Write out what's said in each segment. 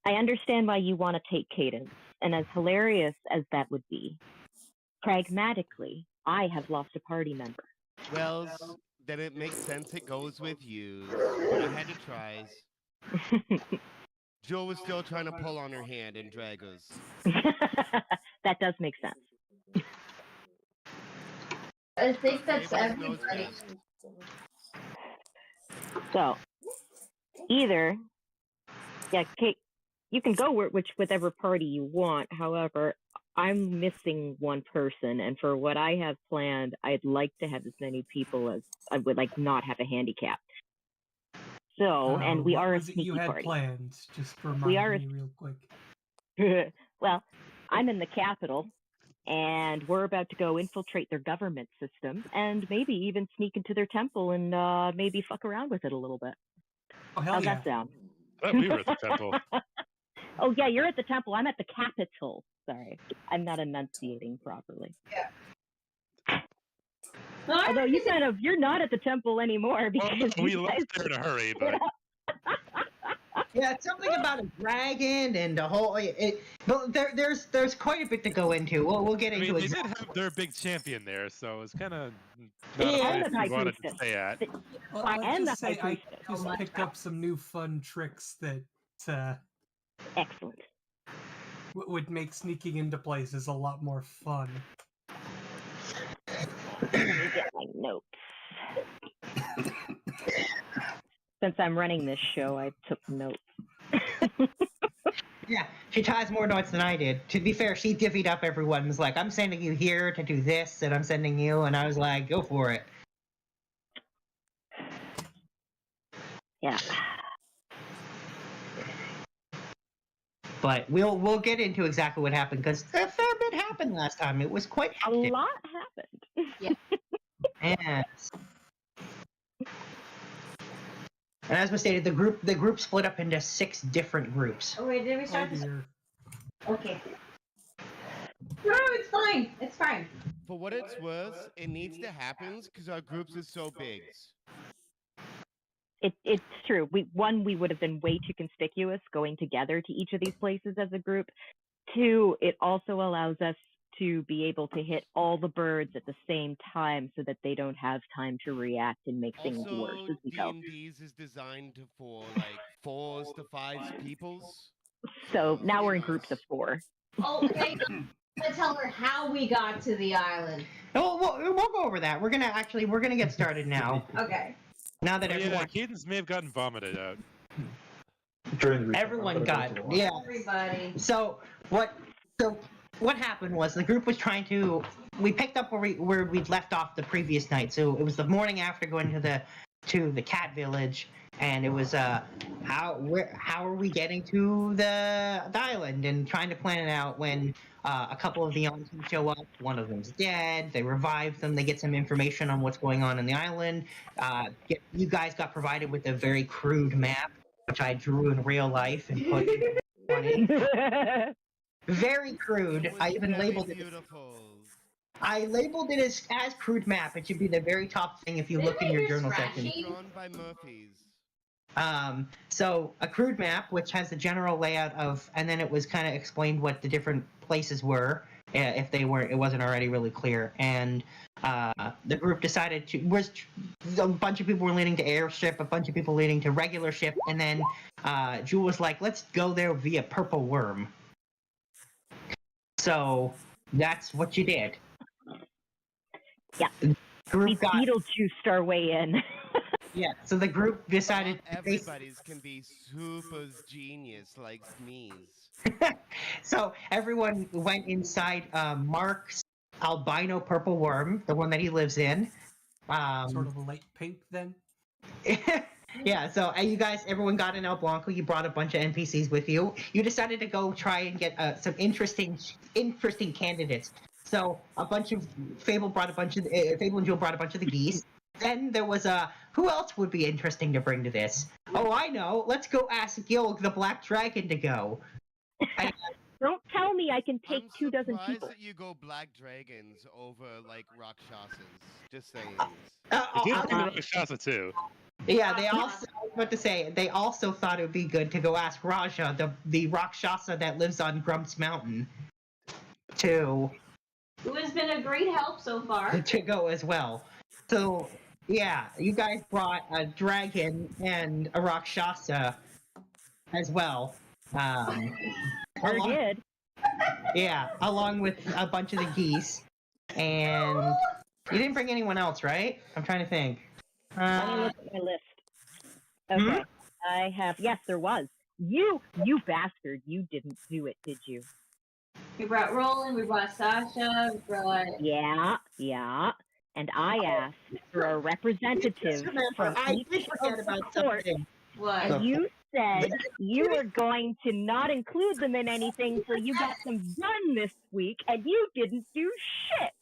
I understand why you want to take Cadence, and as hilarious as that would be, pragmatically, I have lost a party member. Well, then it makes sense it goes with yous, but I had to tries. Jill was still trying to pull on her hand and drag us. That does make sense. I think that's Tables knows everybody. best. So, either, yeah, Kate, you can go with whichever party you want. However, I'm missing one person, and for what I have planned, I'd like to have as many people as I would like not have a handicap. So, and we are a sneaky you had party. planned, just remind me real quick. Well, I'm in the capital, and we're about to go infiltrate their government system, and maybe even sneak into their temple and maybe fuck around with it a little bit. Oh, hell How's yeah. that sound? Oh, we were at the temple. Oh, yeah, you're at the temple. I'm at the capital. Sorry, I'm not enunciating properly. Yeah. Although you're not at the temple anymore because we left there in a hurry, but Yeah, it's something about a dragon and a whole. But there's quite a bit to go into. We'll get into it. they did have their big champion there, so it's kind of Yeah, not the a place high we wanted to priestess. stay at. Well, I am let's the just say high I priestess. just picked up some new fun tricks that Excellent. would make sneaking into places a lot more fun. Let me get my notes. Since I'm running this show, I took notes. Yeah, she ties more notes than I did. To be fair, she divvied up everyone. Was like, I'm sending you here to do this, and I'm sending you, and I was like, go for it. Yeah. But we'll get into exactly what happened because a fair bit happened last time. It was quite A hectic. lot happened. Yes. And as was stated, the group split up into 6 different groups. Oh wait, did we Oh start this? dear. Okay. No, it's fine. It's fine. For what it's worth, it needs to happen because our groups is so big. It's true. We would have been way too conspicuous going together to each of these places as a group. 2, it also allows us to be able to hit all the birds at the same time so that they don't have time to react and make things worse Also, as we go. D&D's is designed for like 4s to 5s peoples. So now you we're in know. groups of 4. Oh, okay. Let's tell her how we got to the island. Oh, we'll go over that. We're gonna get started now. Okay. Now that Yeah, Cadence may have gotten vomited out. everyone got yeah. Everybody. So what happened was the group was trying to. We picked up where we'd left off the previous night. So it was the morning after going to the cat village, and it was how are we getting to the island and trying to plan it out when a couple of the Yuanti show up. One of them's dead. They revive them. They get some information on what's going on in the island. You guys got provided with a very crude map, which I drew in real life and put in 20. Very crude. I even labeled it. Beautiful. I labeled it as crude map. It should be the very top thing if you look in your journal section. Drawn by Murphy's. So a crude map, which has the general layout of, and then it was kind of explained what the different places were, if they weren't, it wasn't already really clear. And the group decided a bunch of people were leading to airship, a bunch of people leading to regular ship, and then Jewel was like, let's go there via Purple Worm. So that's what you did. Yeah. We Beetlejuiced our way in. Yeah, so the group decided. Everybody's can be super genius like me. So everyone went inside Mark's albino purple worm, the one that he lives in. Sort of a light pink then? Yeah, so everyone got an El Blanco. You brought a bunch of NPCs with you. You decided to go try and get some interesting candidates. So a bunch of Fable and Jewel brought a bunch of the geese. Then there was who else would be interesting to bring to this? Oh, I know. Let's go ask Gil the Black Dragon to go. Don't tell me I can take I'm 2 dozen surprised people. that you go black dragons over like Rakshasas. Just saying. We did bring the Rakshasa too. Yeah, they also, I was about to say, they also thought it would be good to go ask Raja, the Rakshasa that lives on Grumps Mountain, to Who has been a great help so far. to go as well. So, yeah, you guys brought a dragon and a Rakshasa as well. Sure along, did. yeah, along with a bunch of the geese. And you didn't bring anyone else, right? I'm trying to think. Let me look at my list. Hmm? Okay. I have, yes, there was. You bastard, you didn't do it, did you? We brought Roland, we brought Sasha, we brought. Yeah. And I asked for a representative from I each did of forget the about courts, something. What? and you said you were going to not include them in anything till you got them done this week, and you didn't do shit.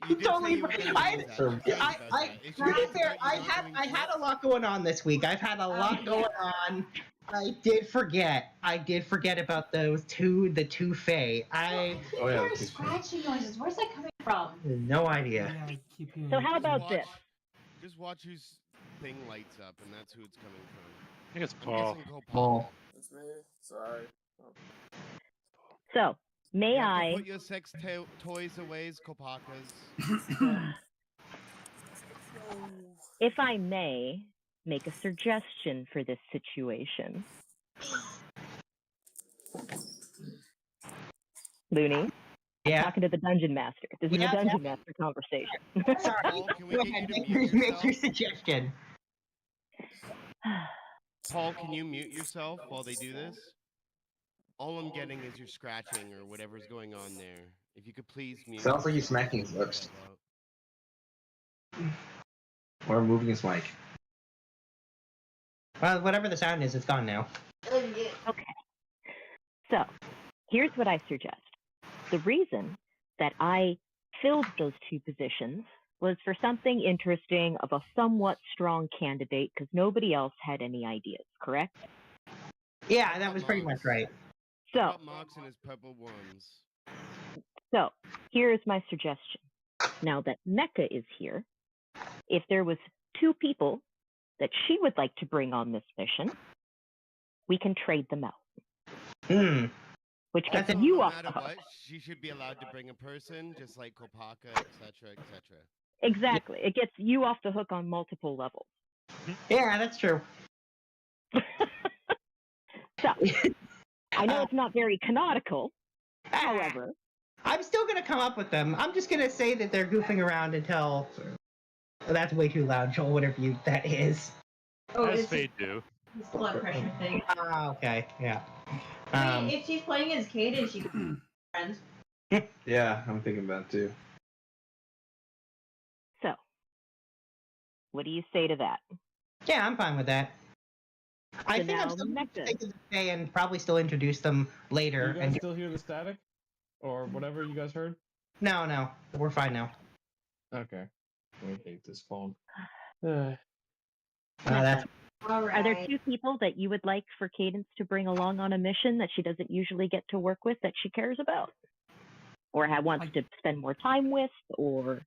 You did Totally say you were going to I- do that. She's right about that. If she To be lies fair, about you not doing I had shit- a lot going on this week. I've had a lot going on. I did forget. About the two Fae. You're hearing scratching noises. Where's that coming from? No idea. Yeah, I keep hearing. So how Just about watch- this? Just watch whose thing lights up, and that's who it's coming from. I think it's I'm Paul. guessing Copal. Paul. It's me. Sorry. So, may You have to I? put your sex toys away, Kopakas. If I may, make a suggestion for this situation. Looney, Yeah. talking to the dungeon master. This is Yeah. a dungeon master conversation. Sorry. Paul, can we Go get you ahead. to Make mute your yourself? suggestion. Paul, can you mute yourself while they do this? All I'm getting is your scratching or whatever's going on there. If you could please mute. Sounds like he's yourself. smacking his lips. Out. Or moving his mic. Well, whatever the sound is, it's gone now. Okay. So, here's what I suggest. The reason that I filled those two positions was for something interesting of a somewhat strong candidate because nobody else had any ideas, correct? Yeah, that was pretty much right. So, Got Mox and his purple worms. So, here's my suggestion. Now that Mecca is here, if there was two people that she would like to bring on this mission, we can trade them out. Which gets That's you no off matter the hook. what, she should be allowed to bring a person, just like Kopaka, etc., etc. Exactly. It gets you off the hook on multiple levels. Yeah, that's true. So, I know it's not very canonical, however. I'm still gonna come up with them. I'm just gonna say that they're goofing around until. Oh, that's way too loud, Joel. Whatever that is. Oh, As it's Fade do. his blood pressure thing. Ah, okay, yeah. Wait, if she's playing as Kaden, she can be friends. Yeah, I'm thinking about it too. So, what do you say to that? Yeah, I'm fine with that. I So think I'm now still going to Mecca. take them today and probably still introduce them later. You guys And still hear the static? Or whatever you guys heard? no, we're fine now. Okay. I hate this phone. That's All right. Are there two people that you would like for Cadence to bring along on a mission that she doesn't usually get to work with that she cares about? Or wants to spend more time with? Or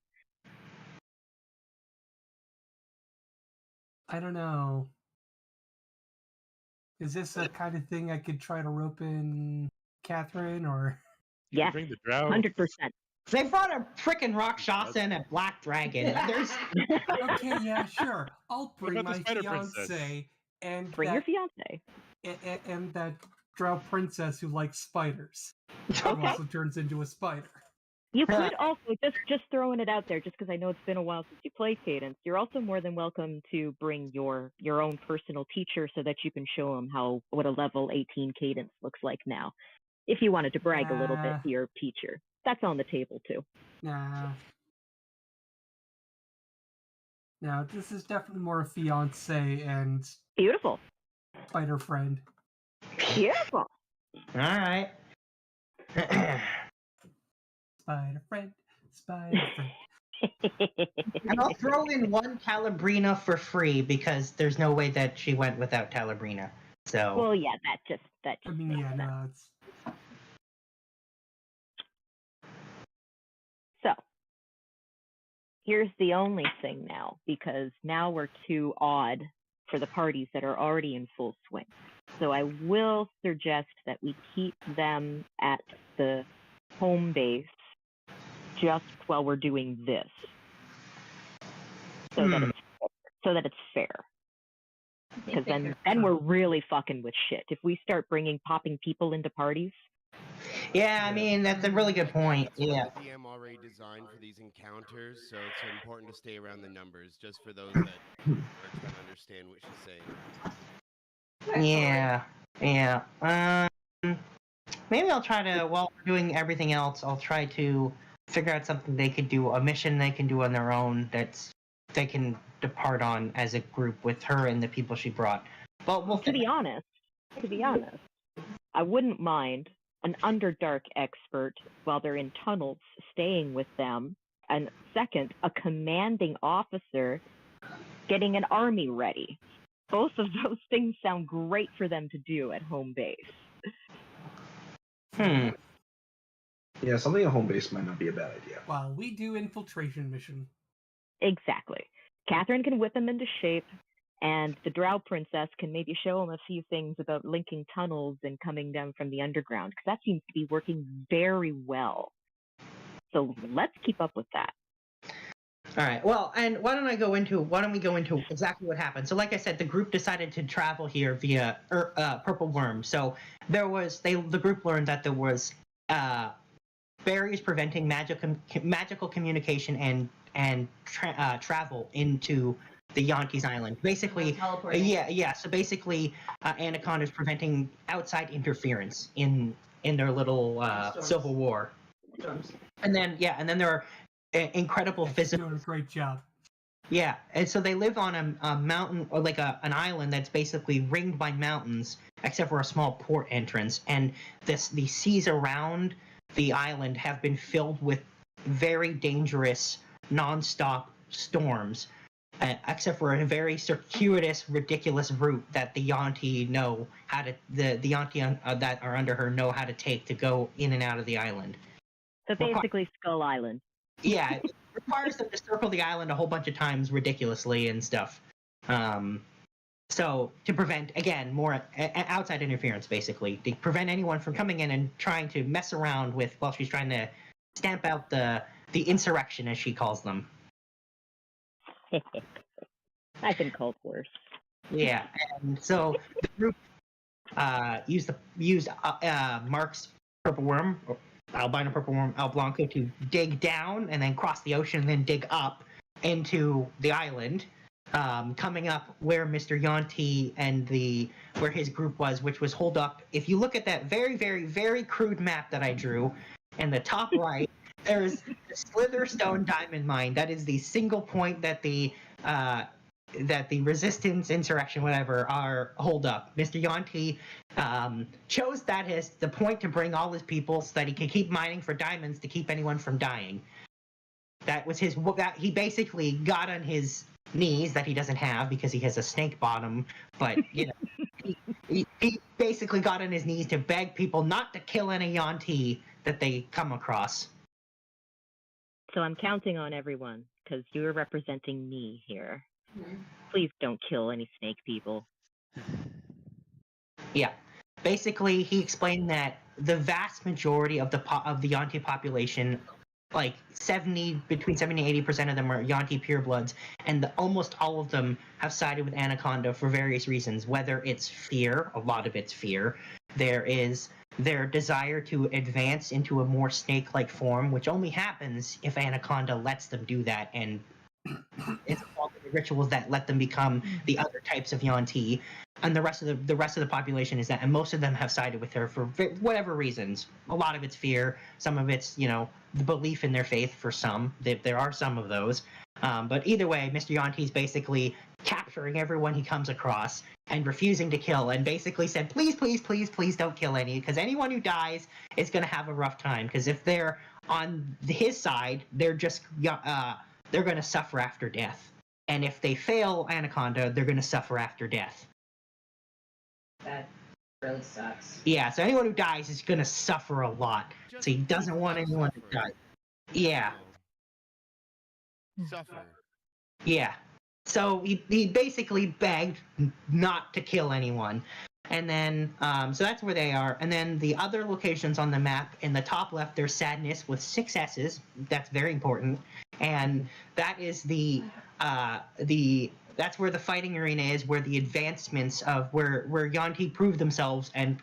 I don't know. Is this the kind of thing I could try to rope in Catherine or? You can yes, bring the drow. 100%. they brought a frickin' Rakshasa and a black dragon. There's Okay, yeah, sure. I'll What bring about the my spider princess? fiance and Bring your that, fiance. and that drow princess who likes spiders. Who Okay. also turns into a spider. You could also, just throwing it out there, just because I know it's been a while since you played Cadence, you're also more than welcome to bring your own personal teacher so that you can show them what a level 18 Cadence looks like now. If you wanted to brag a little bit Nah. to your teacher. That's on the table, too. Nah. Now, this is definitely more a fiance and Beautiful. spider friend. Beautiful. all right. Spider friend. Spider friend. And I'll throw in one Talabrina for free because there's no way that she went without Talabrina. So Well, yeah, that I mean, yeah, no, it's So, Here's the only thing now, because now we're too odd for the parties that are already in full swing. So I will suggest that we keep them at the home base just while we're doing this, so that it's fair. Because then we're really fucking with shit. If we start popping people into parties. Yeah, I mean, that's a really good point. That's Yeah. what the DM already designed for these encounters, so it's important to stay around the numbers, just for those that are trying to understand what she's saying. Yeah. Maybe I'll try to, while we're doing everything else, I'll try to figure out something they could do, a mission they can do on their own they can depart on as a group with her and the people she brought. But to be honest, I wouldn't mind an Underdark expert while they're in tunnels staying with them, and second, a commanding officer getting an army ready. Both of those things sound great for them to do at home base. Yeah, something at home base might not be a bad idea. While we do infiltration mission. Exactly. Catherine can whip him into shape, and the Drow Princess can maybe show him a few things about linking tunnels and coming down from the underground, because that seems to be working very well. So let's keep up with that. All right. Well, and why don't we go into exactly what happened? So, like I said, the group decided to travel here via Purple Worm. So the group learned that there was barriers preventing magical communication and travel into the Yuanti's island. Basically, yeah. So basically, Anaconda's preventing outside interference in their little civil war. And then there are incredible physical. Doing a great job. Yeah, and so they live on a mountain, or like an island that's basically ringed by mountains, except for a small port entrance. And the seas around the island have been filled with very dangerous, non-stop storms, except for a very circuitous, ridiculous route that the Yuanti know how to. The Yuanti that are under her know how to take to go in and out of the island. So basically, Skull Island. Yeah, it requires them to circle the island a whole bunch of times ridiculously and stuff. So to prevent, again, more outside interference, basically, to prevent anyone from coming in and trying to mess around with while she's trying to stamp out the insurrection, as she calls them. I've been called worse. Yeah, and so the group used Mark's purple worm, or albino purple worm, El Blanco, to dig down and then cross the ocean and then dig up into the island, coming up where Mr. Yuanti and where his group was, which was holed up. If you look at that very, very, very crude map that I drew, in the top right, there's the Slitherstone Diamond Mine. That is the single point that the resistance, insurrection, whatever, are holed up. Mr. Yuanti chose that as the point to bring all his people so that he can keep mining for diamonds to keep anyone from dying. That was he basically got on his knees, that he doesn't have because he has a snake bottom, but you know, he basically got on his knees to beg people not to kill any Yuanti that they come across. So I'm counting on everyone, because you're representing me here. Please don't kill any snake people. Yeah. Basically, he explained that the vast majority of the Yuanti population, like between 70 and 80% of them, are Yuanti purebloods, and almost all of them have sided with Anaconda for various reasons. Whether it's fear, a lot of it's fear. There is their desire to advance into a more snake-like form, which only happens if Anaconda lets them do that, and it's all the rituals that let them become the other types of Yuanti. And the rest of the population is that, and most of them have sided with her for whatever reasons. A lot of it's fear, some of it's, you know, the belief in their faith. For some, there are some of those. But either way, Mr. Yuanti's basically capturing everyone he comes across and refusing to kill, and basically said, please, please, please, please don't kill any, because anyone who dies is going to have a rough time. Because if they're on his side, they're going to suffer after death. And if they fail Anaconda, they're going to suffer after death. That really sucks. Yeah, so anyone who dies is going to suffer a lot. So he doesn't want anyone to die. Yeah. Suffer. Yeah. So he basically begged not to kill anyone. And then, so that's where they are. And then the other locations on the map, in the top left, there's Sadness with 6 S's. That's very important. And that is that's where the fighting arena is, where the advancements of where Yuanti prove themselves and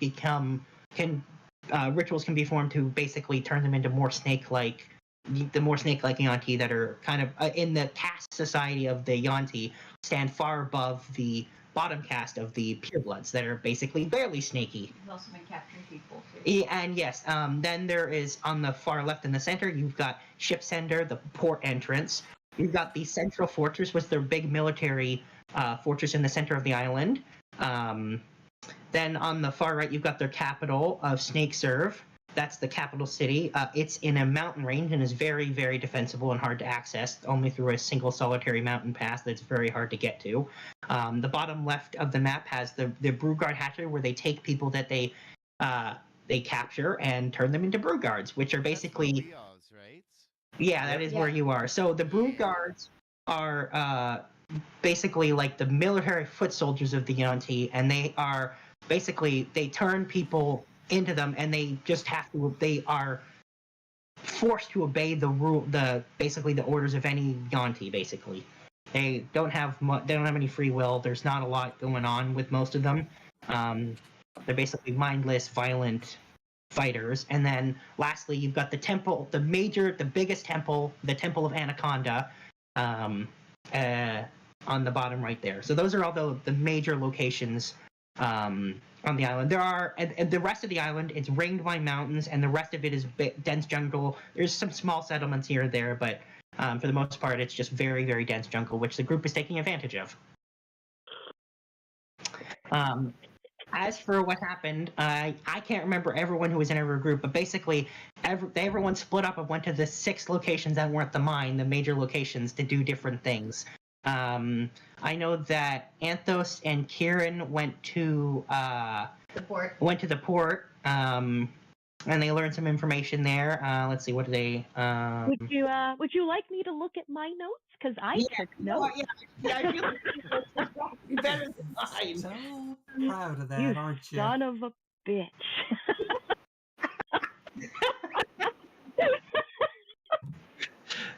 rituals can be formed to basically turn them into more snake-like Yuanti that are kind of in the caste society of the Yuanti stand far above the bottom caste of the purebloods that are basically barely snaky. You've also been capturing people too. And yes, then there is on the far left in the center, you've got Ship Sender, the port entrance. You've got the Central Fortress, with their big military fortress in the center of the island. Then on the far right, you've got their capital of Snake Serve. That's the capital city. It's in a mountain range and is very, very defensible and hard to access, only through a single solitary mountain pass that's very hard to get to. The bottom left of the map has the Brewguard hatchery, where they take people that they capture and turn them into Brewguards, which are basically... That's where we are, right? Yeah, that is where you are. So the Brewguards are basically like the military foot soldiers of the Yuanti, and they are basically, they turn people into them, and they are forced to obey basically the orders of any Yuanti. Basically, they don't have any free will. There's not a lot going on with most of them. They're basically mindless, violent fighters. And then lastly, you've got the temple, the biggest temple, the Temple of Anaconda, on the bottom right there. So those are all the major locations on the island. There are, and the rest of the island, it's ringed by mountains, and the rest of it is dense jungle. There's some small settlements here or there, but for the most part, it's just very, very dense jungle, which the group is taking advantage of. As for what happened, I can't remember everyone who was in every group, but basically everyone split up and went to the 6 locations that weren't the mine, the major locations, to do different things. I know that Anthos and Kieran went to The port. And they learned some information there. Let's see, what do they? Would you like me to look at my notes? Because I took notes. I feel like better than mine. So proud of that, You aren't you? son of a bitch.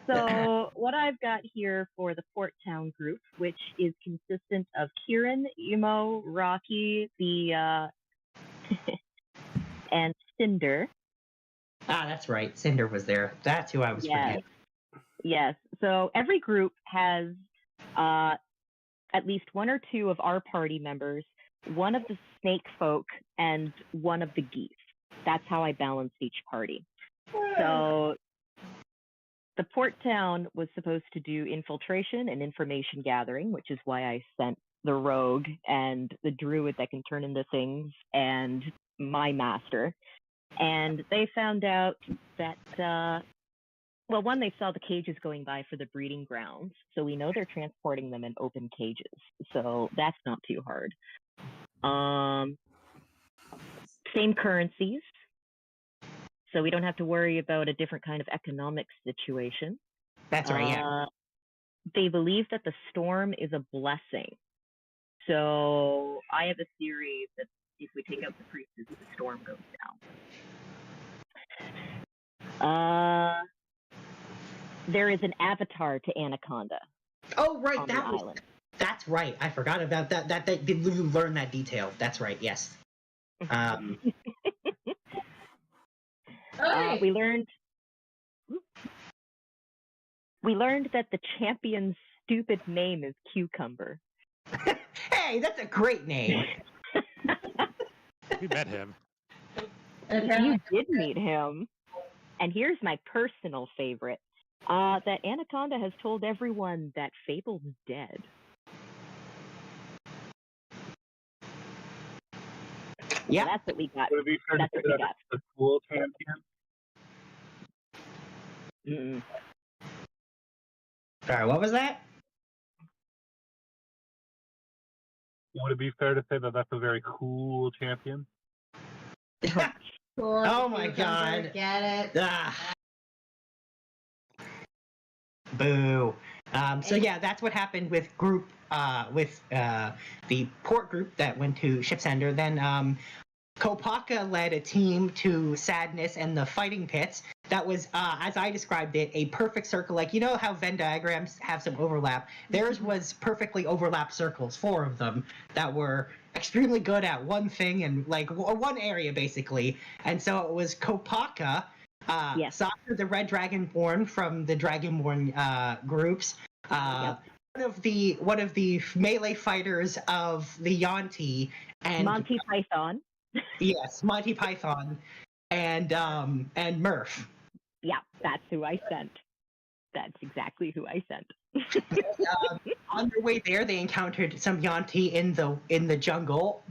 So what I've got here for the Port Town group, which is consistent of Kieran, Emo, Rocky, and Cinder. Ah, that's right. Cinder was there. That's who I was forgetting. Yes. So every group has at least 1 or 2 of our party members, 1 of the snake folk, and 1 of the geese. That's how I balanced each party. So the Port Town was supposed to do infiltration and information gathering, which is why I sent the rogue and the druid that can turn into things and my master. And they found out that, well, 1, they saw the cages going by for the breeding grounds. So we know they're transporting them in open cages. So that's not too hard. Same currencies. So we don't have to worry about a different kind of economic situation. That's right, yeah. They believe that the storm is a blessing. So I have a theory that if we take out the priestess, the storm goes down. There is an avatar to Anaconda. Oh, right, on the island. That's right. I forgot about that. That you learn that detail. That's right. Yes. We learned that the champion's stupid name is Cucumber. Hey, that's a great name. We met him. You did meet him. And here's my personal favorite. That Anaconda has told everyone that Fable's dead. Yeah, so that's what we got. Would it be fair to That's say what we that got. the cool champion? Sorry, what was that? Would it be fair to say that that's a very cool champion? Cool. Oh my God. Get it. Ah. Boo. So yeah, that's what happened with group the port group that went to Ship's Ender. Then Kopaka led a team to Sadness and the Fighting Pits. That was, as I described it, a perfect circle. Like, you know how Venn diagrams have some overlap? Theirs was perfectly overlapped circles, 4 of them, that were extremely good at one thing and, like, one area, basically. And so it was Kopaka, Yes. Sasha the Red Dragonborn from the Dragonborn groups, Yep. one of the melee fighters of the Yuanti, and Monty Python. yes, Monty Python, and Murph. Yeah, that's who I sent. That's exactly who I sent. On their way there, they encountered some Yuanti in the jungle,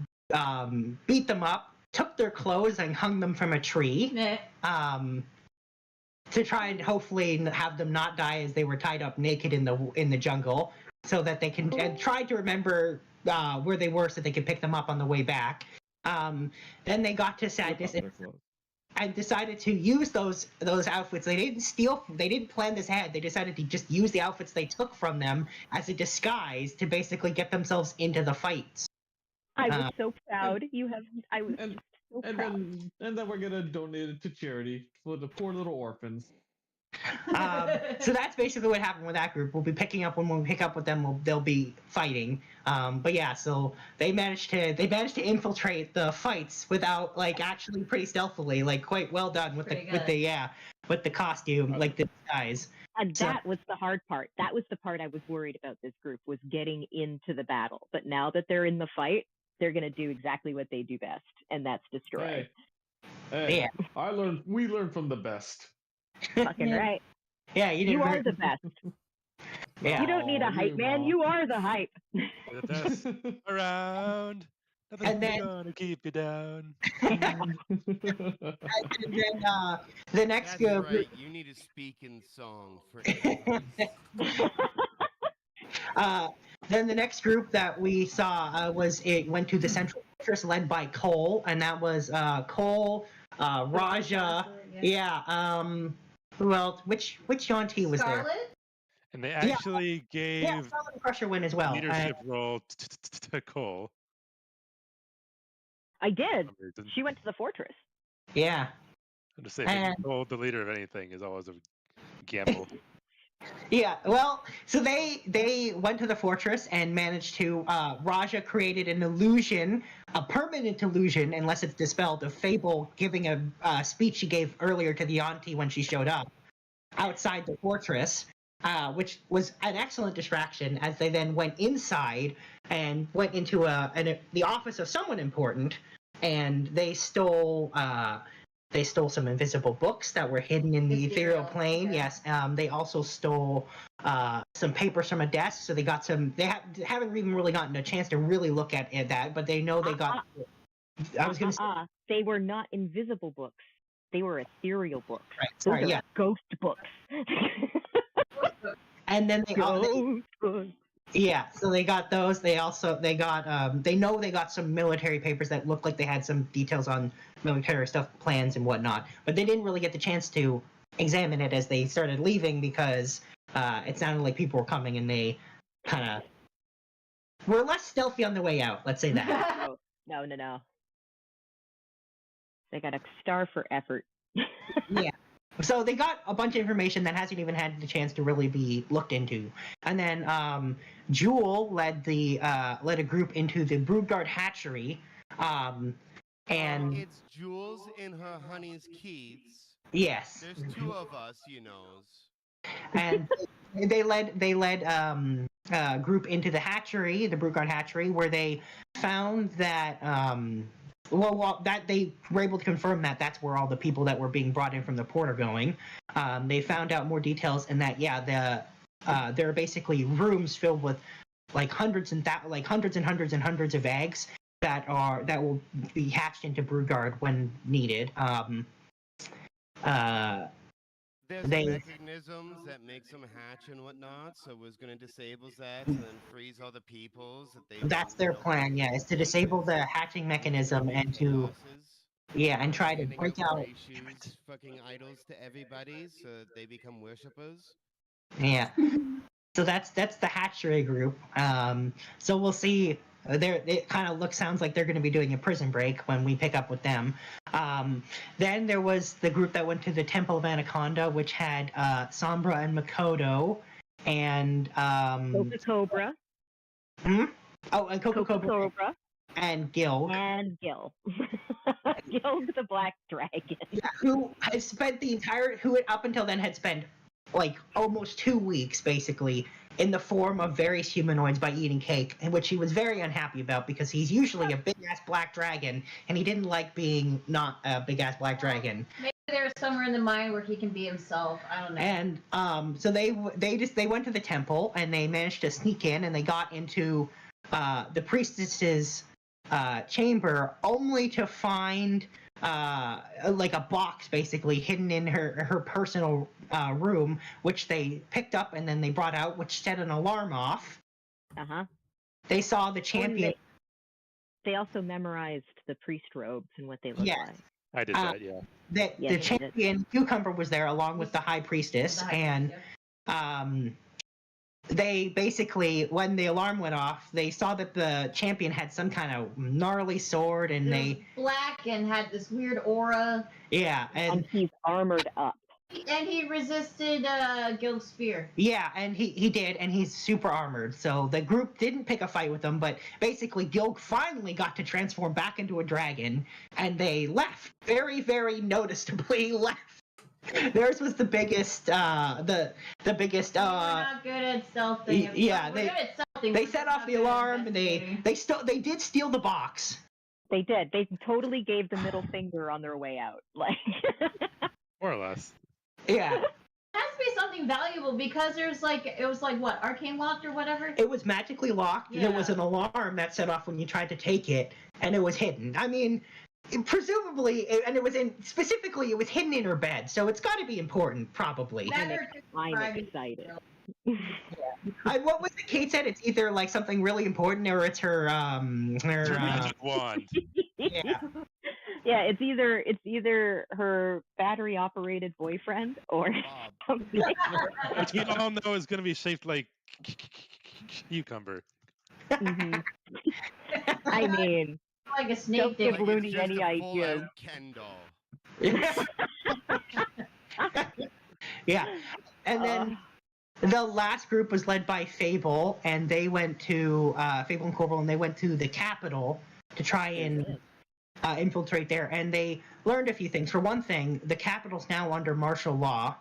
beat them up, took their clothes and hung them from a tree, to try and hopefully have them not die as they were tied up naked in the jungle, so that they can and tried to remember where they were so they could pick them up on the way back. Then they got to Sadness and decided to use those outfits. They didn't plan this ahead. They decided to just use the outfits they took from them as a disguise to basically get themselves into the fights. I was so proud. I was And so and proud. then we're gonna donate it to charity for the poor little orphans. So that's basically what happened with that group. We'll be picking up when we pick up with them. They'll be fighting. But yeah, so they managed to infiltrate the fights without, like, actually pretty stealthily, like, quite well done with the costume, like the disguise. And that was the hard part. That was the part I was worried about this group, was getting into the battle. But now that they're in the fight, they're going to do exactly what they do best, and that's destroy. Hey, we learned from the best. Fucking right. Yeah, You are the best. Yeah. You don't need a hype, man. You are the hype. The best around. And Nothing's then- gonna keep you down. And then the next That's group. right. You need to speak in song for Then the next group that we saw went to the Central Fortress, led by Cole, and that was Cole, Raja, who else? Which Yuanti was there? Scarlet? And they actually Yeah, gave Scarlet and Crusher win as well. leadership role to Cole. I did. for some reason. She went to the fortress. Yeah. I'm just saying, making and- Cole the leader of anything is always a gamble. Yeah, well, so they went to the fortress and managed to. Raja created an illusion, a permanent illusion, unless it's dispelled, of Fable giving a speech she gave earlier to the auntie when she showed up outside the fortress, which was an excellent distraction. As they then went inside and went into the office of someone important, and they stole. They stole some invisible books that were hidden in the ethereal plane. Okay. Yes. They also stole some papers from a desk. So they got some. They haven't even really gotten a chance to really look at that, but they know they got. I was going to say. They were not invisible books. They were ethereal books. Right. Those Sorry. are Yeah. ghost books. And then Ghost books. yeah. So they got those. They got. They know they got some military papers that looked like they had some details on military stuff, plans and whatnot. But they didn't really get the chance to examine it as they started leaving because it sounded like people were coming and they kind of were less stealthy on the way out. Let's say that. No. They got a star for effort. Yeah. So they got a bunch of information that hasn't even had the chance to really be looked into. And then Jewel led a group into the Broodguard hatchery. And it's Jules in her honey's Keats. yes. There's 2 of us, you knows. And they led a group into the hatchery, the Broodguard hatchery, where they found that that they were able to confirm that that's where all the people that were being brought in from the port are going. They found out more details, and that there are basically rooms filled with hundreds and hundreds of eggs that will be hatched into Broodguard when needed. There's mechanisms that makes them hatch and whatnot, so it was going to disable that and then freeze all the peoples that they. That's their plan, yeah, is to disable the hatching mechanism and to and try to break out. Fucking idols to everybody, so that they become worshippers. Yeah. So that's the hatchery group. So we'll see. It kind of sounds like they're going to be doing a prison break when we pick up with them. Then there was the group that went to the Temple of Anaconda, which had Sombra and Makoto, and Cobra. Oh, and Cobra and Gil. And Gil. Gil the Black Dragon. Yeah, who up until then had spent like almost 2 weeks basically in the form of various humanoids by eating cake, and which he was very unhappy about because he's usually a big ass black dragon and he didn't like being not a big ass black dragon. Maybe there's somewhere in the mind where he can be himself. I don't know. And so they went to the temple and they managed to sneak in and they got into the priestess's chamber, only to find like a box basically hidden in her personal room, which they picked up and then they brought out, which set an alarm off. They saw the champion. They also memorized the priest robes and what they look like. I did that, yeah. The champion Cucumber was there along with the high priestess, and they basically, when the alarm went off, they saw that the champion had some kind of gnarly sword, and they black and had this weird aura. Yeah, and he's armored up. And he resisted Gil's spear. Yeah, and he did, and he's super armored. So the group didn't pick a fight with him, but basically Gil finally got to transform back into a dragon, and they left. Very, very noticeably left. Theirs was the biggest, the biggest. We're not good at stealthing. Yeah, we're good at stealthing. They set off the alarm, and they did steal the box. They did. They totally gave the middle finger on their way out, like. More or less. Yeah. It has to be something valuable because it was like what, arcane locked or whatever? It was magically locked. Yeah. There was an alarm that set off when you tried to take it, and it was hidden. I mean, presumably, and it was specifically, it was hidden in her bed, so it's got to be important, probably. I'm excited. What was it Kate said? It's either like something really important or it's her magic wand. Yeah. Yeah, it's either her battery operated boyfriend or something. Which we all know is going to be shaped like cucumber. I mean, like a snake. Don't give Looney any ideas. Yeah, and then the last group was led by Fable, and they went to Fable and Corporal, and they went to the capital to try and infiltrate there, and they learned a few things. For one thing, the capital's now under martial law,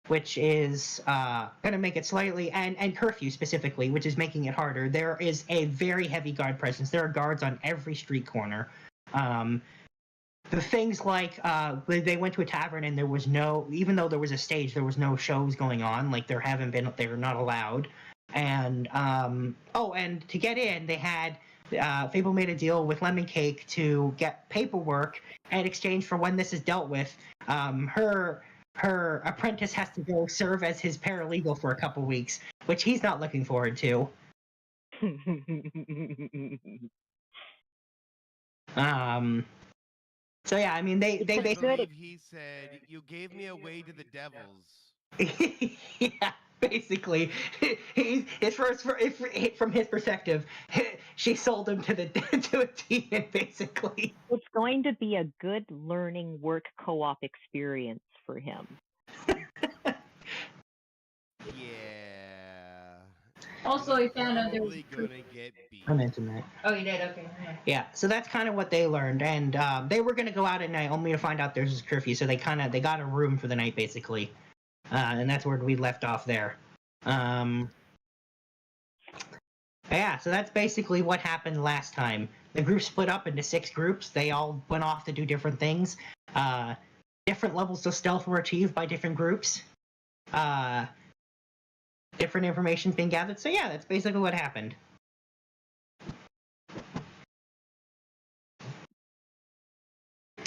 which is going to make it slightly, and curfew specifically, which is making it harder. There is a very heavy guard presence. There are guards on every street corner. The things like they went to a tavern and there was no, even though there was a stage, there was no shows going on. Like they're not allowed. And and to get in, they had Fable made a deal with Lemon Cake to get paperwork in exchange for when this is dealt with. Her apprentice has to go serve as his paralegal for a couple weeks, which he's not looking forward to. So yeah, I mean they basically he said, "You gave me away to the devils." Yeah, basically, from his perspective, she sold him to a demon. Basically, it's going to be a good learning work co-op experience for him. Also, he found out there was gonna get beat. I mentioned that. Oh, you did? Okay. Yeah, so that's kind of what they learned, and they were going to go out at night only to find out there's this curfew, so they got a room for the night, basically. And that's where we left off there. Yeah, so that's basically what happened last time. The group split up into 6 groups. They all went off to do different things. Different levels of stealth were achieved by different groups. Different information being gathered. So yeah, that's basically what happened.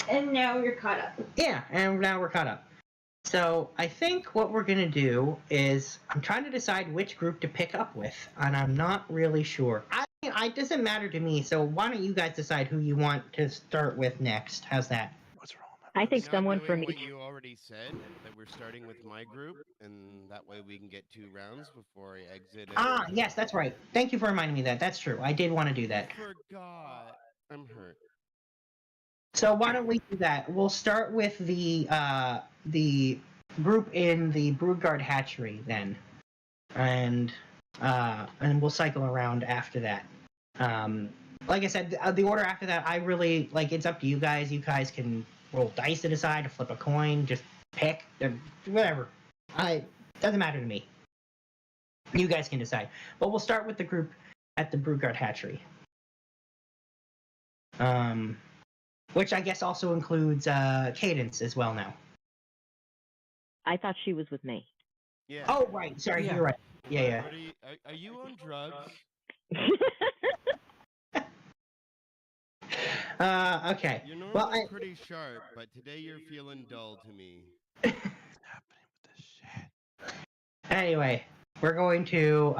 And now you're caught up. Yeah, and now we're caught up. So I think what we're going to do is I'm trying to decide which group to pick up with, and I'm not really sure. It doesn't matter to me, so why don't you guys decide who you want to start with next? How's that? What's wrong with I think not someone doing from what each. you already said, that we're starting with my group, and that way we can get 2 rounds before I exit. Ah, yes, that's right. Thank you for reminding me that. That's true. I did want to do that. Forgot. I'm hurt. So why don't we do that? We'll start with the group in the Broodguard hatchery then, and we'll cycle around after that. Like I said, the order after that, I really like. It's up to you guys. You guys can roll dice to decide, or flip a coin, just pick, whatever. Doesn't matter to me. You guys can decide. But we'll start with the group at the Broodguard hatchery. Which I guess also includes Cadence as well now. I thought she was with me. Yeah. Oh, right. Sorry, Yeah. you're right. Yeah. What are you on drugs? Okay. You're Well, normally pretty sharp, but today you're feeling dull to me. What's happening with this shit? anyway, we're going to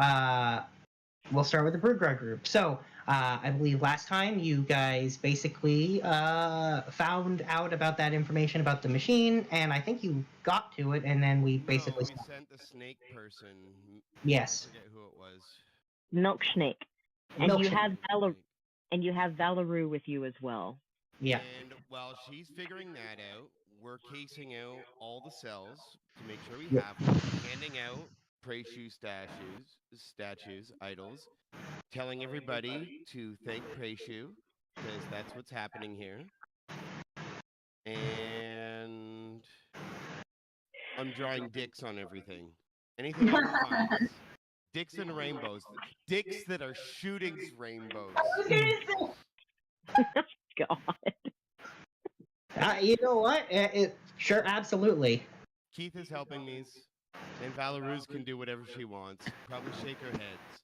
we'll start with the Broodguard group. So I believe last time you guys basically found out about that information about the machine, and I think you got to it, and then we basically No, we sent the snake person. Yes. I forget who it was. Milkshake. And you Milkshake. have Snake. and you have Valeru with you as well. Yeah. And while she's figuring that out, we're casing out all the cells to make sure we Yeah. have them, handing out Preishu statues, idols, telling everybody to thank Preishu, because that's what's happening here. And I'm drawing dicks on everything. Anything I can find. Dicks and rainbows. Dicks that are shooting rainbows. God. You know what? Sure, absolutely. Keith is helping me, and Valeruz can do whatever she wants. Probably shake her heads.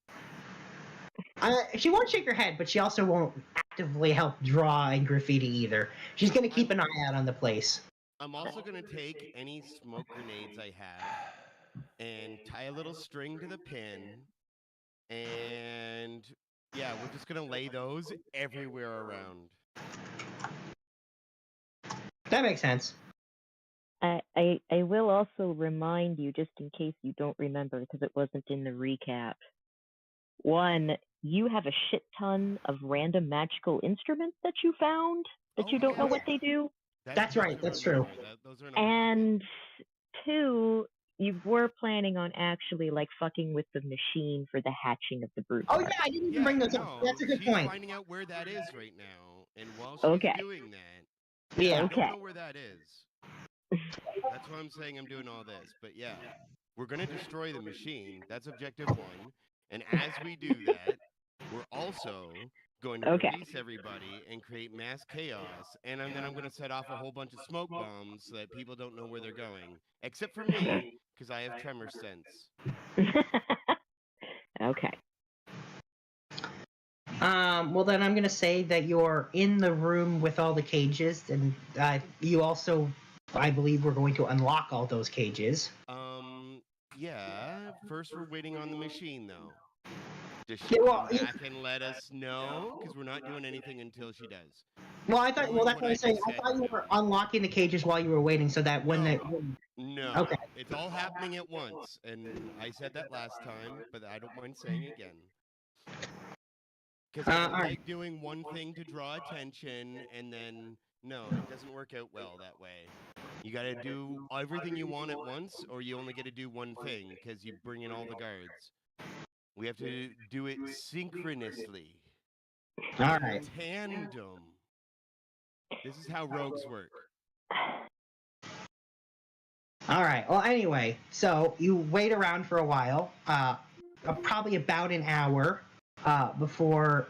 She won't shake her head, but she also won't actively help draw and graffiti either. She's going to keep an eye out on the place. I'm also going to take any smoke grenades I have and tie a little string to the pin. And yeah, we're just going to lay those everywhere around. That makes sense. I will also remind you, just in case you don't remember, because it wasn't in the recap. One, you have a shit ton of random magical instruments that you found that you don't know what they do. That's right. That's true. Those are And two, you were planning on actually like fucking with the machine for the hatching of the brood. Oh yeah, I didn't even bring those up. That's a good she's point. finding out where that is right now, and while she's Okay. doing that, Yeah. I Okay. don't know where that is. That's why I'm saying I'm doing all this. But yeah, we're gonna destroy the machine. That's objective 1. And as we do that, we're also going to release everybody and create mass chaos. And then I'm going to set off a whole bunch of smoke bombs so that people don't know where they're going. Except for me, because I have tremor sense. Okay. Well, then I'm going to say that you're in the room with all the cages, and you also, I believe, we're going to unlock all those cages. Yeah. First, we're waiting on the machine, though. Does she come back and let us know? Because we're not doing anything until she does. Well, I thought. Well, that's what I'm saying. I thought you were unlocking the cages while you were waiting, so that when No. Okay. It's all happening at once, and I said that last time, but I don't mind saying it again. Because I don't like doing one thing to draw attention, and then no, it doesn't work out well that way. You got to do everything you want at once, or you only get to do one thing because you bring in all the guards. We have to do it synchronously. All right. Tandem. This is how rogues work. All right. Well, anyway, so you wait around for a while, probably about an hour, before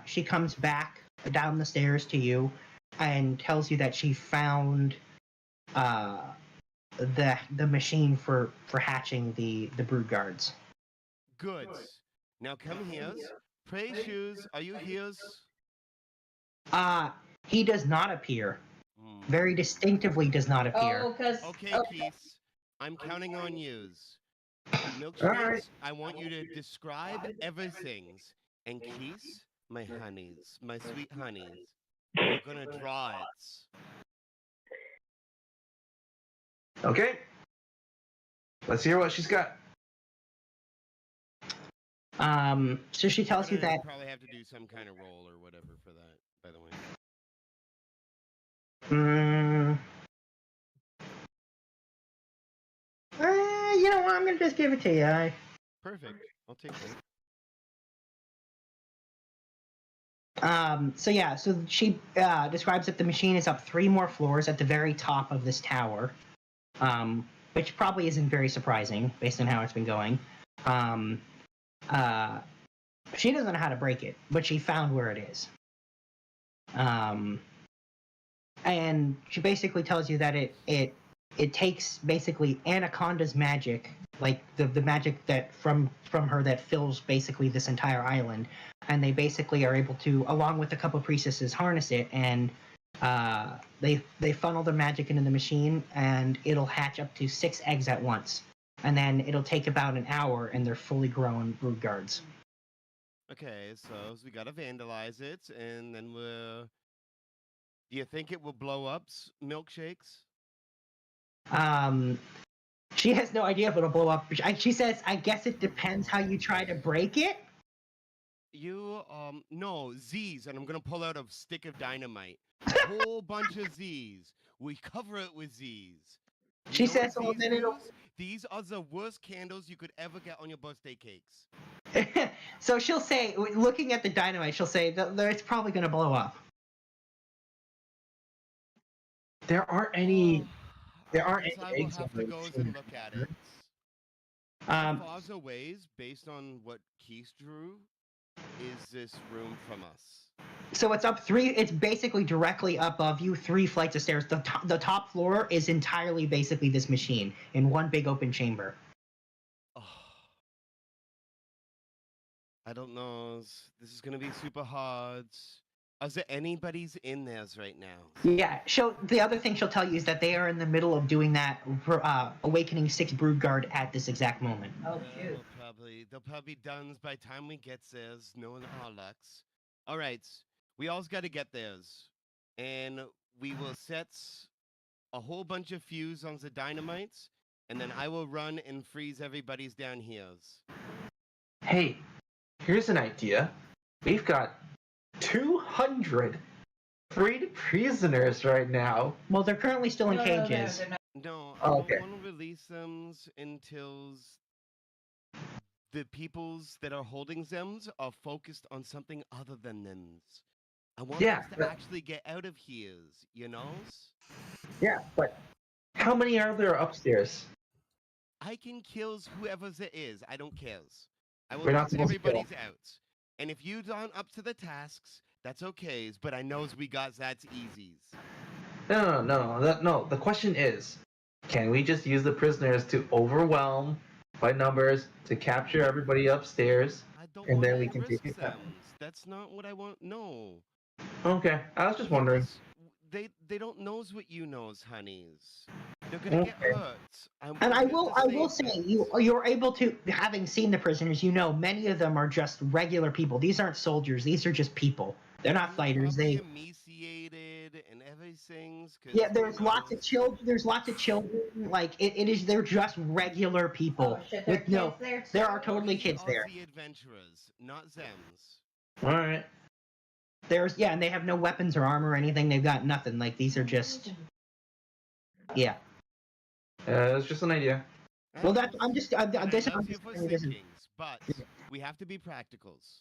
she comes back down the stairs to you and tells you that she found the machine for hatching the brood guards. Good. Now come here. Pray shoes, are you here? He does not appear. Very distinctively does not appear. Oh, because Okay, Keith. I'm counting on yous. Milkshakes, right. I want you to describe everything. And Keith, my honeys, my sweet honeys, you're gonna draw it. Okay. Let's hear what she's got. So she tells you that. Probably have to do some kind of roll or whatever for that. By the way. You know what? I'm gonna just give it to you. Perfect. I'll take that. So yeah, so she describes that the machine is up 3 more floors at the very top of this tower, which probably isn't very surprising based on how it's been going. She doesn't know how to break it, but she found where it is. And she basically tells you that it takes basically Anaconda's magic, like the magic that from her that fills basically this entire island, and they basically are able to, along with a couple priestesses, harness it, and they funnel the magic into the machine, and it'll hatch up to 6 eggs at once, and then it'll take about an hour, and they're fully grown brood guards. Okay, so we gotta vandalize it, and then we'll. Do you think it will blow up milkshakes? She has no idea if it'll blow up. She says, "I guess it depends how you try to break it." No, Z's, and I'm gonna pull out a stick of dynamite. A whole bunch of Z's. We cover it with Z's. She says, "Well, then it'll." These are the worst candles you could ever get on your birthday cakes. So she'll say, looking at the dynamite, she'll say that it's probably going to blow up. There aren't any. There aren't I any will eggs. have to go and look at it. Farther ways, based on what Keith drew, is this room from us? So it's up 3. It's basically directly above you, 3 flights of stairs. The top floor is entirely basically this machine in one big open chamber. Oh, I don't know. This is gonna be super hard. Is there anybody's in theirs right now? Yeah. The other thing she'll tell you is that they are in the middle of doing that, awakening 6 brood guard at this exact moment. Oh shoot. They'll probably be done by the time we get theirs, knowing our lucks. All right, we all's got to get theirs, and we will set a whole bunch of fuse on the dynamites, and then I will run and freeze everybody's down here's. Hey, here's an idea. We've got 200 freed prisoners right now. Well, they're currently still in cages. No, I don't want to release them until the peoples that are holding them are focused on something other than them. I want us to actually get out of here, you know? Yeah, but how many are there upstairs? I can kill whoever it is. I don't care. I will We're not supposed to kill. everybody's out. And if you aren't up to the tasks, that's okay. But I knows we got that's easies. No. The question is, can we just use the prisoners to overwhelm by numbers to capture everybody upstairs, and then we can take it down? That's not what I want. No. Okay, I was just wondering. They don't knows what you knows, honeys. They're gonna get hurt. And I will say you're able to, having seen the prisoners, you know many of them are just regular people. These aren't soldiers. These are just people. They're not fighters. They emaciated and everything. Yeah, there's lots of children. There's lots of children. Like it is. They're just regular people. Oh, shit, there are totally kids there. The adventurers, not Zems. All right. And they have no weapons or armor or anything. They've got nothing. Like these are just. Yeah. It's just an idea. Well, I'm just. But we have to be practicals.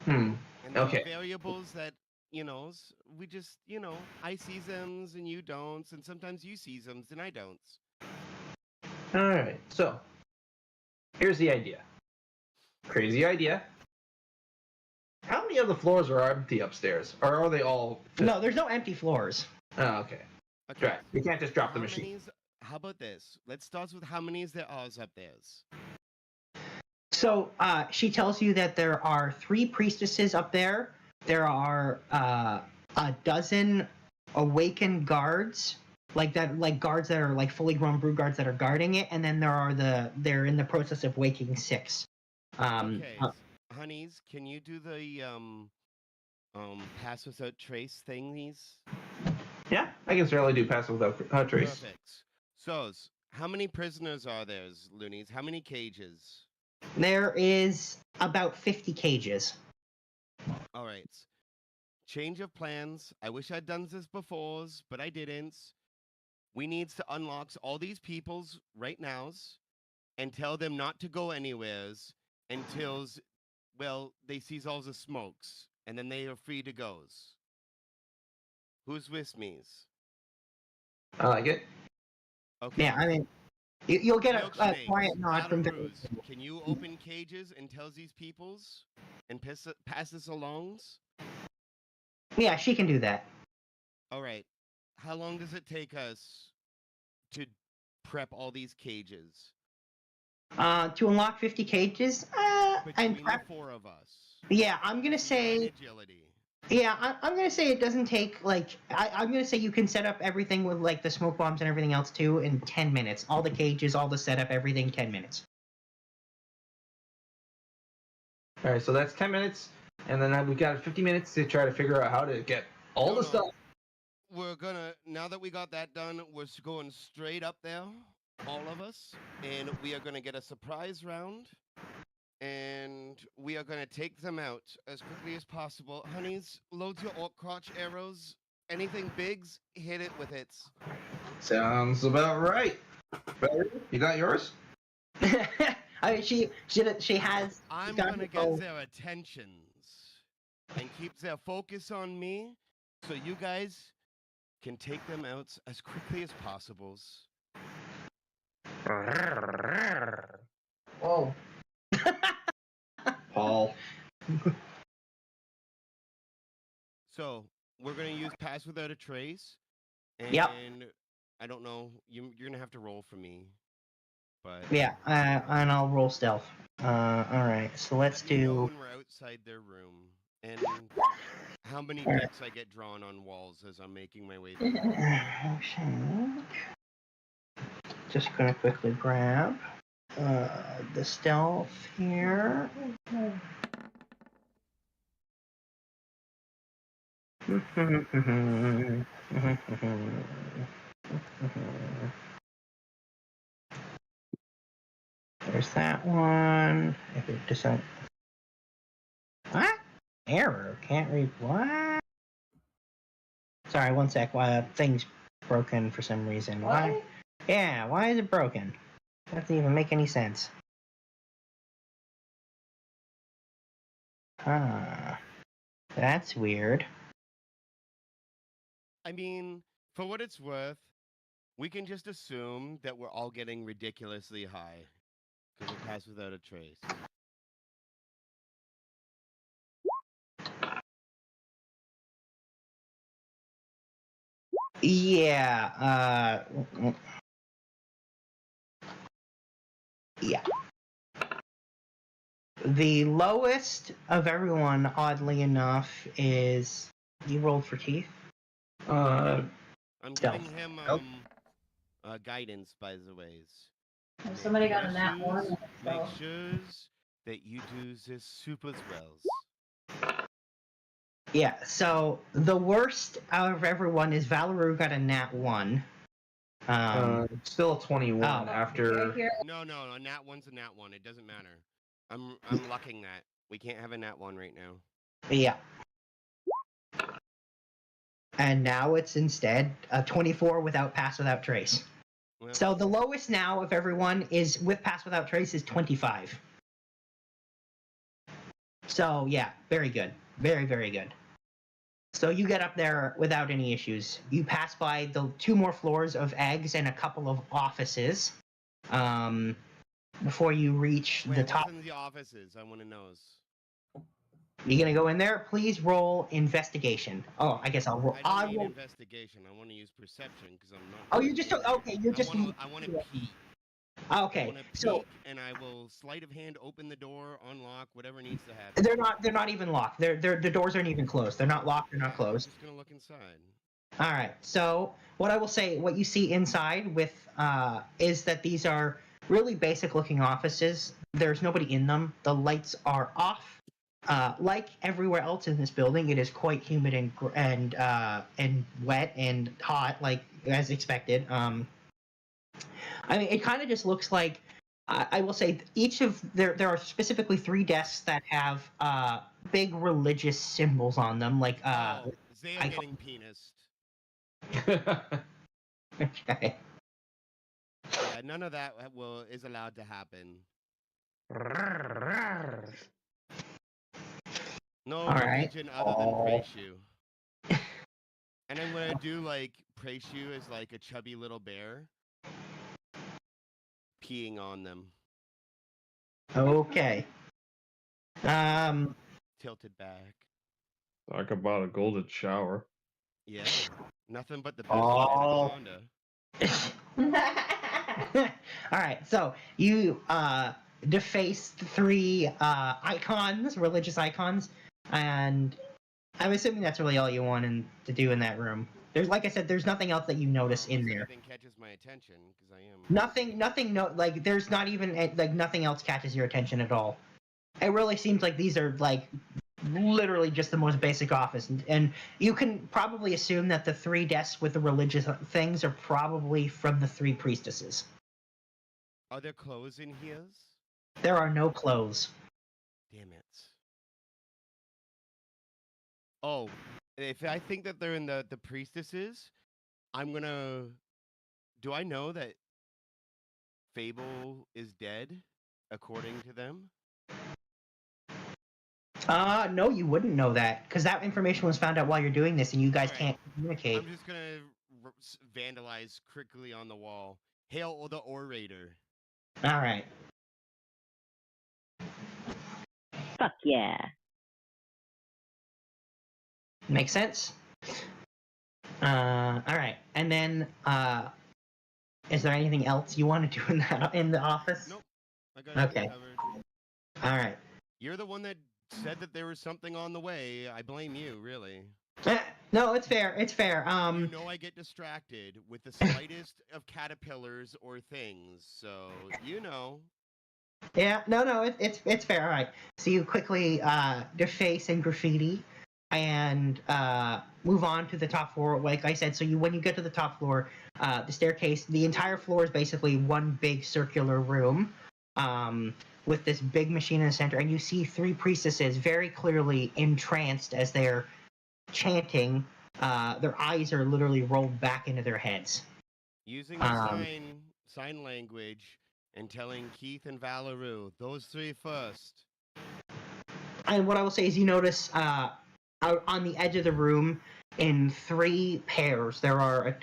And there are variables that we just I see them and you don't, and sometimes you see them and I don't. All right. So here's the idea. Crazy idea. How many of the floors are empty upstairs, or are they all? No, there's no empty floors. Oh, okay. Right. You can't just drop the machine. How about this? Let's start with how many is there are up there. So she tells you that there are 3 priestesses up there. There are a dozen awakened guards, like guards that are like fully grown brood guards that are guarding it, and then they're in the process of waking 6. Honeys, can you do the pass without trace thingies? Yeah, I can certainly do pass without trace. Perfect. So, how many prisoners are there, loonies? How many cages? There is about 50 cages. All right. Change of plans. I wish I'd done this before, but I didn't. We needs to unlock all these peoples right nows and tell them not to go anywheres until, well, they sees all the smokes, and then they are free to goes. Who's with me's? I like it. Okay. Yeah, I mean, you'll get a Milkshakes, quiet nod from the. Balaroos, can you open cages and tell these peoples and pass this alongs? Yeah, she can do that. All right. How long does it take us to prep all these cages? To unlock 50 cages, Between the four of us. Yeah, I'm gonna say. Agility. Yeah, I'm gonna say it doesn't take like I'm gonna say you can set up everything with like the smoke bombs and everything else too in 10 minutes. All the cages, all the setup, everything, 10 minutes. All right, so that's 10 minutes, and then we've got 50 minutes to try to figure out how to get all the stuff. We're gonna, now that we got that done, we're going straight up there, all of us, and we are gonna get a surprise round, and we are gonna take them out as quickly as possible. Honeys, load your orc crotch arrows. Anything bigs, hit it with it. Sounds about right. You got yours? I mean, she has. I'm gonna get their attentions and keep their focus on me, so you guys can take them out as quickly as possible. Whoa. Paul. So we're gonna use pass without a trace, and Yep. I don't know. You're gonna have to roll for me, but Yeah, and I'll roll stealth. All right, so let's let me know do. when we're outside their room, and how many decks I get drawn on walls as I'm making my way through. Just gonna quickly grab the stealth here. There's that one. If it doesn't. What? Error. Can't read what? Sorry, one sec. Thing's broken for some reason. Why? Yeah, why is it broken? Doesn't even make any sense. That's weird. I mean, for what it's worth, we can just assume that we're all getting ridiculously high because we pass without a trace. Yeah, yeah. The lowest of everyone, oddly enough, is you rolled for teeth. I'm stealth. giving him guidance, by the ways. Somebody got a nat one. Make So. sure that you do this super wells. Yeah, so the worst out of everyone is Valeru got a nat 1. Still a 21 after. No, a nat 1's a nat 1. It doesn't matter. I'm lucking that. We can't have a nat 1 right now. Yeah. And now it's instead a 24 without pass without trace. Well, So the lowest now of everyone is with pass without trace is 25. So yeah, very good. Very, very good. So you get up there without any issues. You pass by the 2 more floors of eggs and a couple of offices before you reach the top. What's in the offices? I want to know. You gonna go in there? Please roll investigation. Oh, I guess I'll roll. I don't need investigation. I want to use perception because I'm not. Oh, you just okay. You're just. I want to peek. Okay, so and I will sleight of hand open the door, unlock whatever needs to happen. they're not even locked. The doors aren't even closed. They're not locked. They're not closed. I'm just gonna look inside. All right. So what I will say, what you see inside with is that these are really basic looking offices. There's nobody in them. The lights are off. like everywhere else in this building, it is quite humid and wet and hot, like as expected. I mean, it kind of just looks like. I will say each of there are specifically 3 desks that have big religious symbols on them, like they are getting penised. Okay. Yeah, none of that is allowed to happen. No All right. religion other than Preishu. And I'm gonna do like Preishu as like a chubby little bear peeing on them. Okay. Tilted back. Talk about a golden shower. Yeah. Nothing but the best in Anaconda. All right. So you deface 3 icons, religious icons, and I'm assuming that's really all you wanted to do in that room. There's, like I said, there's nothing else that you notice in there. Anything catches my attention because I am. Nothing. No, like there's not even like nothing else catches your attention at all. It really seems like these are like literally just the most basic office, and you can probably assume that the 3 desks with the religious things are probably from the 3 priestesses. Are there clothes in here? There are no clothes. Damn it. Oh, if I think that they're in the priestesses, I'm gonna. Do I know that Fable is dead, according to them? No, you wouldn't know that because that information was found out while you're doing this, and you guys can't communicate. I'm just gonna vandalize quickly on the wall. Hail the orator. All right. Fuck yeah. Makes sense. All right, and then is there anything else you want to do in the office? Nope. I got it Okay. covered. All right. You're the one that said that there was something on the way. I blame you, really. No, it's fair. It's fair. You know I get distracted with the slightest of caterpillars or things, so you know. Yeah, no, it's fair. All right. So you quickly deface and graffiti, and move on to the top floor. Like I said, so when you get to the top floor, the staircase, the entire floor is basically one big circular room, with this big machine in the center, and you see 3 priestesses very clearly entranced as they're chanting. Their eyes are literally rolled back into their heads. Using the sign language and telling Keith and Valeru, those 3 first. And what I will say is, you notice out on the edge of the room, in 3 pairs, there are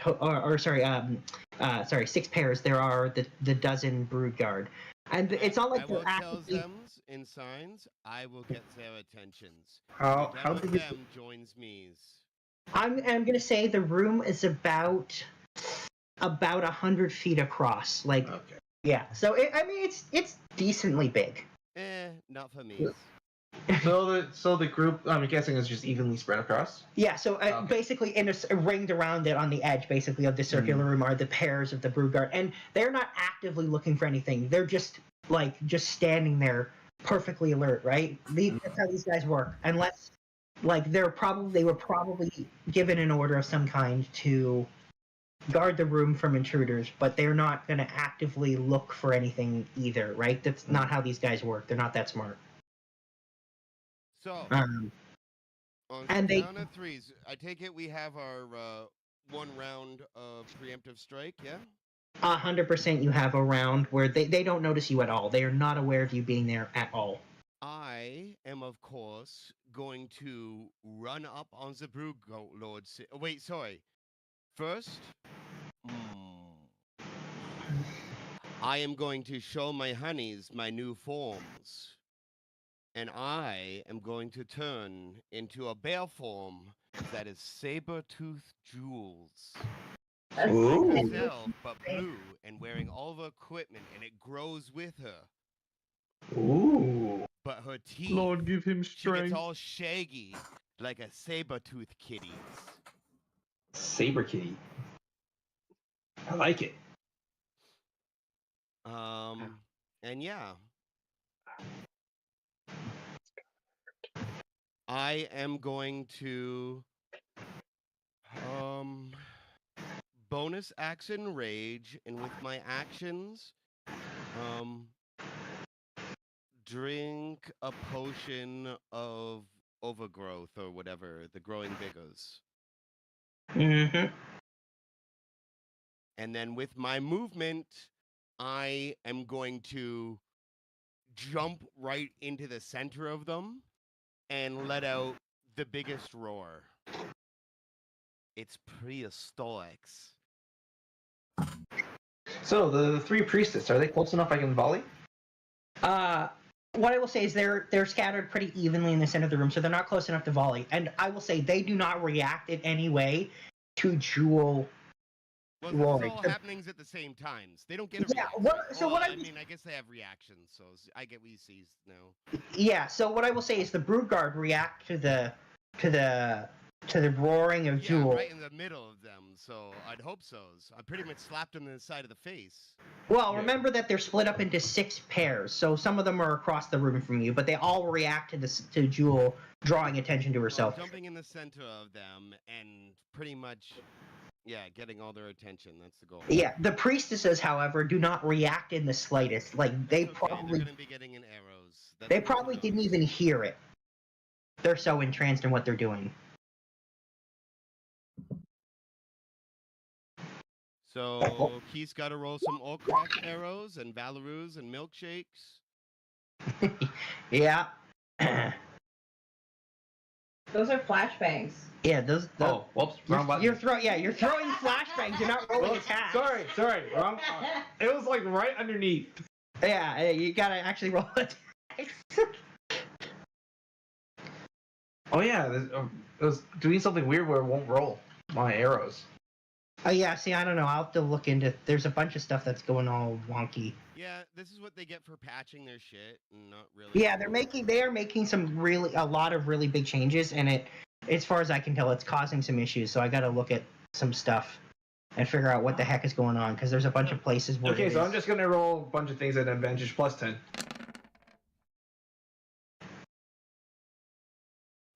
6 pairs. There are the dozen brood guard, and it's not like I will they're tell actively. them in signs. I will get their attentions. How Whoever big is them joins me's. I'm gonna say the room is about 100 feet across. Like, Okay. yeah. So it's decently big. Not for me. So the group, I'm guessing, is just evenly spread across. Yeah. So basically, ringed around it on the edge, basically of the circular room, are the pairs of the brood guard, and they're not actively looking for anything. They're just standing there, perfectly alert. Right. That's how these guys work. Unless, like, they were probably given an order of some kind to guard the room from intruders, but they're not going to actively look for anything either. Right. That's not how these guys work. They're not that smart. So, Um, on and the they- count of 3s, I take it we have our 1 round of preemptive strike, yeah? 100% you have a round where they don't notice you at all. They are not aware of you being there at all. I am, of course, going to run up on the Brood Lord. Wait, sorry. First, I am going to show my honeys my new forms. And I am going to turn into a bear form that is saber-toothed jewels. Ooh. Like herself, but blue and wearing all of her equipment, and it grows with her. Ooh. But her teeth, Lord, give him she gets strength. all shaggy like a saber-toothed kitty. Saber kitty. I like it. And yeah. I am going to bonus action rage, and with my actions, drink a potion of overgrowth or whatever, the growing biggers. Mm-hmm. And then with my movement, I am going to jump right into the center of them and let out the biggest roar. It's prehistorics. So the three priestess, are they close enough I can volley? What I will say is they're scattered pretty evenly in the center of the room, so they're not close enough to volley. And I will say they do not react in any way to Jewel. Well, this is all happenings at the same times. They don't get a reaction. I mean, I guess they have reactions, so I get what you see now. Yeah. So what I will say is the Brood Guard react to the roaring of Jewel. Right in the middle of them. So I'd hope so. I pretty much slapped him in the side of the face. Well, remember that they're split up into 6 pairs, so some of them are across the room from you, but they all react to Jewel drawing attention to herself. Jumping in the center of them and pretty much, getting all their attention. That's the goal. Yeah, the priestesses, however, do not react in the slightest. Like they probably they're going to be getting in arrows. They probably didn't even hear it. They're so entranced in what they're doing. So Keith's got to roll some Orcroft arrows and Valaroos and milkshakes. Yeah. Those are flashbangs. Yeah, those. Oh, whoops! Wrong button. You're throwing flashbangs. You're not rolling attacks. Sorry, wrong. It was like right underneath. Yeah, you gotta actually roll attacks. Oh yeah, it was doing something weird where it won't roll my arrows. Oh yeah, see, I don't know. I'll have to look into. There's a bunch of stuff that's going all wonky. Yeah, this is what they get for patching their shit and not really. Yeah, they are making a lot of really big changes, and it, as far as I can tell, it's causing some issues. So I got to look at some stuff and figure out what the heck is going on, because there's a bunch of places where. Okay, so I'm just gonna roll a bunch of things at advantage plus 10.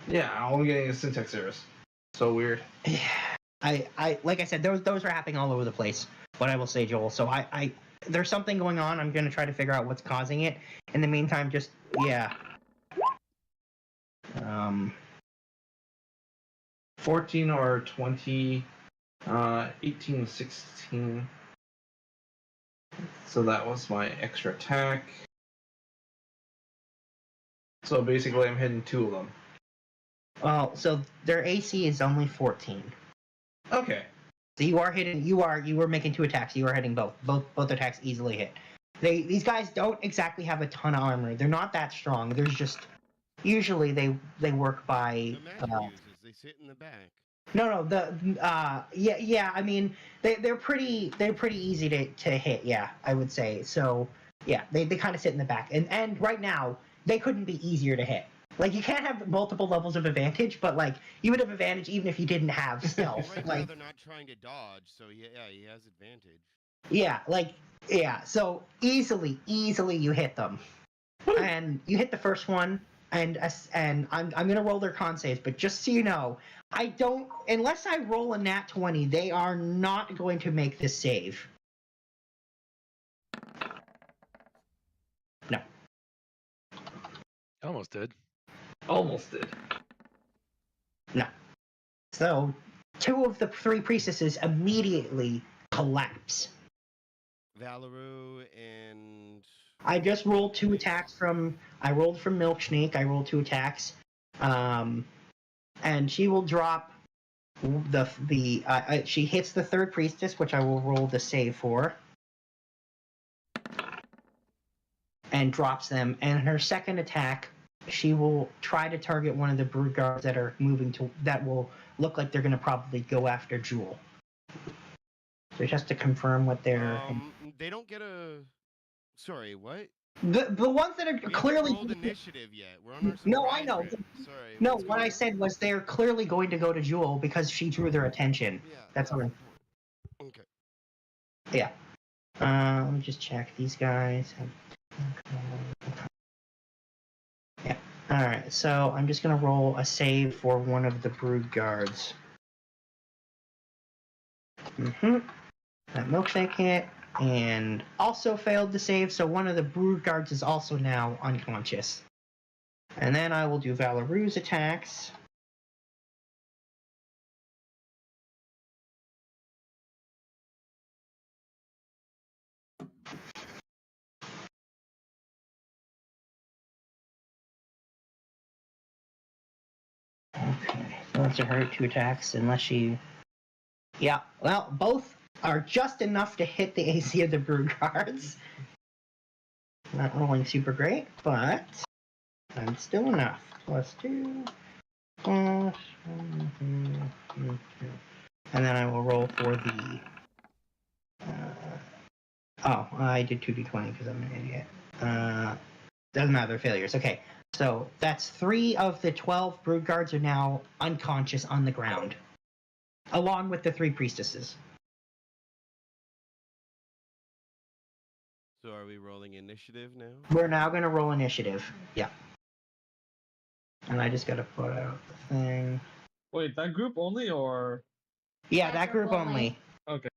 Yeah, all I'm getting is syntax errors. So weird. Yeah. I like I said, those are happening all over the place. What I will say, Joel. So I there's something going on. I'm gonna try to figure out what's causing it. In the meantime, just 14 or 20, 18, 16. So that was my extra attack. So basically, I'm hitting 2 of them. Well, so their AC is only 14. Okay. So you were making 2 attacks. You are hitting both. Both attacks easily hit. These guys don't exactly have a ton of armor. They're not that strong. There's just usually they work by. The magic users, they sit in the back. No. I mean they're pretty easy to hit. Yeah, I would say. So yeah, they kind of sit in the back. And right now they couldn't be easier to hit. Like, you can't have multiple levels of advantage, but, like, you would have advantage even if you didn't have stealth. Right like, now, they're not trying to dodge, so he has advantage. So easily you hit them. And you hit the first one, and I'm going to roll their con saves, but just so you know, unless I roll a nat 20, they are not going to make this save. No. Almost did. No. So, 2 of the 3 priestesses immediately collapse. Valaroo and... I just rolled 2 attacks I rolled from Milksnake. I rolled 2 attacks. And she will drop she hits the 3rd priestess, which I will roll the save for. And drops them. And her second attack, she will try to target one of the brood guards that are that will look like they're going to probably go after Jewel. So just to confirm what they're... They don't get a... Sorry, what? The ones that are clearly... We haven't rolled initiative yet. We're on our No, I know. Sorry. No, what I said was they're clearly going to go to Jewel because she drew their attention. Yeah. That's what I'm... Okay. Yeah. Let me just check. These guys... Yeah. Alright, so I'm just gonna roll a save for one of the brood guards. That milkshake hit, and also failed to save, so one of the brood guards is also now unconscious. And then I will do Valeru's attacks. Okay, those are her 2 attacks, unless she... Yeah, well, both are just enough to hit the AC of the brood guards. Not rolling super great, but I'm still enough. +2, plus... And then I will roll for the... oh, I did 2d20 because I'm an idiot. Doesn't matter, failures. Okay, so that's 3 of the 12 brood guards are now unconscious on the ground, along with the 3 priestesses. So are we rolling initiative now? We're now going to roll initiative. Yeah. And I just got to put out the thing. Wait, that group only, or? Yeah, that group only. Okay.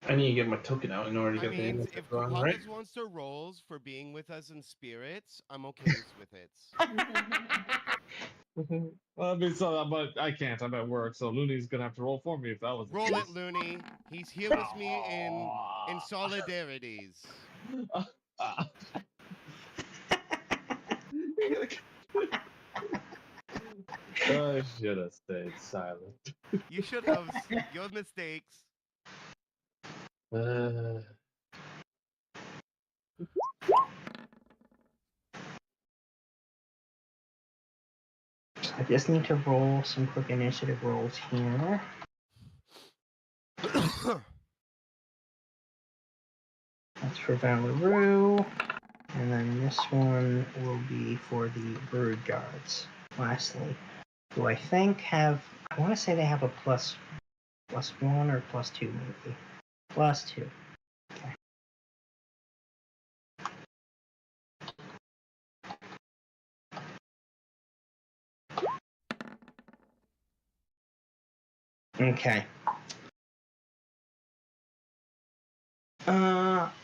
I need to get my token out in order to I get the mean, initiative if going, right? Kapakas wants to rolls for being with us in spirits, I'm okay with it. Well, I mean, but I can't. I'm at work, so Looney's gonna have to roll for me if that was the Roll case. it, Looney. He's here with me in solidarities. I should have stayed silent. You should have. Your mistakes. I just need to roll some quick initiative rolls here. That's for Valeru. And then this one will be for the brood guards. Lastly, who I think have... I want to say they have a +1 or +2 maybe. +2. Okay. Okay.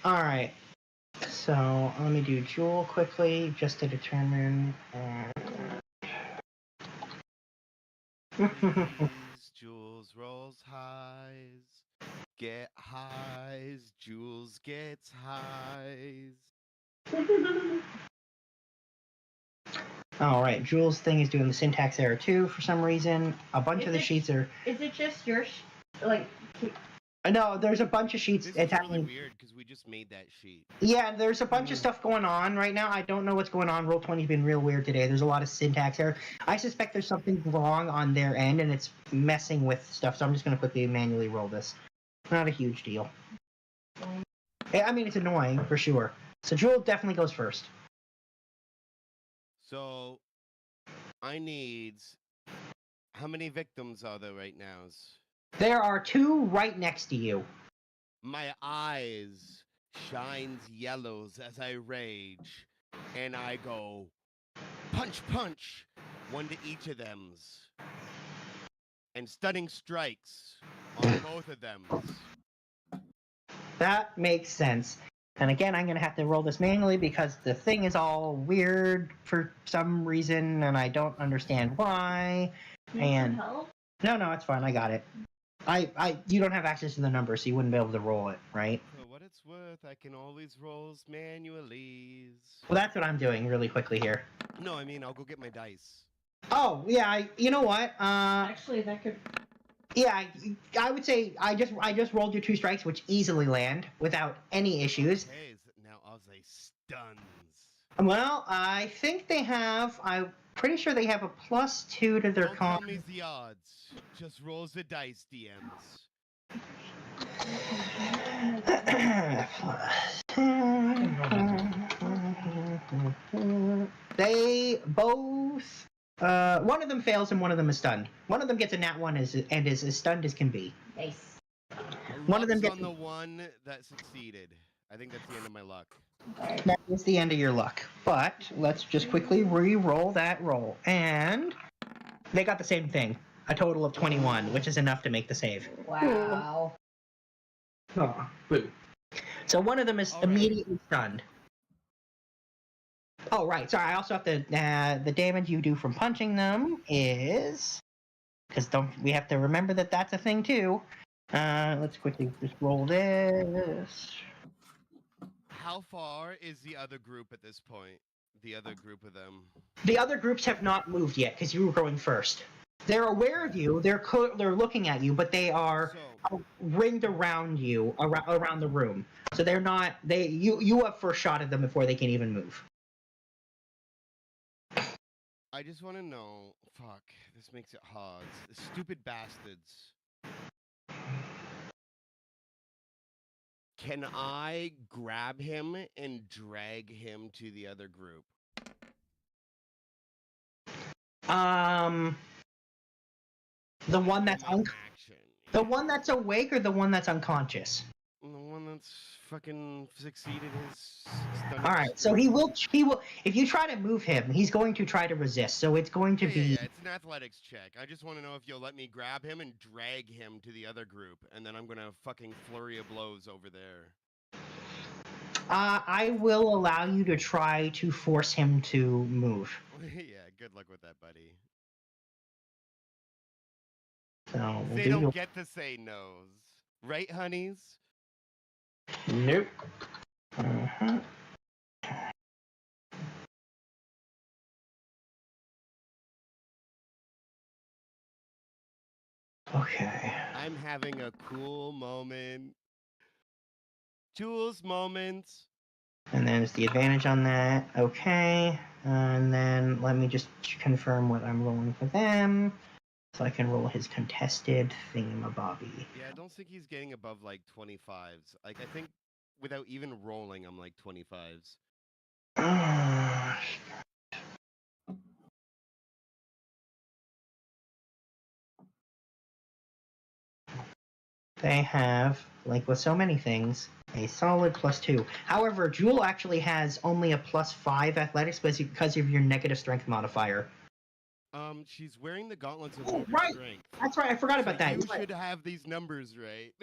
Alright. So, let me do Jewel quickly, just to determine... Please, Jules rolls highs. Get highs. Jules gets highs. Alright, Jewel's thing is doing the syntax error too for some reason. A bunch of the sheets are... Is it just your like? No, there's a bunch of sheets This is attacking... really weird because we just made that sheet. Yeah, there's a bunch of stuff going on right now. I don't know what's going on. Roll20's been real weird today. There's a lot of syntax error. I suspect there's something wrong on their end and it's messing with stuff, so I'm just going to quickly manually roll this. Not a huge deal. I mean, it's annoying, for sure. So Jewel definitely goes first. So, I need... How many victims are there right now? There are 2 right next to you. My eyes shines yellows as I rage, and I go, punch, punch, one to each of them's, and stunning strikes on both of them. That makes sense. And again, I'm going to have to roll this manually because the thing is all weird for some reason, and I don't understand why. And Help? no, it's fine. I got it. You don't have access to the number, so you wouldn't be able to roll it, right? For what it's worth, I can always roll manually. Well, that's what I'm doing really quickly here. No, I mean, I'll go get my dice. Oh, yeah, you know what? Actually, that could... Yeah, I would say I just rolled your 2 strikes, which easily land without any issues. Okay, now I'll say stuns. Well, I think they have... I'm pretty sure they have a +2 to their Don't tell con. me the odds. Just rolls the dice, DMs. They both... one of them fails and one of them is stunned. One of them gets a nat 1 and is as stunned as can be. Nice. One of them Luck's gets... on the one that succeeded. I think that's the end of my luck. That is the end of your luck. But let's just quickly re-roll that roll. And they got the same thing. A total of 21, which is enough to make the save. Wow. Oh, boo. So one of them is All right. immediately stunned. Oh, right. Sorry, I also have to... the damage you do from punching them is... Because we have to remember that that's a thing, too. Let's quickly just roll this. How far is the other group at this point? The other group of them. The other groups have not moved yet, because you were going first. They're aware of you. They're looking at you, but they are ringed around you, around the room. So they're not. You have first shot at them before they can even move. I just want to know. Fuck, this makes it hard. The stupid bastards. Can I grab him and drag him to the other group? The one that's action. the one that's awake or the one that's unconscious. The one that's fucking succeeded his stunning. All right, so he will. If you try to move him, he's going to try to resist. So it's going to be. Yeah, it's an athletics check. I just want to know if you'll let me grab him and drag him to the other group, and then I'm gonna fucking flurry of blows over there. I will allow you to try to force him to move. Yeah, good luck with that, buddy. So They don't get to say no's, right, honeys? Nope. Uh-huh. Okay. I'm having a cool moment. Jules moments. And there's the advantage on that. Okay. And then let me just confirm what I'm rolling for them. So I can roll his contested thingamabobby. Yeah, I don't think he's getting above like 25s. Like, I think without even rolling, I'm like 25s. They have, like with so many things, a solid +2. However, Jewel actually has only a +5 athletics because of your negative strength modifier. She's wearing the gauntlets of right. strength. That's right. I forgot about that. You should have these numbers right.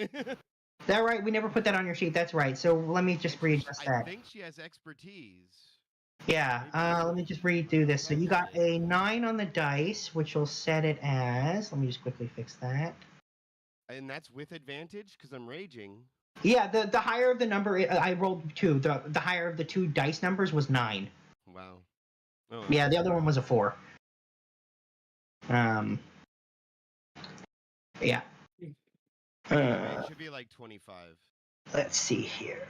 That right? We never put that on your sheet. That's right. So let me just readjust that. I think she has expertise. Yeah. Let me just redo this. So you got a 9 on the dice, which will set it as. Let me just quickly fix that. And that's with advantage because I'm raging. Yeah. The higher of the number, I rolled 2. The higher of the 2 dice numbers was 9. Wow. Oh. Yeah. The other one was a 4. Yeah. It should be like 25. Let's see here.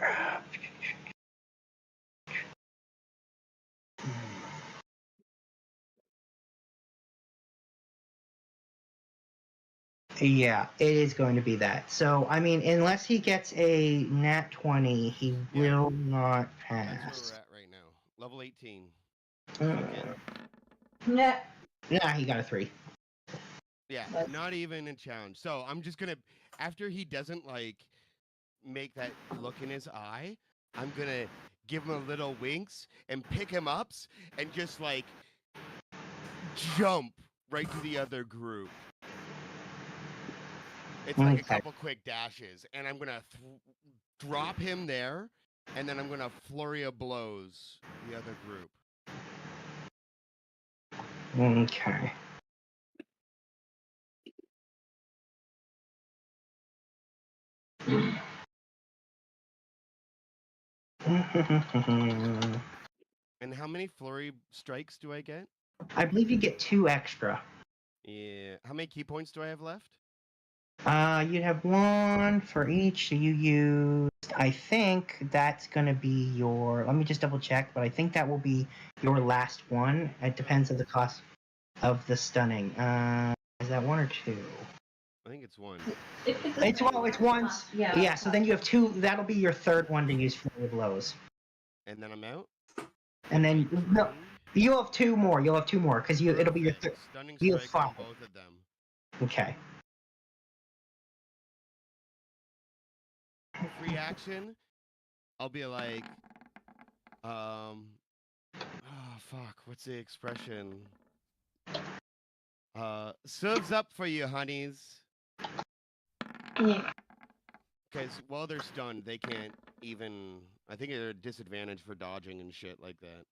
Yeah, it is going to be that. So, I mean, unless he gets a nat 20, he will not pass. That's where we're at right now. Level 18. Yeah. Yeah, he got a 3. Yeah, not even a challenge. So I'm just gonna, after he doesn't like make that look in his eye, I'm gonna give him a little winks and pick him up and just like jump right to the other group. It's like a couple quick dashes, and I'm gonna drop him there, and then I'm gonna flurry of blows the other group. Okay. And how many flurry strikes do I get? I believe you get 2 extra. Yeah. How many key points do I have left? You have 1 for each. So you used. I think that's gonna be your. Let me just double check, but I think that will be your last one. It depends on the cost of the stunning. Is that 1 or 2? I think it's 1. It's once. Yeah. So then you have 2. That'll be your third one to use for the blows. And then I'm out. And then no, you'll have 2 more. You'll have 2 more because it'll be your third. Stunning You have strike on 5. both of them. Okay. Free action. I'll be like, oh fuck, what's the expression? Serves up for you, honeys. Yeah. Because while they're stunned, they can't even. I think they're at a disadvantage for dodging and shit like that.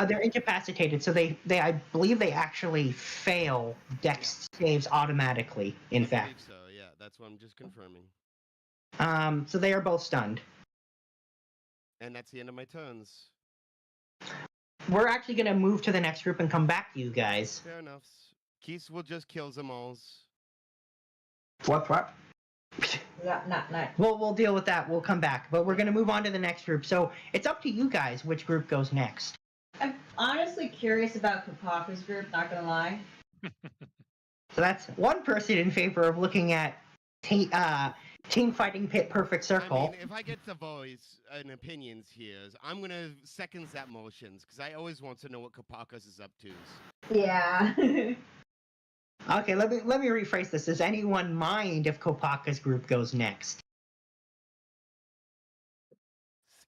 They're incapacitated, so they I believe they actually fail dex saves automatically. In I fact, believe so. Yeah, that's what I'm just confirming. so they are both stunned. And that's the end of my turns. We're actually going to move to the next group and come back to you guys. Fair enough. Keith will just kill them all. What? Yeah, not. We'll deal with that. We'll come back, but we're going to move on to the next group. So it's up to you guys which group goes next. I'm honestly curious about Kapaka's group, not gonna lie. So that's one person in favor of looking at team fighting pit perfect circle. I mean, if I get the voice and opinions here, I'm gonna second that motions because I always want to know what Kapaka's is up to. Yeah. Okay, let me rephrase this. Does anyone mind if Kopaka's group goes next?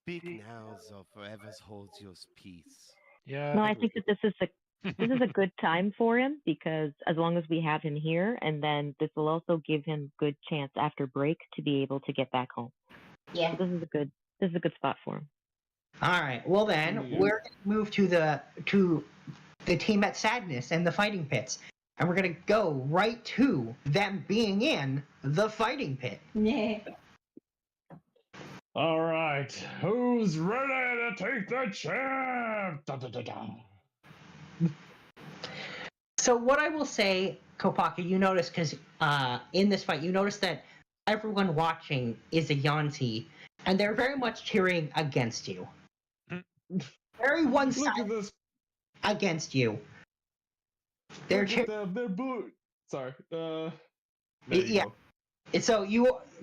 Speak now, so forever holds your peace. Yeah. No, I think that this is a good time for him because as long as we have him here, and then this will also give him good chance after break to be able to get back home. Yeah. So this is a good spot for him. All right. Well then, we're gonna move to the team at Sadness and the fighting pits, and we're gonna go right to them being in the fighting pit. Yeah. All right, who's ready to take the champ? Da, da, da, da. So what I will say, Kopaka, you notice because in this fight, you notice that everyone watching is a Yuanti, and they're very much cheering against you. Very Look one-sided at this. against you. They're Look at cheering. them. They're blue. Sorry. Yeah. So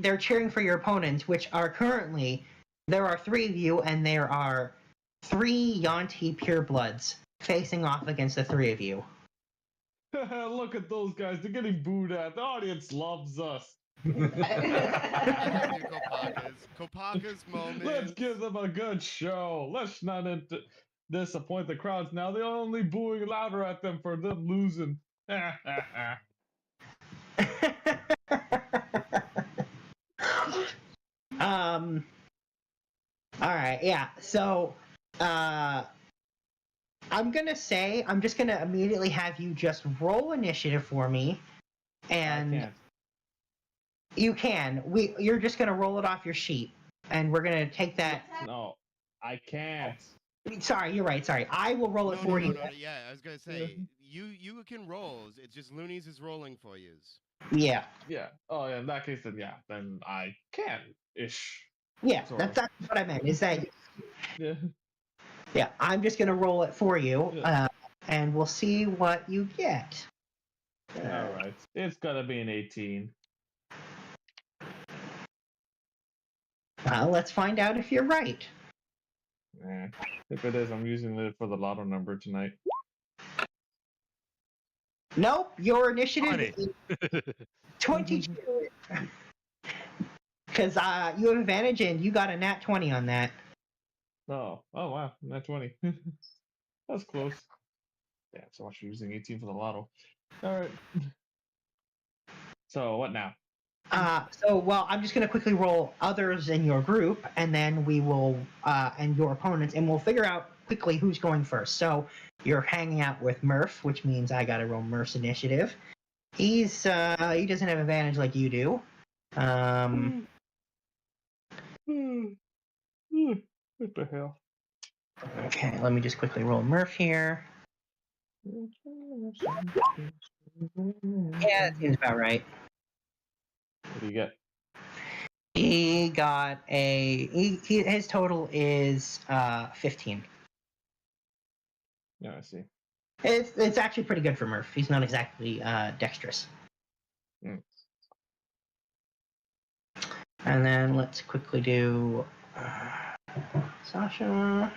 they're cheering for your opponents, which are currently there are 3 of you, and there are 3 Yuanti purebloods facing off against the 3 of you. Look at those guys. They're getting booed at. The audience loves us. Kopaka's moment. Let's give them a good show. Let's not disappoint the crowds now. They're only booing louder at them for them losing. All right, yeah. So, I'm just gonna immediately have you just roll initiative for me, and you can. You're just gonna roll it off your sheet, and we're gonna take that. No, I can't. Sorry, you're right. Sorry, I will roll it for you. No, yeah, I was gonna say you can roll. It's just Looney's is rolling for you. Yeah. Yeah. Oh, yeah. In that case, then I can ish. Yeah, Sort of. that's what I meant. Is that? Yeah. Yeah, I'm just gonna roll it for you, and we'll see what you get. All right. It's gotta be an 18. Well, let's find out if you're right. If it is, I'm using it for the lotto number tonight. Nope, your initiative is 22. Because you have advantage and you got a nat 20 on that. Oh wow, not 20. That's close. Yeah, so much for using 18 for the lotto. All right. So what now? Well, I'm just going to quickly roll others in your group, and then we will, and your opponents, and we'll figure out quickly who's going first. So you're hanging out with Murph, which means I got to roll Murph's initiative. He doesn't have advantage like you do. What the hell? Okay, let me just quickly roll Murph here. Yeah, that seems about right. What do you get? He got his total is 15. Yeah, I see. It's actually pretty good for Murph. He's not exactly dexterous. Mm. And then let's quickly do Sasha.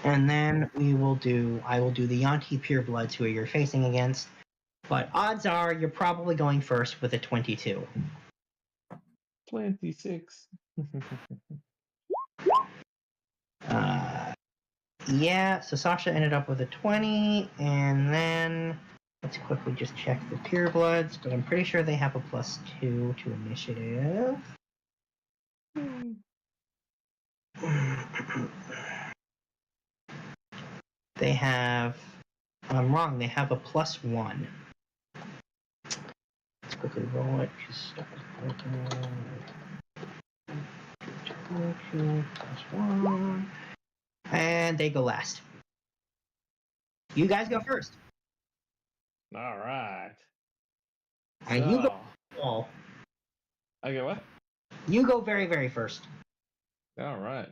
And then I will do the Yuanti purebloods who you're facing against. But odds are you're probably going first with a 22. 26. Yeah, so Sasha ended up with a 20, and then let's quickly just check the purebloods, but I'm pretty sure they have a +2 to initiative. They have. I'm wrong, they have a +1. Let's quickly roll it. +1. And they go last. You guys go first. All right. And you go. Oh, I get what? you go very, very first. All right.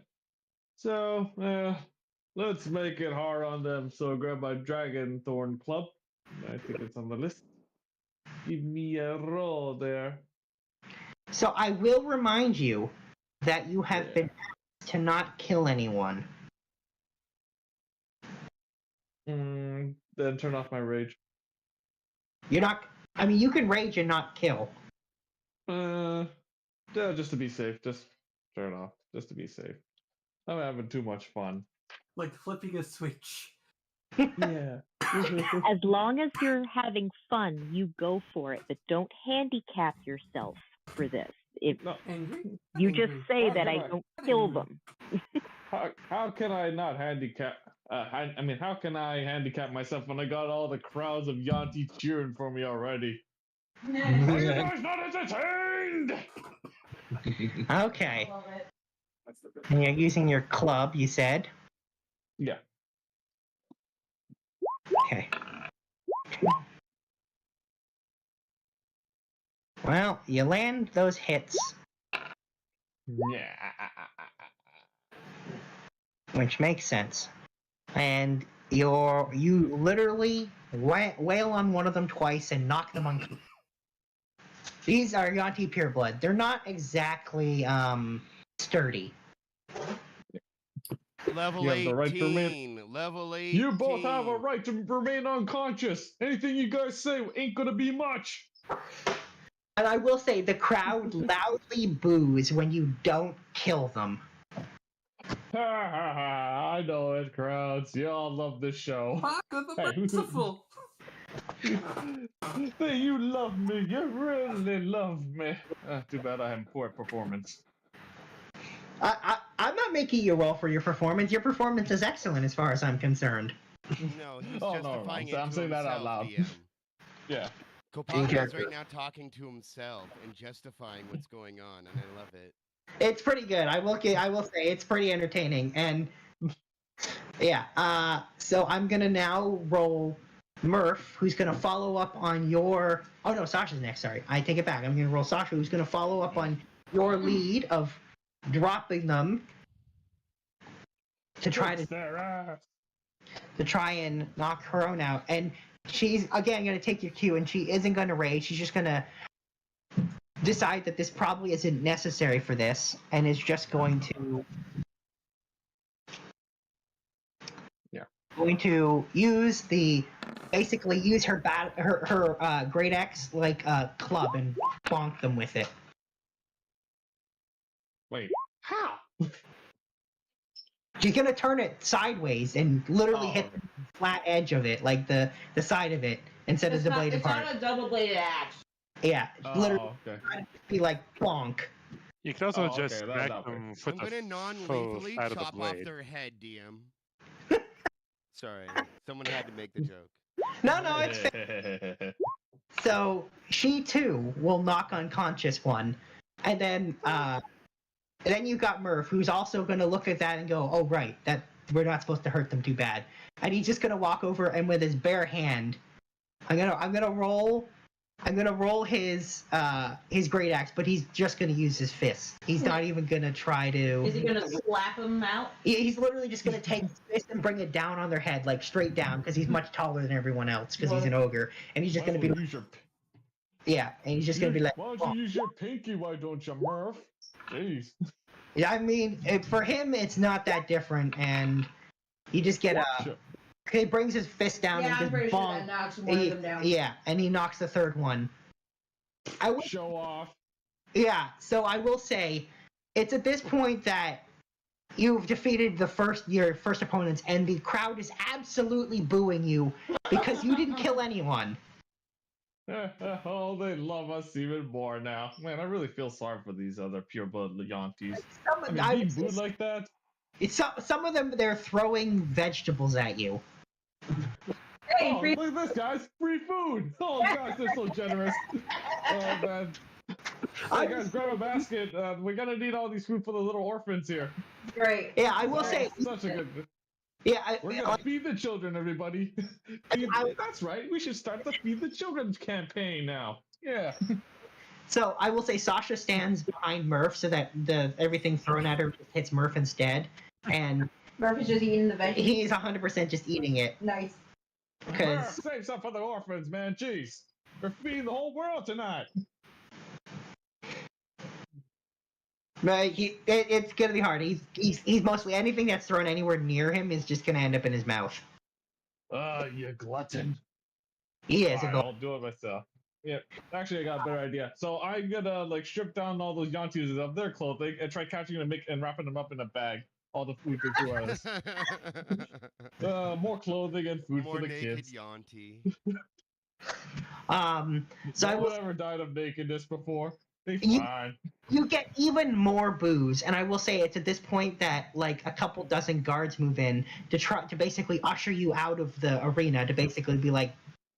So, let's make it hard on them. So, grab my Dragon Thorn Club. I think it's on the list. Give me a roll there. So I will remind you that you have been asked to not kill anyone. Then turn off my rage. You're not. I mean, you can rage and not kill. Yeah, just to be safe. Just turn off. Just to be safe. I'm having too much fun. Like flipping a switch. Yeah. As long as you're having fun, you go for it, but don't handicap yourself for this. If No. Angry? you just Angry. say How that can I I- don't kill them. How can I not handicap? I mean, how can I handicap myself when I got all the crowds of Yuanti cheering for me already? Are you guys not entertained? Okay. Love it. And you're using your club, you said. Yeah. Okay. Well, you land those hits, Yeah. which makes sense. And you literally wail on one of them twice and knock them unconscious. These are Yuanti pureblood. They're not exactly sturdy. Level You have the right to 18. Level 18. You both have a right to remain unconscious. Anything you guys say ain't gonna be much. And I will say the crowd loudly boos when you don't kill them. I know it, crowds. Y'all love this show. Fuck the Hey, merciful. Hey, you love me. You really love me. Too bad I have poor performance. I'm not making you roll for your performance. Your performance is excellent as far as I'm concerned. No, he's Oh, no, justifying it I'm to saying that out himself, loud. DM. Yeah. Kopaka is character. right now talking to himself and justifying what's going on, and I love it. It's pretty good. I will say it's pretty entertaining. And yeah, so I'm gonna now roll Murph, who's gonna follow up on your. Oh no, Sasha's next. Sorry, I take it back. I'm gonna roll Sasha, who's gonna follow up on your lead of dropping them to try and knock her own out. And she's again gonna take your cue, and she isn't gonna rage. She's just gonna decide that this probably isn't necessary for this, and is just going to use her great axe like a club and bonk them with it. Wait. How? She's gonna turn it sideways and literally hit the flat edge of it, like the side of it, instead of the bladed It's part. not a double-bladed axe. Yeah, literally Okay. be like bonk. You can also Oh, just okay, that's smack not them I'm with gonna the non-lethally out of the chop off blade. their head, DM. Sorry, someone had to make the joke. No, it's fair. So she too will knock unconscious one, and then you got Murph, who's also going to look at that and go, "Oh right, that we're not supposed to hurt them too bad," and he's just going to walk over and with his bare hand, I'm gonna roll his great axe, but he's just going to use his fist. He's not even going to try to. Is he gonna slap him out? He's literally just going to take his fist and bring it down on their head, like straight down, because he's much taller than everyone else, because he's an ogre, and he's just going to be. Yeah, and he's just going to be like. Why don't you use your pinky? Why don't you, Murph? Jeez. Yeah, I mean, for him, it's not that different, and you just get he brings his fist down Yeah, and I'm just pretty sure bonk. that knocks one of them down. Yeah, and he knocks the third one. I will, Show off. Yeah, so I will say, it's at this point that you've defeated your first opponents, and the crowd is absolutely booing you because you didn't kill anyone. Oh, they love us even more now. Man, I really feel sorry for these other pureblood Yuantis. Some, I mean, I being would say booed like that. some of them, they're throwing vegetables at you. Hey, Oh, free- look at this, guys! Free food! Oh gosh, they're so generous. Oh man. Hey guys, grab a basket. We're gonna need all these food for the little orphans here. Great. Yeah, I will say. Such a good. Yeah, We're gonna feed the children, everybody. That's right. We should start the Feed the Children campaign now. Yeah. so I will say Sasha stands behind Murph so that everything thrown at her just hits Murph instead, and Murph is just eating the veggies. he's 100% just eating it Nice. because Save some for the orphans, man. Jeez. We're feeding the whole world tonight. but it's gonna be hard. He's mostly anything that's thrown anywhere near him is just gonna end up in his mouth. You glutton. He is. Alright, I'll do it myself. Yeah, actually, I got a better idea. So I'm gonna like strip down all those Yantis of their clothing and try catching them and wrapping them up in a bag. All the food they threw at us. More clothing and food More for the naked kids. Yuanti. So I No will. one ever died of nakedness before. They You- fine. You get even more booze, and I will say it's at this point that like a couple dozen guards move in to basically usher you out of the arena, to basically be like,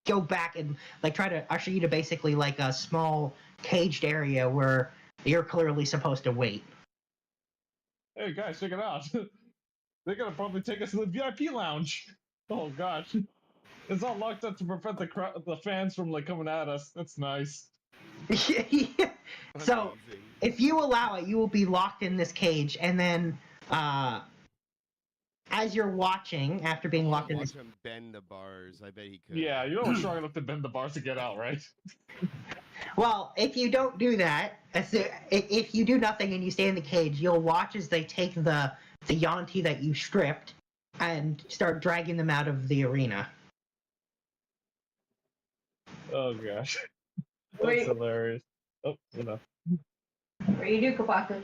go back and like try to usher you to basically like a small caged area where you're clearly supposed to wait. Hey guys, check it out. They're gonna probably take us to the VIP lounge. Oh gosh, it's all locked up to prevent the fans from like coming at us. That's nice. So Amazing. if you allow it, you will be locked in this cage, and then as you're watching, after being locked in Watch this, him bend the bars. I bet he could. Yeah, you know we're strong enough to bend the bars to get out, right? well, if you don't do that, if you do nothing and you stay in the cage, you'll watch as they take the Yuanti that you stripped and start dragging them out of the arena. Oh gosh, Wait. that's hilarious. Oh, enough. What do you do, Kabaka?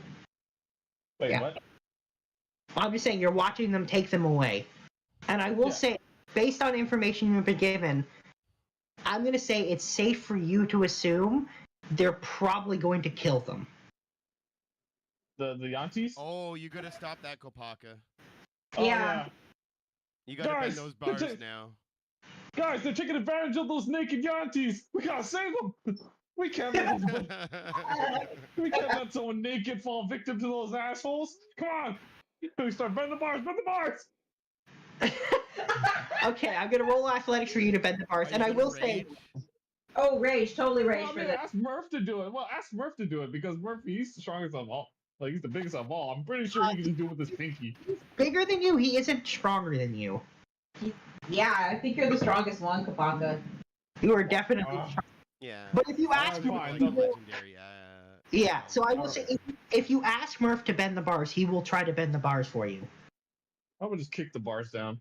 Wait, Yeah. what? I'm just saying you're watching them take them away. And I will say, based on information you've been given, I'm going to say it's safe for you to assume they're probably going to kill them. The Yantis? Oh, you gotta stop that, Kopaka. Oh, Yeah. You gotta Guys, bend those bars the- now. Guys, they're taking advantage of those naked Yantis. We gotta save them. We can't let someone naked fall victim to those assholes. Come on. We start bend the bars, bend the bars. Okay, I'm going to roll athletics for you to bend the bars. Are And you I gonna will say, rage? Oh, rage. Totally rage Well, I for mean, this. ask Murph to do it. Well, ask Murph to do it because Murphy, he's the strongest of all. Like, he's the biggest of all. I'm pretty sure he can just do it with his pinky. bigger than you, he isn't stronger than you. Yeah, I think you're the strongest one, Kabaka. You are definitely Ah. strong. Yeah. But if you ask Alright, Murph, fine, Like he a will- legendary. yeah, so I will Alright. say, if you ask Murph to bend the bars, he will try to bend the bars for you. I would just kick the bars down.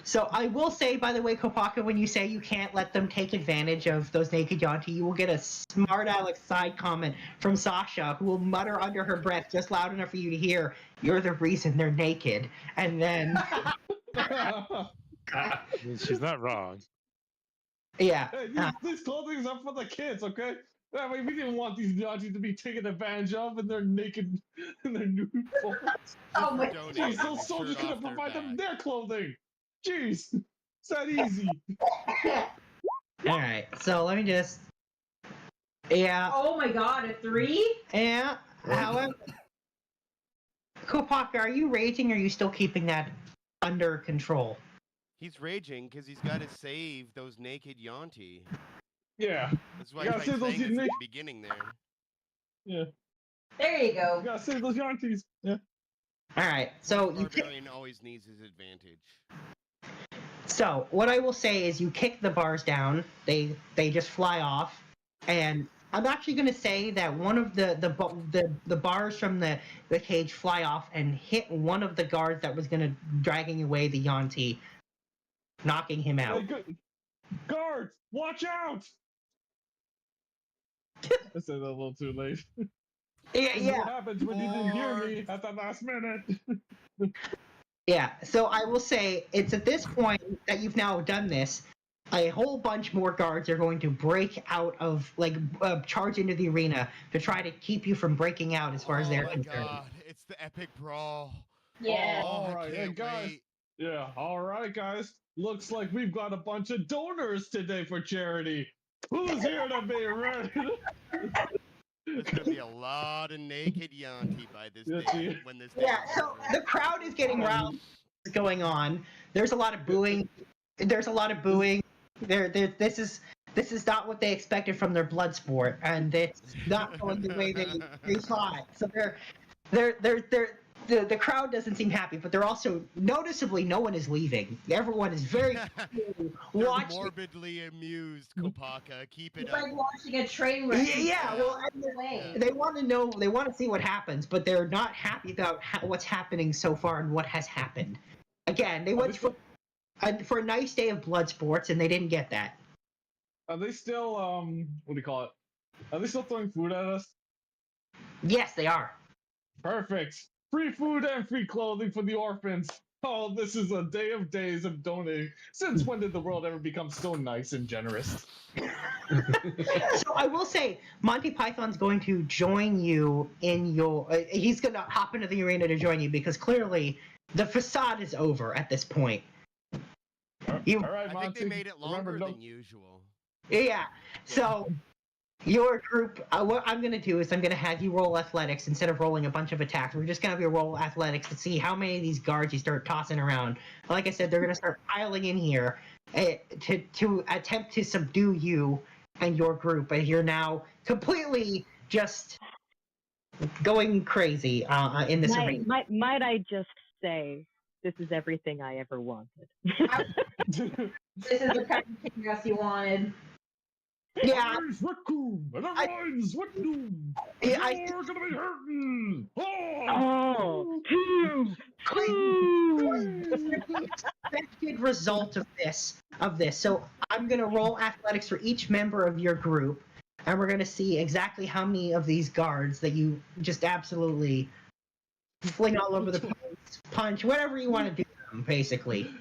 So I will say, by the way, Kopaka, when you say you can't let them take advantage of those naked Yuanti, you will get a smart aleck side comment from Sasha, who will mutter under her breath just loud enough for you to hear, "You're the reason they're naked." And then, She's not wrong. yeah. Hey, these clothings are for the kids, okay? That way, we didn't want these Yantis to be taken advantage of in their naked, in their nude forms. Oh my Jeez, those soldiers could have provided them their clothing. Jeez, it's that easy. All right, so let me just. Yeah. Oh my god, a 3? Yeah. However, Kopaka, are you raging or are you still keeping that under control? He's raging because he's got to save those naked Yuanti. Yeah, That's why You I gotta tried save those saying this at naked- the beginning there. yeah. There you You go. gotta save those Yantis. Yeah. All right, so you. Barbarian always needs his advantage. So what I will say is, you kick the bars down. They just fly off, and I'm actually going to say that one of the bars from the cage fly off and hit one of the guards that was going to dragging away the Yuanti, knocking him out. Hey, guards, watch out! I said that a little too late. Yeah, This is yeah. what happens when you didn't hear me at the last minute. Yeah, so I will say it's at this point that you've now done this, a whole bunch more guards are going to break out of, charge into the arena to try to keep you from breaking out as far as they're Oh my concerned. god, it's the epic brawl. Yeah. Oh, I Alright, can't guys. wait. Yeah, alright, guys. Looks like we've got a bunch of donors today for charity. Who's here to be ready? There's gonna be a lot of naked Yuanti by this Yeah, day gee. when this day Yeah, is so over. the crowd is getting riled. What's going on? There's a lot of booing. This is not what they expected from their blood sport, and it's not going the way they thought. So the crowd doesn't seem happy, but they're also noticeably no one is leaving. Everyone is very They're watching. morbidly amused, Kopaka. Keep it It's up. like watching a train wreck. Yeah, well, they want to know, they want to see what happens, but they're not happy about what's happening so far and what has happened. Again, they went for a nice day of blood sports, and they didn't get that. Are they still, what do you call it? Are they still throwing food at us? Yes, they are. Perfect. Free food and free clothing for the orphans. Oh, this is a day of days of donating. Since when did the world ever become so nice and generous? So I will say, Monty Python's going to join you in your. He's going to hop into the arena to join you because clearly the facade is over at this point. All right, I Monty. think they made it longer remember, than usual. Yeah. So your group, what I'm going to do is I'm going to have you roll athletics instead of rolling a bunch of attacks. We're just going to have you roll athletics to see how many of these guards you start tossing around. Like I said, they're going to start piling in here to attempt to subdue you and your group. And you're now completely just going crazy in this arena. Might I just say, this is everything I ever wanted. This is the kind of chaos you wanted. Yeah. Everyone's what do? Yeah, You're gonna be hurting. Oh, expected result of this. So I'm gonna roll athletics for each member of your group, and we're gonna see exactly how many of these guards that you just absolutely fling all over the place, punch, whatever you want to do to them, basically.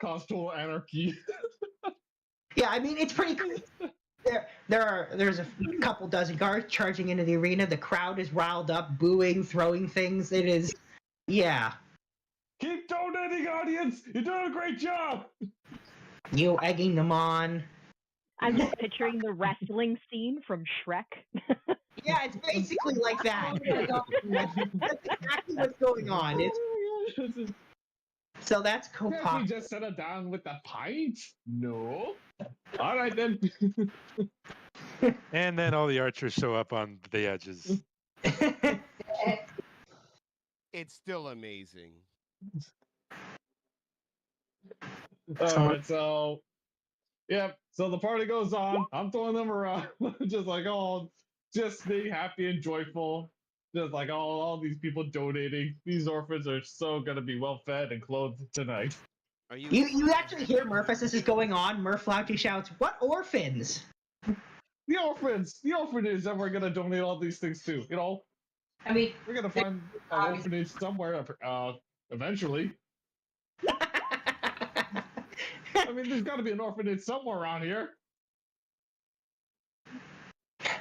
Cause total anarchy. Yeah, I mean it's pretty cool. There's a couple dozen guards charging into the arena. The crowd is riled up, booing, throwing things. It is, yeah. Keep donating, audience. You're doing a great job. You egging them on. I'm just picturing the wrestling scene from Shrek. Yeah, it's basically like that. That's exactly what's going on. So that's Can't we Kopaka. just settle down with a pint? No. All right then. And then all the archers show up on the edges. It's still amazing. All right, so yeah, so the party goes on. I'm throwing them around, just like just being happy and joyful. Just like all these people donating. These orphans are so gonna be well fed and clothed tonight. Are You actually hear Murph as this is going on. Murph loudly shouts, "What orphans?" The orphans, the orphanage that we're gonna donate all these things to. You know, I mean, we're gonna find an orphanage somewhere eventually. I mean, there's got to be an orphanage somewhere around here.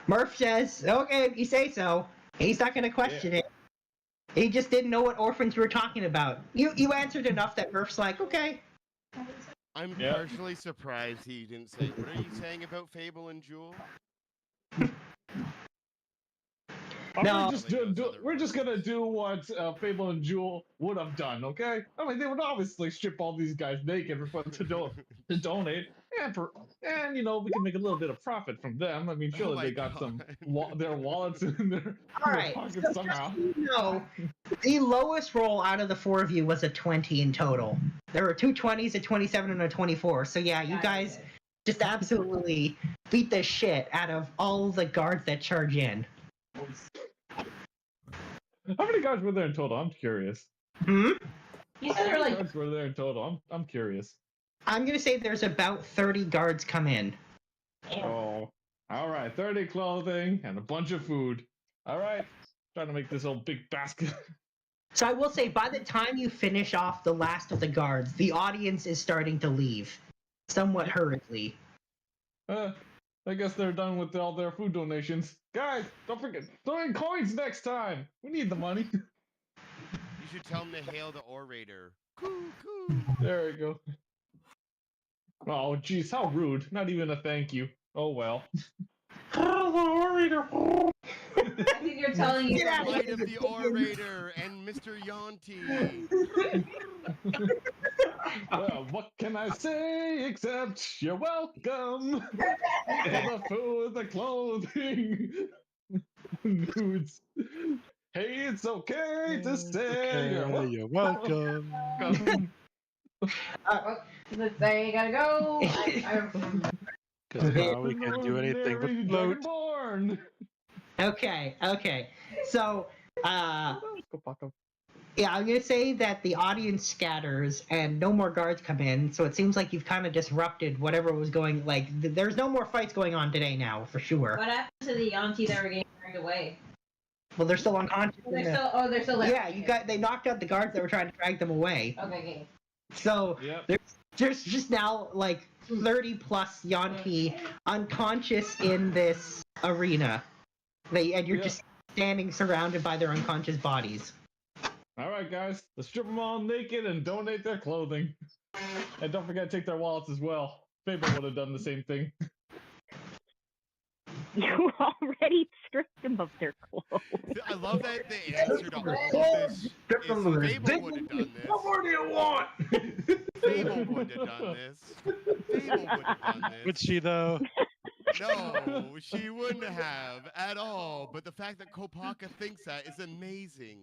Murph says, "Okay, if you say so." He's not going to question it. He just didn't know what orphans we were talking about. You answered enough that Murph's like, "Okay." I'm partially surprised he didn't say, what are you saying about Fable and Jewel? No. We're just gonna do what Fable and Jewel would have done, okay? I mean, they would obviously strip all these guys naked for them to donate, and you know we can make a little bit of profit from them. I mean, surely they got their wallets in their pockets so somehow. Just so you know, the lowest roll out of the four of you was a 20 in total. There were two 20s, a 27, and a 24. So yeah, you guys just absolutely beat the shit out of all the guards that charge in. How many guys were there in total? I'm curious. Hmm? You said there were How many guys were there in total? I'm curious. I'm gonna say there's about 30 guards come in. Oh, All right, 30 clothing and a bunch of food. All right, trying to make this whole big basket. So I will say, by the time you finish off the last of the guards, the audience is starting to leave, somewhat hurriedly. I guess they're done with all their food donations. Guys, don't forget, throw in coins next time. We need the money. You should tell him to hail the orator. Coo, coo. There we go. Oh, jeez, how rude. Not even a thank you. Oh, well. I think you're telling you. Get out of Light here, of the you orator and Mr. Yuanti. Well, what can I say except you're welcome for the food, the clothing, nudes. Hey, it's okay to say You're welcome. welcome. Let's say you gotta go. Because now we can do anything but Mary float. Dragonborn. Okay. So, yeah, I'm gonna say that the audience scatters and no more guards come in. So it seems like you've kind of disrupted whatever was going. Like, there's no more fights going on today now, for sure. What happened to the Yuanti that were getting dragged away? Well, they're still unconscious. They're still there. Yeah, they knocked out the guards that were trying to drag them away. Okay. So Yep. there's just now like 30 plus Yuanti unconscious in this arena. And you're just standing surrounded by their unconscious bodies. All right, guys, let's strip them all naked and donate their clothing. And don't forget to take their wallets as well. Fable would have done the same thing. You already stripped them of their clothes. I love that the answer to all of this is Fable would have done this. What more do you want? Fable would have done this. Fable would have done this. Would she, though? No, she wouldn't have at all. But the fact that Kopaka thinks that is amazing.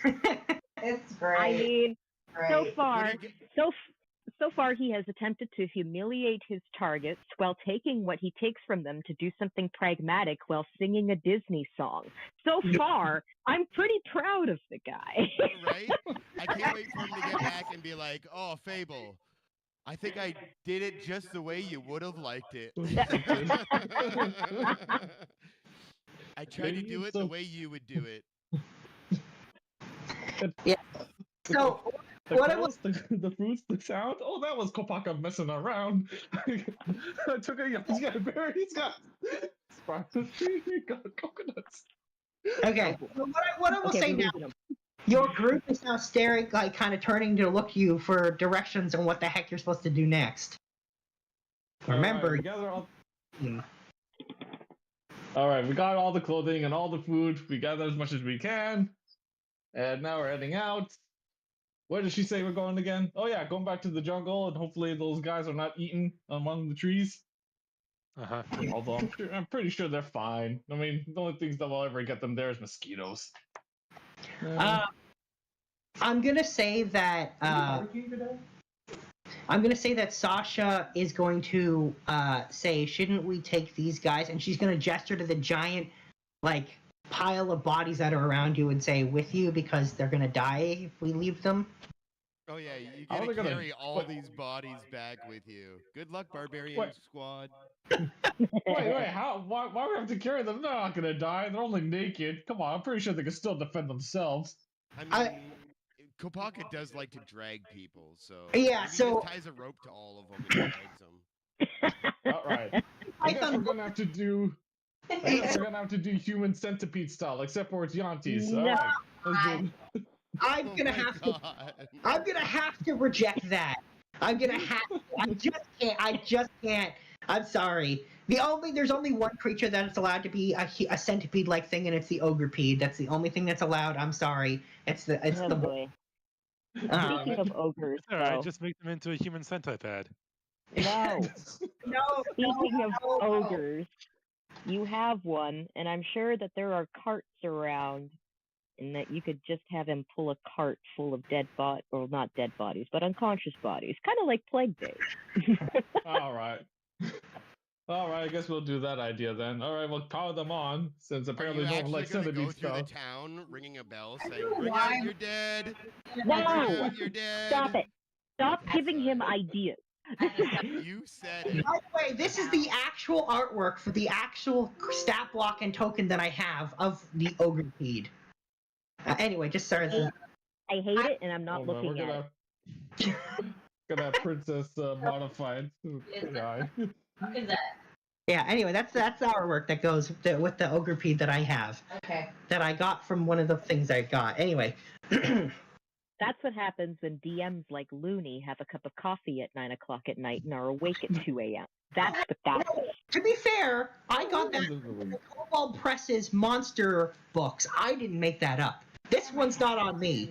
It's great. I mean, so far, Would it so far he has attempted to humiliate his targets while taking what he takes from them to do something pragmatic while singing a Disney song. So far, I'm pretty proud of the guy. Right? I can't wait for him to get back and be like, "Oh, Fable, I think I did it just the way you would have liked it. I tried to do it the way you would do it." Yeah. So what I was the fruits, the sound. Oh, that was Kopaka messing around. I took a he's got berries, he's got sparkles, he got coconuts. okay. So what I will Okay, say we now, lose them. your group is now staring, like kind of turning to look you for directions on what the heck you're supposed to do next. Remember, we gather all. Hmm. All right, we got all the clothing and all the food. We gathered as much as we can, and now we're heading out. Where did she say we're going again? Oh yeah, going back to the jungle, and hopefully those guys are not eaten among the trees. Uh-huh. Although I'm pretty sure they're fine. I mean, the only things that will ever get them there is mosquitoes. I'm gonna say that Sasha is going to say, "Shouldn't we take these guys?" And she's gonna gesture to the giant, like, pile of bodies that are around you and say, "With you," because they're gonna die if we leave them. Oh yeah, you How are gotta they gonna- carry all what- these bodies back with you. Good luck, Barbarian What? Squad. Wait, how? Why do we have to carry them? They're not gonna die. They're only naked. Come on, I'm pretty sure they can still defend themselves. I I- mean, Kopaka does like to drag people, so Yeah, maybe he so- just ties a rope to all of them and drags them. All right. I guess we're gonna have to do. I guess we're gonna have to do human centipede style, except for it's Yanti's. All No. right. Let's do it. I'm Oh gonna my have to. God. I'm gonna have to reject that. I'm gonna have. I just can't. I'm sorry. There's only one creature that's allowed to be a centipede-like thing, and it's the ogrepede. That's the only thing that's allowed. I'm sorry. It's Oh, the. boy. Speaking of ogres, All right, though, just make them into a human centipede. no. No. Speaking of no. ogres, you have one, and I'm sure that there are carts around, and that you could just have him pull a cart full of or not dead bodies, but unconscious bodies, kind of like Plague Days. All right. All right. I guess we'll do that idea then. All right. We'll power them on since Are apparently you no one actually likes gonna go centipede through the stuff. town, ringing a bell, saying, "Bring out your dead! Bring No! out your dead!" Stop it. Stop Okay, giving him fine. ideas. You said it. By the way, this is the actual artwork for the actual stat block and token that I have of the Ogrepede. Anyway, just sorry. I hate it, and I'm not Hold on, looking we're at it. gonna have Princess modified. AI. What is that? Yeah. Anyway, that's the artwork that goes with the Ogrepede that I have. Okay. That I got from one of the things I got. Anyway. That's what happens when DMs like Looney have a cup of coffee at 9 o'clock at night and are awake at 2 a.m. That's what that is. To be fair, I got that from the Cobalt Press's monster books. I didn't make that up. This one's not on me.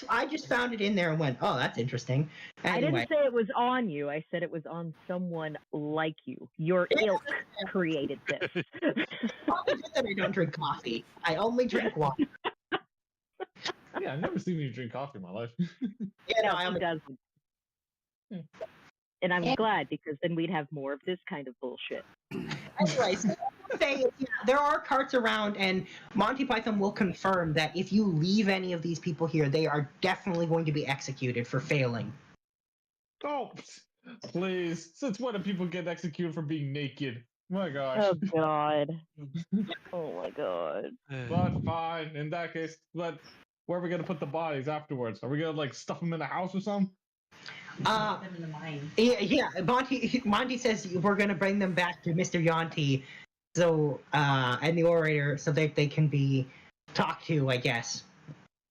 I just found it in there and went, oh, that's interesting. Anyway. I didn't say it was on you. I said it was on someone like you. Your ilk created this. Probably good that I don't drink coffee. I only drink water. Yeah, I've never seen you drink coffee in my life. Yeah, no, he doesn't. And I'm glad, because then we'd have more of this kind of bullshit. Anyway, so there are carts around, and Monty Python will confirm that if you leave any of these people here, they are definitely going to be executed for failing. Oh, please. Since when do people get executed for being naked? My gosh. Oh, God. Oh, my God. But fine, in that case, but where are we gonna put the bodies afterwards? Are we gonna like stuff them in a house or something? Them in the mine. Yeah. Monty says we're gonna bring them back to Mr. Yuanti, so and the orator, so that they can be talked to, I guess.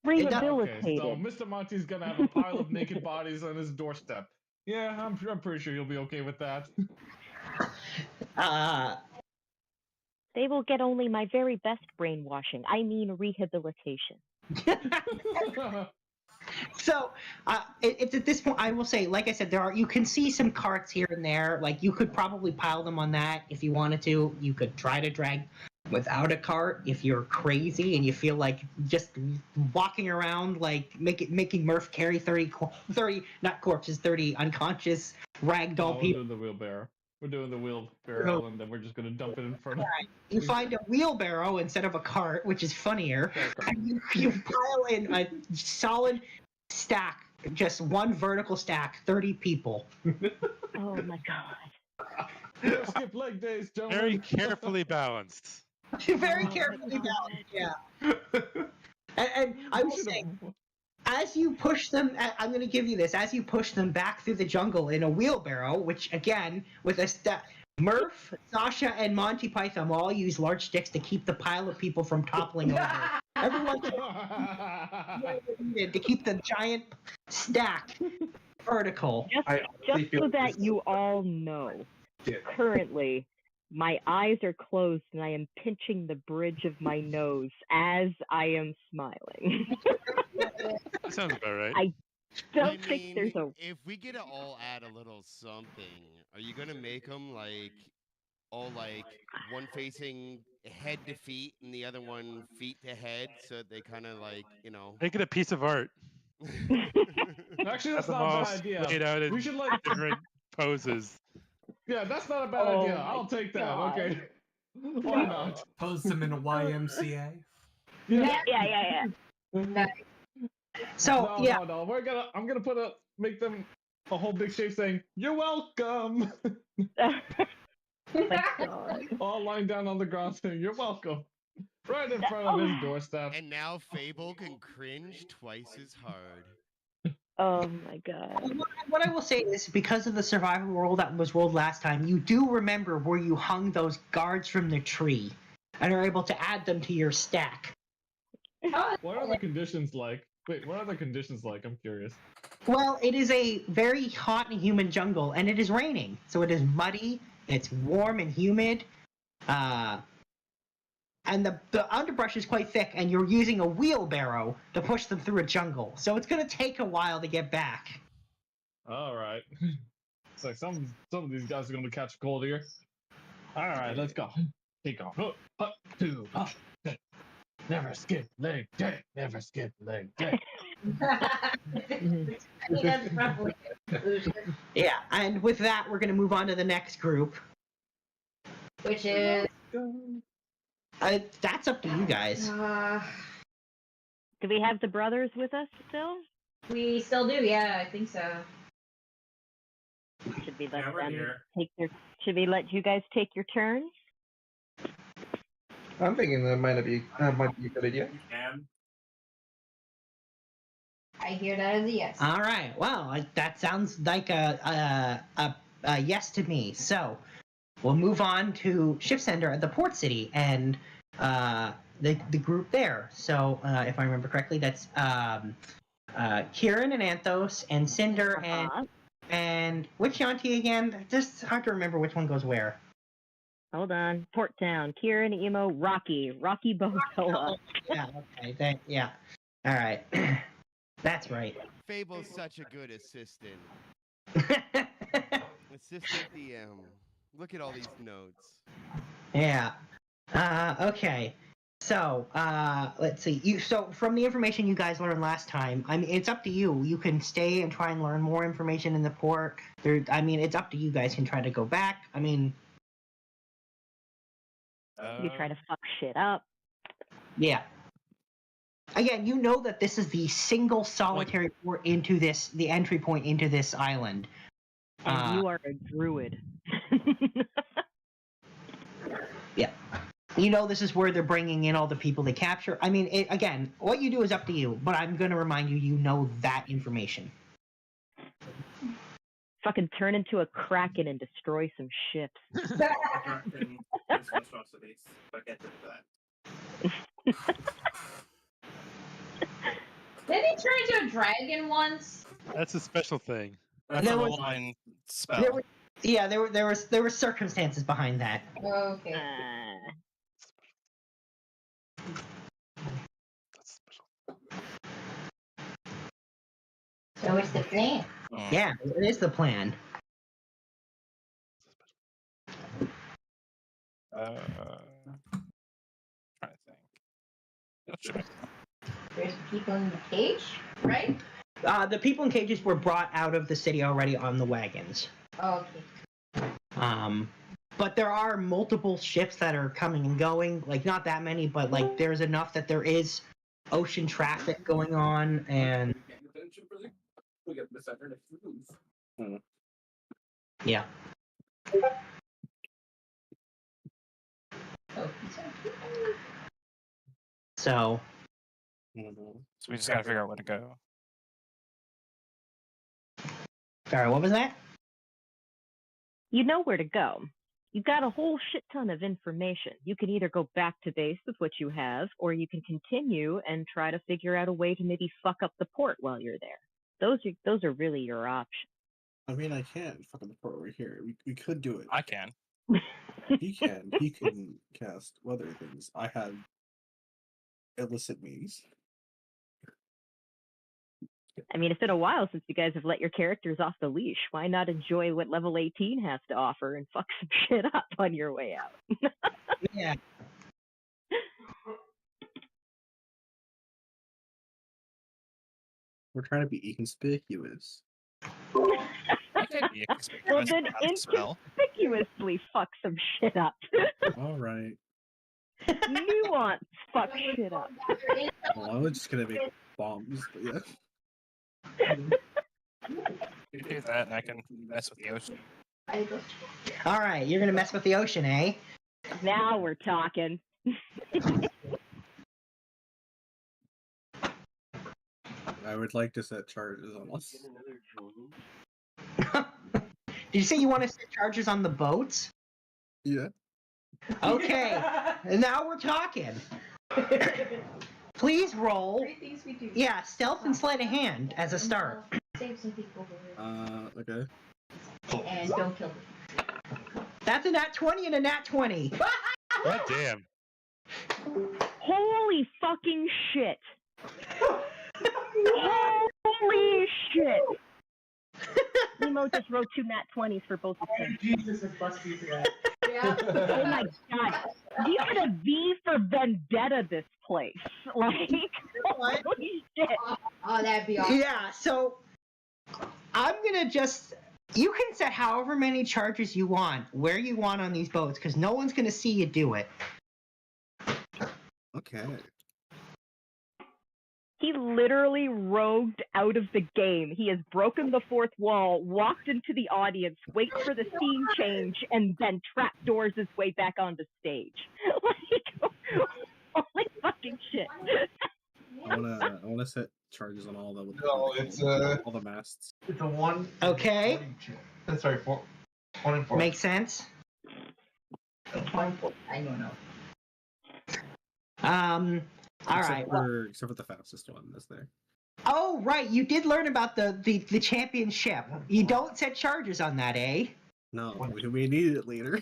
Rehabilitated. Okay, so Mr. Monty's gonna have a pile of naked bodies on his doorstep. Yeah, I'm pretty sure you'll be okay with that. They will get only my very best brainwashing. I mean rehabilitation. So it's at this point, I will say, like I said, you can see some carts here and there. Like, you could probably pile them on that if you wanted to. You could try to drag without a cart if you're crazy and you feel like just walking around, like making Murph carry 30 not corpses, 30 unconscious ragdoll people. We're doing the wheelbarrow. We're doing the wheelbarrow, and then we're just gonna dump it in front of. Right. You find a wheelbarrow instead of a cart, which is funnier, and you pile in a solid stack, just one vertical stack, 30 people. Oh my God. Skip leg days, gentlemen. Very carefully balanced. Very carefully balanced, yeah. And I will say, as you push them, I'm going to give you this, as you push them back through the jungle in a wheelbarrow, which again, with a Murph, Sasha, and Monty Python will all use large sticks to keep the pile of people from toppling over. Everyone to keep the giant stack vertical. Just so that you all know, currently, my eyes are closed and I am pinching the bridge of my nose as I am smiling. That sounds about right. I don't think there's a... If we get to all add a little something, are you going to make them like all like one facing head to feet and the other one feet to head, so they kind of like, you know... Make it a piece of art. Actually, that's not a bad idea. Laid out in We should like different poses. Yeah, that's not a bad idea. I'll take that. God. Okay. Why not? Pose them in a YMCA. Yeah. So No. I'm gonna make them a whole big shape saying, "You're welcome." Oh my God. All lying down on the ground saying, "You're welcome." Right in front of his doorstep. And now Fable can cringe twice as hard. Oh my God. What I will say is, because of the survival roll that was rolled last time, you do remember where you hung those guards from the tree and are able to add them to your stack. What are the conditions like? Wait, what are the conditions like? I'm curious. Well, it is a very hot and humid jungle, and it is raining. So it is muddy, it's warm and humid, and the underbrush is quite thick, and you're using a wheelbarrow to push them through a jungle. So it's going to take a while to get back. All right. It's like some of these guys are going to catch a cold here. All right, let's go. Take off. Up, two, up. Never skip leg day. Never skip leg day. That's probably a conclusion. Yeah, and with that, we're going to move on to the next group. Which is... That's up to you guys. Do we have the brothers with us still? We still do, yeah, I think so. we let Yeah, we're them here. take their? Should we let you guys take your turns? I'm thinking that might be a good idea. You can. I hear that as a yes. All right. Well, that sounds like a yes to me. So we'll move on to Ship Center at the port city and the group there. So if I remember correctly, that's Kieran and Anthos and Cinder and which Yuanti again? Just hard to remember which one goes where. Hold on. Port Town. Kieran, Emo, Rocky Bogola. Yeah. Okay. Yeah. All right. That's right. Fable's such a good assistant. Assistant DM. Look at all these notes. Yeah. Okay. So, let's see. So from the information you guys learned last time, I mean, it's up to you. You can stay and try and learn more information in the port. It's up to you guys. Can try to go back. I mean, You try to fuck shit up. yeah. Again, you know that this is the single solitary port into this, the entry point into this island. And you are a druid. Yeah. You know this is where they're bringing in all the people they capture. I mean, again, what you do is up to you, but I'm going to remind you, you know that information. Fucking turn into a kraken and destroy some ships. Dragon is monstrosities, but get to that. Didn't he turn into a dragon once? That's a special thing. That's There a was- line spell. There were circumstances behind that. Okay. That's special. So what's the plan? Yeah, it is the plan. Trying to think. What should I? There's people in the cage, right? The people in cages were brought out of the city already on the wagons. Oh, okay. But there are multiple ships that are coming and going. Like, not that many, but like there's enough that there is ocean traffic going on, and We get this after next move. yeah. Oh, So So we just gotta figure out where to go. sorry, what was that? You know where to go. You've got a whole shit ton of information. You can either go back to base with what you have, or you can continue and try to figure out a way to maybe fuck up the port while you're there. Those are really your options. I mean, I can't fucking the port over here. We could do it. I can. He can. He can cast weather things. I have illicit means. I mean, it's been a while since you guys have let your characters off the leash. Why not enjoy what level 18 has to offer and fuck some shit up on your way out? Yeah. We're trying to be inconspicuous. I can be a Well, then spell. inconspicuously fuck some shit up. All right. Nuance fuck shit up. Well, I was just gonna make bombs, but yeah. You can do that, and I can mess with the ocean. All right, you're gonna mess with the ocean, eh? Now we're talking. I would like to set charges on us. Did you say you want to set charges on the boats? Yeah. Okay, now we're talking. Please roll. 3 things we do. Yeah, stealth and sleight of hand as a start. Save some people. Okay. And don't kill them. That's a nat 20 and a nat 20. God damn. Holy fucking shit. Holy shit. Nemo just wrote 2 nat 20s for both of them. Jesus is busty today. Yeah. Oh my god. You get a V for Vendetta this place. Like, holy shit. Oh, that'd be awesome. Yeah, so I'm gonna just. You can set however many charges you want, where you want on these boats, because no one's gonna see you do it. Okay. He literally rogued out of the game. He has broken the fourth wall, walked into the audience, wait for the scene change, and then trapdoors his way back onto stage. Like, holy fucking shit. I wanna set charges on all the all the masts. It's a 1. Okay. That's right. 1 and 4. Makes sense. I don't know. All right. Except for the fastest one that's there. Oh, right. You did learn about the championship. You don't set charges on that, eh? No, we needed it later.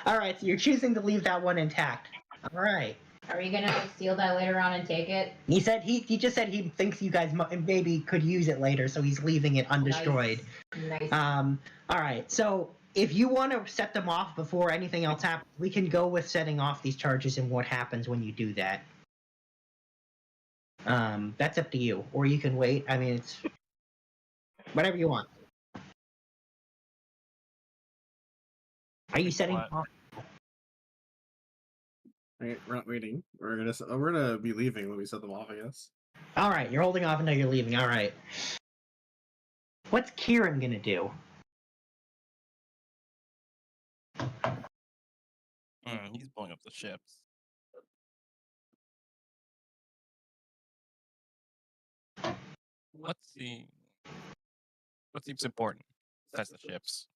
All right. So you're choosing to leave that one intact. All right. Are we gonna steal that later on and take it? He said he just said he thinks you guys maybe could use it later, so he's leaving it undestroyed. Nice. All right. So if you want to set them off before anything else happens, we can go with setting off these charges and what happens when you do that. That's up to you, or you can wait. I mean, it's whatever you want. Are you setting them off? Right, we're not waiting. We're gonna be leaving when we set them off, I guess. All right, you're holding off until you're leaving. All right. What's Kieran gonna do? He's blowing up the ships. What seems important? Besides the ships.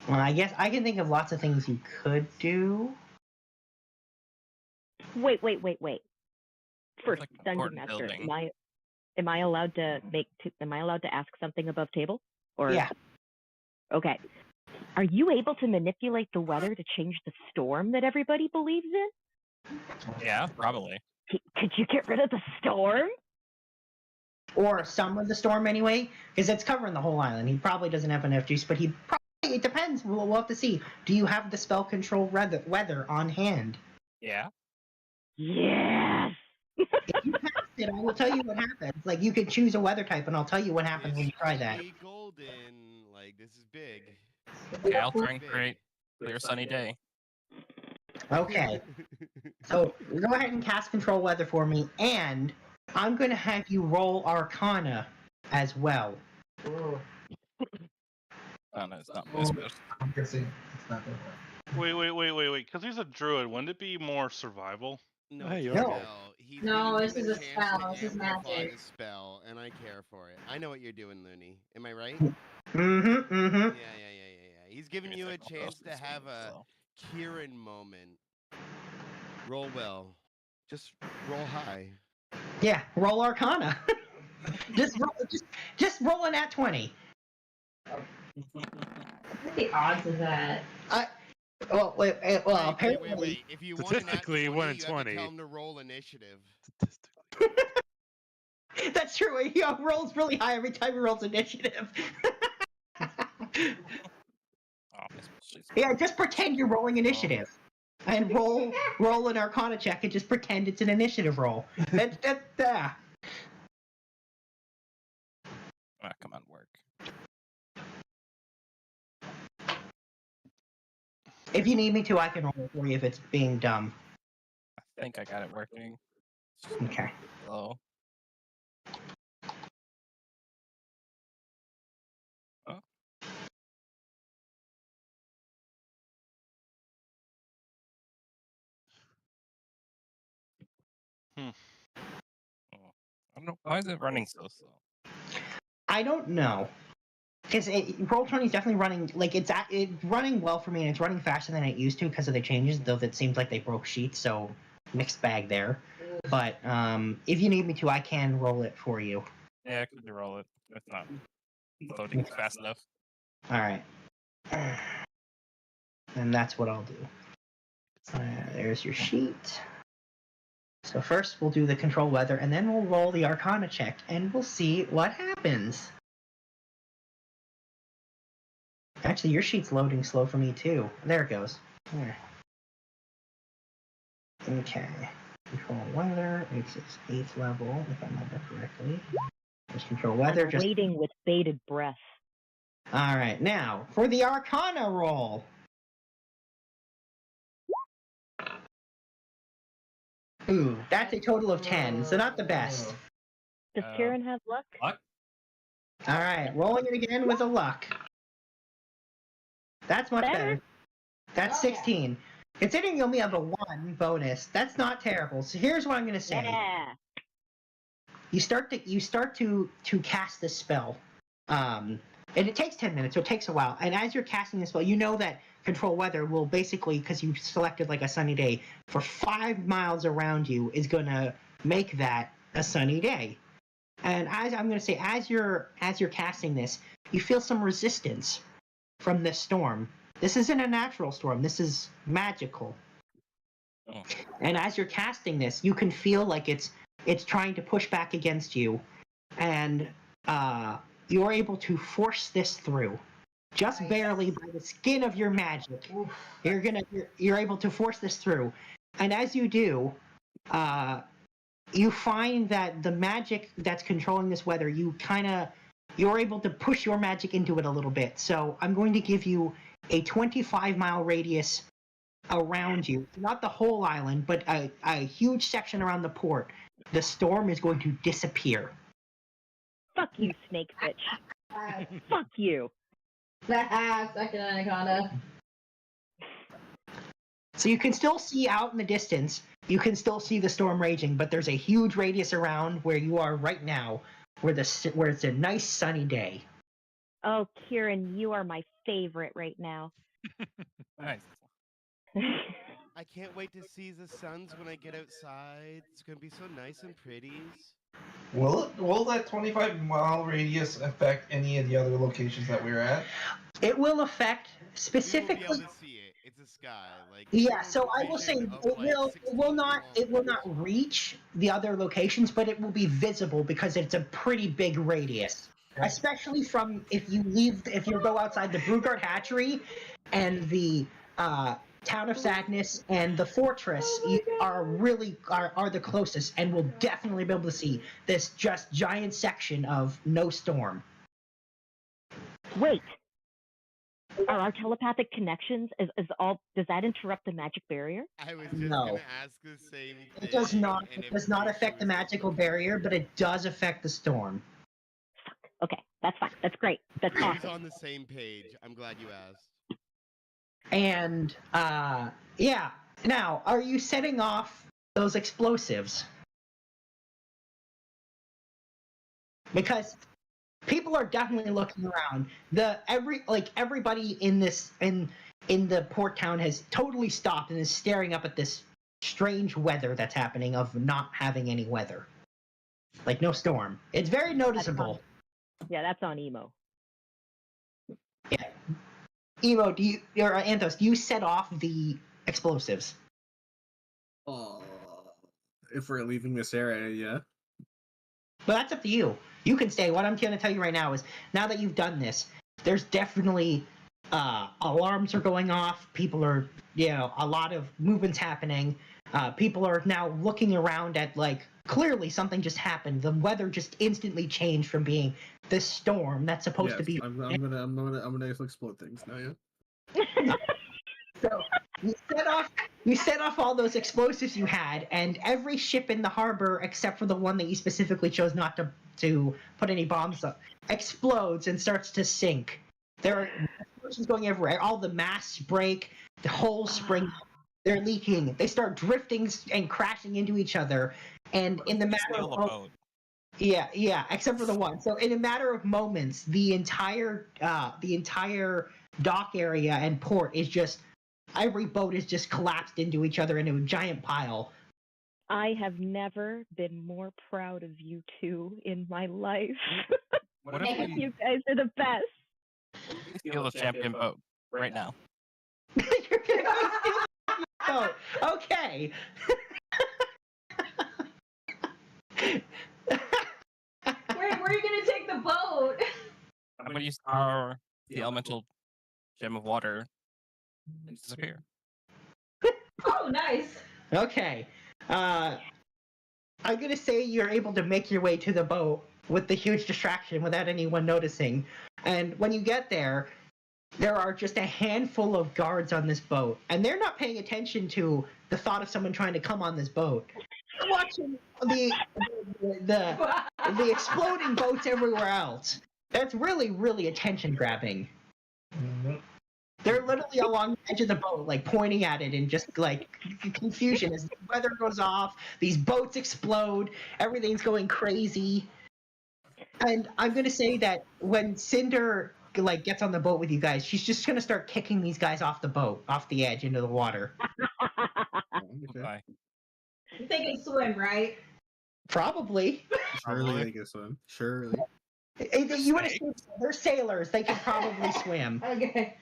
Well, I guess I can think of lots of things you could do. Wait. First, Like an Dungeon important Master, building. am I allowed to ask something above table? Or Yeah. Okay. Are you able to manipulate the weather to change the storm that everybody believes in? Yeah, probably. Could you get rid of the storm? Or some of the storm anyway, because it's covering the whole island. He probably doesn't have enough juice, but he probably, it depends. We'll have to see. Do you have the spell control weather on hand? Yeah. Yes. If you pass it, I will tell you what happens. Like, you can choose a weather type, and I'll tell you what happens when you try that. It's golden. Like, this is big. Okay, I'll try and create clear sunny day. Okay. So go ahead and cast control weather for me, and I'm going to have you roll Arcana as well. Oh no, it's not this bad. I'm guessing it's not gonna work. Wait. Because he's a druid, wouldn't it be more survival? No, Hey, it's you're a right. spell. He's No, giving this you is the a chance spell. to This is amplify magic. the spell, and I care for it. I know what you're doing, Looney. Am I right? Mm-hmm. Yeah. He's giving you a chance to have a Kieran moment. Roll well. Just roll high. Yeah, roll Arcana. just roll an at 20. What are the odds of that? Well, apparently. Wait. If you want an at Statistically, 20, 1 in you have to 20. tell him to roll initiative. That's true. He rolls really high every time he rolls initiative. Yeah, just pretend you're rolling initiative. And roll an Arcana check and just pretend it's an initiative roll. Ah, come on, work. If you need me to, I can roll it for you if it's being dumb. I think I got it working. Okay. Hello. Oh. Oh. I don't know. Why is it running so slow? I don't know. Because Roll20 is definitely running, like, it's running well for me, and it's running faster than it used to because of the changes, though it seems like they broke sheets, so mixed bag there. But if you need me to, I can roll it for you. Yeah, I could roll it. It's not loading fast enough. Alright. And that's what I'll do. There's your sheet. So first we'll do the control weather, and then we'll roll the Arcana check, and we'll see what happens. Actually, your sheet's loading slow for me too. There it goes. There. Okay. Control weather. It's 8th level, if I remember correctly. Just control weather. I'm waiting with bated breath. All right, now for the Arcana roll. Ooh, that's a total of 10, so not the best. Does Karen have luck? Luck? All right, rolling it again with a luck. That's much better. That's 16. Considering you only have a 1 bonus, that's not terrible. So here's what I'm going to say. Yeah. You start to cast this spell, and it takes 10 minutes, so it takes a while. And as you're casting this spell, you know that control weather will basically, because you selected like a sunny day, for 5 miles around you is going to make that a sunny day. And as I'm going to say, as you're casting this, you feel some resistance from this storm. This isn't a natural storm. This is magical. Oh. And as you're casting this, you can feel like it's trying to push back against you, and you're able to force this through, just barely by the skin of your magic. You're able to force this through, and as you do, you find that the magic that's controlling this weather, you're able to push your magic into it a little bit. So I'm going to give you a 25-mile radius around you, not the whole island, but a huge section around the port. The storm is going to disappear. Fuck you, snake bitch. Fuck you. Second Anaconda. So you can still see out in the distance, you can still see the storm raging, but there's a huge radius around where you are right now, where it's a nice sunny day. Oh, Kieran, you are my favorite right now. Nice. I can't wait to see the suns when I get outside. It's gonna be so nice and pretty. Will that 25-mile radius affect any of the other locations that we're at? It will affect specifically. We will be able to see it. It's a sky, like Yeah, so I will say vision of, it like, will not reach the other locations, but it will be visible because it's a pretty big radius. Especially from if you go outside the Brugard Hatchery and the Town of Sadness and the Fortress are the closest, and will definitely be able to see this just giant section of no storm. Wait. Are our telepathic connections does that interrupt the magic barrier? I was just No. gonna ask the same thing. It does not. and It does not affect the magical barrier, but it does affect the storm. Fuck. Okay, that's fine. That's great. That's I was awesome. on the same page. I'm glad you asked. And yeah. Now, are you setting off those explosives? Because people are definitely looking around. Everybody in the port town has totally stopped and is staring up at this strange weather that's happening of not having any weather. Like no storm. It's very noticeable. Yeah, that's on emo. Yeah. Emo, or Anthos, do you set off the explosives? If we're leaving this area, yeah. But that's up to you. You can stay. What I'm going to tell you right now is, now that you've done this, there's definitely alarms are going off. People are, a lot of movements happening. People are now looking around at, like, clearly something just happened. The weather just instantly changed from being this storm that's supposed to be. I'm gonna explode things now. Yeah. So you set off all those explosives you had, and every ship in the harbor except for the one that you specifically chose not to put any bombs up explodes and starts to sink. There are explosions going everywhere. All the masts break, the holes spring up, they're leaking. They start drifting and crashing into each other. And in the matter of yeah, except for the one. So in a matter of moments, the entire dock area and port is just, every boat is just collapsed into each other into a giant pile. I have never been more proud of you two in my life. What if we You guys are the best. steal the champion boat right now? You're gonna go steal the boat. Okay. Where are you gonna take the boat? I'm gonna use the elemental gem of water and disappear. Oh, nice. Okay. I'm gonna say you're able to make your way to the boat with the huge distraction without anyone noticing. And when you get there, there are just a handful of guards on this boat, and they're not paying attention to the thought of someone trying to come on this boat. They're watching the exploding boats everywhere else. That's really, really attention grabbing. They're literally along the edge of the boat, like pointing at it in just like confusion as the weather goes off. These boats explode. Everything's going crazy. And I'm gonna say that when Cinder like gets on the boat with you guys, she's just gonna start kicking these guys off the boat, off the edge into the water. Bye. You think it's swim, right? Probably. Surely they can swim. Surely. You would assume they're sailors. They can probably swim. Okay.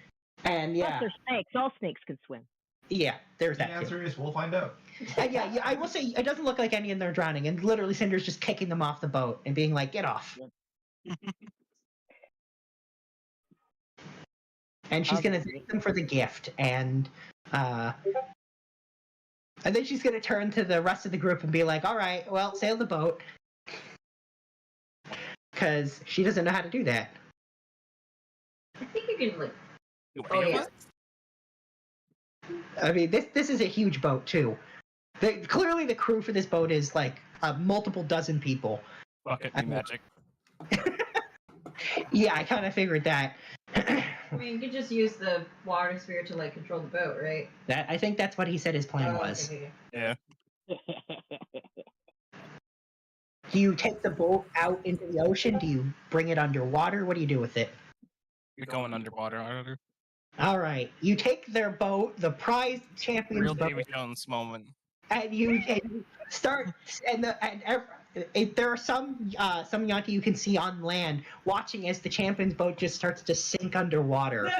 And Plus yeah, they're snakes. All snakes can swim. yeah, there's The that. answer is we'll find out. Yeah, I will say it doesn't look like any of them are drowning, and literally Cinder's just kicking them off the boat and being like, "Get off!" And she's gonna thank them for the gift, and then she's gonna turn to the rest of the group and be like, "All right, well, sail the boat," because she doesn't know how to do that. I think you can like. Oh, yeah. I mean, this is a huge boat too. Clearly, the crew for this boat is like multiple dozen people. Bucket magic. Yeah, I kind of figured that. I mean, you could just use the water sphere to like control the boat, right? I think that's what he said his plan was. Okay. Yeah. Do you take the boat out into the ocean? Do you bring it underwater? What do you do with it? You're going underwater. All right, you take their boat, the prize champion's Real boat, Davy Jones moment. and you start. There are some Yuanti you can see on land watching as the champion's boat just starts to sink underwater.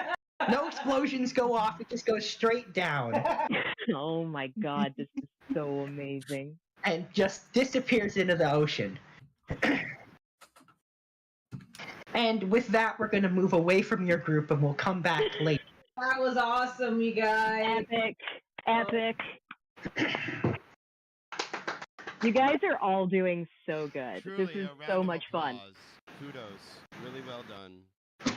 No explosions go off; it just goes straight down. Oh my god, this is so amazing. And just disappears into the ocean. And with that, we're going to move away from your group, and we'll come back later. That was awesome, you guys. Epic. You guys are all doing so good. Truly, this is a round so of much fun. applause. Kudos. Really well done.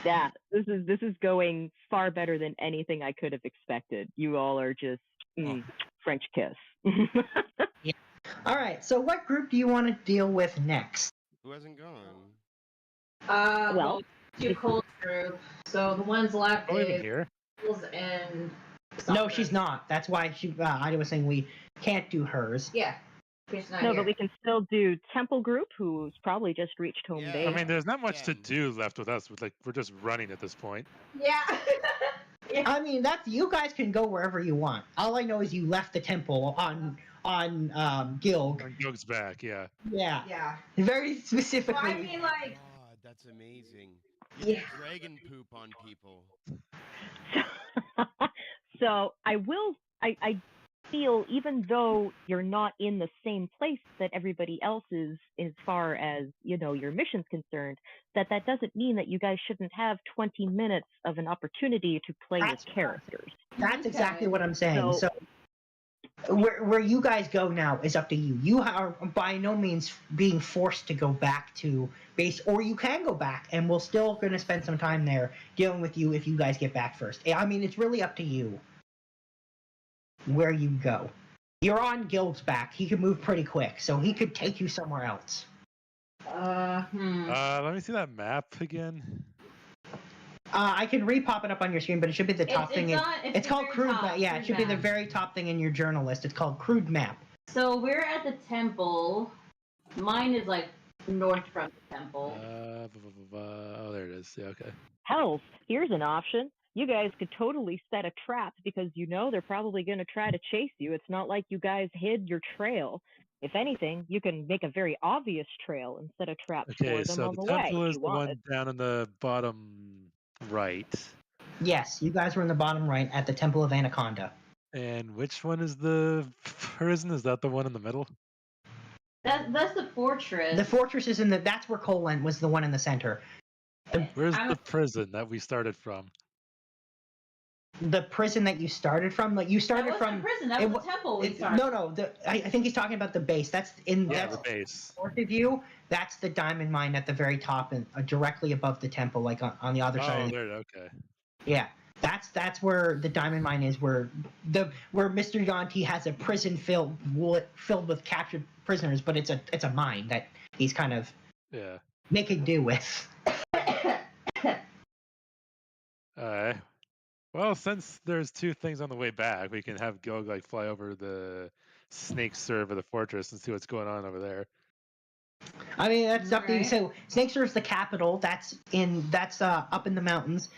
Yeah, this is going far better than anything I could have expected. You all are just French kiss. All right, so what group do you want to deal with next? Who hasn't gone? Well, two cold group. So the ones left Oh, even is here. Jules and. No, she's not. That's why I was saying we can't do hers. Yeah. She's not No, here. but we can still do Temple Group, who's probably just reached home base. I mean, there's not much to do left with us. We're just running at this point. Yeah. I mean, that's you guys can go wherever you want. All I know is you left the temple on Gilg. And Gilg's back, yeah. Yeah. Yeah. Very specifically. Well, I mean, like. God, that's amazing. You get dragon poop on people. So I feel, even though you're not in the same place that everybody else is, as far as, your mission's concerned, that doesn't mean that you guys shouldn't have 20 minutes of an opportunity to play with characters. That's exactly what I'm saying. So where you guys go now is up to you. You are by no means being forced to go back to base, or you can go back, and we're still going to spend some time there dealing with you if you guys get back first. I mean, it's really up to you where you go. You're on Gilg's back. He can move pretty quick, so he could take you somewhere else. Let me see that map again. I can re-pop it up on your screen, but it should be the top thing. It's called crude map. Yeah, it should be the very top thing in your journal list. It's called crude map. So we're at the temple. Mine is like north from the temple. Oh, there it is. Yeah, okay. Hell, here's an option. You guys could totally set a trap because they're probably going to try to chase you. It's not like you guys hid your trail. If anything, you can make a very obvious trail and set a trap for them on the way. Temple is the one down in the bottom right. Yes, you guys were in the bottom right at the Temple of Anaconda. And which one is the prison? Is that the one in the middle? That's the fortress. The fortress is that's where Colin was, the one in the center. Where's the prison that we started from? the prison that you started from. Like you started That from wasn't a prison. That was the temple we started. No. I think he's talking about the base. That's the base. North of you. That's the diamond mine at the very top and directly above the temple, like on the other side. Oh, there. Okay. Yeah, that's where the diamond mine is. Where Mr. Yuanti has a prison filled with captured prisoners, but it's a mine that he's kind of making do with. Alright. Well, since there's two things on the way back, we can have Gilg like fly over the snake serve of the fortress and see what's going on over there. I mean, that's up to you. So Snake Serve's the capital. That's up in the mountains.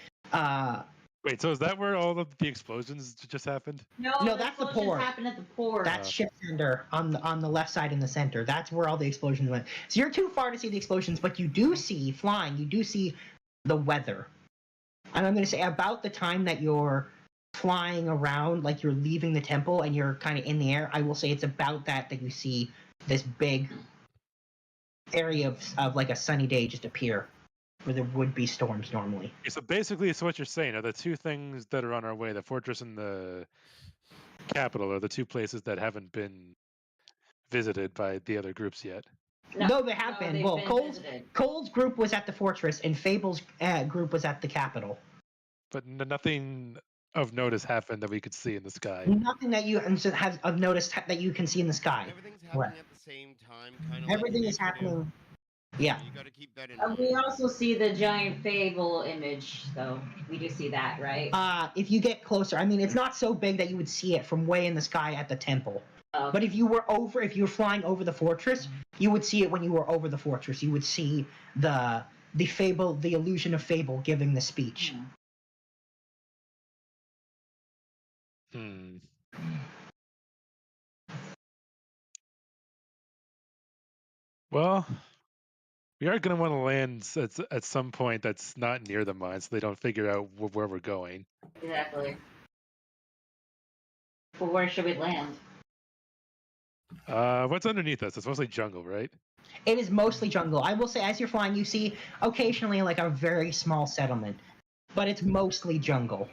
Wait, so is that where all of the explosions just happened? No, that's the port. Happened at the port. That's ship center on the left side in the center. That's where all the explosions went. So you're too far to see the explosions, but you do see flying. You do see the weather. And I'm going to say about the time that you're flying around, like you're leaving the temple and you're kind of in the air, I will say it's about that you see this big area of like a sunny day just appear where there would be storms normally. Okay, so basically, it's what you're saying are the two things that are on our way: the fortress and the capital are the two places that haven't been visited by the other groups yet. No, they have been. Well, Cole's group was at the fortress, and Fable's group was at the capital. But nothing of notice happened that we could see in the sky. Nothing that you have noticed that you can see in the sky. Everything's happening at the same time, kind of. Everything is happening. Yeah. You got to keep that in mind. We also see the giant Fable image, though. We do see that, right? If you get closer, I mean, it's not so big that you would see it from way in the sky at the temple. But if you were flying over the fortress, you would see it when you were over the fortress. You would see the Fable, the illusion of Fable giving the speech. Well, we are going to want to land at some point that's not near the mine, so they don't figure out where we're going. Exactly. But where should we land? What's underneath us? It's mostly jungle, right? It is mostly jungle. I will say, as you're flying, you see occasionally like a very small settlement, but it's mostly jungle.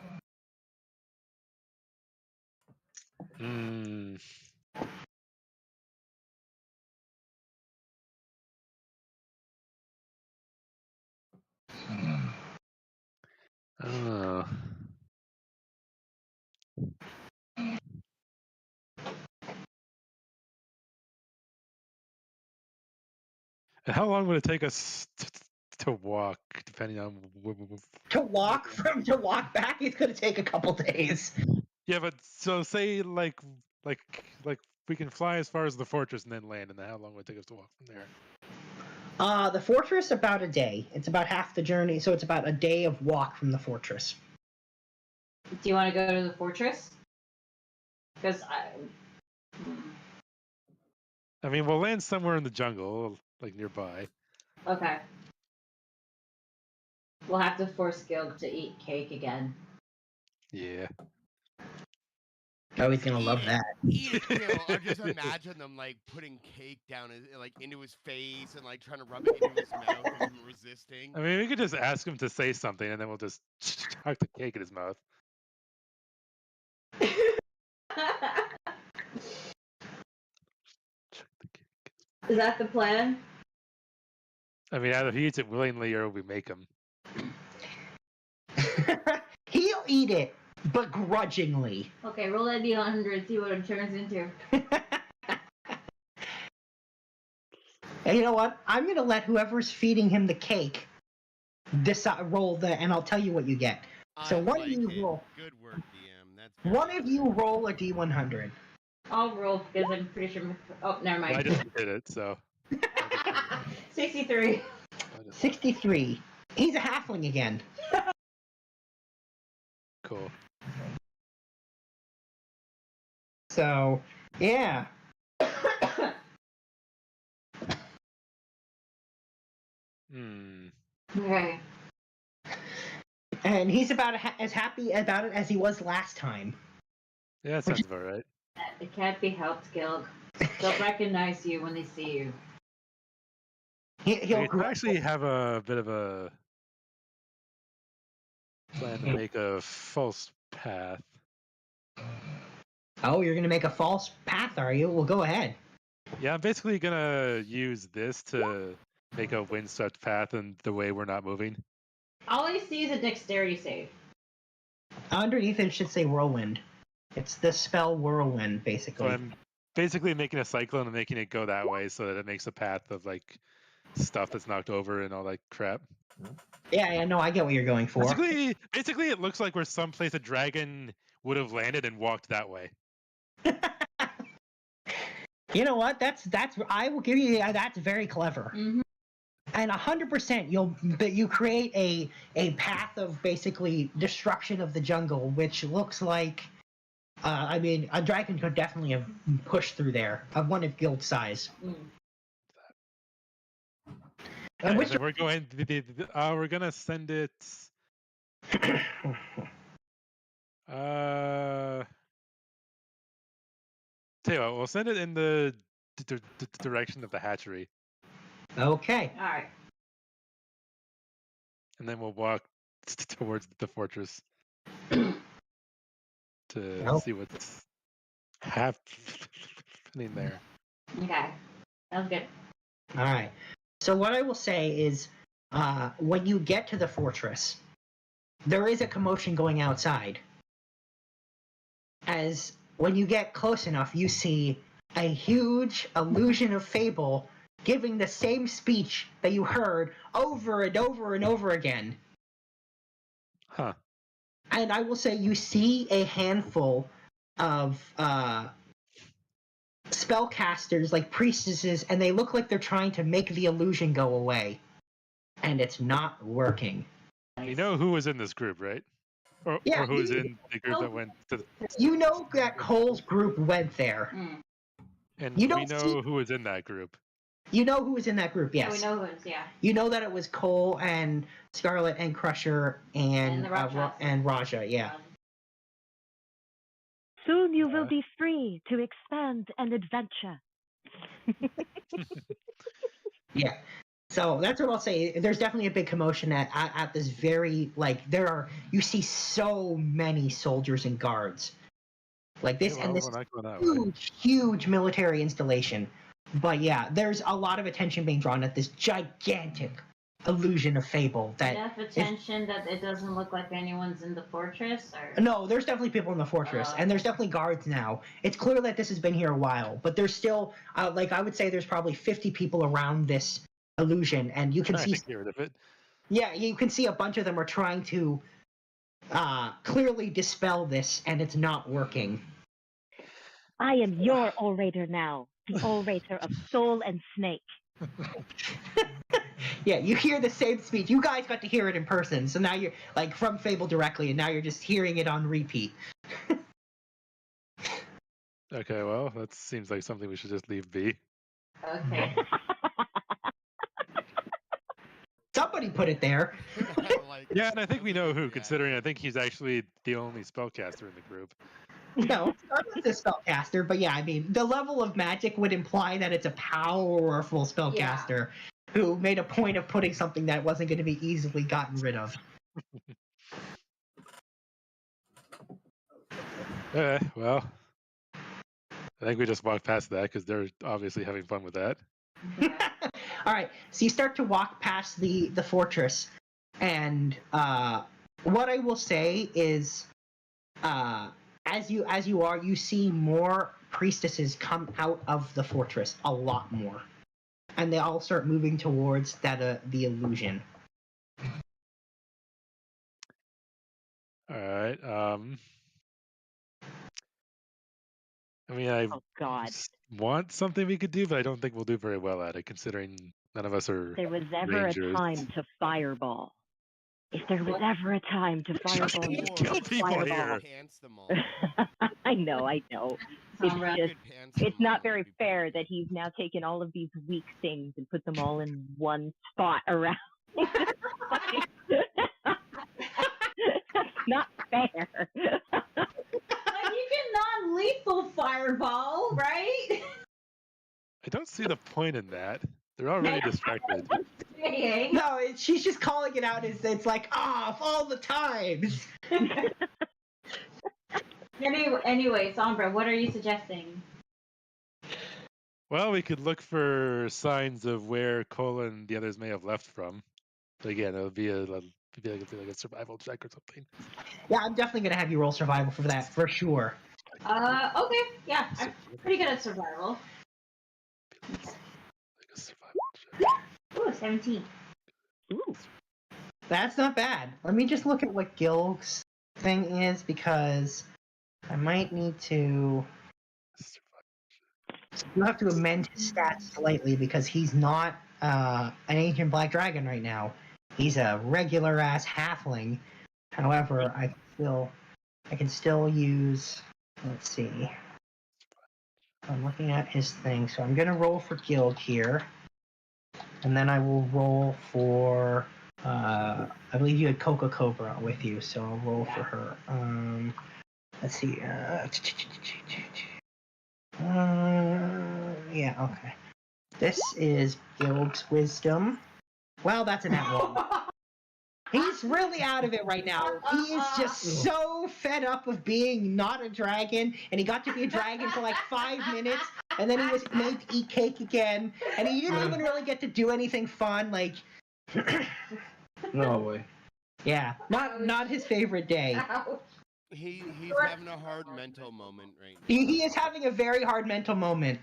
Oh. And how long would it take us to walk, depending on to walk back? It's going to take a couple days. Yeah, but so say like we can fly as far as the fortress and then land, and then how long would it take us to walk from there? The fortress about a day. It's about half the journey, so it's about a day of walk from the fortress. Do you want to go to the fortress? Because I mean, we'll land somewhere in the jungle, like nearby. Okay. We'll have to force Gilg to eat cake again. Yeah. Oh, he's gonna love that. Eat it, Gil. I just imagine them like putting cake down like into his face and like trying to rub it into his mouth and him resisting. I mean, we could just ask him to say something, and then we'll just chuck the cake in his mouth. Is that the plan? I mean, either he eats it willingly or we make him. He'll eat it, but grudgingly. Okay, roll that D100, see what it turns into. And you know what? I'm gonna let whoever's feeding him the cake roll the, and I'll tell you what you get. So one of you roll. Good work, DM. That's one of you roll a D100. I'll roll because I'm pretty sure. Oh, never mind. I just did it, so. 63. 63. He's a halfling again. Cool. So, yeah. Okay. And he's about as happy about it as he was last time. Yeah, that sounds about right. It can't be helped, Gilg. They'll recognize you when they see you. He'll actually have a bit of a plan to make a false path. Oh, you're gonna make a false path, are you? Well, go ahead. Yeah, I'm basically gonna use this to make a windswept path in the way we're not moving. All I see is a dexterity save. Underneath it should say whirlwind. It's the spell whirlwind, basically. So I'm basically making a cyclone and making it go that way so that it makes a path of like stuff that's knocked over and all that crap. Yeah, no, I get what you're going for. Basically, it looks like we're someplace a dragon would have landed and walked that way. You know what? That's I will give you that's very clever. Mm-hmm. And 100% you create a path of basically destruction of the jungle, which looks like I mean a dragon could definitely have pushed through there of one of guild size. And Right, we're going. We're gonna send it. Tell you what, we'll send it in the direction of the hatchery. Okay. All right. And then we'll walk towards the fortress to see what's happening there. Okay. Sounds good. All right. So what I will say is, when you get to the fortress, there is a commotion going outside. As when you get close enough, you see a huge illusion of fable giving the same speech that you heard over and over and over again. Huh. And I will say you see a handful of spellcasters, like priestesses, and they look like they're trying to make the illusion go away. And it's not working. You know who was in this group, right? Or who was in the group that went to the... You know that Cole's group went there. And You we don't know who was in that group. You know who was in that group, yes. Yeah, we know who it is, yeah. You know that it was Cole and Scarlet and Crusher and Raja, yeah. Soon you will be free to expand and adventure. Yeah. So that's what I'll say. There's definitely a big commotion at this very, like, you see so many soldiers and guards. Like this, and this huge military installation. But yeah, there's a lot of attention being drawn at this gigantic illusion of fable. Enough attention that it doesn't look like anyone's in the fortress? Or... No, there's definitely people in the fortress, and there's definitely guards now. It's clear that this has been here a while, but there's still, like, I would say there's probably 50 people around this illusion, and you can see... Get rid of it. Yeah, you can see a bunch of them are trying to clearly dispel this, and it's not working. I am your orator now, the orator of soul and snake. Yeah, you hear the same speech. You guys got to hear it in person, so now you're, like, from Fable directly, and now you're just hearing it on repeat. Okay, well, that seems like something we should just leave be. Okay. Somebody put it there. Yeah, and I think we know who, considering I think he's actually the only spellcaster in the group. No, Scarlet's a spellcaster, but yeah, I mean, the level of magic would imply that it's a powerful spellcaster who made a point of putting something that wasn't going to be easily gotten rid of. Well, I think we just walked past that because they're obviously having fun with that. All right, so you start to walk past the fortress, and what I will say is, as you see more priestesses come out of the fortress, a lot more, and they all start moving towards the illusion. All right. I mean, I want something we could do, but I don't think we'll do very well at it, considering none of us are There was ever rangers. a time to fireball. If there was ever a time to fireball, you kill people fireball. here. I know. It's not very fair that he's now taken all of these weak things and put them all in one spot around. That's not fair. Like, you can non-lethal fireball, right? I don't see the point in that. They're already distracted. No, she's just calling it out as it's like off all the time. Anyway, Sombra, what are you suggesting? Well, we could look for signs of where Cole and the others may have left from. But again, it would be like a survival check or something. Yeah, I'm definitely gonna have you roll survival for that for sure. Okay, yeah, I'm pretty good at survival. Like a survival check. Ooh, 17. Ooh. That's not bad. Let me just look at what Gilg's thing is because I might need to. You have to amend his stats slightly because he's not an ancient black dragon right now. He's a regular ass halfling. However, I can still use. Let's see. I'm looking at his thing, so I'm gonna roll for Guild here, and then I will roll for. I believe you had Coca Cobra with you, so I'll roll for her. Let's see. Yeah, okay. This is Guild's Wisdom. Well, that's a nat one. He's really out of it right now. He is just so fed up of being not a dragon, and he got to be a dragon for like 5 minutes, and then he was made to eat cake again, and he didn't even really get to do anything fun, like... No way. Yeah, not his favorite day. He's having a hard mental moment right now. He is having a very hard mental moment.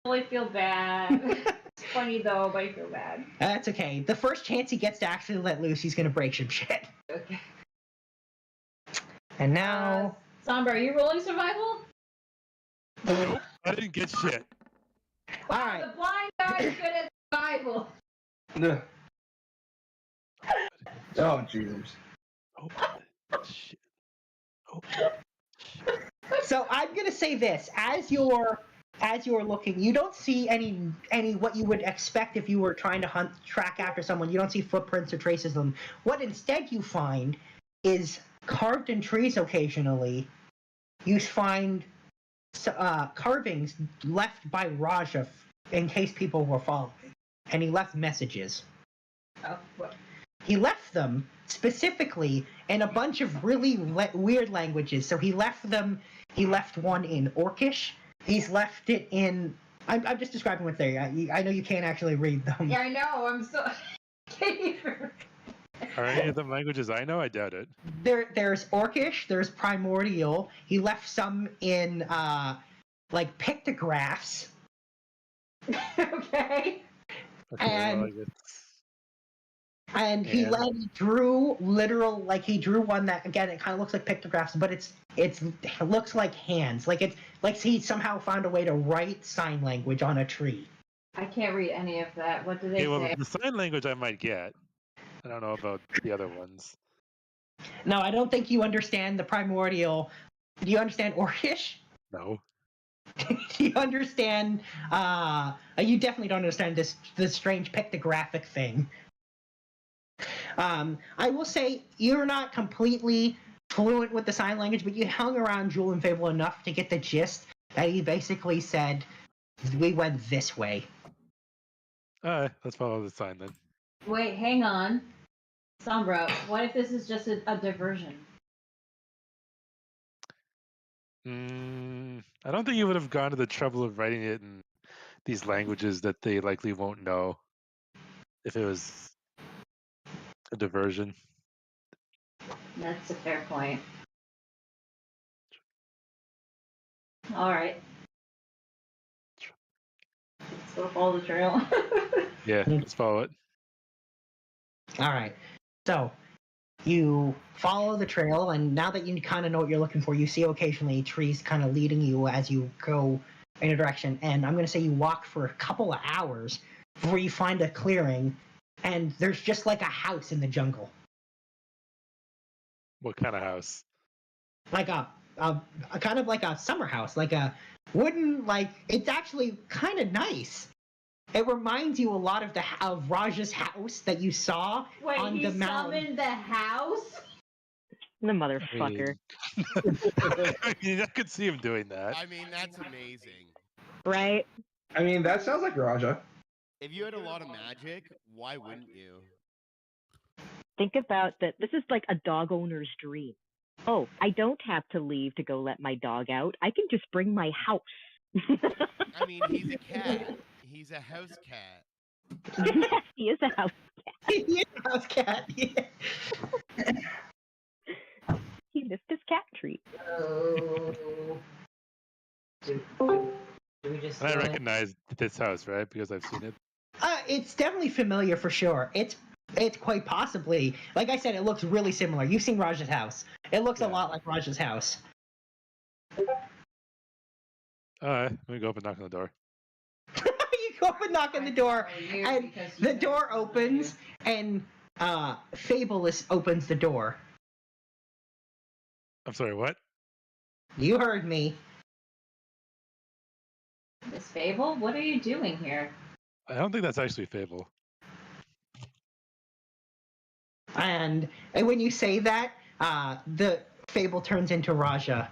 I feel bad. It's funny though, but I feel bad. That's okay. The first chance he gets to actually let loose, he's gonna break some shit. Okay. And now... Sombra, are you rolling survival? Nope, I didn't get shit. Wow, Alright. the blind guy is good at survival. Oh, Jesus. Oh, shit. Oh. So I'm gonna say this: as you're looking, you don't see any what you would expect if you were trying to track after someone. You don't see footprints or traces of them. What instead you find is carved in trees occasionally. You find carvings left by Raja in case people were following, and he left messages. Oh, what? He left them specifically in a bunch of really weird languages. So he left one in Orcish. He's left it in... I'm just describing what's there. I know you can't actually read them. Yeah, I know. I'm so... Can't even... Are any of them languages I know? I doubt it. There's Orcish. There's Primordial. He left some in like pictographs. Okay. And well, I guess... And he drew literal, like he drew one that again it kind of looks like pictographs, but it looks like hands, like he somehow found a way to write sign language on a tree. I can't read any of that. What do they say? The sign language I might get. I don't know about the other ones. No, I don't think you understand the primordial. Do you understand Orcish? No. Do you understand? You definitely don't understand this strange pictographic thing. I will say you're not completely fluent with the sign language, but you hung around Jewel and Fable enough to get the gist that he basically said, we went this way. Alright, let's follow the sign then. Wait, hang on. Sombra, what if this is just a diversion? I don't think you would have gone to the trouble of writing it in these languages that they likely won't know if it was a diversion. That's a fair point. Alright. Let's go follow the trail. Yeah, let's follow it. Alright. So, you follow the trail, and now that you kind of know what you're looking for, you see occasionally trees kind of leading you as you go in a direction. And I'm going to say you walk for a couple of hours before you find a clearing, and there's just like a house in the jungle. What kind of house? Like a kind of like a summer house, like a wooden, like it's actually kind of nice. It reminds you a lot of Raja's house that you saw on the mountain. Wait, he summoned the house? The motherfucker. I mean, I could see him doing that. I mean, that's amazing. Right? I mean, that sounds like Raja. If you had a lot of magic, why wouldn't you? Think about that. This is like a dog owner's dream. Oh, I don't have to leave to go let my dog out. I can just bring my house. I mean, he's a cat. He's a house cat. Yes, he is a house cat. He is a house cat. Yeah. He missed his cat treat. Oh. Do we just And I go in? recognize this house, right? Because I've seen it. It's definitely familiar for sure. It's quite possibly, like I said, it looks really similar. You've seen Raj's house. It looks a lot like Raj's house. Alright, let me go up and knock on the door. You go up and knock on the door, and the door opens, and Fabulous opens the door. I'm sorry, what? You heard me. Miss Fable, what are you doing here? I don't think that's actually Fable. And when you say that, the Fable turns into Raja.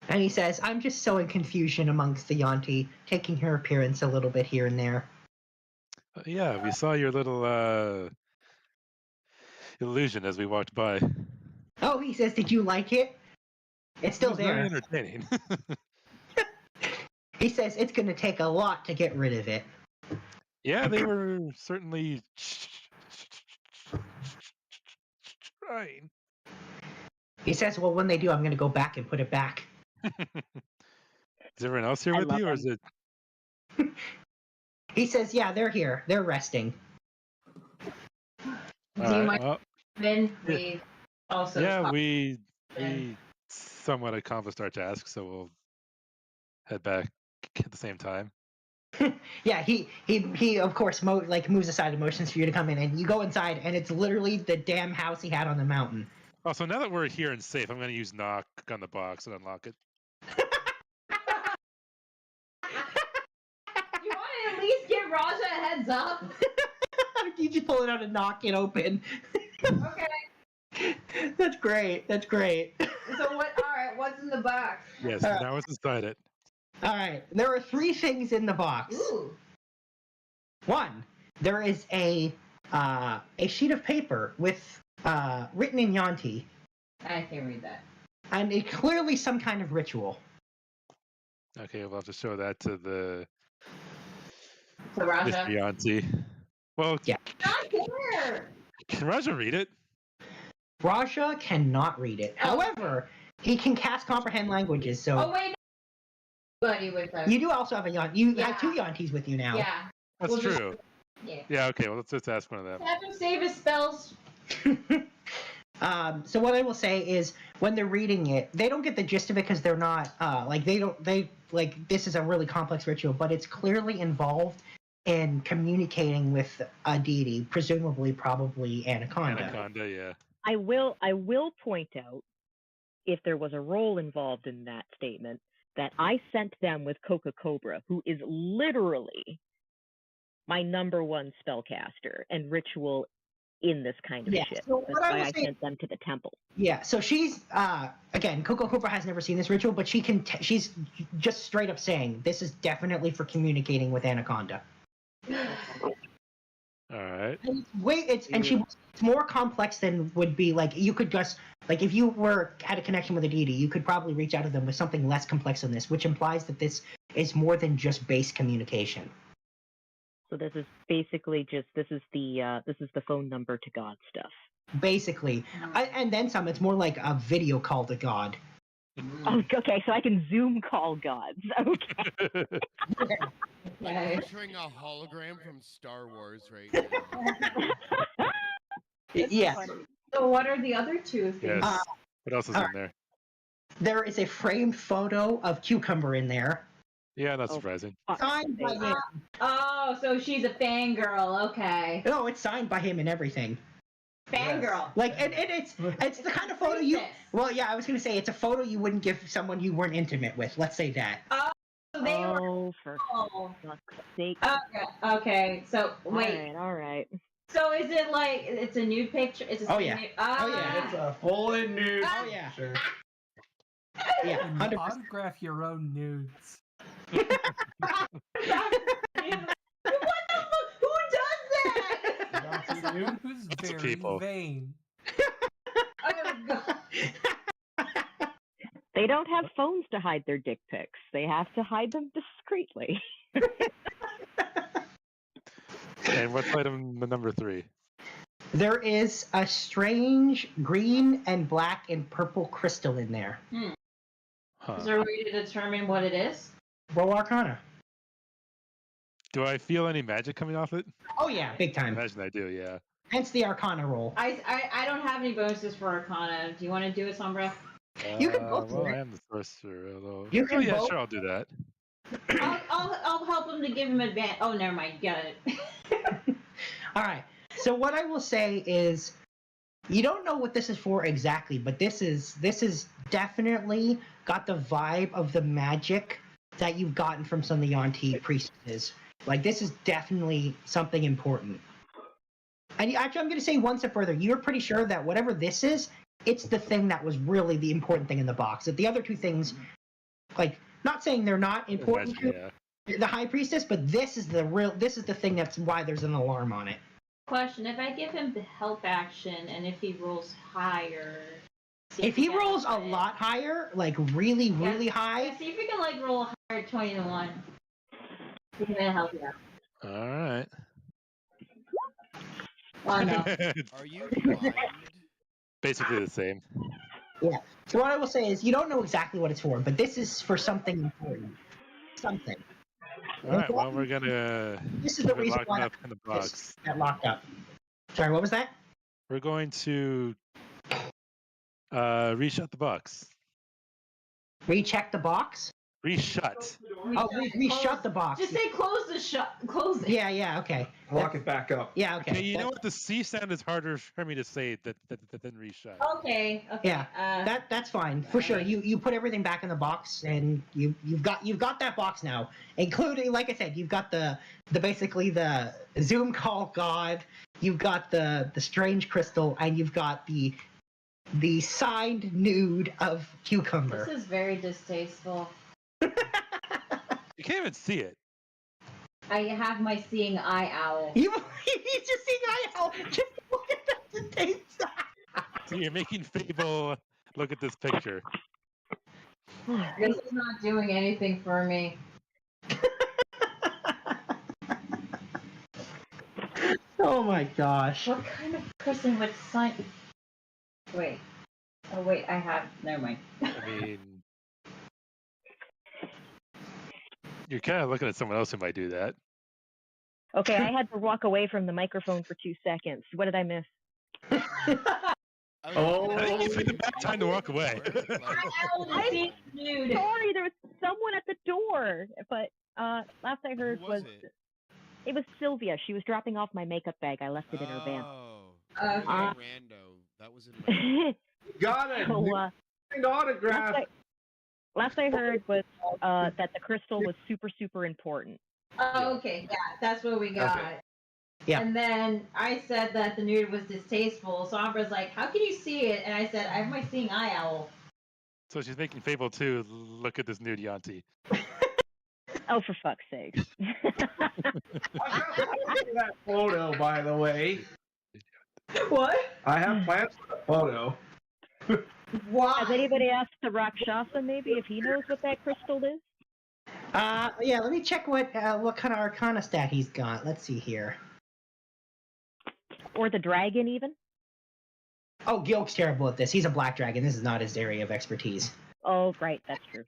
And he says, I'm just sowing confusion amongst the Yuanti, taking her appearance a little bit here and there. Yeah, we saw your little illusion as we walked by. Oh, he says, did you like it? It's still It was very there. entertaining. He says it's going to take a lot to get rid of it. Yeah, they were certainly trying. He says, well, when they do, I'm going to go back and put it back. Is everyone else here I with love you, or him. is it? He says, yeah, they're here. They're resting. Do you Alright, mind well, when we also yeah, talk- we somewhat accomplished our task, so we'll head back at the same time. Yeah, he of course moves aside the motions for you to come in, and you go inside, and it's literally the damn house he had on the mountain. Oh, so now that we're here and safe, I'm going to use knock on the box and unlock it. You want to at least give Raja a heads up? You just pull it out and knock it open. Okay. That's great. That's great. So what? All right. What's in the box? Yes, Alright. now it's inside it. All right. There are 3 things in the box. Ooh. 1, there is a sheet of paper with written in Yuanti, I can read that. and it's clearly some kind of ritual. Okay, we'll have to show that to the So Raja. Mr. Yuanti. Well, Yeah. Not here. can Raja read it? Raja cannot read it. However, he can cast comprehend languages. So Oh wait. Buddy with us. you do also have a Yuanti. You Yeah. have 2 Yuantis with you now. Yeah. That's We'll just- true. Yeah. Yeah, okay, well, let's just ask one of them. Have him save his spells. So what I will say is, when they're reading it, they don't get the gist of it because they're not this is a really complex ritual, but it's clearly involved in communicating with a deity, presumably, probably Anaconda. Anaconda, yeah. I will point out, if there was a role involved in that statement, that I sent them with Coca Cobra, who is literally my #1 spellcaster and ritual in this kind of Yeah, shit. so That's what I why will I say- sent them to the temple. Yeah, so she's again, Coco Cooper has never seen this ritual, but she's just straight up saying this is definitely for communicating with Anaconda. All right. And it's more complex than would be like you could just like if you had a connection with a deity, you could probably reach out to them with something less complex than this, which implies that this is more than just base communication. So this is basically just this is the phone number to God stuff. Basically, and then some. It's more like a video call to God. Oh, okay, so I can Zoom call gods. Okay. I'm picturing a hologram from Star Wars right now. Yeah. So what are the other 2 things? Yes. What else is in there? There is a framed photo of Cucumber in there. Yeah, not surprising. Signed by him. Oh, so she's a fangirl. Okay. No, it's signed by him and everything. Fangirl. Like, and it's the kind of photo you. Well, yeah, I was gonna say it's a photo you wouldn't give someone you weren't intimate with. Let's say that. Oh, so they were. Oh, for fuck's sake. Okay. So wait. All right. So is it like it's a nude picture? It's a Oh, yeah. nude, Oh, yeah. It's a fully nude. Oh yeah. Sure. Yeah. And 100%. autograph your own nudes. What the fuck? Who does that? Someone who's Lots of very people. vain. They don't have phones to hide their dick pics. They have to hide them discreetly. And what's item number 3? There is a strange green and black and purple crystal in there. Huh. Is there a way to determine what it is? Roll Arcana. Do I feel any magic coming off it? Oh yeah, big I time. imagine I do, yeah. Hence the Arcana roll. I don't have any bonuses for Arcana. Do you want to do it, Sombra? You can both do Well, it. I am the sorcerer. Although... You can oh, yeah, both- sure, I'll do that. I'll help him to give him advantage. Oh, never mind. Got it. All right. So what I will say is, you don't know what this is for exactly, but this is definitely got the vibe of the magic that you've gotten from some of the Yuanti priestesses. Like, this is definitely something important. And actually, I'm going to say one step further. You're pretty sure that whatever this is, it's the thing that was really the important thing in the box. That the other two things, like, not saying they're not important to the High Priestess, but this is the thing that's why there's an alarm on it. Question: if I give him the help action, and if he rolls higher, If he rolls a lot higher, like really high, see if we can like roll higher, 20 to 1. He's gonna help you out. All right. Oh no. Are you blind? Basically the same. Yeah. So what I will say is, you don't know exactly what it's for, but this is for something important. Something. All right, well, we're gonna This is the keep it reason locked why up in the box. Got locked up. Sorry, what was that? We're going to reshut the box. Recheck the box? Reshut. Oh, reshut the box. Just say close it. Yeah, okay. Lock it back up. Yeah, okay. Okay, you know what? The C sound is harder for me to say than reshut. Okay. Yeah, that's fine for sure. You put everything back in the box, and you've got that box now, including, like I said, you've got the basically the Zoom call god, you've got the strange crystal, and you've got the signed nude of Cucumber. This is very distasteful. You can't even see it. I have my seeing eye owl. You just seeing eye owl. Just look at that taste. So you're making Fable look at this picture. This is not doing anything for me. Oh my gosh. What kind of person would sign? Wait. Oh wait, I have. Never mind. I mean, you're kind of looking at someone else who might do that. Okay, I had to walk away from the microphone for 2 seconds. What did I miss? Oh, I think you picked the bad time to walk away. I'm sorry, there was someone at the door. But last I heard was it was Sylvia. She was dropping off my makeup bag. I left it in her van. Okay. Rando. That was in Got it. So, autograph. Last I heard was that the crystal was super important. Oh, okay, yeah, that's what we got. Okay. Yeah. And then I said that the nude was distasteful. So Ambra's like, "How can you see it?" And I said, "I have my seeing eye owl." So she's making Fable too. Look at this nude Yuanti. Oh, for fuck's sake! That photo, by the way. What? I have plans for the photo. Why? Has anybody asked the Rakshasa maybe if he knows what that crystal is? Yeah, let me check what kind of Arcana stat he's got. Let's see here. Or the dragon, even? Oh, Gilk's terrible at this. He's a black dragon. This is not his area of expertise. Oh, right, that's true.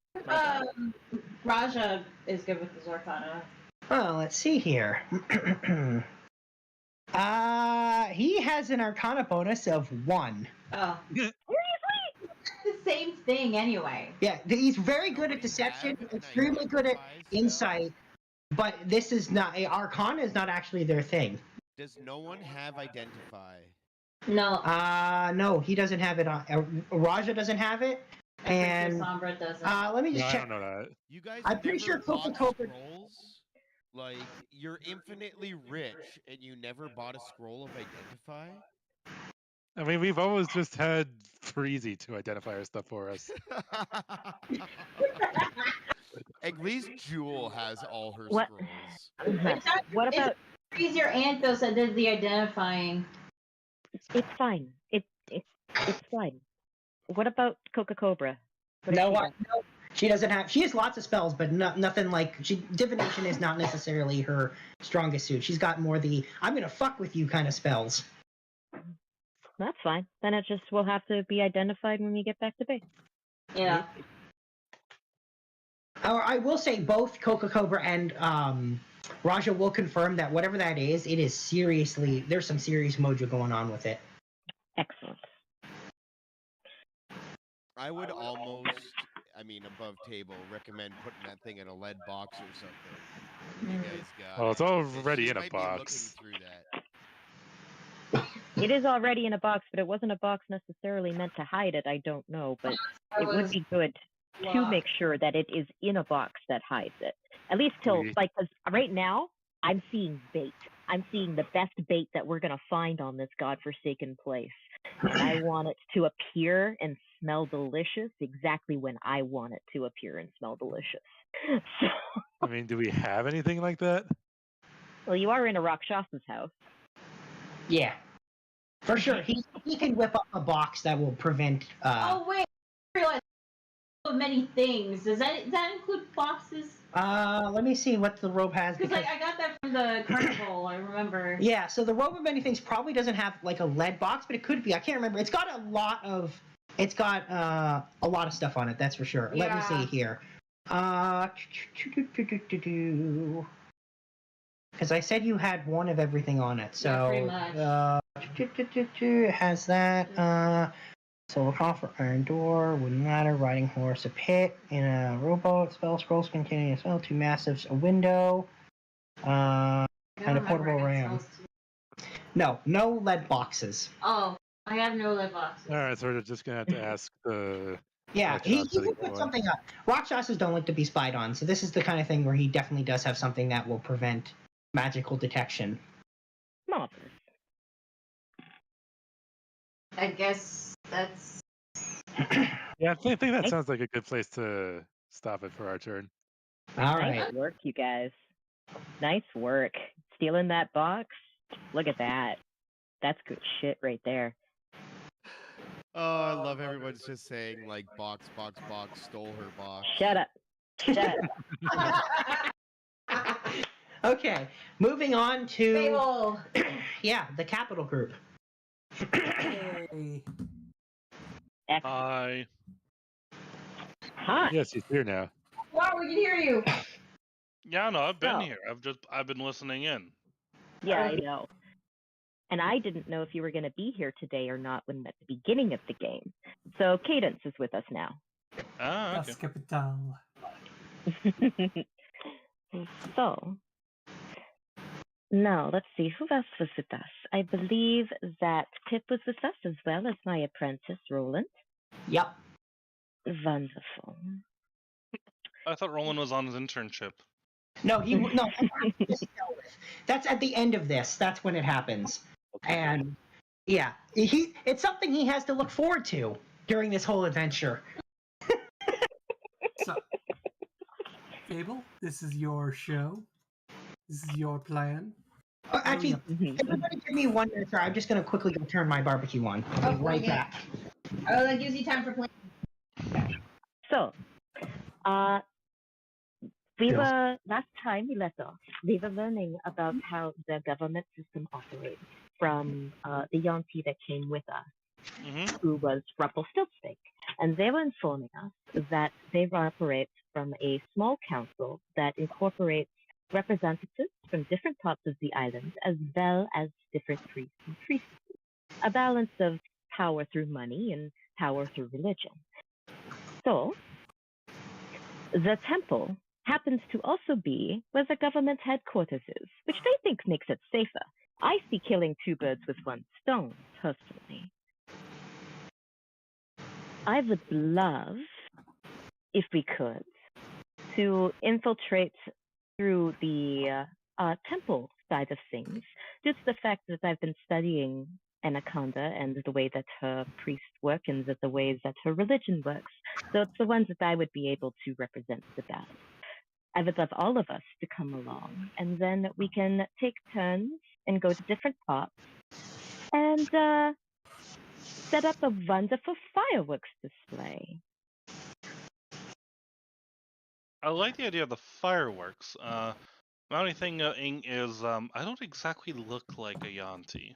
Raja is good with his Arcana. Oh, let's see here. He has an Arcana bonus of 1. Oh. The same thing anyway. Yeah, he's very good at deception, extremely good at insight, but this is not Arcana is not actually their thing. Does no one have identify? No. No, he doesn't have it. Raja doesn't have it, and Sombra doesn't. Let me just No, I check. don't know that. You guys I'm pretty sure never bought Coca-Cola. scrolls? Like, you're infinitely rich and you never bought a scroll of identify? I mean, we've always just had Freezy to identify our stuff for us. At least Jewel has all her What? scrolls. What about? It's your aunt though that did the identifying. It's fine. It It's fine. What about Coca Cobra? No, she doesn't have. She has lots of spells, but nothing like divination is not necessarily her strongest suit. She's got more the "I'm gonna fuck with you" kind of spells. That's fine. Then it just will have to be identified when we get back to base. Yeah. I will say both Coca Cobra and Raja will confirm that whatever that is, it is seriously. There's some serious mojo going on with it. Excellent. I would almost, above table, recommend putting that thing in a lead box or something. You guys got. Well, it's already she in a might be looking box. through that. It is already in a box, but it wasn't a box necessarily meant to hide it. I don't know, but it would be good to make sure that it is in a box that hides it. At least till, because right now, I'm seeing bait. I'm seeing the best bait that we're going to find on this godforsaken place. And I want it to appear and smell delicious exactly when I want it to appear and smell delicious. So, do we have anything like that? well, you are in a Rakshasa's house. Yeah. For sure. He can whip up a box that will prevent... Oh, wait. I realized so many things. Does that include boxes? Let me see what the robe has. Because I got that from the carnival, I remember. Yeah, so the robe of many things probably doesn't have like a lead box, but it could be. I can't remember. It's got a lot of stuff on it, that's for sure. Yeah. Let me see here. Because I said you had one of everything on it, so yeah, pretty much. It has that. Silver coffer, iron door, wooden ladder, riding horse, a pit, in a rowboat, spell scrolls containing a spell, 2 massives, a window, and a portable ram. No lead boxes. Oh, I have no lead boxes. All right, so we're just gonna have to ask the. Yeah, he will put something up. Rakshasas don't like to be spied on, so this is the kind of thing where he definitely does have something that will prevent magical detection. Marvelous. I guess that's... Yeah, I think that sounds like a good place to stop it for our turn. All right. Nice work, you guys. Nice work. Stealing that box? Look at that. That's good shit right there. Oh, I love everyone's just saying, like, box, stole her box. Shut up. Shut up. Okay, moving on to... yeah, the capital group. Hey. Hi. Hi. Yes, he's here now. Wow, we can hear you. Yeah, no, I've been here. I've been listening in. Yeah, I know. And I didn't know if you were going to be here today or not when at the beginning of the game. So Cadence is with us now. Ah, okay. Das Kapital. So, now let's see, who else was with us? I believe that Pip was with us as well as my apprentice, Roland. Yep. Wonderful. I thought Roland was on his internship. No, that's at the end of this. That's when it happens. Okay. And yeah, it's something he has to look forward to during this whole adventure. So, Fable, this is your show. This is your plan. Actually, everybody give me 1 minute, sir. I'm just going to quickly go turn my barbecue on. I'll be right back. Oh, that gives you time for playing. So, last time we left off, we were learning about how the government system operates from the Yuanti that came with us, who was Rumpelstiltskin. And they were informing us that they operate from a small council that incorporates representatives from different parts of the island, as well as different priests and priestesses. A balance of power through money and power through religion. So, the temple happens to also be where the government headquarters is, which they think makes it safer. I see killing 2 birds with 1 stone, personally. I would love, if we could, to infiltrate through the temple side of things, due to the fact that I've been studying Anaconda and the way that her priests work and the ways that her religion works. So it's the ones that I would be able to represent the best. I would love all of us to come along, and then we can take turns and go to different parts and set up a wonderful fireworks display. I like the idea of the fireworks. My only thing is, I don't exactly look like a Yuanti.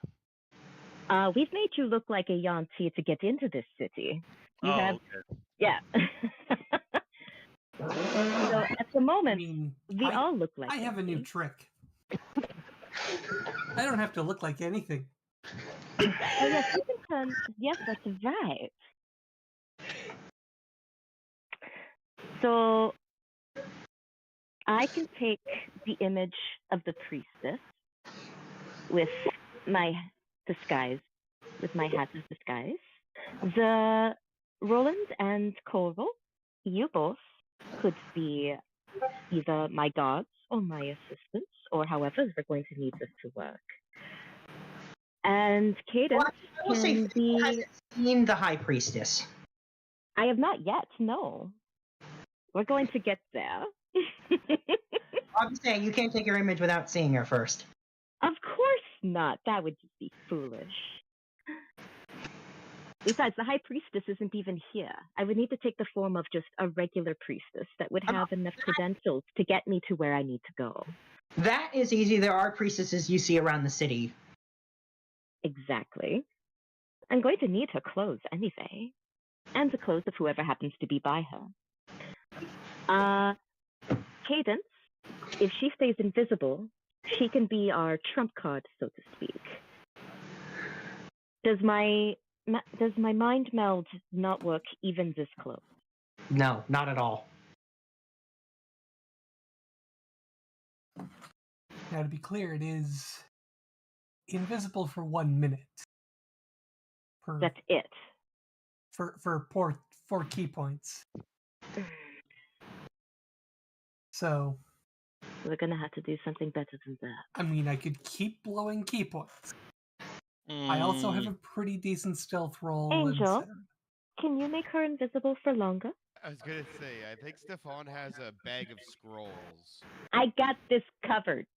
We've made you look like a Yuanti to get into this city. You have, okay. yeah. So at the moment, we all look like I have a new trick. I don't have to look like anything. Oh yes, you can turn. Yes, that's right. So I can take the image of the priestess with my disguise, with my hat of disguise. The Roland and Corval, you both could be either my guards or my assistants, or however we're going to need this to work. And Cadence can be. Hasn't seen the High Priestess. I have not yet. No, we're going to get there. I'm saying you can't take your image without seeing her first. Of course not. That would just be foolish. Besides, the High Priestess isn't even here. I would need to take the form of just a regular priestess that would have enough credentials to get me to where I need to go. That is easy. There are priestesses you see around the city. Exactly. I'm going to need her clothes anyway. And the clothes of whoever happens to be by her. Cadence, if she stays invisible, she can be our trump card, so to speak. Does my mind meld not work even this close? No, not at all. Now, to be clear, it is invisible for 1 minute. That's it. For 4 key points. So we're gonna have to do something better than that. I mean, I could keep blowing key points. I also have a pretty decent stealth roll. Angel, can you make her invisible for longer? I was gonna say, I think Stefan has a bag of scrolls. I got this covered.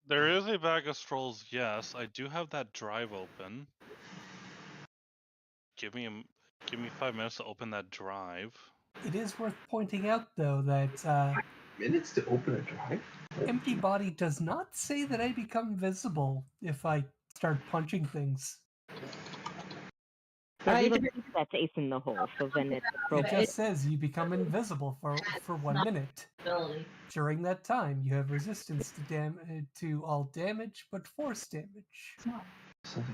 There is a bag of scrolls, yes. I do have that drive open. Give me 5 minutes to open that drive. It is worth pointing out, though, that minutes to open a drive? Empty Body does not say that I become visible if I start punching things. That's ace in the hole, so then It just says you become invisible for 1 minute. During that time, you have resistance to all damage, but force damage.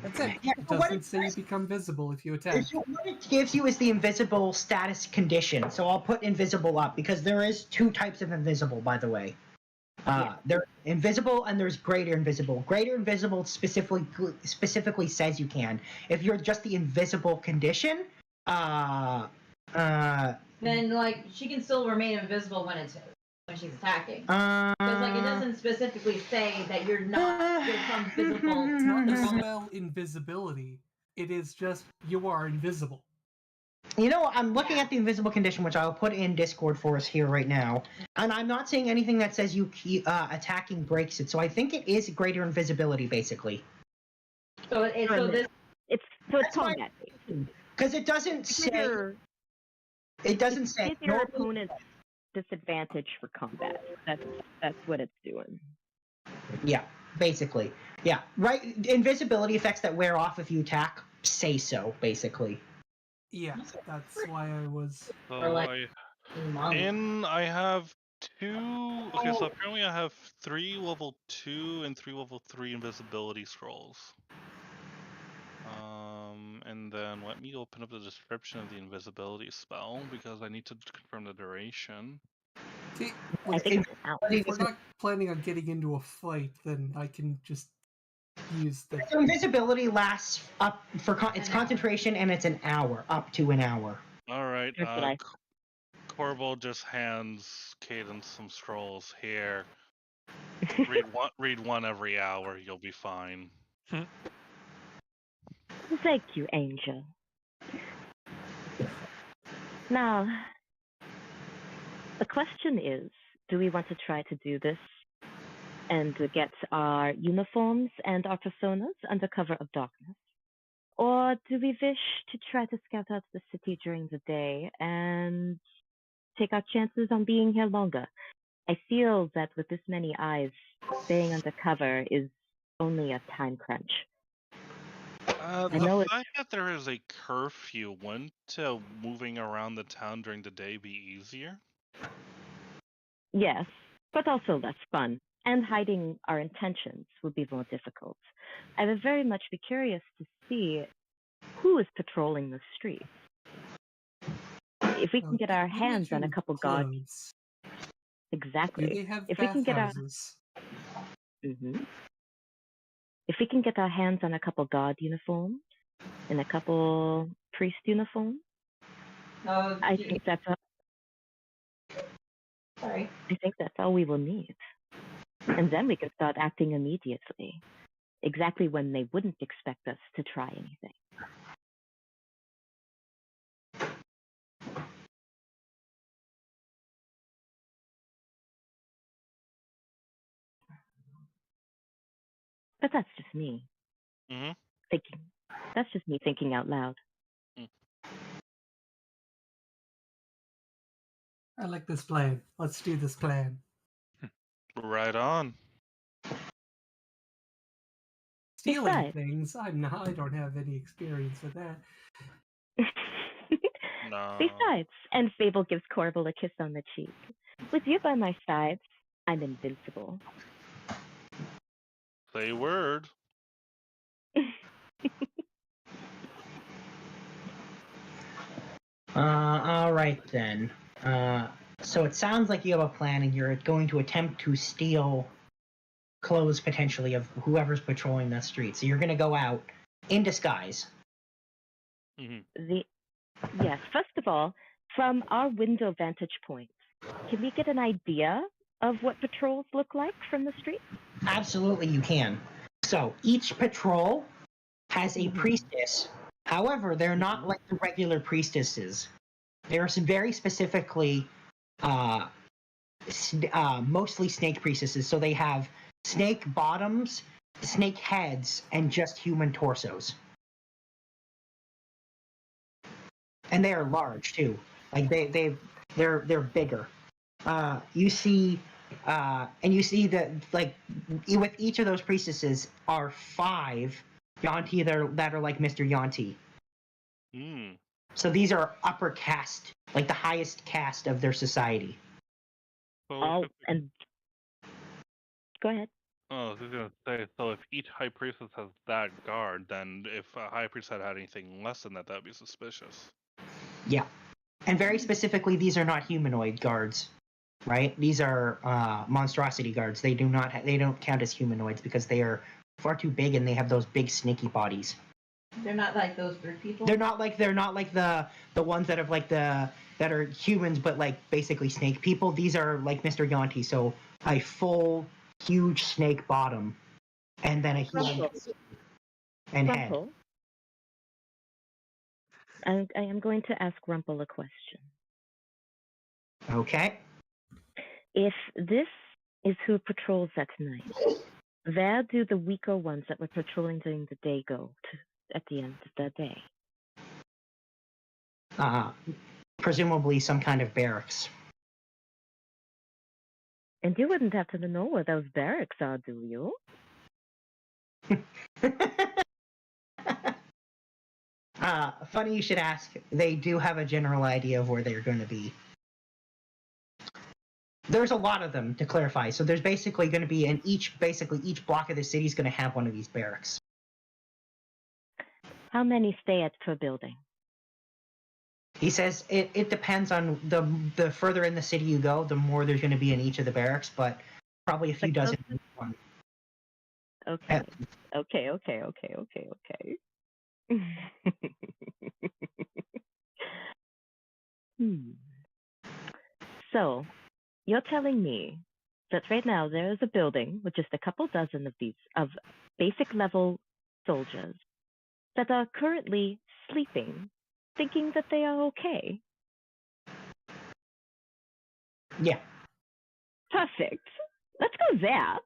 That's it. Yeah, It doesn't say you become visible if you attack. What it gives you is the invisible status condition. So I'll put invisible up because there is 2 types of invisible, by the way. There's invisible and there's greater invisible. Greater invisible specifically says you can. If you're just the invisible condition, then like she can still remain invisible when she's attacking. Because like it doesn't specifically say that you're not become visible. It's not the spell invisibility. It is just you are invisible. You know, I'm looking at the invisible condition, which I'll put in Discord for us here right now, and I'm not seeing anything that says you attacking breaks it. So I think it is greater invisibility, basically. So it's combat. Because it doesn't say. It doesn't say. Give your opponent disadvantage for combat. That's what it's doing. Yeah, basically. Yeah, right. Invisibility effects that wear off if you attack say so, basically. Yeah, that's why I was. So I have 2. Okay, so apparently I have 3 level 2 and 3 level 3 invisibility scrolls. And then let me open up the description of the invisibility spell because I need to confirm the duration. See, if we're not planning on getting into a fight, then I can just use the. So invisibility lasts up for its concentration, and it's an hour, up to an hour. All right. Corvo just hands Cadence some scrolls here. read one every hour. You'll be fine. Thank you, Angel. Now, the question is, do we want to try to do this and get our uniforms and our personas under cover of darkness? Or do we wish to try to scout out the city during the day and take our chances on being here longer? I feel that with this many eyes, staying undercover is only a time crunch. The fact that there is a curfew, wouldn't moving around the town during the day be easier? Yes, but also less fun. And hiding our intentions would be more difficult. I would very much be curious to see who is patrolling the streets. If we can get our hands on a couple guards. Exactly. Do they have if we can get bathhouses? If we can get our hands on a couple guard uniforms and a couple priest uniforms, I think that's Sorry. I think that's all we will need. And then we can start acting immediately, exactly when they wouldn't expect us to try anything. But that's just me. Thinking. That's just me thinking out loud. I like this plan. Let's do this plan. Right on. Stealing things? I don't have any experience with that. No. Besides, and Fable gives Corbel a kiss on the cheek. With you by my side, I'm invincible. Say word. All right then. So it sounds like you have a plan, and you're going to attempt to steal clothes potentially of whoever's patrolling the street. So you're going to go out in disguise. Yes, first of all, from our window vantage point, can we get an idea of what patrols look like from the street? Absolutely, you can. So each patrol has a priestess. However, they're not like the regular priestesses. They're very specifically mostly snake priestesses. So they have snake bottoms, snake heads, and just human torsos. And they are large too. Like they're bigger. You see that like with each of those priestesses are 5 Yuanti that are like Mr. Yuanti. So these are upper caste, like the highest caste of their society. And go ahead. Oh, I was gonna say, so if each high priestess has that guard, then if a high priest had anything less than that, that'd be suspicious. Yeah, and very specifically, these are not humanoid guards, right? These are monstrosity guards. They don't count as humanoids because they are far too big and they have those big snaky bodies. They're not like those bird people. They're not like the ones that have like that are humans, but like basically snake people. These are like Mr. Yuanti, so a full huge snake bottom, and then a human and head. I am going to ask Rumpel a question. Okay. If this is who patrols at night, where do the weaker ones that were patrolling during the day go to at the end of the day? Presumably some kind of barracks. And you wouldn't happen to know where those barracks are, do you? Funny you should ask. They do have a general idea of where they're going to be. There's a lot of them, to clarify. So there's basically going to be each block of the city is going to have one of these barracks. How many stay at per building? He says it depends on the further in the city you go, the more there's going to be in each of the barracks, but probably a few dozen in each one. Okay. Okay. So, you're telling me that right now there is a building with just a couple dozen of these of basic level soldiers that are currently sleeping, thinking that they are okay. Yeah. Perfect. Let's go there.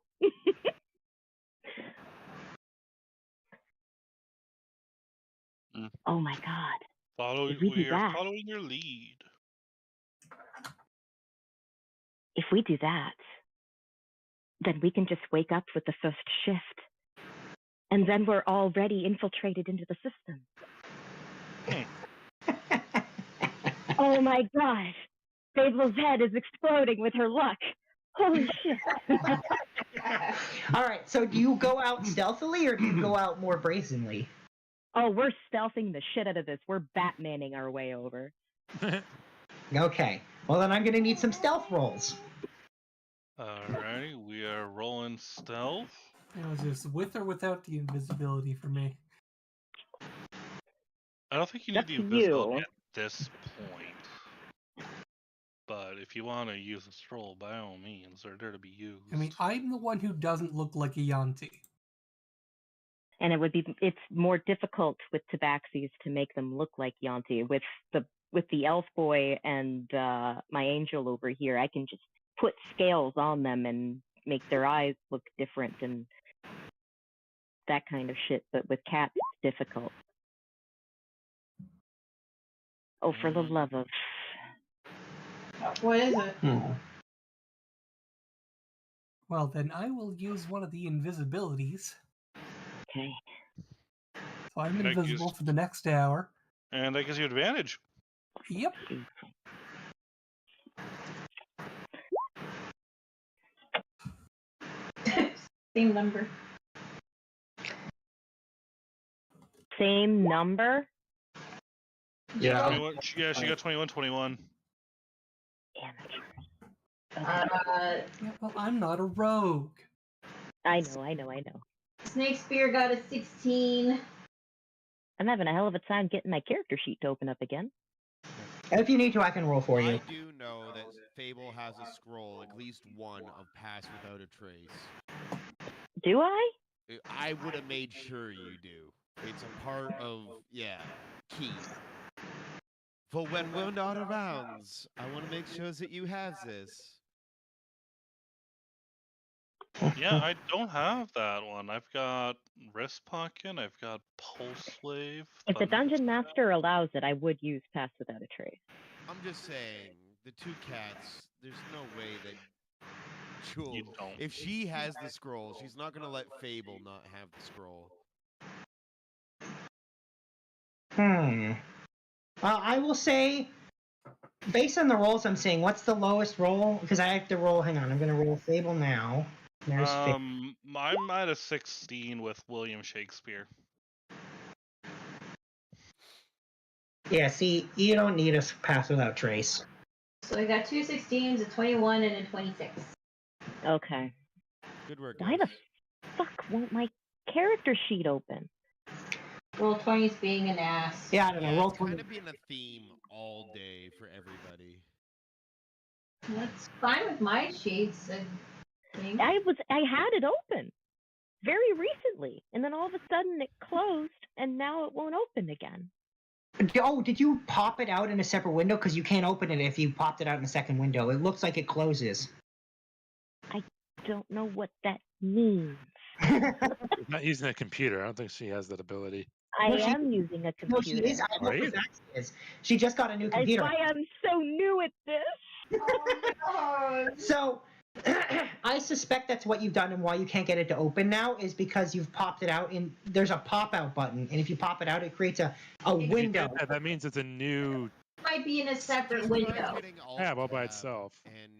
Oh my god. Following, If we do we are that, following your lead. if we do that, then we can just wake up with the first shift. And then we're already infiltrated into the system. Oh my gosh. Fable's head is exploding with her luck. Holy shit. All right, so do you go out stealthily or do you go out more brazenly? Oh, we're stealthing the shit out of this. We're Batmaning our way over. Okay, well then I'm gonna need some stealth rolls. Alrighty, we are rolling stealth. It was just with or without the invisibility for me. I don't think you Up need the to invisibility you. at this point. But if you want to use a scroll, by all means, they're there to be used. I mean, I'm the one who doesn't look like a Yuanti. And it's more difficult with tabaxis to make them look like Yuanti. With the elf boy and my angel over here, I can just put scales on them and make their eyes look different and that kind of shit. But with cats, it's difficult. Oh, for the love of... What is it? Well, then I will use one of the invisibilities. Okay. So I'm That invisible gives- for the next hour. And that gives you advantage. Yep. Same number. Same number? Yeah. 21, yeah, she got 21, 21. Amateur. Yeah, well, I'm not a rogue. I know. Snake Spear got a 16. I'm having a hell of a time getting my character sheet to open up again. If you need to, I can roll for you. I do know that Fable has a scroll, at least one, of Pass Without a Trace. Do I? I would have made sure you do. It's a part of, key. For when we're not around, I want to make sure that you have this. Yeah, I don't have that one. I've got Wrist Pocket, I've got Pulse Wave. If the but- dungeon master allows it, I would use Pass Without a Trace. I'm just saying, the two cats, there's no way that Jewel, You don't. if she has the scroll, she's not going to let Fable not have the scroll. I will say, based on the rolls I'm seeing, what's the lowest roll? Because I have to roll. Hang on, I'm gonna roll Fable now. There's I'm at a 16 with William Shakespeare. Yeah, see, you don't need a Pass Without Trace. So I got two 16s, a 21, and a 26. Okay. Good work, Why the fuck won't my character sheet open? Roll 20s being an ass. Yeah, I don't know. Roll It's kind 20. of been a theme all day for everybody. That's fine with my sheets. I think. I had it open very recently, and then all of a sudden it closed, and now it won't open again. Oh, did you pop it out in a separate window? Because you can't open it if you popped it out in a second window. It looks like it closes. I don't know what that means. Not using a computer. I don't think she has that ability. I No, she- am using a No, she computer. is. I know Are for you? a fact she is. She just got a new That's computer. why I'm so new at this. So, I suspect that's what you've done and why you can't get it to open now is because you've popped it out and there's a pop-out button. And if you pop it out, it creates a If you did window. that means it's a new Might be in a separate Just try window. hitting Alt tab all by Tab, itself. And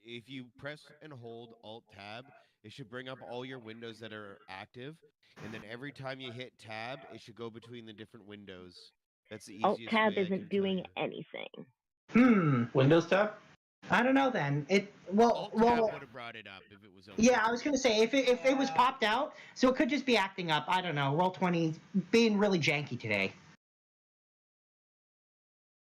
if you press and hold Alt Tab, it should bring up all your windows that are active. And then every time you hit Tab, it should go between the different windows. That's the easiest Alt Tab way I can isn't tell doing you. anything. Windows tab? I don't know then. Alt Tab would have brought it up if it was open. Yeah, I was gonna say if it was popped out, so it could just be acting up. I don't know. Roll 20 being really janky today.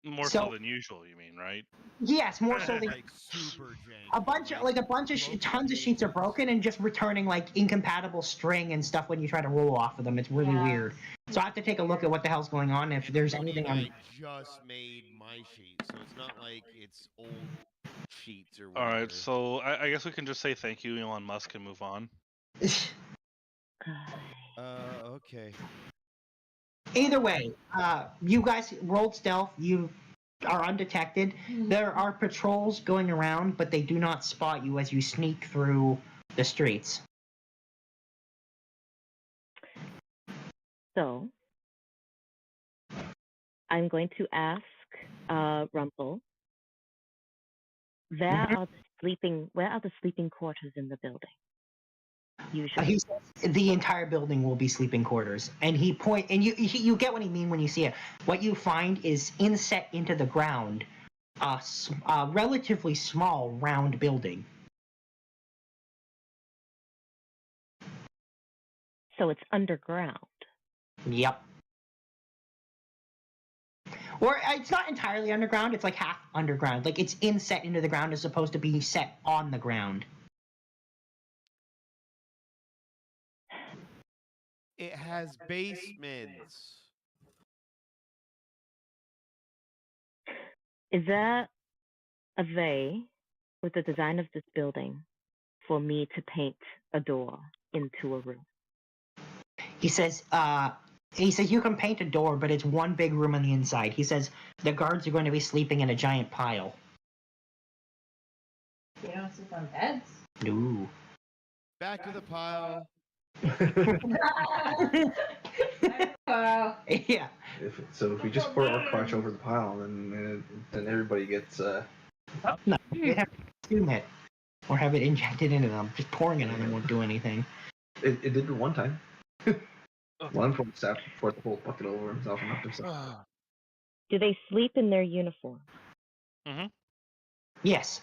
More So- so than usual, you mean, right? Yes, more so than Like super janky. tons of sheets are broken and just returning like incompatible string and stuff when you try to roll off of them. It's really Yeah. weird. So I have to take a look at what the hell's going on if there's Funny, anything I on. just made my sheet, so it's not like it's old sheets or All whatever. right, so I guess we can just say thank you, Elon Musk, and move on. Okay. Either way, you guys rolled stealth. You are undetected. There are patrols going around, but they do not spot you as you sneak through the streets. So, I'm going to ask Rumpel, where are the sleeping quarters in the building? Usually. He says the entire building will be sleeping quarters, and you get what he means when you see it. What you find is inset into the ground, a relatively small round building. So it's underground. Yep. Or it's not entirely underground. It's like half underground. Like it's inset into the ground as opposed to being set on the ground. It has basements. Is there a way with the design of this building for me to paint a door into a room? He says you can paint a door, but it's one big room on the inside. He says the guards are going to be sleeping in a giant pile. You don't sleep on beds? No. Back to the pile. Yeah. If we just pour our crotch over the pile, then everybody gets. No, they have to consume it or have it injected into them. Just pouring it on them won't do anything. It did it one time. One from staff poured the whole bucket over himself and knocked himself. Do they sleep in their uniform? Mm-hmm. Yes.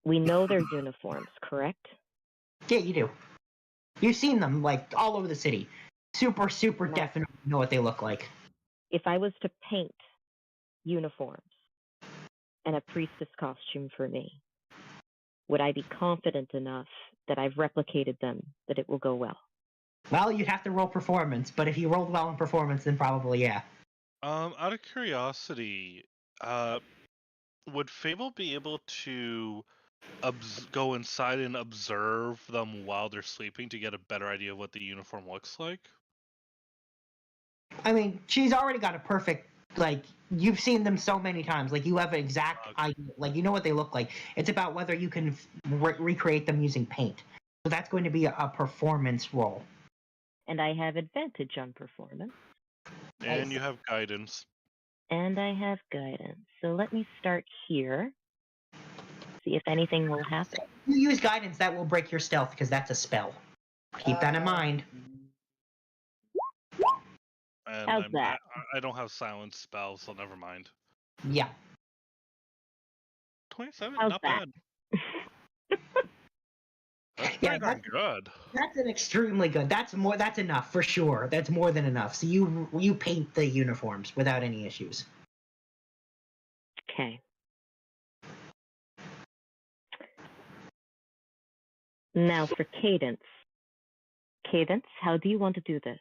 We know their uniforms, correct? Yeah, you do. You've seen them like all over the city. Super definitely know what they look like. If I was to paint uniforms and a priestess costume for me, would I be confident enough that I've replicated them that it will go well? Well, you'd have to roll performance, but if you rolled well in performance, then probably yeah. Out of curiosity, would Fable be able to go inside and observe them while they're sleeping to get a better idea of what the uniform looks like? I mean, she's already got a perfect, like, you've seen them so many times. Like, you have an exact idea. Like, you know what they look like. It's about whether you can recreate them using paint. So that's going to be a performance roll. And I have advantage on performance. And you have guidance. And I have guidance. So let me start here. See if anything will happen. If you use guidance, that will break your stealth because that's a spell. Keep that in mind. And How's that? I don't have silence spells, so never mind. Yeah. 27, How's not that? bad. That's pretty darn good. That's an extremely good. That's enough for sure. That's more than enough. So you paint the uniforms without any issues. Okay. Now for Cadence. Cadence, how do you want to do this?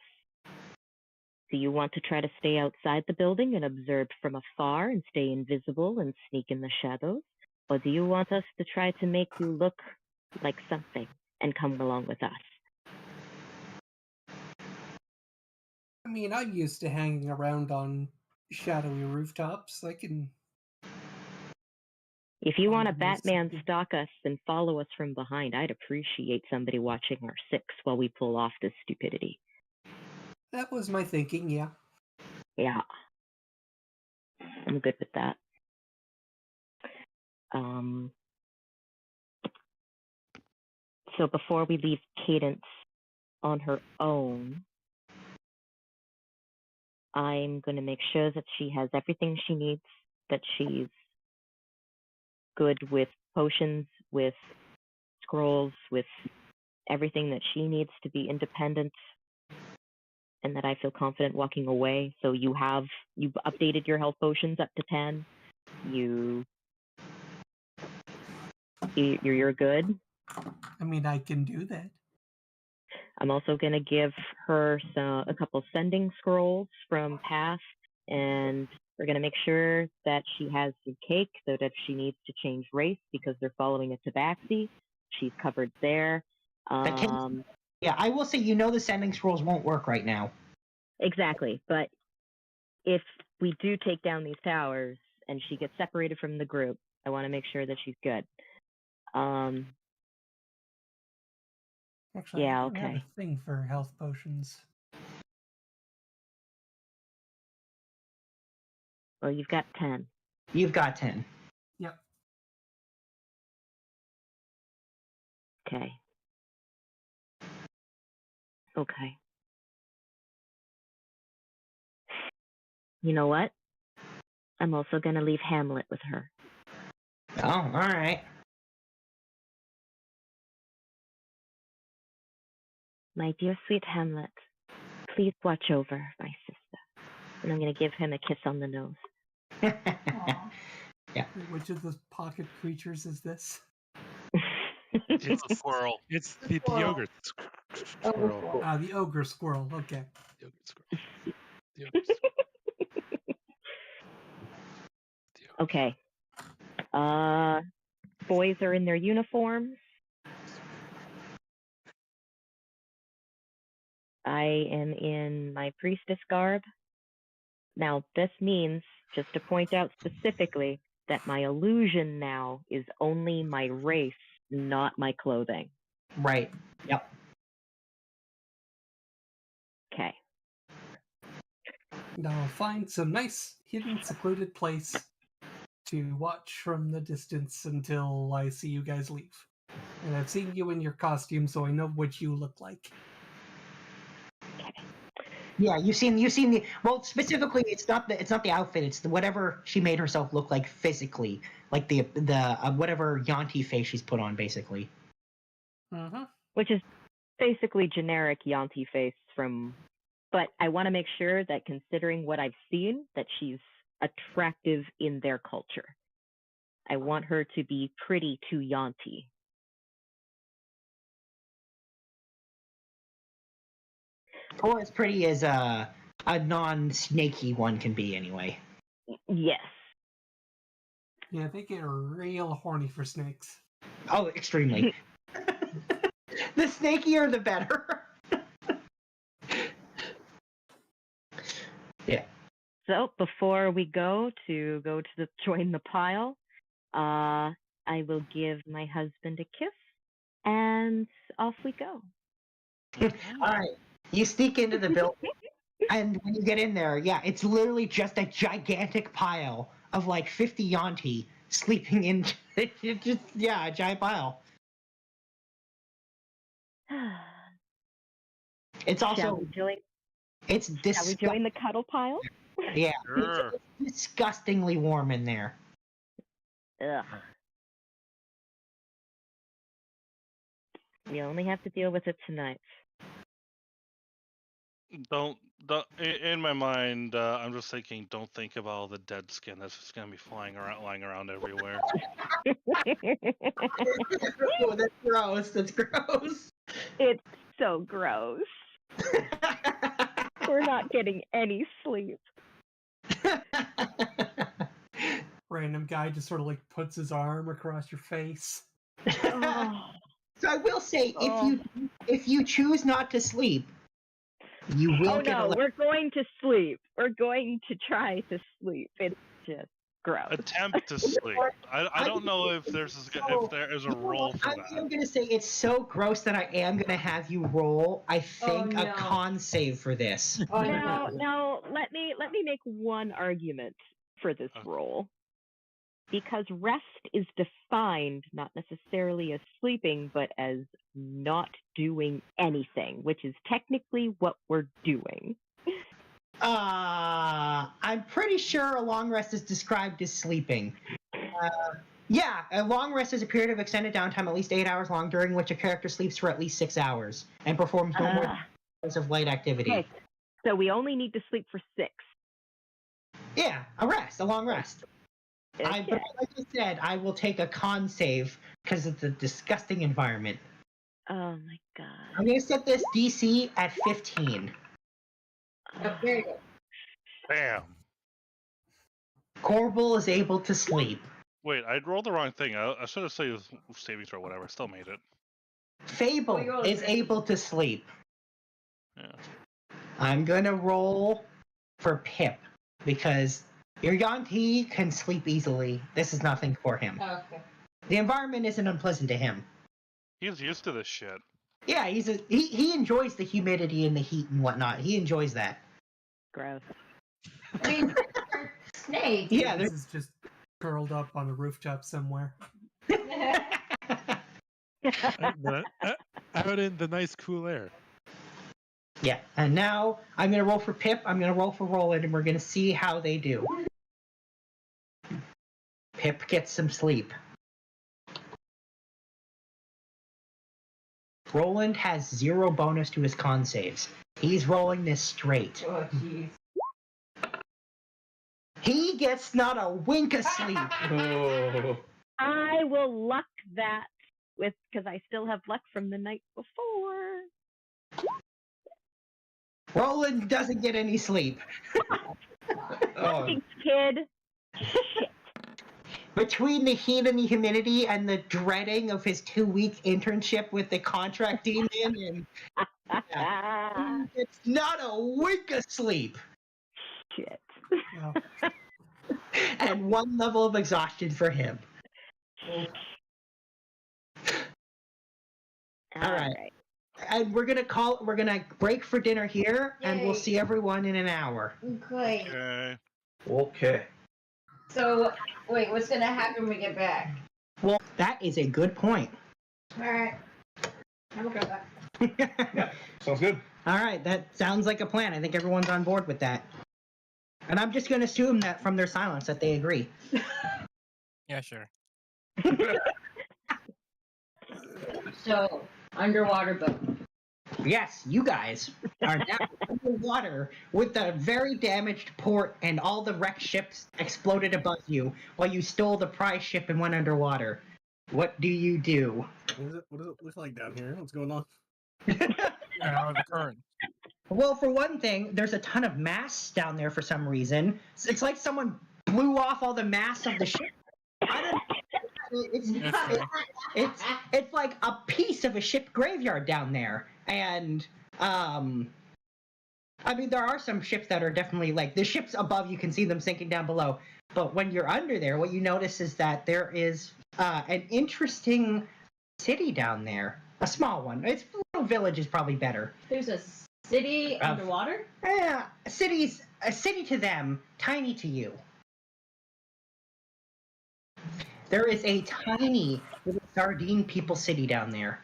Do you want to try to stay outside the building and observe from afar and stay invisible and sneak in the shadows? Or do you want us to try to make you look like something and come along with us? I mean, I'm used to hanging around on shadowy rooftops. I can... If you want to Batman stalk us and follow us from behind, I'd appreciate somebody watching our six while we pull off this stupidity. That was my thinking, yeah. Yeah. I'm good with that. So before we leave Cadence on her own, I'm going to make sure that she has everything she needs, that she's good with potions, with scrolls, with everything that she needs to be independent, and that I feel confident walking away. So you've updated your health potions up to 10. You're good. I mean, I can do that. I'm also going to give her a couple sending scrolls from past, and we're going to make sure that she has some cake so that if she needs to change race because they're following a tabaxi, she's covered there. Yeah, I will say, the sending scrolls won't work right now. Exactly, but if we do take down these towers and she gets separated from the group, I want to make sure that she's good. Actually, yeah, I don't have okay. a thing for health potions. Well, you've got 10. You've got 10. Yep. Okay. Okay. You know what? I'm also going to leave Hamlet with her. Oh, all right. My dear sweet Hamlet, please watch over my sister. And I'm going to give him a kiss on the nose. Yeah. Which of the pocket creatures is this? It's a squirrel. It's the ogre squirrel. The ogre squirrel. Okay. The ogre squirrel. The ogre squirrel. Okay. Boys are in their uniforms. I am in my priestess garb. Now, this means, just to point out specifically, that my illusion now is only my race, not my clothing. Right. Yep. Okay. Now find some nice, hidden, secluded place to watch from the distance until I see you guys leave. And I've seen you in your costume, so I know what you look like. Yeah, you've seen the specifically it's not the outfit, it's whatever she made herself look like physically, like the whatever Yuanti face she's put on, basically. Mm-hmm. Which is basically generic Yuanti face but I want to make sure that, considering what I've seen, that she's attractive in their culture. I want her to be pretty to Yuanti. Or as pretty as a non-snaky one can be, anyway. Yes. Yeah, they get real horny for snakes. Oh, extremely. The snakier, the better. Yeah. So before we go to join the pile, I will give my husband a kiss, and off we go. All right. You sneak into the building, and when you get in there, yeah, it's literally just a gigantic pile of like 50 Yuanti sleeping in. A giant pile. It's also. It's Shall we join the cuddle pile? Yeah, Sure. it's disgustingly warm in there. Ugh. You only have to deal with it tonight. Don't. In my mind, I'm just thinking. Don't think of all the dead skin that's just gonna be lying around everywhere. Oh, that's gross. That's gross. It's so gross. We're not getting any sleep. Random guy just sort of like puts his arm across your face. Oh. So I will say, if you choose not to sleep, you will get. Oh no, we're going to sleep. We're going to try to sleep. It's just gross. Attempt to sleep. I don't know if there is a role for that. I'm gonna say it's so gross that I am gonna have you roll. I think a con save for this. Now let me make one argument for this roll. Because rest is defined not necessarily as sleeping, but as not doing anything, which is technically what we're doing. I'm pretty sure a long rest is described as sleeping. Yeah, a long rest is a period of extended downtime at least 8 hours long, during which a character sleeps for at least 6 hours and performs no more than hours of light activity. Okay. So we only need to sleep for 6. Yeah, a long rest. Okay. But like I said, I will take a con save because it's a disgusting environment. Oh my god. I'm gonna set this DC at 15. Oh, there you go. Bam. Corbel is able to sleep. Wait, I rolled the wrong thing. I should have said saving throw, whatever. I still made it. Fable is able to sleep. Yeah. I'm gonna roll for Pip because your Yuanti can sleep easily. This is nothing for him. Oh, okay. The environment isn't unpleasant to him. He's used to this shit. Yeah, he enjoys the humidity and the heat and whatnot. He enjoys that. Gross. I mean, snake. Yeah, This is just curled up on a rooftop somewhere. Out in the nice cool air. Yeah, and now I'm gonna roll for Pip. I'm gonna roll for Roland, and we're gonna see how they do. Pip gets some sleep. Roland has 0 bonus to his con saves. He's rolling this straight. Oh, jeez. He gets not a wink of sleep. Oh. I will luck that with because I still have luck from the night before. Roland doesn't get any sleep. Oh. Thanks, kid. Shit. Between the heat and the humidity and the dreading of his 2-week internship with the contract demon, and it's not a wink of sleep. Shit. Yeah. And 1 level of exhaustion for him. All right. And we're gonna break for dinner here, and we'll Yay. see everyone in an hour. Okay. Okay. Okay. So, wait, what's gonna happen when we get back? Well, that is a good point. Alright. I will go back. Yeah, sounds good. All right, that sounds like a plan. I think everyone's on board with that. And I'm just going to assume that from their silence that they agree. Yeah, sure. So, underwater boat. Yes, you guys are now underwater with the very damaged port and all the wrecked ships exploded above you while you stole the prize ship and went underwater. What do you do? What does it look like down here? What's going on? Out of the current. Well, for one thing, there's a ton of masts down there for some reason. It's like someone blew off all the masts of the ship. I don't. It's like a piece of a ship graveyard down there, and I mean there are some ships that are definitely like the ships above. You can see them sinking down below, but when you're under there, what you notice is that there is an interesting city down there. A small one. It's a little village is probably better. There's a city underwater? Yeah, a city to them, tiny to you. There is a tiny little sardine people city down there.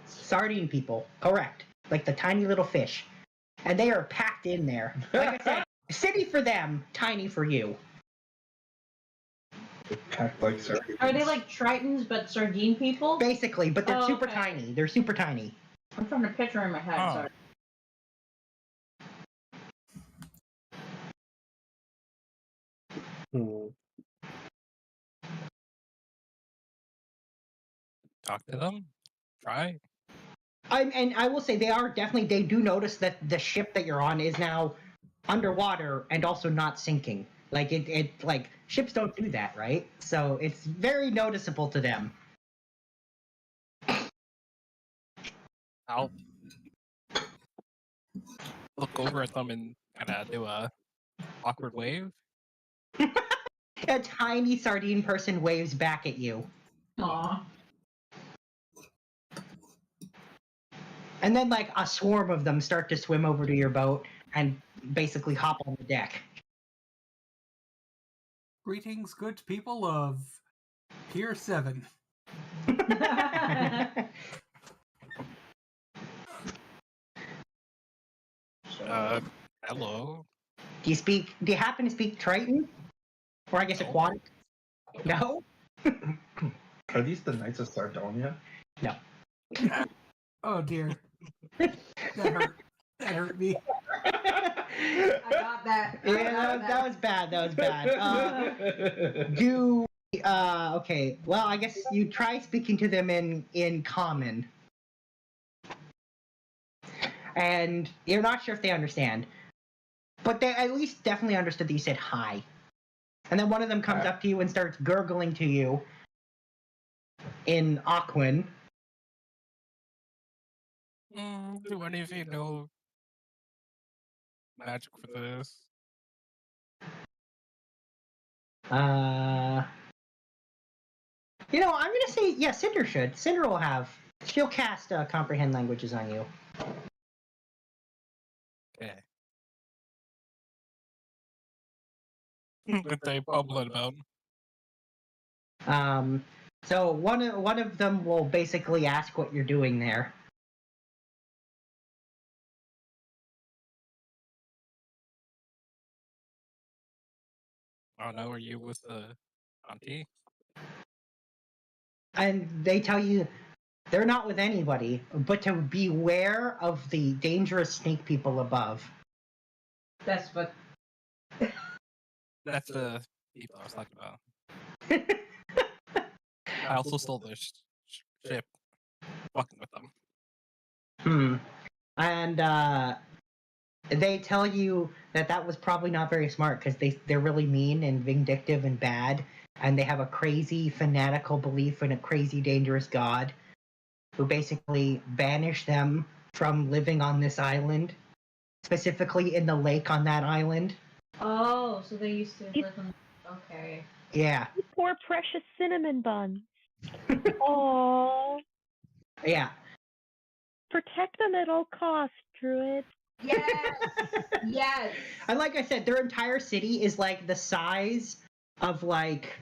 Sardine people, correct. Like the tiny little fish. And they are packed in there. Like I said, city for them, tiny for you. Packed like sardines. Are they like Tritons but sardine people? Basically, but they're super okay. tiny. They're super tiny. I'm trying to picture in my head, Oh. sorry. Talk to them. Try. And I will say they do notice that the ship that you're on is now underwater and also not sinking. Like it like ships don't do that, right? So it's very noticeable to them. I'll look over at them and kind of do a awkward wave. A tiny sardine person waves back at you. Aww. And then like a swarm of them start to swim over to your boat and basically hop on the deck. Greetings, good people of Pier 7. Hello. Do you happen to speak Triton? Or I guess Aquatic? No? Are these the Knights of Sardonia? No. Oh dear. That hurt. That hurt me. I got that. Yeah, that was bad. That was bad. Okay. Well, I guess you try speaking to them in common, and you're not sure if they understand, but they at least definitely understood that you said hi. And then one of them comes up to you and starts gurgling to you in Aquan. Do any of you know magic for this? You know, I'm gonna say, yeah, Cinder should. Cinder will have. She'll cast comprehend languages on you. Okay. What they bubbling about? So one of them will basically ask what you're doing there. Oh no, are you with the auntie? And they tell you they're not with anybody, but to beware of the dangerous snake people above. That's what. That's the people I was talking about. I also stole their ship. Fucking with them. And they tell you that was probably not very smart because they're really mean and vindictive and bad, and they have a crazy fanatical belief in a crazy dangerous god who basically banished them from living on this island, specifically in the lake on that island. Oh, so they used to live in. Okay. Yeah. Poor precious cinnamon bun. Aww. Yeah. Protect them at all costs, Druid. Yes. Yes. And like I said, their entire city is like the size of like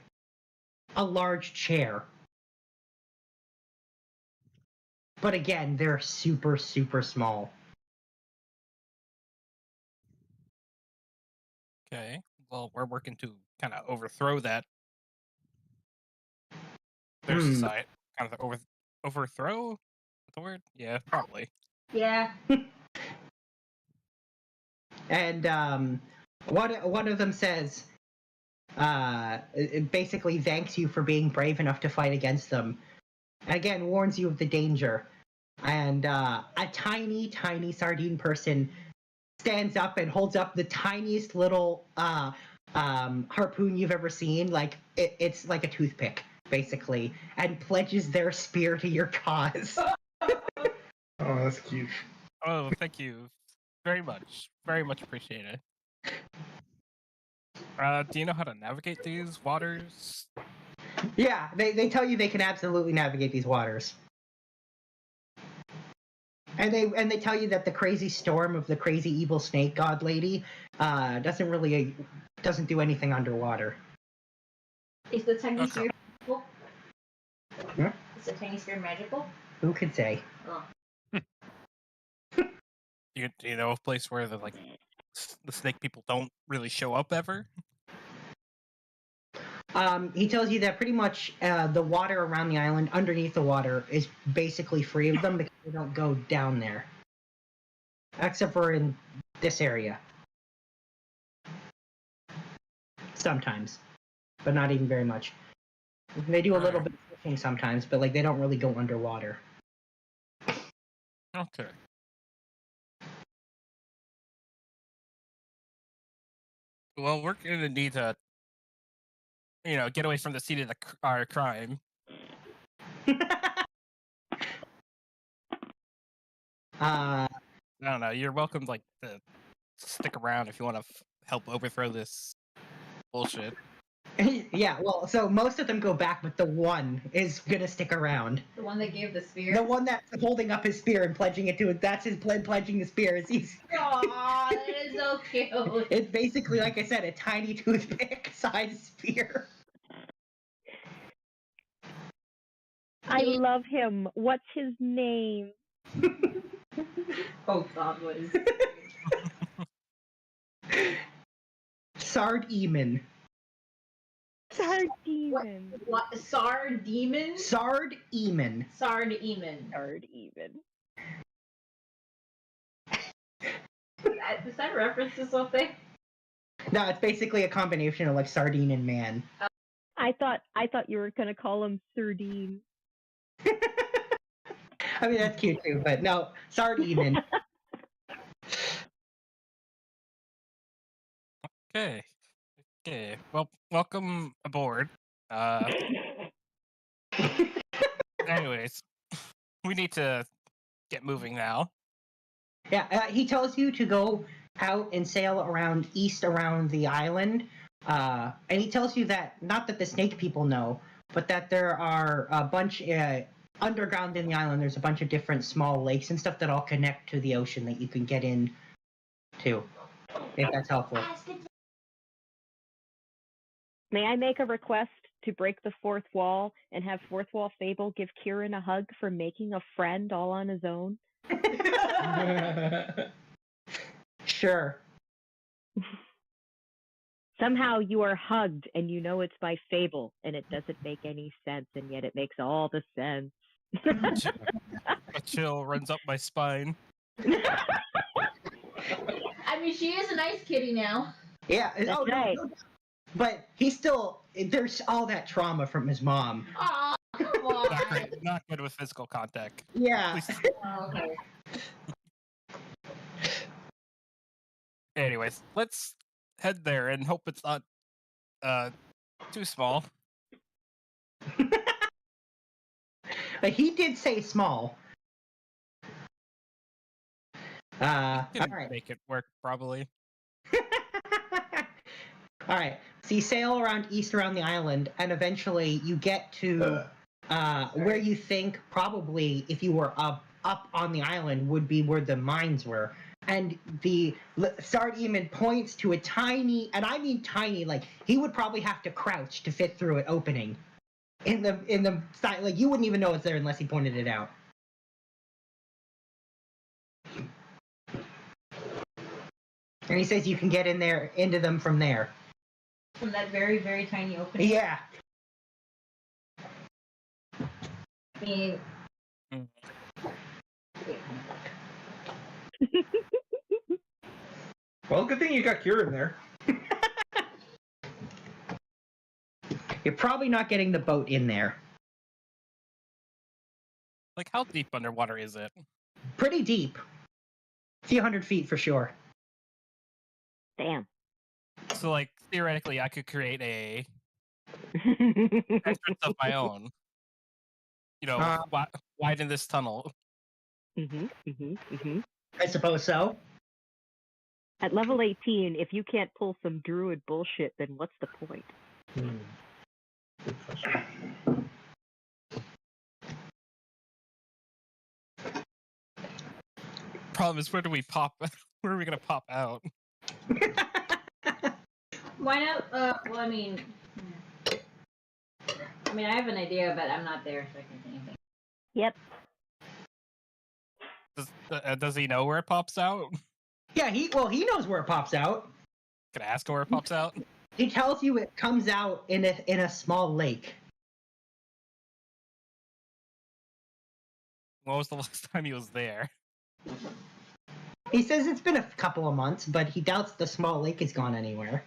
a large chair. But again, they're super, super small. Okay. Well, we're working to kind of overthrow that. Their society. Kind of overthrow? Is that the word? Yeah, probably. Yeah. And one of them says, it basically thanks you for being brave enough to fight against them. And again, warns you of the danger. And a tiny, tiny sardine person stands up and holds up the tiniest little harpoon you've ever seen. Like it's like a toothpick, basically, and pledges their spear to your cause. Oh, that's cute. Oh, thank you very much. Very much appreciated. Do you know how to navigate these waters? Yeah, they tell you they can absolutely navigate these waters. And they tell you that the crazy storm of the crazy evil snake god lady doesn't do anything underwater. Is the tiny sphere magical? Yeah. Is the tiny sphere magical? Who could say? Oh. Do you know a place where the snake people don't really show up ever? He tells you that pretty much the water around the island, underneath the water, is basically free of them because they don't go down there. Except for in this area. Sometimes. But not even very much. They do a little bit of fishing sometimes, but they don't really go underwater. Okay. Well, we're gonna need to, get away from the scene of our crime. I don't know. You're welcome, to stick around if you want to help overthrow this bullshit. Yeah, well, so most of them go back, but the one is gonna stick around. The one that gave the spear? The one that's holding up his spear and pledging it to it. That's his pledging the spear. Aww, that is so cute. It's basically, like I said, a tiny toothpick-sized spear. I love him. What's his name? Oh God, what is Sard-Eamon. Sard-Demon. What? Sard-Demon? Sard-Eamon. Sard-Eamon. Sard-Demon. Is that a reference to something? No, it's basically a combination of sardine and man. I thought you were gonna call him Sardine. I mean, that's cute too, but no, Sardine. Okay. Well, welcome aboard. Anyways, we need to get moving now. Yeah, he tells you to go out and sail around the island. And he tells you that, not that the snake people know, but that there are a bunch underground in the island. There's a bunch of different small lakes and stuff that all connect to the ocean that you can get in to, if that's helpful. May I make a request to break the fourth wall and have fourth wall Fable give Kieran a hug for making a friend all on his own? Sure. Somehow you are hugged and you know it's by Fable and it doesn't make any sense, and yet it makes all the sense. A chill runs up my spine. I mean, she is a nice kitty now. Yeah. That's right. No. But he's still, there's all that trauma from his mom. Oh, come on. Not good with physical contact. Yeah. Oh, okay. Anyways, let's head there and hope it's not too small. But he did say small. All right. Make it work, probably. All right. So you sail around the island, and eventually you get to where you think probably, if you were up on the island, would be where the mines were. And the Sardine points to a tiny, and I mean tiny, like he would probably have to crouch to fit through an opening in the side. Like you wouldn't even know it's there unless he pointed it out. And he says you can get into them from there. From that very, very tiny opening. Yeah. I mean, Well, good thing you got Kieran there. You're probably not getting the boat in there. Like, how deep underwater is it? Pretty deep. A few hundred feet for sure. Damn. So, like, theoretically, I could create a entrance of my own. You know, widen this tunnel. I suppose so. At level 18, if you can't pull some druid bullshit, then what's the point? Good question. Problem is, where do we pop? Where are we gonna pop out? why not? Well, I mean, I have an idea, but I'm not there, so I can't say anything. Yep. Does he know where it pops out? Yeah, he knows where it pops out. Can I ask him where it pops out? He tells you it comes out in a small lake. When was the last time he was there? He says it's been a couple of months, but he doubts the small lake has gone anywhere.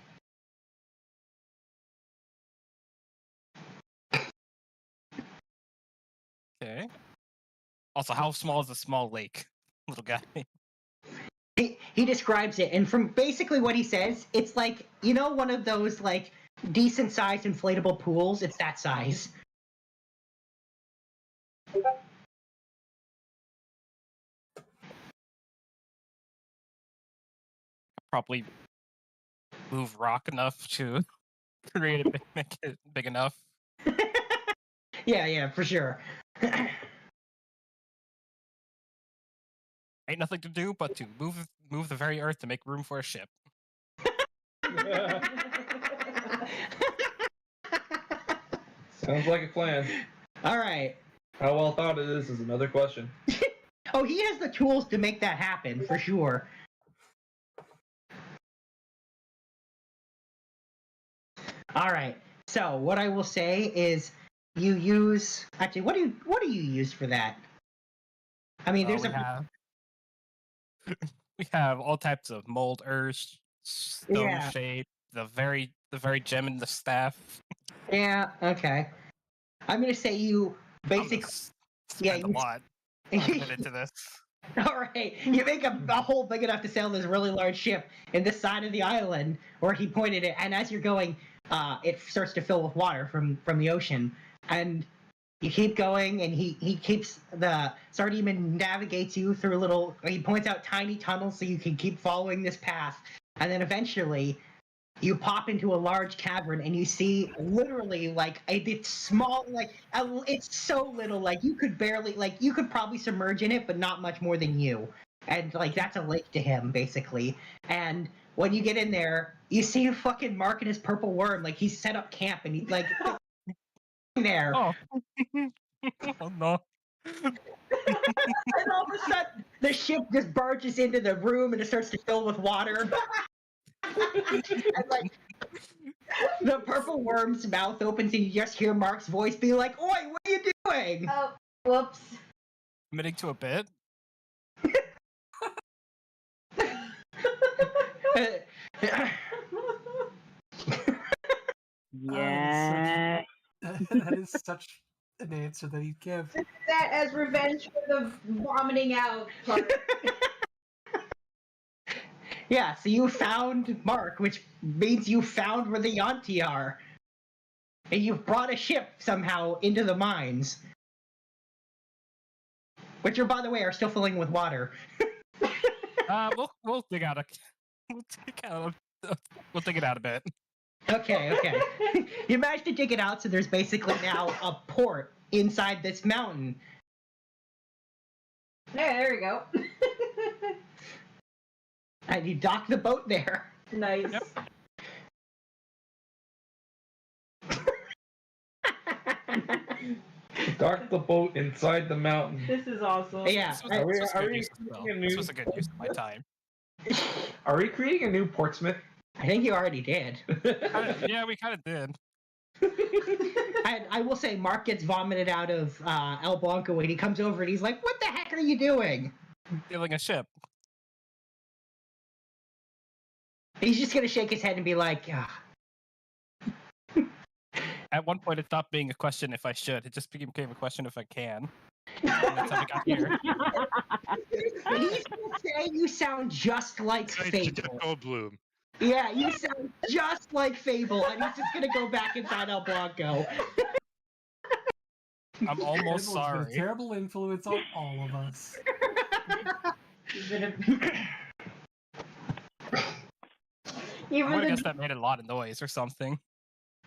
Okay. Also, how small is a small lake, little guy? He describes it, and from basically what he says, it's like, you know, one of those like decent sized inflatable pools. It's that size. Probably move rock enough to create it, make it big enough. Yeah, for sure. Ain't nothing to do but to move the very earth to make room for a ship. Sounds like a plan. All right. How well thought it is another question. Oh, he has the tools to make that happen, for sure. All right. So what I will say is, you use actually. What do you use for that? I mean, there's we have all types of mold, earth, stone shape, the very the very gem in the staff. Yeah. Okay. I'm gonna say you basically. Spend a lot. Into this. All right, you make a hole big enough to sail this really large ship in this side of the island where he pointed it, and as you're going, it starts to fill with water from the ocean, and you keep going, and he keeps the Star Demon navigates you through he points out tiny tunnels so you can keep following this path, and then eventually you pop into a large cavern and you see literally like it's small, it's so little, like you could barely, you could probably submerge in it, but not much more than you. And like that's a lake to him basically. And when you get in there, you see fucking Mark and his purple worm, like he's set up camp and he's like there. Oh, oh no. And all of a sudden, the ship just barges into the room and it starts to fill with water. And like the purple worm's mouth opens and you just hear Mark's voice be like, "Oi, what are you doing?" Oh, whoops. Committing to a bit. Yeah. That is such an answer that he'd give. That as revenge for the vomiting out part. Yeah, so you found Mark, which means you found where the Yuanti are. And you've brought a ship somehow into the mines. Which are, by the way, are still filling with water. We'll dig out we'll dig it out a bit. Okay. You managed to dig it out, so there's basically now a port inside this mountain. There we go. And you dock the boat there. Nice. Yep. Dock the boat inside the mountain. This is awesome. Yeah. This was a good use of my time. Are we creating a new Portsmouth? I think you already did. Yeah, we kind of did. I will say, Mark gets vomited out of El Blanco when he comes over and he's like, "What the heck are you doing?" Stealing a ship. He's just gonna shake his head and be like, "Ah." At one point, it stopped being a question if I should. It just became a question if I can. And that's how we got here. He's gonna say you sound just like Fable. Goldblum. Yeah, you sound just like Fable, and he's just gonna go back inside El Blanco. I'm almost Fable's sorry. been a terrible influence on all of us. I would guess that made a lot of noise or something.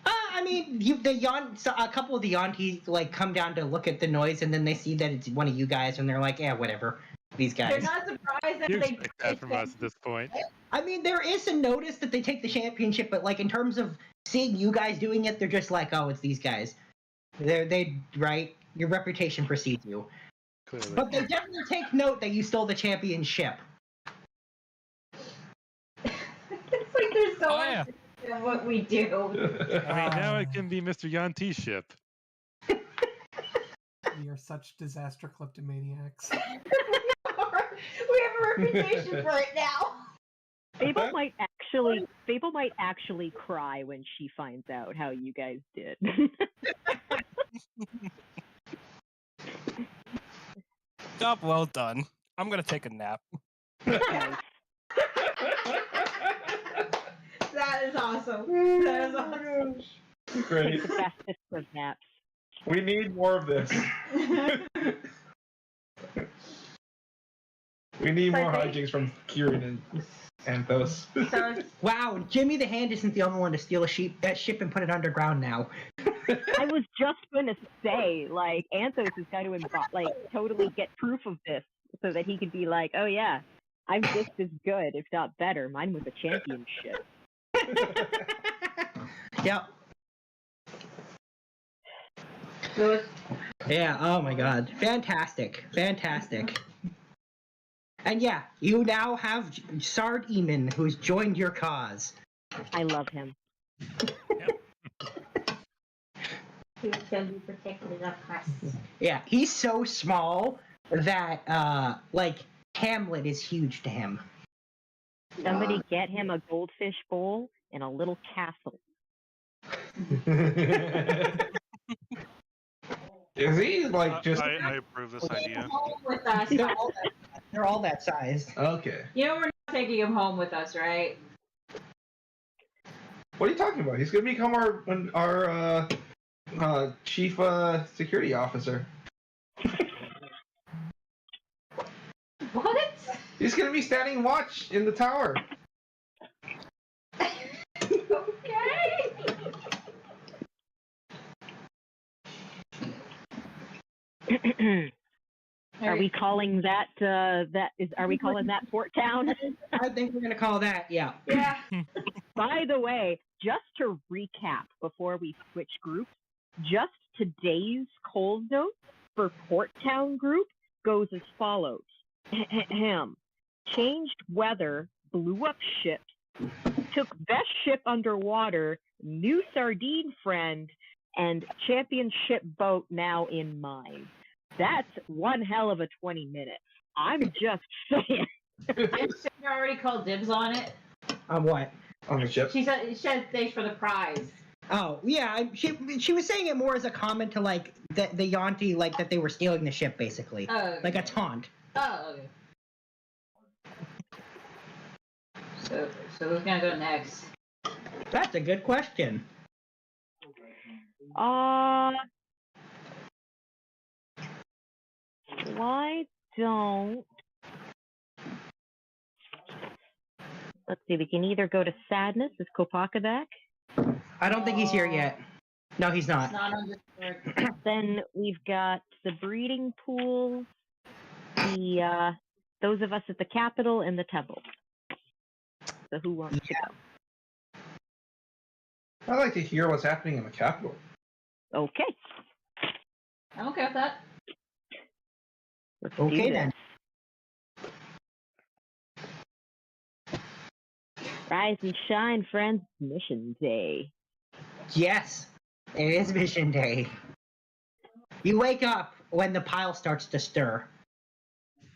I mean, a couple of the Yuanti like come down to look at the noise, and then they see that it's one of you guys, and they're like, "Yeah, whatever." These guys. They're not surprised that You they expect that from us at this point. I mean, there is a notice that they take the championship, but like in terms of seeing you guys doing it, they're just like, "Oh, it's these guys." Right? Your reputation precedes you. Clearly. But they definitely take note that you stole the championship. It's like there's so much of what we do. I mean, now it can be Mr. Yuanti's ship. We are such disaster kleptomaniacs. We have a reputation for it now. Fable might actually cry when she finds out how you guys did. Job well done. I'm gonna take a nap. That is awesome. That is awesome. Great. The bestest of naps. We need more of this. We need more hijinks from Kieran and Anthos. Wow, Jimmy the Hand isn't the only one to steal a ship and put it underground now. I was just gonna say, like, Anthos has got to totally get proof of this so that he could be like, "Oh yeah, I'm just as good, if not better. Mine was a championship." Yep. Good. Yeah, oh my god. Fantastic. And yeah, you now have Sard Eamon, who's joined your cause. I love him. He can be protected of us. Yeah, he's so small that, Hamlet is huge to him. Somebody get him a goldfish bowl and a little castle. Is he like just? I approve this idea. Home with us. They're all that size. Okay. You know we're not taking him home with us, right? What are you talking about? He's gonna become our chief security officer. What? He's gonna be standing watch in the tower. Okay. Are we calling that are we calling that Port Town? I think we're gonna call that, yeah. Yeah. By the way, just to recap before we switch groups, just today's cold note for Port Town group goes as follows. Changed weather, blew up ship, took best ship underwater, new sardine friend, and championship boat now in mine. That's one hell of a 20 minutes. I'm just saying. You already called dibs on it? On what? On the ship? She said thanks for the prize. Oh, yeah. She was saying it more as a comment to, like, the Yuanti, like, that they were stealing the ship, basically. Oh, okay. Like a taunt. Oh, okay. So who's gonna go next? That's a good question. Why don't... Let's see, we can either go to Sadness. Is Kopaka back? I don't think he's here yet. No, he's not. Then we've got the breeding pool, the those of us at the Capitol, and the temple. So who wants to go? I'd like to hear what's happening in the capital. Okay. I'm okay with that. Let's Okay do then. Rise and shine, friends. Mission day. Yes, it is mission day. You wake up when the pile starts to stir.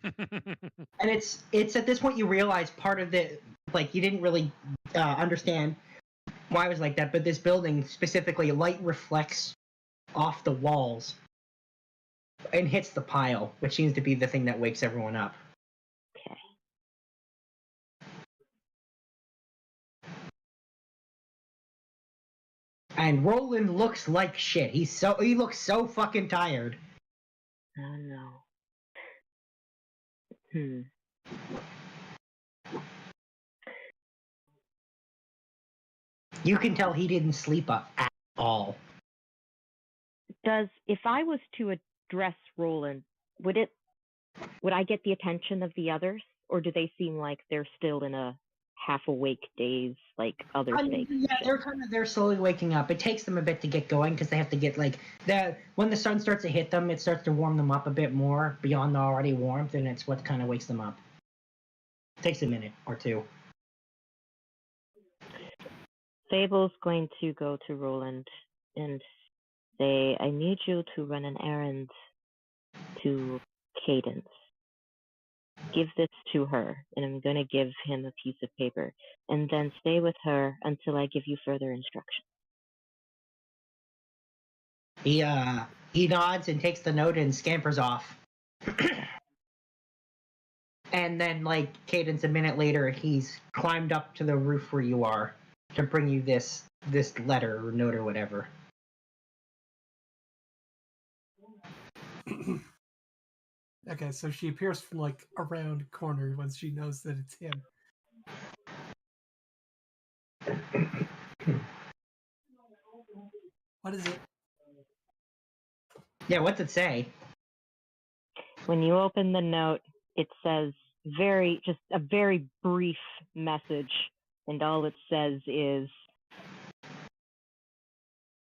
And it's at this point you realize part of the, like, you didn't really understand why it was like that, but this building specifically, light reflects off the walls and hits the pile, which seems to be the thing that wakes everyone up. Okay. And Roland looks like shit. He looks so fucking tired. Oh no. You can tell he didn't sleep up at all. If I was to address Roland, would I get the attention of the others, or do they seem like they're still in a half-awake daze like other states? Yeah, they're slowly waking up. It takes them a bit to get going because they have to get when the sun starts to hit them, it starts to warm them up a bit more beyond the already warmth, and it's what kind of wakes them up. It takes a minute or two. Fable's going to go to Roland and say, I need you to run an errand to Cadence. Give this to her, and I'm going to give him a piece of paper, and then stay with her until I give you further instructions. He nods and takes the note and scampers off. And then, Cadence, a minute later, he's climbed up to the roof where you are to bring you this letter or note or whatever. Okay, so she appears from around a corner once she knows that it's him. What is it? Yeah, what's it say? When you open the note, it says just a very brief message, and all it says is,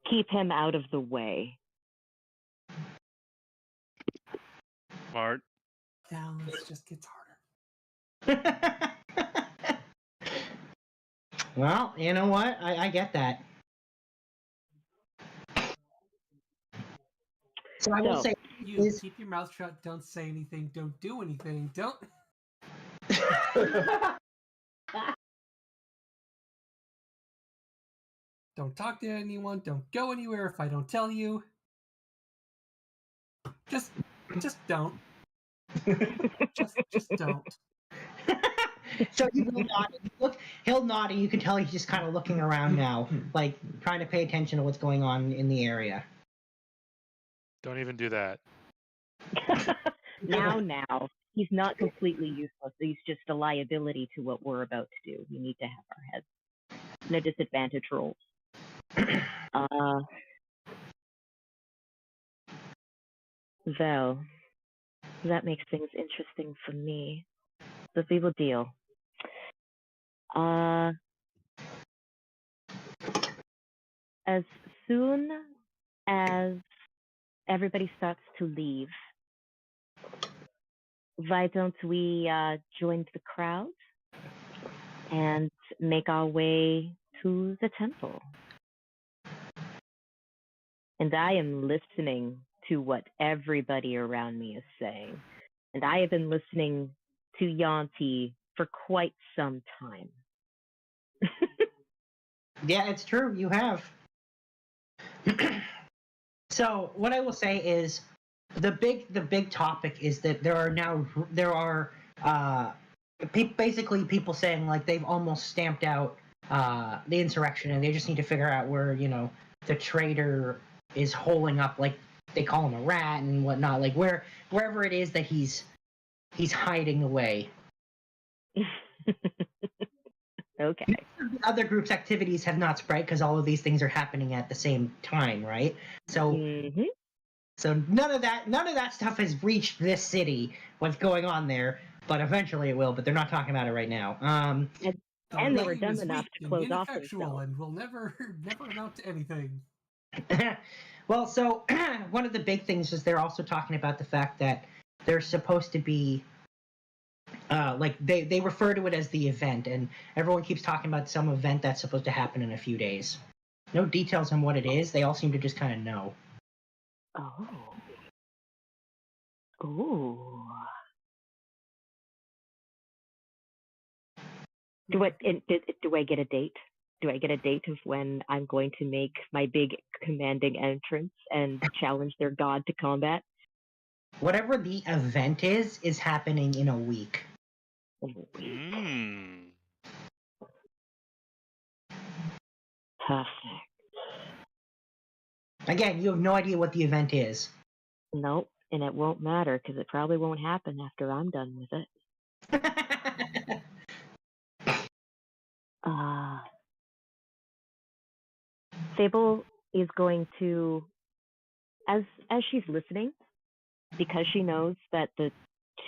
keep him out of the way. Smart. Now this just gets harder. Well, you know what? I get that. So I will say, keep your mouth shut. Don't say anything. Don't do anything. Don't. Don't talk to anyone. Don't go anywhere if I don't tell you. Just don't. just don't. So he will nod. He'll nod, and you can tell he's just kind of looking around now, like trying to pay attention to what's going on in the area. Don't even do that. Now. He's not completely useless. He's just a liability to what we're about to do. We need to have our heads in a disadvantage roll. Well, that makes things interesting for me. So we will deal. As soon as everybody starts to leave, why don't we join the crowd and make our way to the temple? And I am listening to what everybody around me is saying. And I have been listening to Yuanti for quite some time. Yeah, it's true. You have. So what I will say is the big topic is that there are basically people saying like they've almost stamped out the insurrection, and they just need to figure out where the traitor is holing up, like they call him a rat and whatnot, like wherever it is that he's hiding away. Okay. Other groups' activities have not spread because all of these things are happening at the same time, right? So, so none of that stuff has reached this city. What's going on there? But eventually it will. But they're not talking about it right now. And they were dumb enough to close off themselves. And will never amount to anything. Well, so one of the big things is they're also talking about the fact that there's supposed to be. Like they refer to it as the event, and everyone keeps talking about some event that's supposed to happen in a few days. No details on what it is. They all seem to just kind of know. Oh. Ooh. Do I get a date? Do I get a date of when I'm going to make my big commanding entrance and challenge their god to combat? Whatever the event is happening in a week. Perfect. Again, you have no idea what the event is. Nope, and it won't matter because it probably won't happen after I'm done with it. Fable is going to, as she's listening, because she knows that the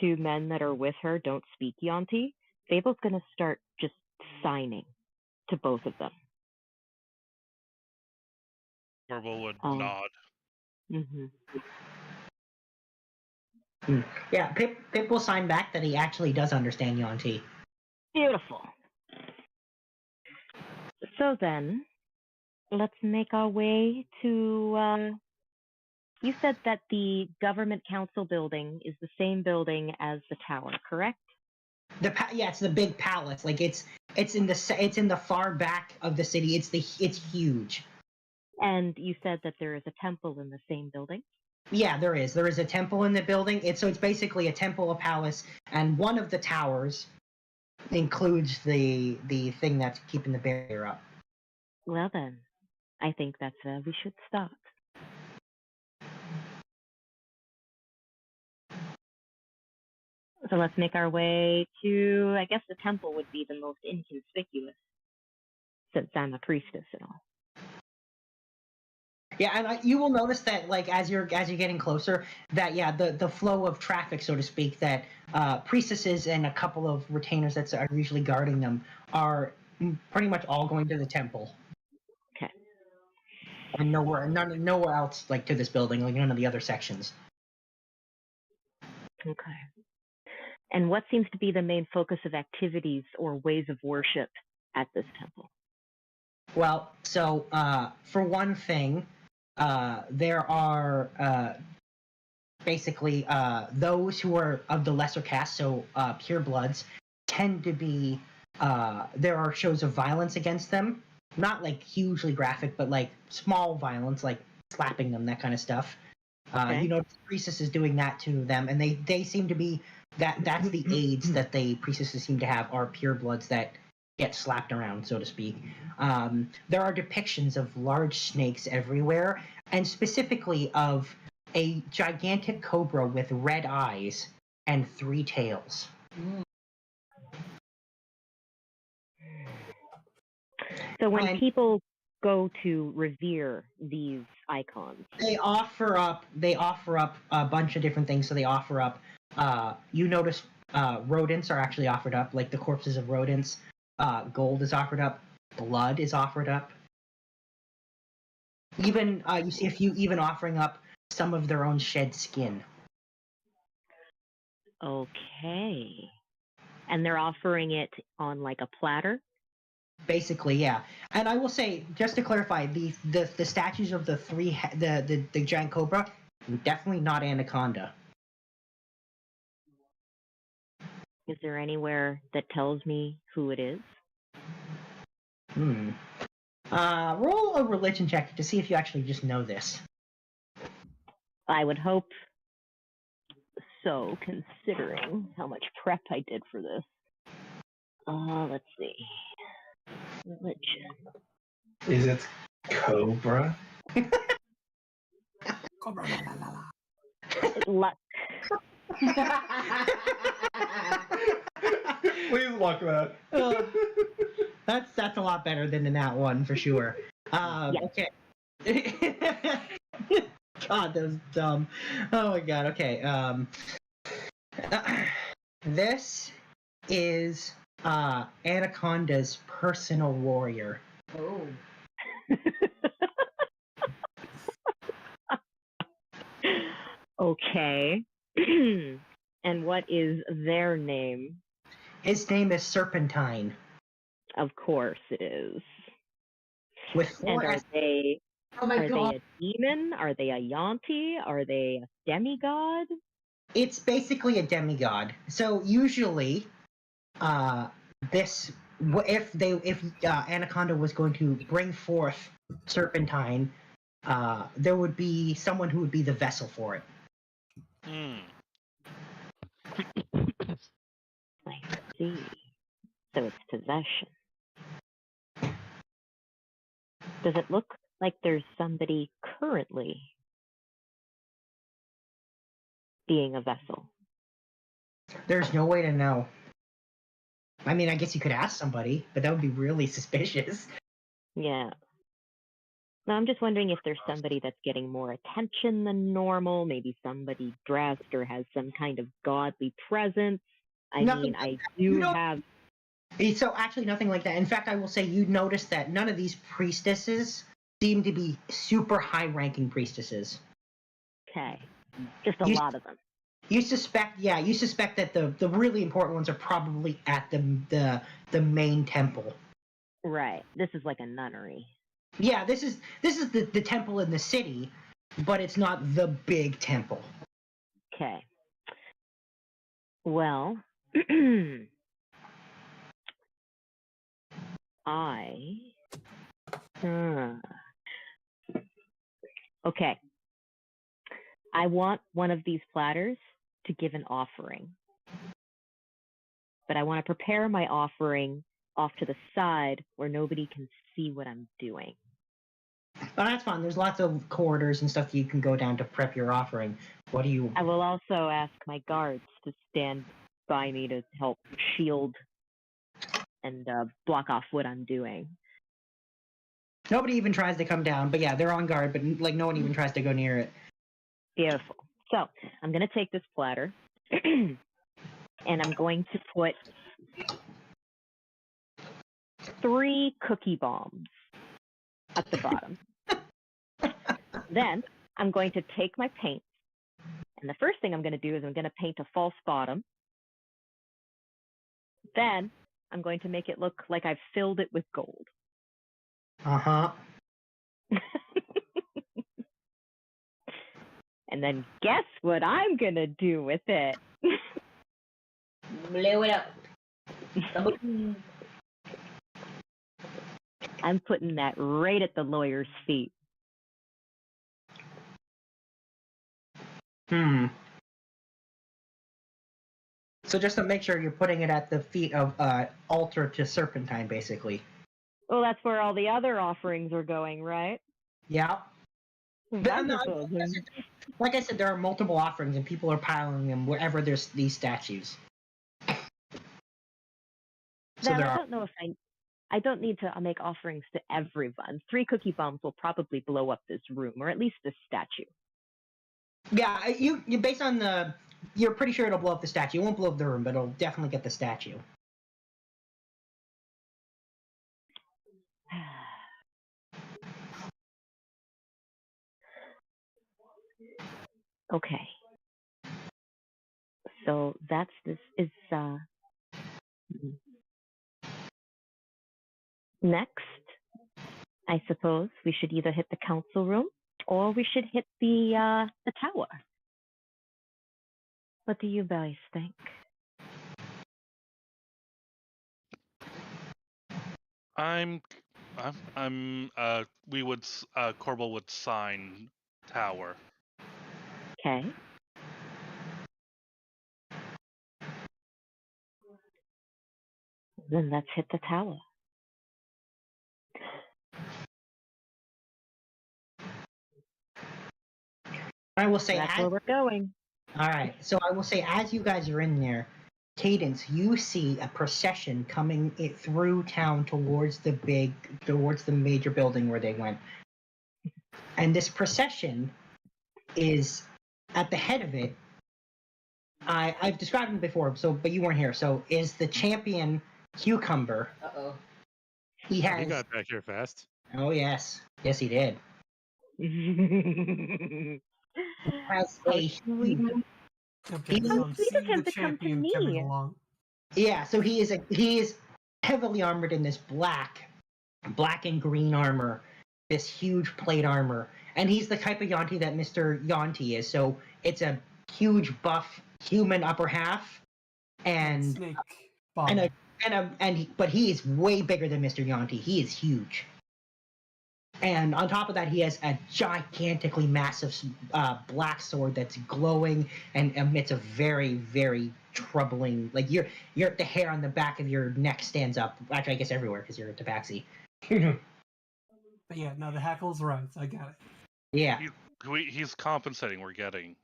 two men that are with her don't speak Yuanti, Fable's going to start just signing to both of them. Verbal would nod. Yeah, Pip will sign back that he actually does understand Yuanti. Beautiful. So then, let's make our way to... you said that the government council building is the same building as the tower, correct? It's the big palace. Like it's in the far back of the city. It's huge. And you said that there is a temple in the same building? Yeah, there is. There is a temple in the building. It's basically a temple, a palace, and one of the towers includes the thing that's keeping the barrier up. Well then, I think that's where we should start. So let's make our way to, I guess the temple would be the most inconspicuous, since I'm a priestess and all. Yeah, and you will notice that, like, as you're getting closer, that the flow of traffic, so to speak, that priestesses and a couple of retainers that are usually guarding them are pretty much all going to the temple. Okay. And nowhere else, like, to this building, like none of the other sections. Okay. And what seems to be the main focus of activities or ways of worship at this temple? Well, so for one thing, there are basically those who are of the lesser caste, so purebloods, tend to be. There are shows of violence against them, not like hugely graphic, but like small violence, like slapping them, that kind of stuff. Okay. You know, the priestess is doing that to them, and they seem to be that's the aids that the priestesses seem to have are purebloods that get slapped around, so to speak. There are depictions of large snakes everywhere, and specifically of a gigantic cobra with red eyes and 3 tails. So when people go to revere these icons, they offer up a bunch of different things. So they offer up you notice rodents are actually offered up, like the corpses of rodents. Gold is offered up, blood is offered up. Even you see a few even offering up some of their own shed skin. Okay. And they're offering it on like a platter? Basically, yeah. And I will say, just to clarify, the statues of the the giant cobra, definitely not anaconda. Is there anywhere that tells me who it is? Roll a religion check to see if you actually just know this. I would hope so, considering how much prep I did for this. Let's see. Religion. Is it Cobra? Cobra. Luck. Please luck that. That's a lot better than the nat one for sure. Okay. God, that was dumb. Oh my god. Okay. This is Anaconda's personal warrior. Oh. Okay. And what is their name? His name is Serpentine. Of course it is. With and four are they Oh my are god. they a demon? Are they a Yuanti? Are they a demigod? It's basically a demigod. So usually, if Anaconda was going to bring forth Serpentine, there would be someone who would be the vessel for it. I see. So it's possession. Does it look like there's somebody currently being a vessel? There's no way to know. I mean, I guess you could ask somebody, but that would be really suspicious. Yeah. No, I'm just wondering if there's somebody that's getting more attention than normal, maybe somebody dressed or has some kind of godly presence. I do have... So actually nothing like that. In fact, I will say you notice that none of these priestesses seem to be super high-ranking priestesses. Okay. Just a lot of them. You suspect that the really important ones are probably at the main temple. Right. This is like a nunnery. Yeah, this is the temple in the city, but it's not the big temple. Okay. Well, okay. I want one of these platters to give an offering. But I want to prepare my offering off to the side where nobody can see what I'm doing. Oh, that's fine. There's lots of corridors and stuff that you can go down to prep your offering. What do you... I will also ask my guards to stand by me to help shield and block off what I'm doing. Nobody even tries to come down, but yeah, they're on guard, but like no one even tries to go near it. Beautiful. So I'm going to take this platter and I'm going to put 3 cookie bombs at the bottom. Then I'm going to take my paint, and the first thing I'm going to do is I'm going to paint a false bottom. Then I'm going to make it look like I've filled it with gold. Uh-huh. And then guess what I'm going to do with it? Blow it up. I'm putting that right at the lawyer's feet. So just to make sure you're putting it at the feet of altar to Serpentine, basically. Well, that's where all the other offerings are going, right? Yeah. Wonderful. Like I said, there are multiple offerings, and people are piling them wherever there's these statues. So Then there I are. don't know if I don't need to make offerings to everyone. 3 cookie bombs will probably blow up this room, or at least this statue. Yeah, you based on the, you're pretty sure it'll blow up the statue. It won't blow up the room, but it'll definitely get the statue. Okay. So that's this is next. I suppose we should either hit the council room or we should hit the tower. What do you guys think? Corbel would sign tower. Okay. Then let's hit the tower. I will say that's where we're going. All right, so I will say as you guys are in there, Cadence, you see a procession coming through town towards the major building where they went, and this procession is at the head of it. I've described him before, but you weren't here. So is the champion Cucumber? He has. He got back here fast. Oh yes, he did. Has a huge. Okay, so I'm seeing the champion coming along. Yeah, so he is heavily armored in this black and green armor, this huge plate armor, and he's the type of Yuanti that Mr. Yuanti is. So it's a huge buff human upper half, and snake bomb. But he is way bigger than Mr. Yuanti. He is huge. And on top of that, he has a gigantically massive black sword that's glowing and emits a very, very troubling. Like the hair on the back of your neck stands up. Actually, I guess everywhere because you're a tabaxi. But yeah, no, the hackle's right. I got it. Yeah. He's compensating. We're getting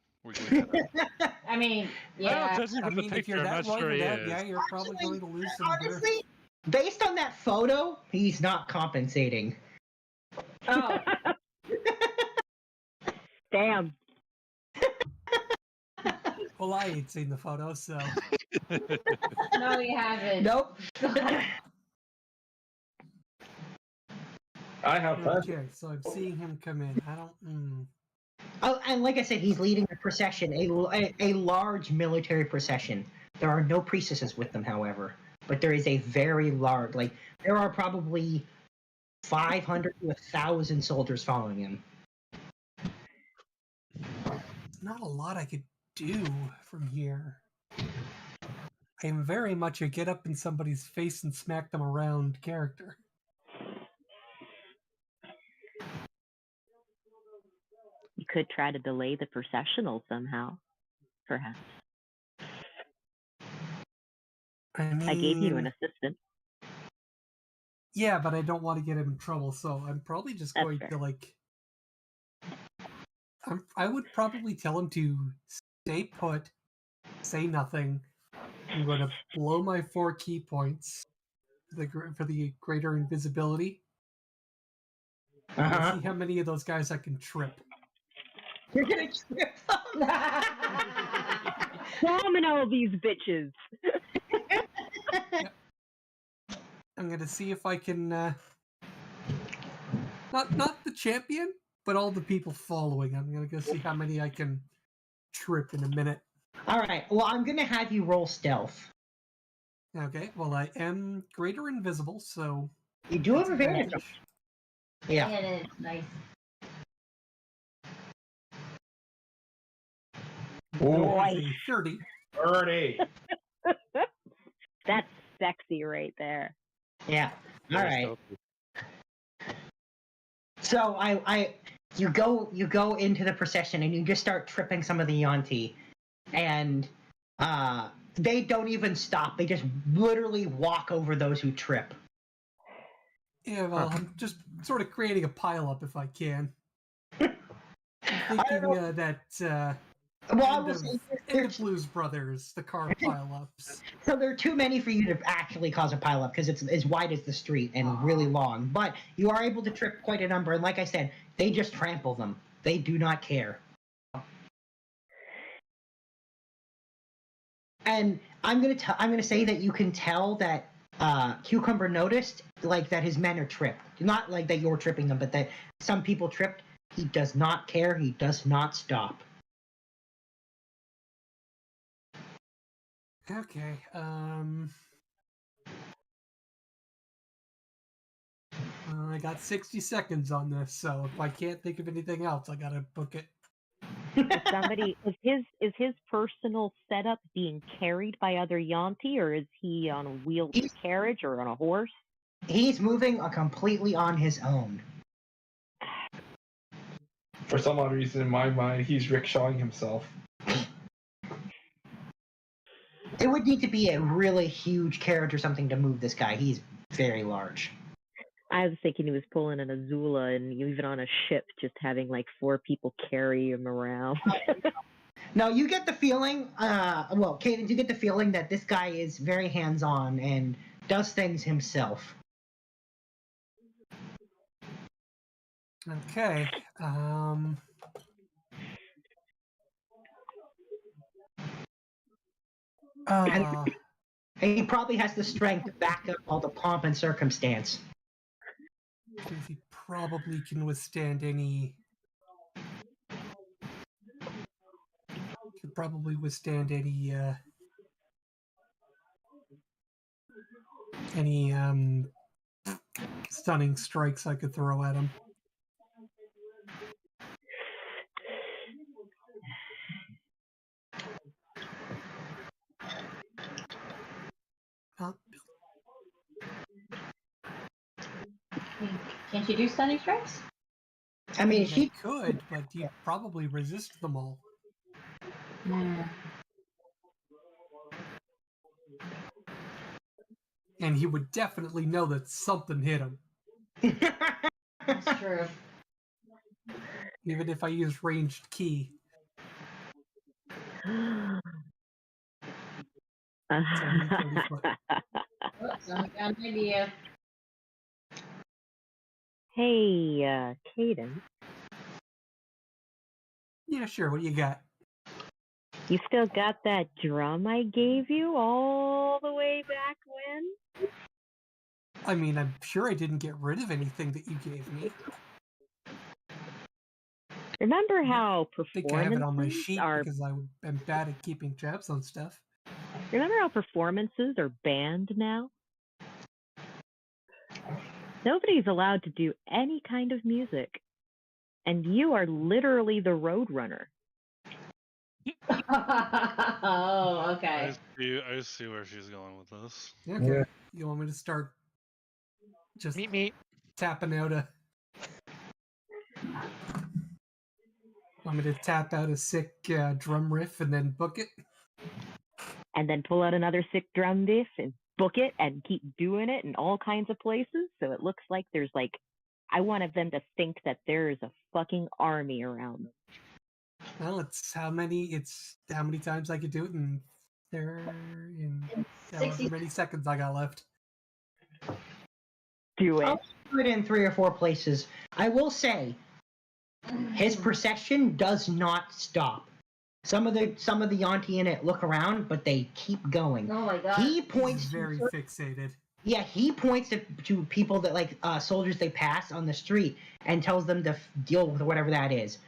I mean, yeah. I mean, if you're that loyal, yeah, you're probably going to lose some girth. Honestly, based on that photo, he's not compensating. Oh. Damn. Well, I ain't seen the photo, so. No, you haven't. Nope. I have fun. Okay, so I'm seeing him come in. I don't. Oh, and like I said, he's leading a procession, a large military procession. There are no priestesses with them, however, but there is a very large. Like there are probably 500 to 1,000 soldiers following him. Not a lot I could do from here. I'm very much a get up in somebody's face and smack them around character. You could try to delay the processional somehow, perhaps. I gave you an assistant. Yeah, but I don't want to get him in trouble, so I'm probably just going to like. I would probably tell him to stay put, say nothing. I'm going to blow my 4 key points for the greater invisibility. See how many of those guys I can trip. You're gonna trip them. Domino these bitches. I'm gonna see if I can not the champion, but all the people following. I'm gonna go see how many I can trip in a minute. All right. Well, I'm gonna have you roll stealth. Okay. Well, I am greater invisible, so you do have advantage. Yeah. It is nice. Boy. 30. 30. That's sexy right there. Yeah. All right. So you go into the procession and you just start tripping some of the Yuanti, and they don't even stop. They just literally walk over those who trip. Yeah, well, I'm just sort of creating a pileup if I can. I'm thinking that. Well, I will say in the Blues Brothers, the car pileups. So there are too many for you to actually cause a pileup because it's as wide as the street and really long. But you are able to trip quite a number, and like I said, they just trample them. They do not care. And I'm gonna say that you can tell that Cucumber noticed like that his men are tripped. Not like that you're tripping them, but that some people tripped. He does not care. He does not stop. Okay. I got 60 seconds on this, so if I can't think of anything else, I gotta book it. Is his personal setup being carried by other Yuanti, or is he on a wheeled carriage or on a horse? He's moving completely on his own. For some odd reason, in my mind, he's rickshawing himself. It would need to be a really huge carriage or something to move this guy. He's very large. I was thinking he was pulling an Azula and even on a ship, just having like 4 people carry him around. No, you get the feeling, well, Cadence, you get the feeling that this guy is very hands-on and does things himself. Okay. And he probably has the strength to back up all the pomp and circumstance. He probably can withstand any. Could probably withstand any stunning strikes I could throw at him. Can't you do stunning strikes? I mean, she could, but he'd probably resist them all. And he would definitely know that something hit him. That's true. Even if I use ranged key. Hey, Cadence. Yeah, sure. What do you got? You still got that drum I gave you all the way back when? I mean, I'm sure I didn't get rid of anything that you gave me. Remember how I think I have it on my sheet because I'm bad at keeping tabs on stuff. Remember how performances are banned now? Nobody's allowed to do any kind of music. And you are literally the roadrunner. Oh, okay. I see where she's going with this. Okay. Yeah. You want me to start just tapping out a... Want me to tap out a sick drum riff and then book it? And then pull out another sick drum riff and book it and keep doing it in all kinds of places. So it looks like there's like, I wanted them to think that there is a fucking army around them. Well, it's how many times I could do it in however many seconds I got left. Do it. I'll do it in 3 or 4 places. I will say, his procession does not stop. Some of the Yuanti in it look around, but they keep going. Oh my god. He points He's very fixated. Yeah, he points to people that like soldiers they pass on the street and tells them to deal with whatever that is.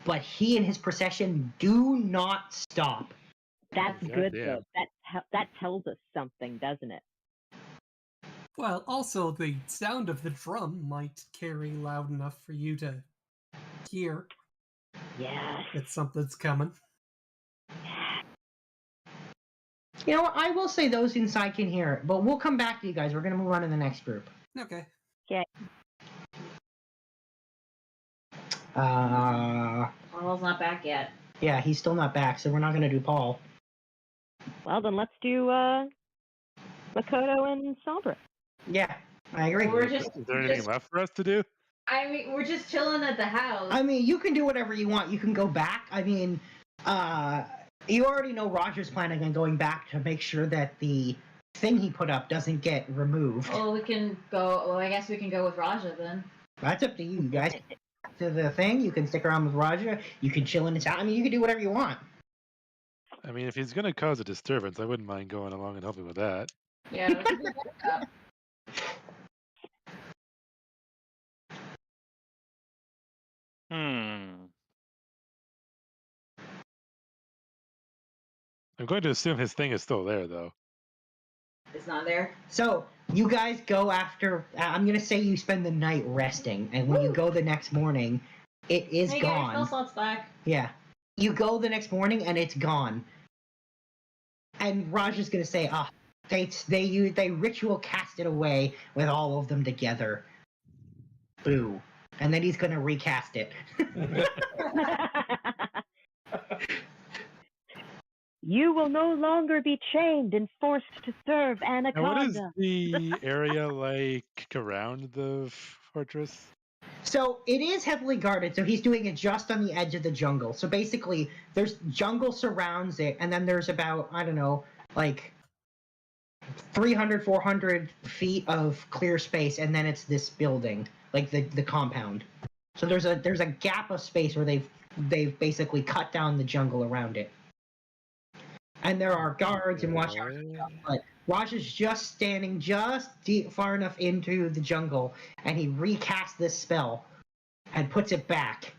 But he and his procession do not stop. That's good though. That tells us something, doesn't it? Well, also the sound of the drum might carry loud enough for you to hear. Yeah. That something's coming. You know what? I will say those inside can hear it, but we'll come back to you guys. We're going to move on to the next group. Okay. Okay. Paul's not back yet. Yeah, he's still not back, so we're not gonna do Paul. Well, then let's do Makoto and Sombra. Yeah, I agree. Is there anything left for us to do? I mean, we're just chilling at the house. I mean, you can do whatever you want. You can go back. I mean, you already know Roger's planning on going back to make sure that the thing he put up doesn't get removed. Well, we can go. Well, I guess we can go with Raja then. That's up to you. You guys to the thing. You can stick around with Roger. You can chill in his house. I mean, you can do whatever you want. I mean, if he's going to cause a disturbance, I wouldn't mind going along and helping with that. Yeah. We can do that. I'm going to assume his thing is still there, though. It's not there. So you guys go after. I'm gonna say you spend the night resting, and when you go the next morning, it is Hey, gone. get your spell slots back. Yeah, you go the next morning and it's gone. And Roger's gonna say, they ritual cast it away with all of them together. Boo. And then he's gonna recast it. You will no longer be chained and forced to serve Now, what is Anaconda. the area like around the fortress? So it is heavily guarded, so he's doing it just on the edge of the jungle. So basically, there's jungle surrounds it, and then there's about, I don't know, like 300, 400 feet of clear space, and then it's this building, like the compound. So there's a gap of space where they've basically cut down the jungle around it. And there are guards and watchtowers and stuff, but Raj is just standing just far enough into the jungle, and he recasts this spell and puts it back.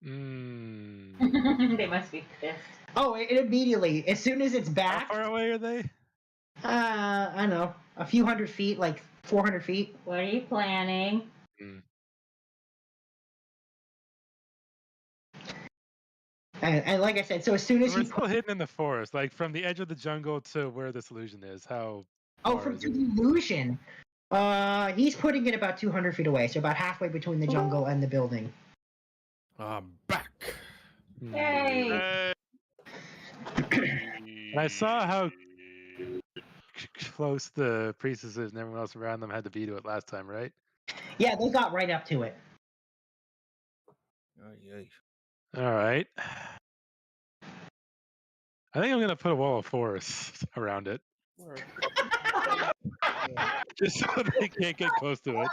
They must be pissed. Oh, it immediately, as soon as it's back. How far away are they? I don't know, a few hundred feet, like 400 feet. What are you planning? And like I said, so as soon as We're he still hidden in the forest, like from the edge of the jungle to where this illusion is. How? from the illusion, he's putting it about 200 feet away, so about halfway between the jungle and the building. I'm back. Hey. I saw how close the priestesses and everyone else around them had to be to it last time, right? Yeah, they got right up to it. All right. I think I'm gonna put a wall of forest around it, just so they can't get close to it.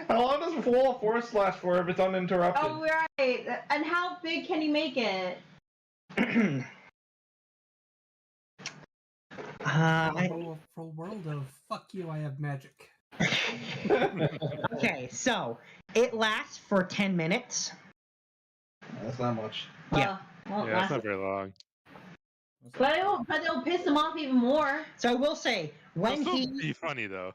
How long does a wall of forest last for if it's uninterrupted? Oh, right. And how big can you make it? For a world of fuck you, I have magic. Okay, so it lasts for 10 minutes. That's not much. Yeah. Well, Yeah, it's not very long. But it'll piss him off even more. So I will say, when It'll he still be funny though.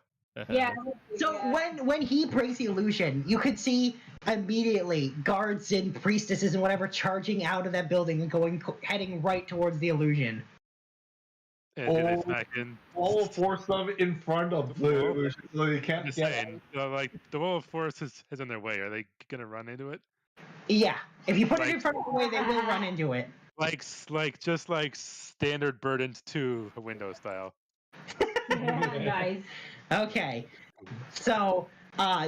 Yeah. So when he breaks the illusion, you could see immediately guards and priestesses and whatever charging out of that building and heading right towards the illusion. And do they smack in? Wall of forest them in front of the illusion, so you can't Just get. saying, like the wall of forest is in their way. Are they gonna run into it? Yeah, if you put it in front of the way, they will run into it. Just like standard Burdened 2 window style. Nice. Okay, so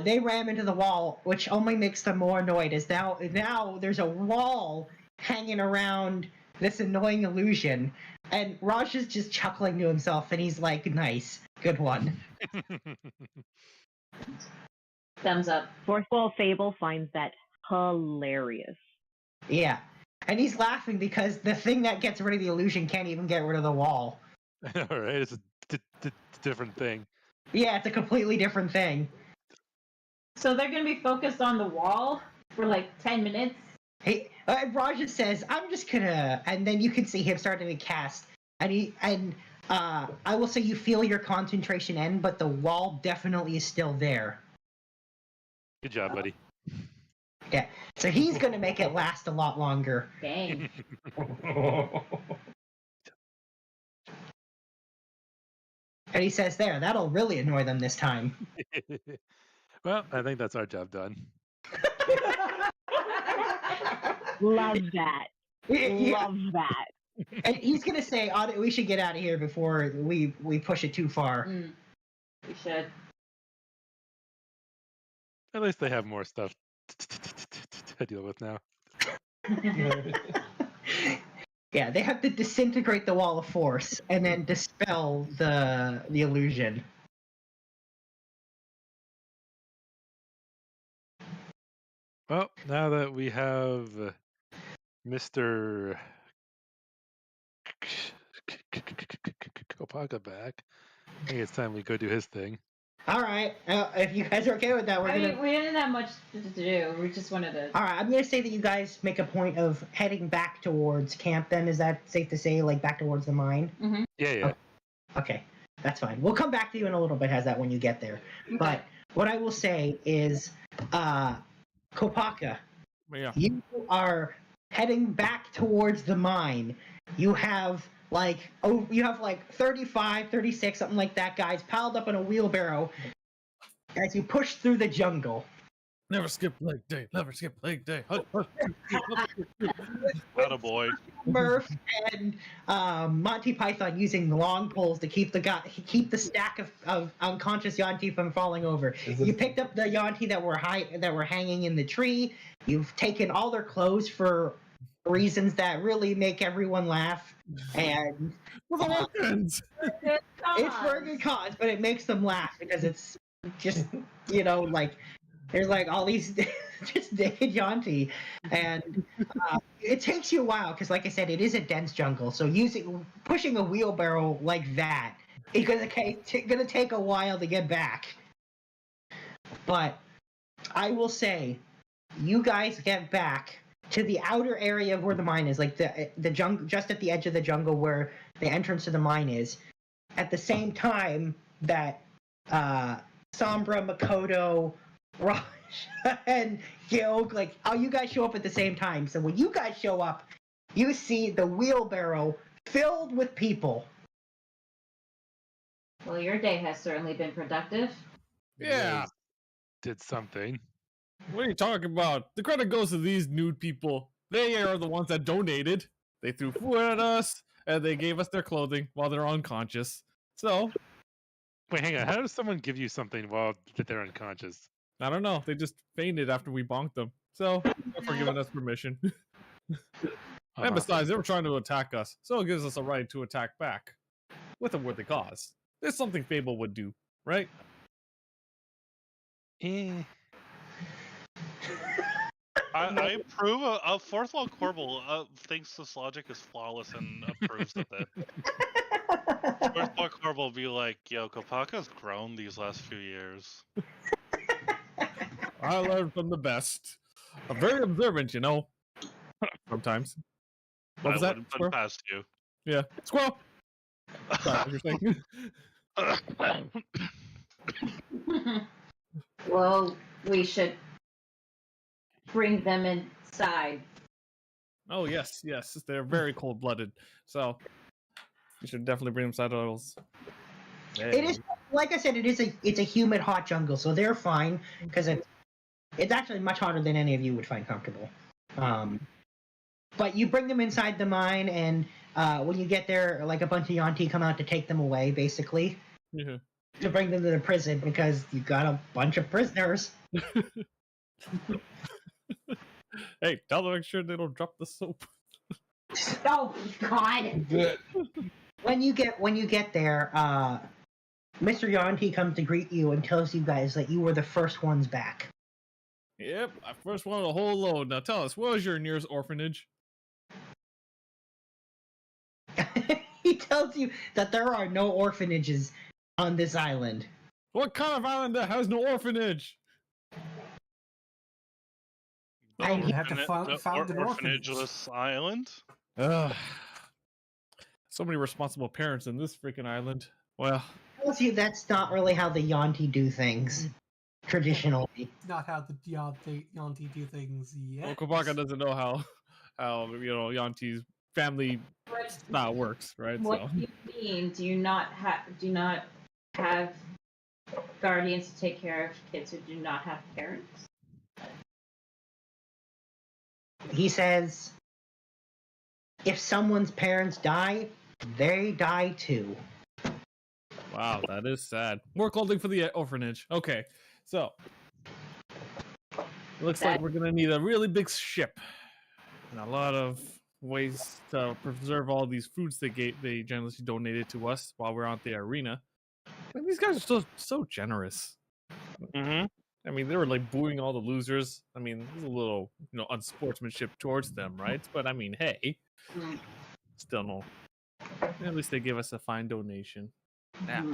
they ram into the wall, which only makes them more annoyed. As now there's a wall hanging around this annoying illusion, and Raj is just chuckling to himself, and he's like, "Nice, good one." Thumbs up. Fourth Wall Fable finds that hilarious. Yeah, and he's laughing because the thing that gets rid of the illusion can't even get rid of the wall. All right, it's a different thing. Yeah, it's a completely different thing. So they're gonna be focused on the wall for like 10 minutes. Hey, Raja says, "I'm just gonna," and then you can see him starting to cast, and I will say you feel your concentration end, but the wall definitely is still there. Good job, buddy. Yeah, so he's gonna make it last a lot longer. Dang. And he says, "There, that'll really annoy them this time." Well, I think that's our job done. Love that. Yeah. Love that. And he's gonna say, "We should get out of here before we push it too far." We should. At least they have more stuff to deal with now. Yeah, they have to disintegrate the wall of force and then dispel the illusion. Well, now that we have Mr. Kopaka back, I think it's time we go do his thing. All right, if you guys are okay with that, We didn't have much to do. We just wanted to. All right, I'm gonna say that you guys make a point of heading back towards camp. Then is that safe to say, like back towards the mine? Mm-hmm. Yeah. Okay, that's fine. We'll come back to you in a little bit. Has that when you get there? Okay. But what I will say is, Kopaka, you are heading back towards the mine. You have like 35, 36, something like that, guys, piled up in a wheelbarrow as you push through the jungle. Never skip leg day. Never skip leg day. Attaboy. Murph and Monty Python using long poles to keep the stack of unconscious Yuanti from falling over. You picked up the Yuanti that were hanging in the tree. You've taken all their clothes for reasons that really make everyone laugh, and it's for a good cause, but it makes them laugh because it's just like there's like all these just naked Yuanti, and it takes you a while because, like I said, it is a dense jungle. So pushing a wheelbarrow like that is gonna take a while to get back. But I will say, you guys get back to the outer area of where the mine is, like the jungle, just at the edge of the jungle where the entrance to the mine is. At the same time that Sombra, Makoto, Raj, and Gil, like all you guys show up at the same time. So when you guys show up, you see the wheelbarrow filled with people. Well, your day has certainly been productive. Yeah. Did something. What are you talking about? The credit goes to these nude people. They are the ones that donated. They threw food at us, and they gave us their clothing while they're unconscious. So, wait, hang on. How does someone give you something while they're unconscious? I don't know. They just fainted after we bonked them. So, they're for giving us permission. And besides, they were trying to attack us, so it gives us a right to attack back with a worthy cause. It's something Fable would do, right? I approve of Fourth Wall Corbel thinks this logic is flawless and approves of it. Fourth Wall Corbel will be like, yo, Kopaka's grown these last few years. I learned from the best. I'm very observant, sometimes. What was that? Put past you. Yeah. Squirrel! Sorry, what you're saying? Well, we should bring them inside. Oh, yes. They're very cold-blooded. So, you should definitely bring them inside those. It is, like I said, it's a humid, hot jungle, so they're fine because it's actually much hotter than any of you would find comfortable. But you bring them inside the mine, and when you get there, like a bunch of Yuanti come out to take them away, basically. Yeah. To bring them to the prison because you got a bunch of prisoners. Hey, tell them to make sure they don't drop the soap. Oh God! When you get there, Mr. Yuanti comes to greet you and tells you guys that you were the first ones back. Yep, I first wanted a whole load. Now tell us, what was your nearest orphanage? He tells you that there are no orphanages on this island. What kind of island that has no orphanage? I have to found an orphanage. Orphanageless island? So many responsible parents in this freaking island. Well, Tells you that's not really how the Yuanti do things traditionally. It's not how the Yuanti do things yet. well, Kopaka doesn't know how Yuanti's family style works, right? What do you mean? Do you not have guardians to take care of kids who do not have parents? He says, if someone's parents die, they die too. Wow, that is sad. More clothing for the orphanage. Okay, so looks like we're gonna need a really big ship and a lot of ways to preserve all these foods they generously donated to us while we're out the arena. And these guys are so generous. Mm-hmm. I mean, they were like booing all the losers. I mean, there's a little, unsportsmanship towards them, right? But I mean, hey, still no. At least they give us a fine donation. Now,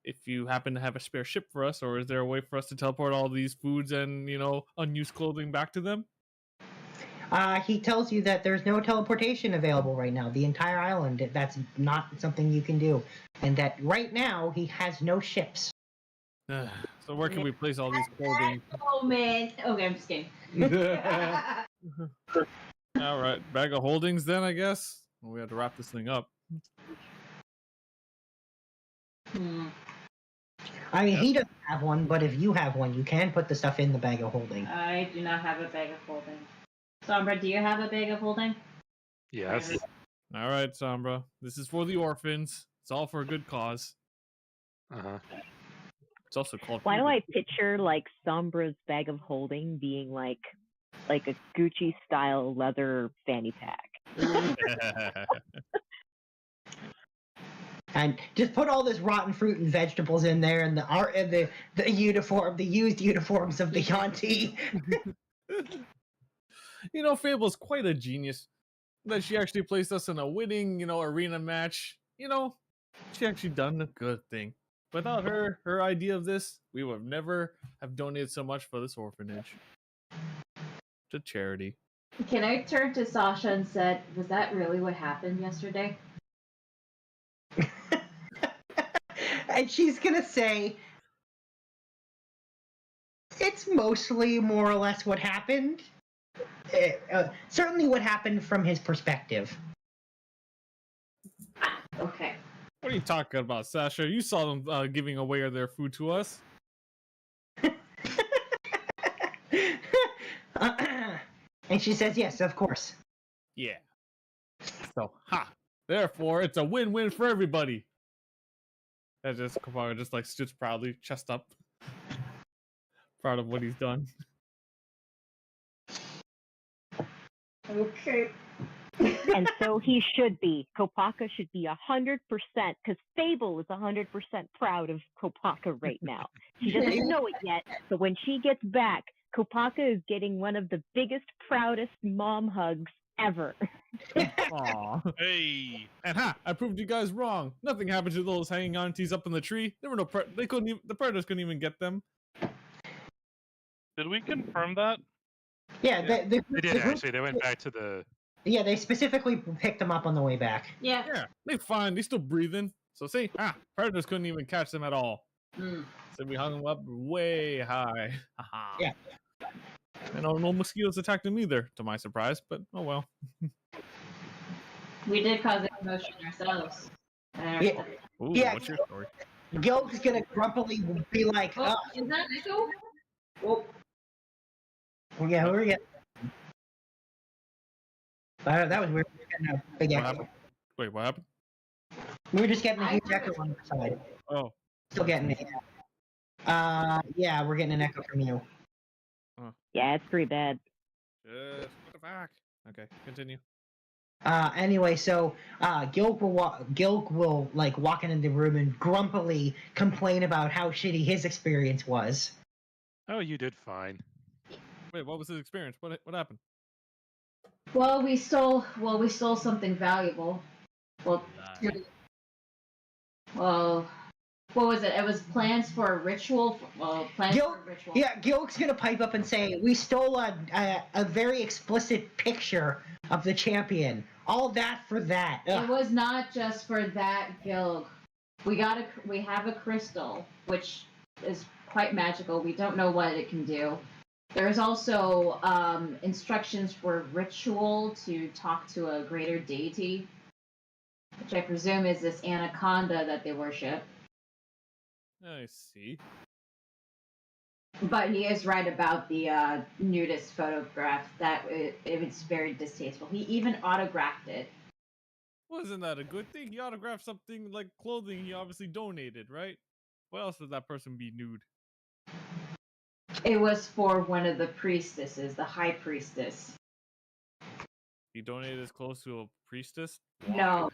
if you happen to have a spare ship for us, or is there a way for us to teleport all these foods and unused clothing back to them? He tells you that there's no teleportation available right now. The entire island, that's not something you can do. And that right now, he has no ships. So where can we place all these clothing? Oh, man. Okay, I'm just kidding. All right, bag of holdings then, I guess. Well, we have to wrap this thing up. I mean, he doesn't have one, but if you have one, you can put the stuff in the bag of holding. I do not have a bag of holding. Sombra, do you have a bag of holding? Yes. All right, Sombra. This is for the orphans. It's all for a good cause. It's also called. Why do I picture like Sombra's bag of holding being like a Gucci style leather fanny pack? And just put all this rotten fruit and vegetables in there, and the used uniforms of the Yuanti. Fable's quite a genius. That she actually placed us in a winning, arena match. She actually done a good thing. Without her idea of this, we would never have donated so much for this orphanage. To charity. Can I turn to Sasha and said, was that really what happened yesterday? And she's gonna say, it's mostly more or less what happened. Certainly what happened from his perspective. Okay. What are you talking about, Sasha? You saw them giving away their food to us. And she says, yes, of course. Yeah. So, therefore, it's a win-win for everybody. That just Kabara just like stood proudly, chest up, proud of what he's done. Okay. And so he should be. Kopaka should be 100%, because Fable is 100% proud of Kopaka right now. She doesn't know it yet, but when she gets back, Kopaka is getting one of the biggest, proudest mom hugs ever. Aww. Hey. And I proved you guys wrong. Nothing happened to those hanging aunties up in the tree. There were no they couldn't even, the predators couldn't even get them. Did we confirm that? Yeah, they did actually. They went back to the. Yeah, they specifically picked them up on the way back. Yeah. They're fine. They're still breathing. So see, predators couldn't even catch them at all. So we hung them up way high. Yeah. And no mosquitoes attacked them either, to my surprise. But oh well. We did cause a commotion ourselves. Yeah. Ooh, what's your story? Gilk's gonna grumpily be like, Oh, is that Echo? Oh. Yeah, we're getting. That was weird. Big What echo. happened? Wait, what happened? We were just getting a huge echo on the side. Oh. Still getting it. Yeah, we're getting an echo from you. Yeah, it's pretty bad. What the fuck? Okay, continue. Anyway, so Gilk will like walk into the room and grumpily complain about how shitty his experience was. Oh, you did fine. Wait, what was his experience? What happened? Well, we stole something valuable. Well, what was it? It was plans for a ritual. For a ritual. Yeah, Gilk's gonna pipe up and say, we stole a very explicit picture of the champion. All that for that. It was not just for that, Gilg. We have a crystal, which is quite magical. We don't know what it can do. There's also instructions for ritual to talk to a greater deity, which I presume is this anaconda that they worship. I see. But he is right about the nudist photograph. That it was very distasteful. He even autographed it. Wasn't that a good thing? He autographed something like clothing he obviously donated, right? Why else would that person be nude? It was for one of the priestesses, the high priestess. He donated his clothes to a priestess? Why? No.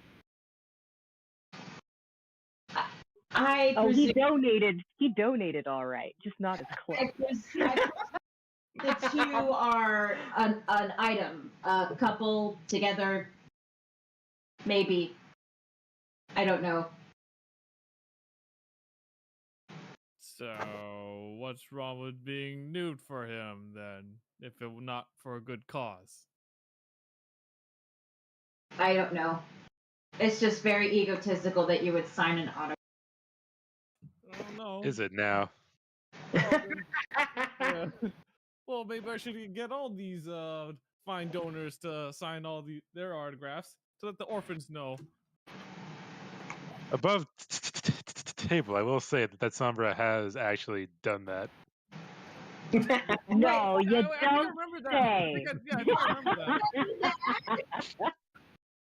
I Oh, he presume donated. He donated all right, just not his clothes. the two are an item. A couple together, maybe. I don't know. So, what's wrong with being nude for him then, if it were not for a good cause? I don't know. It's just very egotistical that you would sign an autograph. Oh no. Is it now? Yeah. Well, maybe I should get all these fine donors to sign all their autographs to let the orphans know. Above table, I will say that Sombra has actually done that. No, you I think I don't remember that. say. I think I remember that.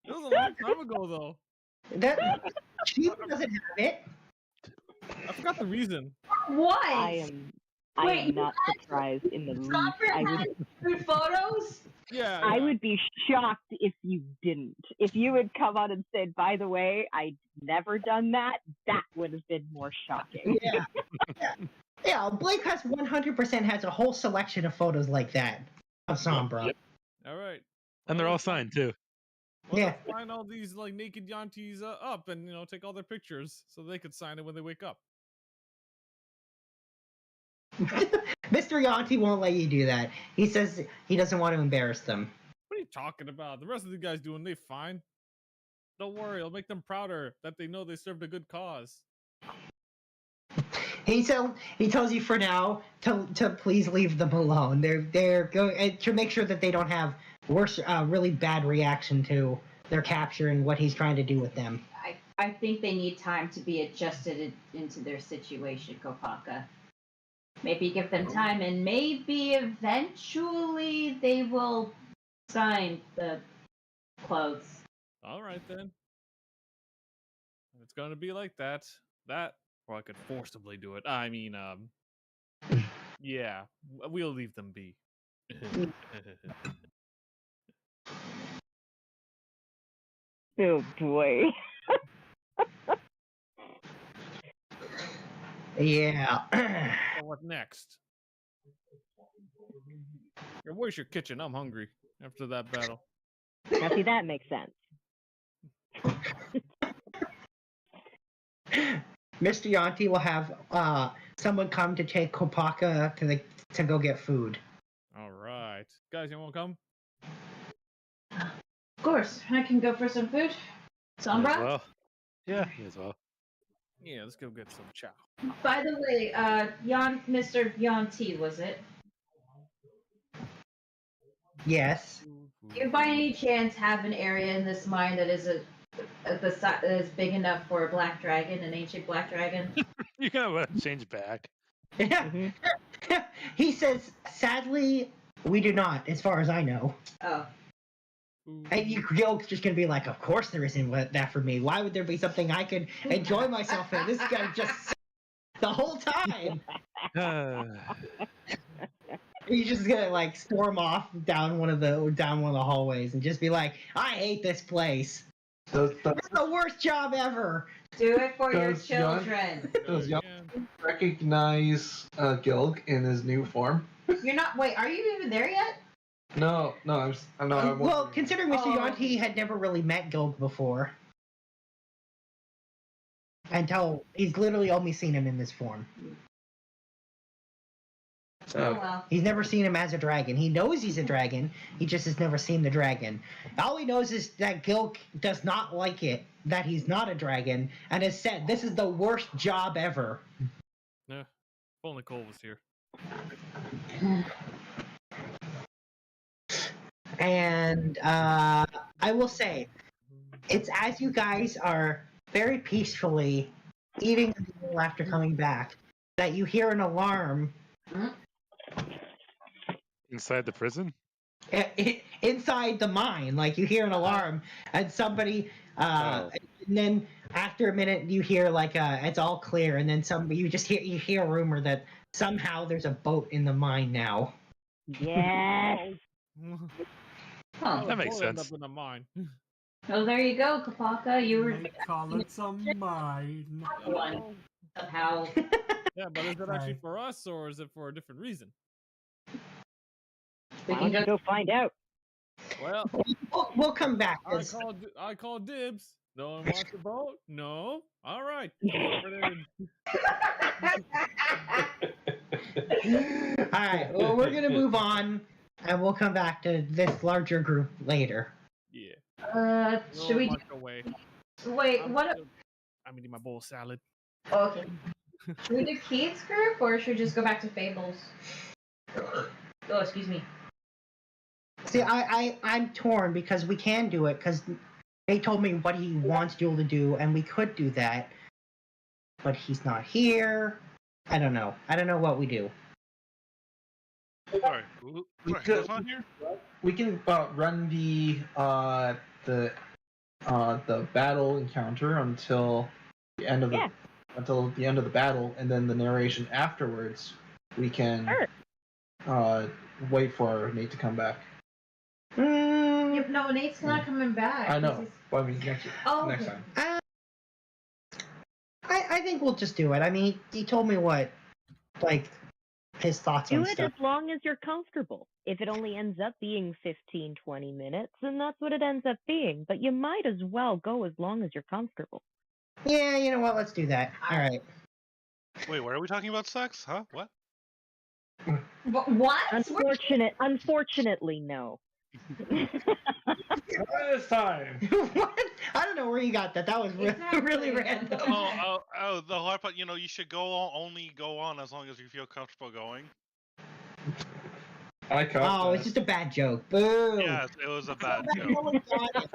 It was a long time ago, though. That she doesn't have it. I forgot the reason. What? I am not surprised in the least. I would Nude photos? Yeah. I would be shocked if you didn't. If you had come out and said, by the way, I'd never done that, that would have been more shocking. Yeah. Yeah, Blake has 100% has a whole selection of photos like that of Sombra. Yep. All right. And they're all signed too. Well, Yeah. let's line all these like naked Yantis up and take all their pictures so they could sign it when they wake up. Mr. Yuanti won't let you do that. He says he doesn't want to embarrass them. What are you talking about? The rest of the guys doing they fine. Don't worry, I'll make them prouder that they know they served a good cause. He tells you for now to please leave them alone. They're going to make sure that they don't have worse really bad reaction to their capture and what he's trying to do with them. I think they need time to be adjusted into their situation, Kopaka. Maybe give them time, and maybe eventually they will sign the clothes. All right then. If it's gonna be like that, or I could forcibly do it. I mean, yeah, we'll leave them be. Oh boy. Yeah. So what next? Where's your kitchen? I'm hungry after that battle. Now see, that makes sense. Mr. Yuanti will have someone come to take Kopaka to go get food. All right, guys, you want to come? Of course, I can go for some food. Sombra? Well, yeah, me as well. Yeah, let's go get some chow. By the way, Mr. Yuanti, was it? Yes. Do you by any chance have an area in this mine that is that is big enough for a black dragon, an ancient black dragon? You're gonna let him change back. He says, sadly, we do not, as far as I know. Oh. And Gil's just gonna be like, of course there isn't that for me. Why would there be something I could enjoy myself in? This guy just the whole time. He's just gonna like storm off down one of the hallways and just be like, I hate this place. It's the worst job ever. Do it for your Does Jan- children. Does Jan recognize Gilg in his new form? You're not. Wait, are you even there yet? No, Well, considering Mr. Yuanti had never really met Gilg before. Until he's literally only seen him in this form. Oh, well. He's never seen him as a dragon. He knows he's a dragon. He just has never seen the dragon. All he knows is that Gilg does not like it, that he's not a dragon, and has said this is the worst job ever. Yeah, if only Cole was here. And I will say, it's as you guys are very peacefully eating a meal after coming back, that you hear an alarm Inside the prison? inside the mine. Like you hear an alarm, and somebody, and then after a minute you hear like it's all clear, and then you hear a rumor that somehow there's a boat in the mine now. Yes. That makes End sense. up in a mine. Oh, there you go, Kapaka. You were They call it some mine. one somehow. Yeah, but is it actually Right. for us or is it for a different reason? We Why can don't you go find out? Well, We'll come back. I call dibs. No one wants the boat? No? All right. Deliver it All right. Well, we're gonna move on, and we'll come back to this larger group later. Yeah. Should we? Away. Wait, what? I'm eating my bowl of salad. Okay. Should we do Keith's group or should we just go back to Fables? Oh, excuse me. See, I'm torn because we can do it because they told me what he wants Jewel to do, and we could do that, but he's not here. I don't know. I don't know what we do. Sorry, We who's could- not here? We can run the battle encounter until the end of the battle, and then the narration afterwards. We can wait for Nate to come back. Yep, no, Nate's not coming back. I know. Well, I mean, next Okay. time. I think we'll just do it. I mean, he told me what, like, his thoughts Do on it stuff. as long as you're comfortable. If it only ends up being 15, 20 minutes, then that's what it ends up being. But you might as well go as long as you're comfortable. Yeah, you know what? Let's do that. All right. Wait, why are we talking about sex? Huh? What? What? Unfortunately, no. This time. What? I don't know where you got that. That was really random. Oh, the hard part. You should only go on as long as you feel comfortable going. I caught Oh, it's just a bad joke. Boo. Yes, it was a bad No joke. one got it.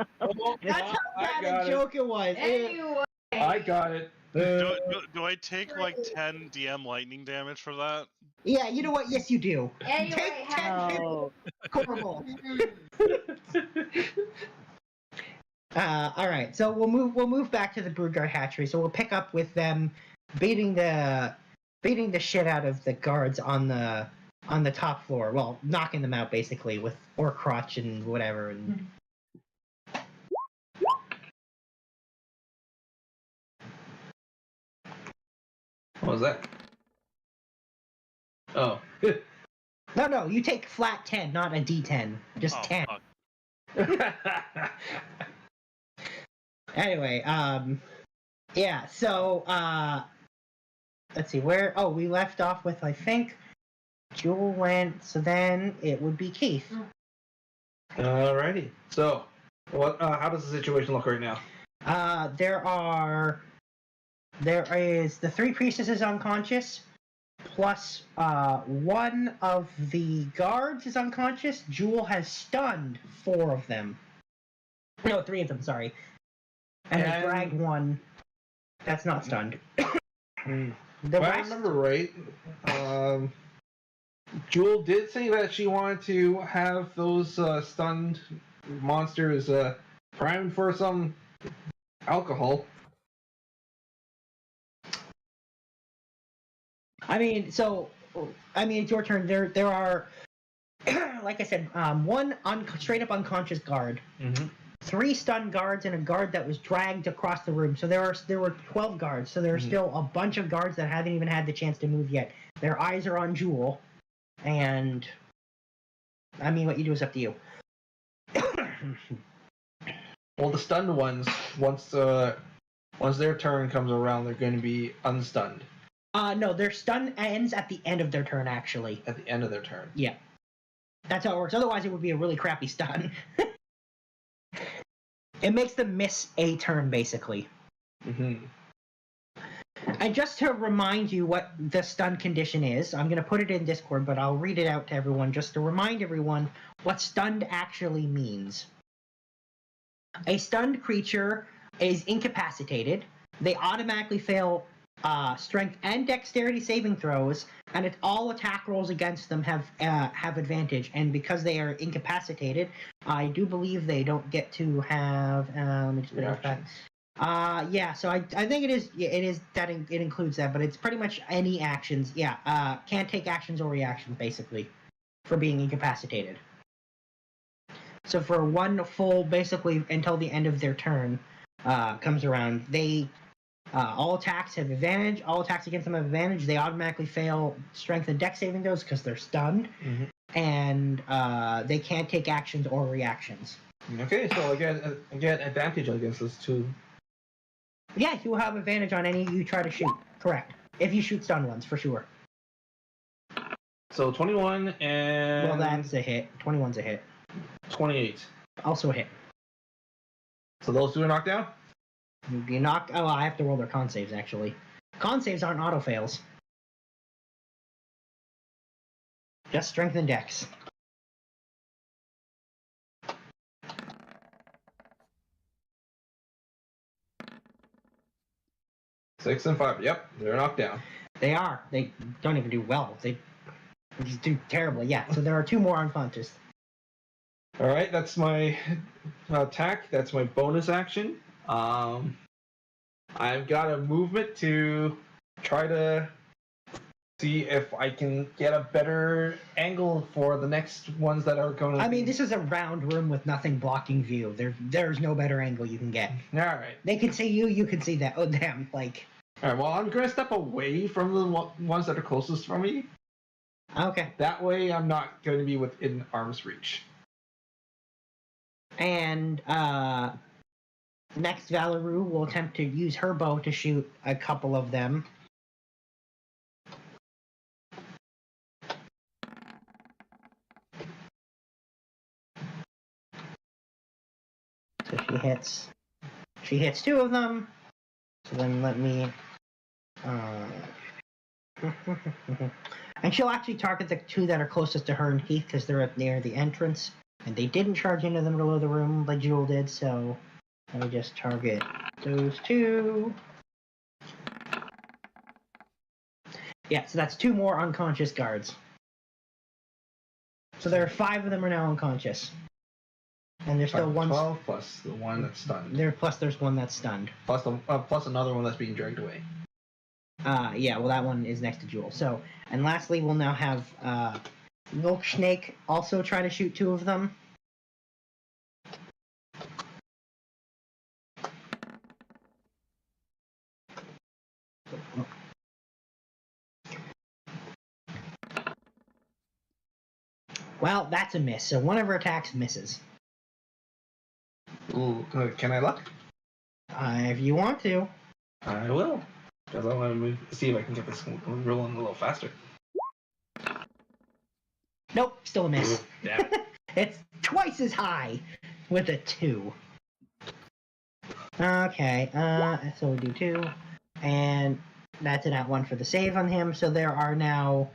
That's how bad a joke it was. Anyway. I got it. Do I take like 10 DM lightning damage for that? Yeah, you know what? Yes, you do. Anyway, Take 10 Oh. horrible. All right, so we'll move back to the Broodguard hatchery. So we'll pick up with them beating the shit out of the guards on the top floor. Well, knocking them out basically with Orcrotch and whatever. And What was that? Oh. no, you take flat 10, not a D10, just 10. Anyway, yeah. So let's see where. Oh, we left off with, I think, Jewel went. So then it would be Keith. Alrighty. So, what? How does the situation look right now? There is the 3 priestesses unconscious, plus one of the guards is unconscious. Jewel has stunned 4 of them. No, 3 of them. Sorry, and has dragged one. That's not stunned. If I remember right, Jewel did say that she wanted to have those stunned monsters primed for some alcohol. I mean, it's your turn. There are, like I said, one straight up unconscious guard, 3 stunned guards, and a guard that was dragged across the room. So there were 12 guards. So there are still a bunch of guards that haven't even had the chance to move yet. Their eyes are on Jewel, and I mean, what you do is up to you. Well, the stunned ones, once their turn comes around, they're going to be unstunned. No, their stun ends at the end of their turn, actually. At the end of their turn. Yeah. That's how it works. Otherwise, it would be a really crappy stun. It makes them miss a turn, basically. And just to remind you what the stun condition is, I'm going to put it in Discord, but I'll read it out to everyone just to remind everyone what stunned actually means. A stunned creature is incapacitated. they automatically fail strength and dexterity saving throws, and all attack rolls against them have advantage. And because they are incapacitated, I do believe they don't get to have. Let me just put it back. Yeah. So I think it is that it includes that, but it's pretty much any actions. Yeah. Can't take actions or reactions basically for being incapacitated. So for one full, basically until the end of their turn comes around, they all attacks have advantage. All attacks against them have advantage. They automatically fail strength and dex saving throws because they're stunned, and they can't take actions or reactions. Okay, so I get advantage against those two. Yeah, you will have advantage on any you try to shoot. Correct. If you shoot stun ones, for sure. So 21 and... Well, that's a hit. 21's a hit. 28. Also a hit. So those two are knocked down? You knock... Oh, I have to roll their con saves, actually. Con saves aren't auto-fails. Just strength and dex. Six and 5. Yep, they're knocked down. They are. They don't even do well. They just do terribly. Yeah, so there are two more unconscious. All right, that's my attack. That's my bonus action. I've got a movement to try to see if I can get a better angle for the next ones that are going to... I mean, this is a round room with nothing blocking view. There's no better angle you can get. All right. They can see you, you can see that. Oh, damn, like... All right, well, I'm going to step away from the ones that are closest from me. Okay. That way I'm not going to be within arm's reach. And, next Valeru will attempt to use her bow to shoot a couple of them. So she hits two of them. So then let me, and she'll actually target the two that are closest to her and Heath because they're near the entrance. And they didn't charge into the middle of the room like Jewel did, so let me just target those two. Yeah, so that's two more unconscious guards. So there are 5 of them are now unconscious. And there's still one... 12 plus the one that's stunned. There's one that's stunned. Plus another one that's being dragged away. Yeah, well that one is next to Jewel. So, and lastly we'll now have Milk Snake also try to shoot 2 of them. Well, that's a miss. So one of her attacks misses. Ooh, can I luck? If you want to. I will. Because I want to see if I can get this rolling a little faster. Nope, still a miss. Ooh, damn. It's twice as high with a 2. Okay, so we do 2. And that's an @1 for the save on him. So there are now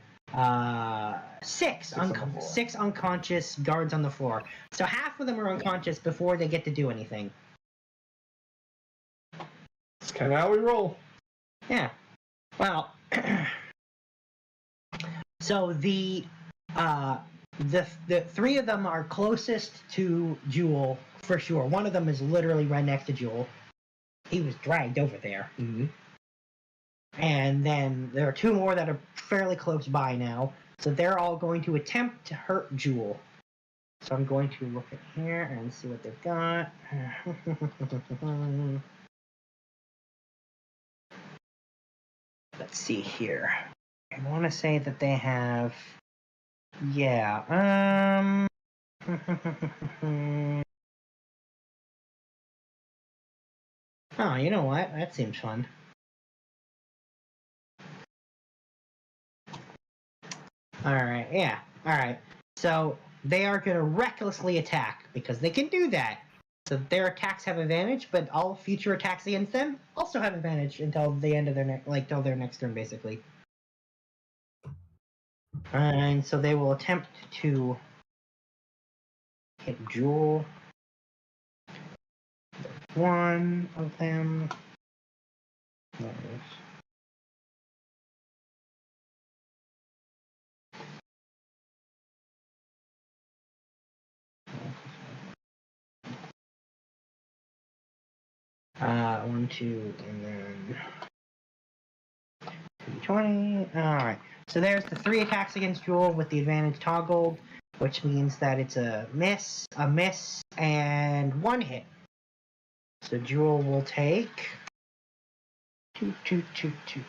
6 unconscious guards on the floor. So half of them are unconscious before they get to do anything. That's kind of how we roll. Yeah. Well, so the 3 of them are closest to Jewel for sure. One of them is literally right next to Jewel. He was dragged over there. Mm-hmm. And then there are 2 more that are fairly close by now. So they're all going to attempt to hurt Jewel. So I'm going to look at here and see what they've got. Let's see here. I want to say that they have... Yeah, Oh, you know what? That seems fun. Alright, yeah. Alright. So, they are going to recklessly attack, because they can do that. So their attacks have advantage, but all future attacks against them also have advantage until the end of their till their next turn, basically. And so they will attempt to hit Jewel. 1 of them. 1, 2, and then 20. Alright. So there's the 3 attacks against Jewel with the advantage toggled, which means that it's a miss, and 1 hit. So Jewel will take 2, 2, 2, 2,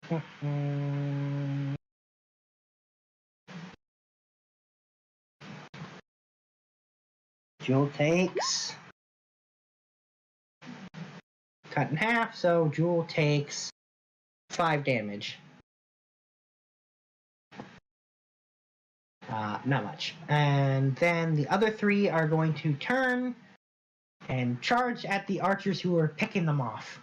2. Jewel takes cut in half, so Jewel takes 5 damage. Not much. And then the other 3 are going to turn and charge at the archers who are picking them off.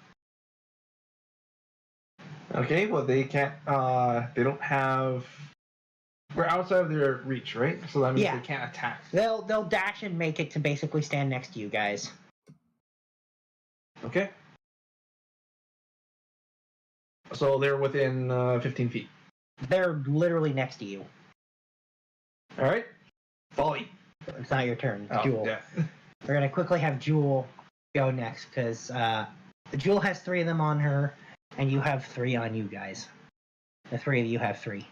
Okay, well they can't. They don't have. We're outside of their reach, right? So that means they can't attack. They'll dash and make it to basically stand next to you guys. Okay. So they're within 15 feet. They're literally next to you. All right. Volley. It's not your turn. It's Oh, Jewel. yeah. We're gonna quickly have Jewel go next because Jewel has 3 of them on her, and you have 3 on you guys. The 3 of you have 3.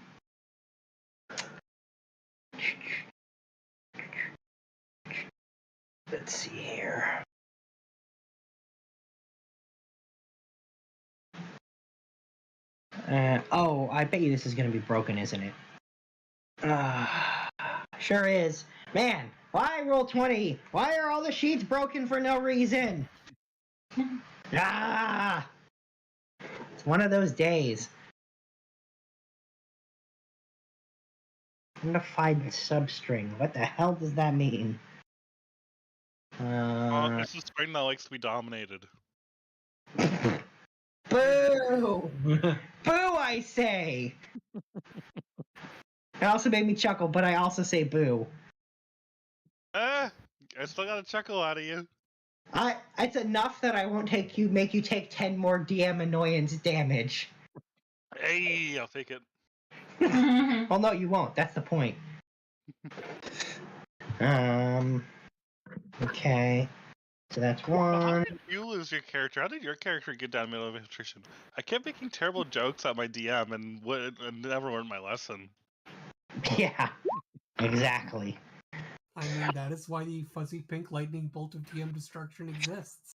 Let's see here. Oh, I bet you this is gonna be broken, isn't it? Sure is. Man, why roll 20? Why are all the sheets broken for no reason? It's one of those days. Unified substring. What the hell does that mean? It's a string that likes to be dominated. Boo! Boo, I say! It also made me chuckle, but I also say boo. I still got a chuckle out of you. It's enough that I won't make you take 10 more DM annoyance damage. Hey, I'll take it. Well, no, you won't. That's the point. Okay. So that's How 1. did you lose your character? How did your character get down middle of attrition? I kept making terrible jokes at my DM and never learned my lesson. Yeah, exactly. I mean, that is why the fuzzy pink lightning bolt of DM destruction exists.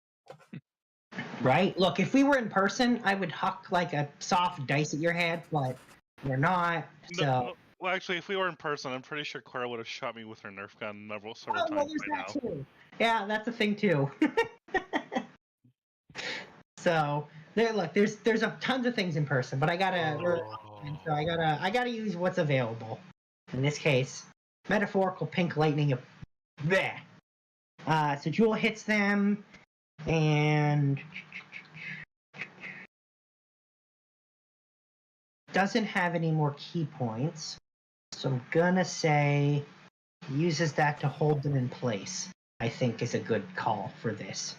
Right? Look, if we were in person, I would huck like a soft dice at your head, but we're not, so... No, well, actually, if we were in person, I'm pretty sure Clara would have shot me with her Nerf gun several times by now. Too. Yeah, that's a thing too. So there's tons of things in person, but I gotta use what's available. In this case, metaphorical pink lightning of bleh. So Jewel hits them, and doesn't have any more key points. So I'm gonna say uses that to hold them in place. I think is a good call for this.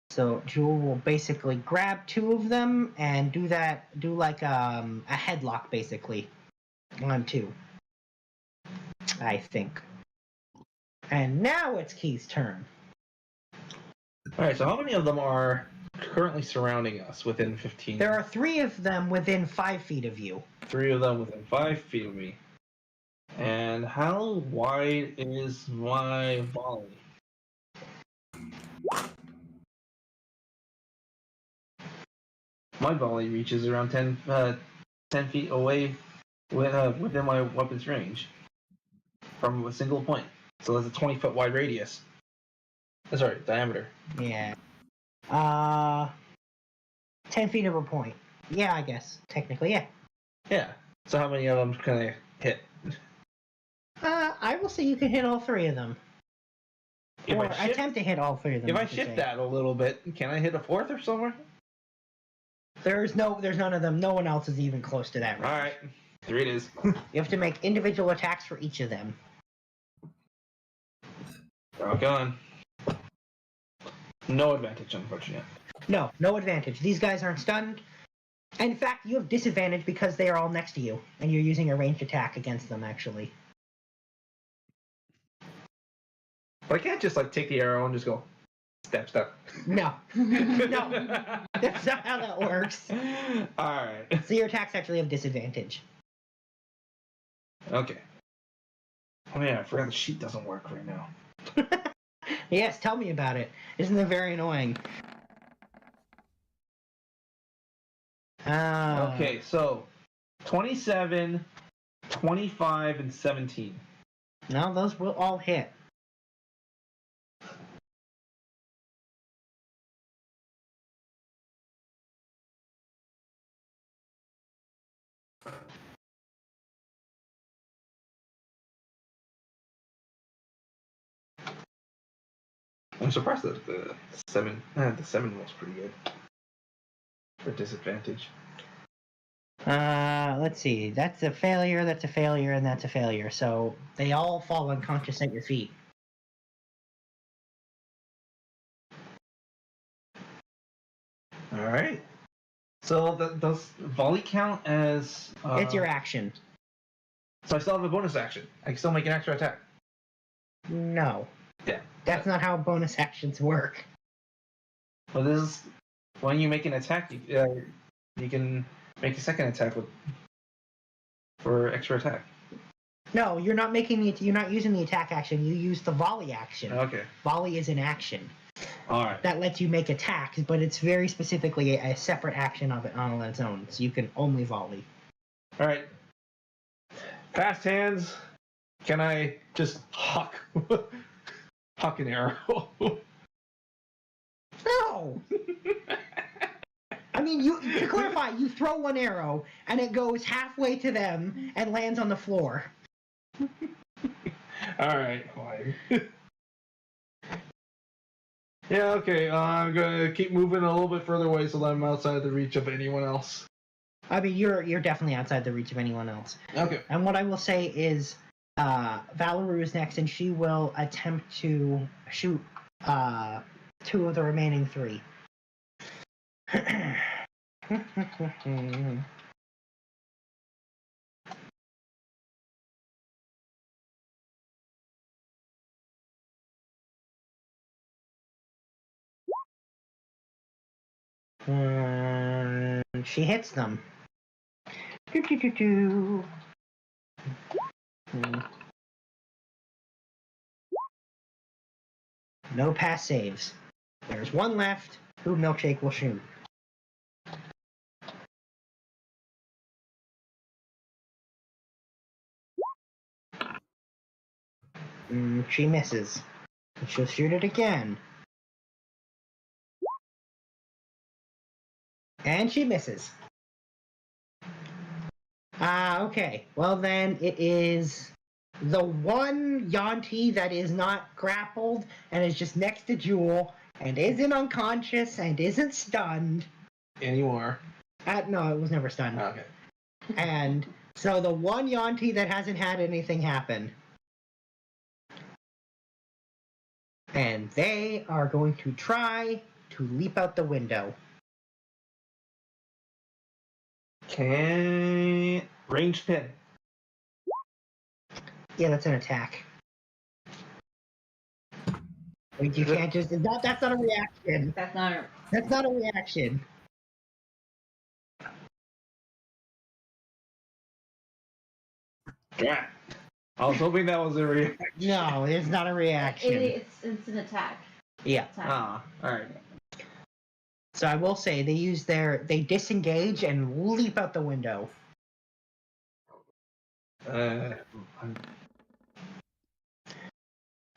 So Jewel will basically grab 2 of them and do like a headlock basically on 2. I think. And now it's Keith's turn. Alright, so how many of them are currently surrounding us within 15? There are 3 of them within 5 feet of you. 3 of them within 5 feet of me. And how wide is my volley? My volley reaches around 10 feet away within my weapon's range from a single point. So that's a 20-foot wide radius. Sorry, diameter. Yeah. 10 feet of a point. Yeah, I guess. Technically, yeah. Yeah. So how many of them can I hit? I will say you can hit all 3 of them. Or attempt to hit all 3 of them. If I shift that a little bit, can I hit a 4th or somewhere? There's none of them. No one else is even close to that range. Alright. 3 it is. You have to make individual attacks for each of them. Rock on. No advantage, unfortunately. No advantage. These guys aren't stunned. And in fact, you have disadvantage because they are all next to you, and you're using a ranged attack against them, actually. But I can't just take the arrow and just go stab, stab. No. No. That's not how that works. Alright. So your attacks actually have disadvantage. Okay. Oh yeah, I forgot the sheet doesn't work right now. Yes, tell me about it. Isn't it very annoying? Okay, so 27, 25, and 17. No, those will all hit. I'm surprised that the 7 was pretty good. For disadvantage. Let's see. That's a failure, and that's a failure. So they all fall unconscious at your feet. Alright. So does volley count as... It's your action. So I still have a bonus action. I can still make an extra attack. No. Yeah. That's not how bonus actions work. Well, this is... When you make an attack, you can make a second attack for extra attack. No, you're not you're not using the attack action. You use the volley action. Okay. Volley is an action. Alright. That lets you make attacks, but it's very specifically a separate action of it on its own. So you can only volley. Alright. Fast hands. Can I just huck an arrow? No! I mean, to clarify, you throw one arrow, and it goes halfway to them and lands on the floor. Alright, fine. Yeah, okay, I'm gonna keep moving a little bit further away so that I'm outside the reach of anyone else. I mean, you're definitely outside the reach of anyone else. Okay. And what I will say is, Valeru is next, and she will attempt to shoot 2 of the remaining 3. She hits them. No pass saves. There's one left who Milkshake will shoot. She misses. She'll shoot it again. And she misses. Okay. Well then, it is the one Yuanti that is not grappled and is just next to Jewel and isn't unconscious and isn't stunned. Anymore. No, it was never stunned. Okay. And so the one Yuanti that hasn't had anything happen. And they are going to try to leap out the window. Can range pin. Yeah, that's an attack. Like, you can't just... That's not a reaction. That's not a reaction. Yeah. I was hoping that was a reaction. No, it's not a reaction. It's an attack. Yeah. Alright. So I will say they disengage and leap out the window. And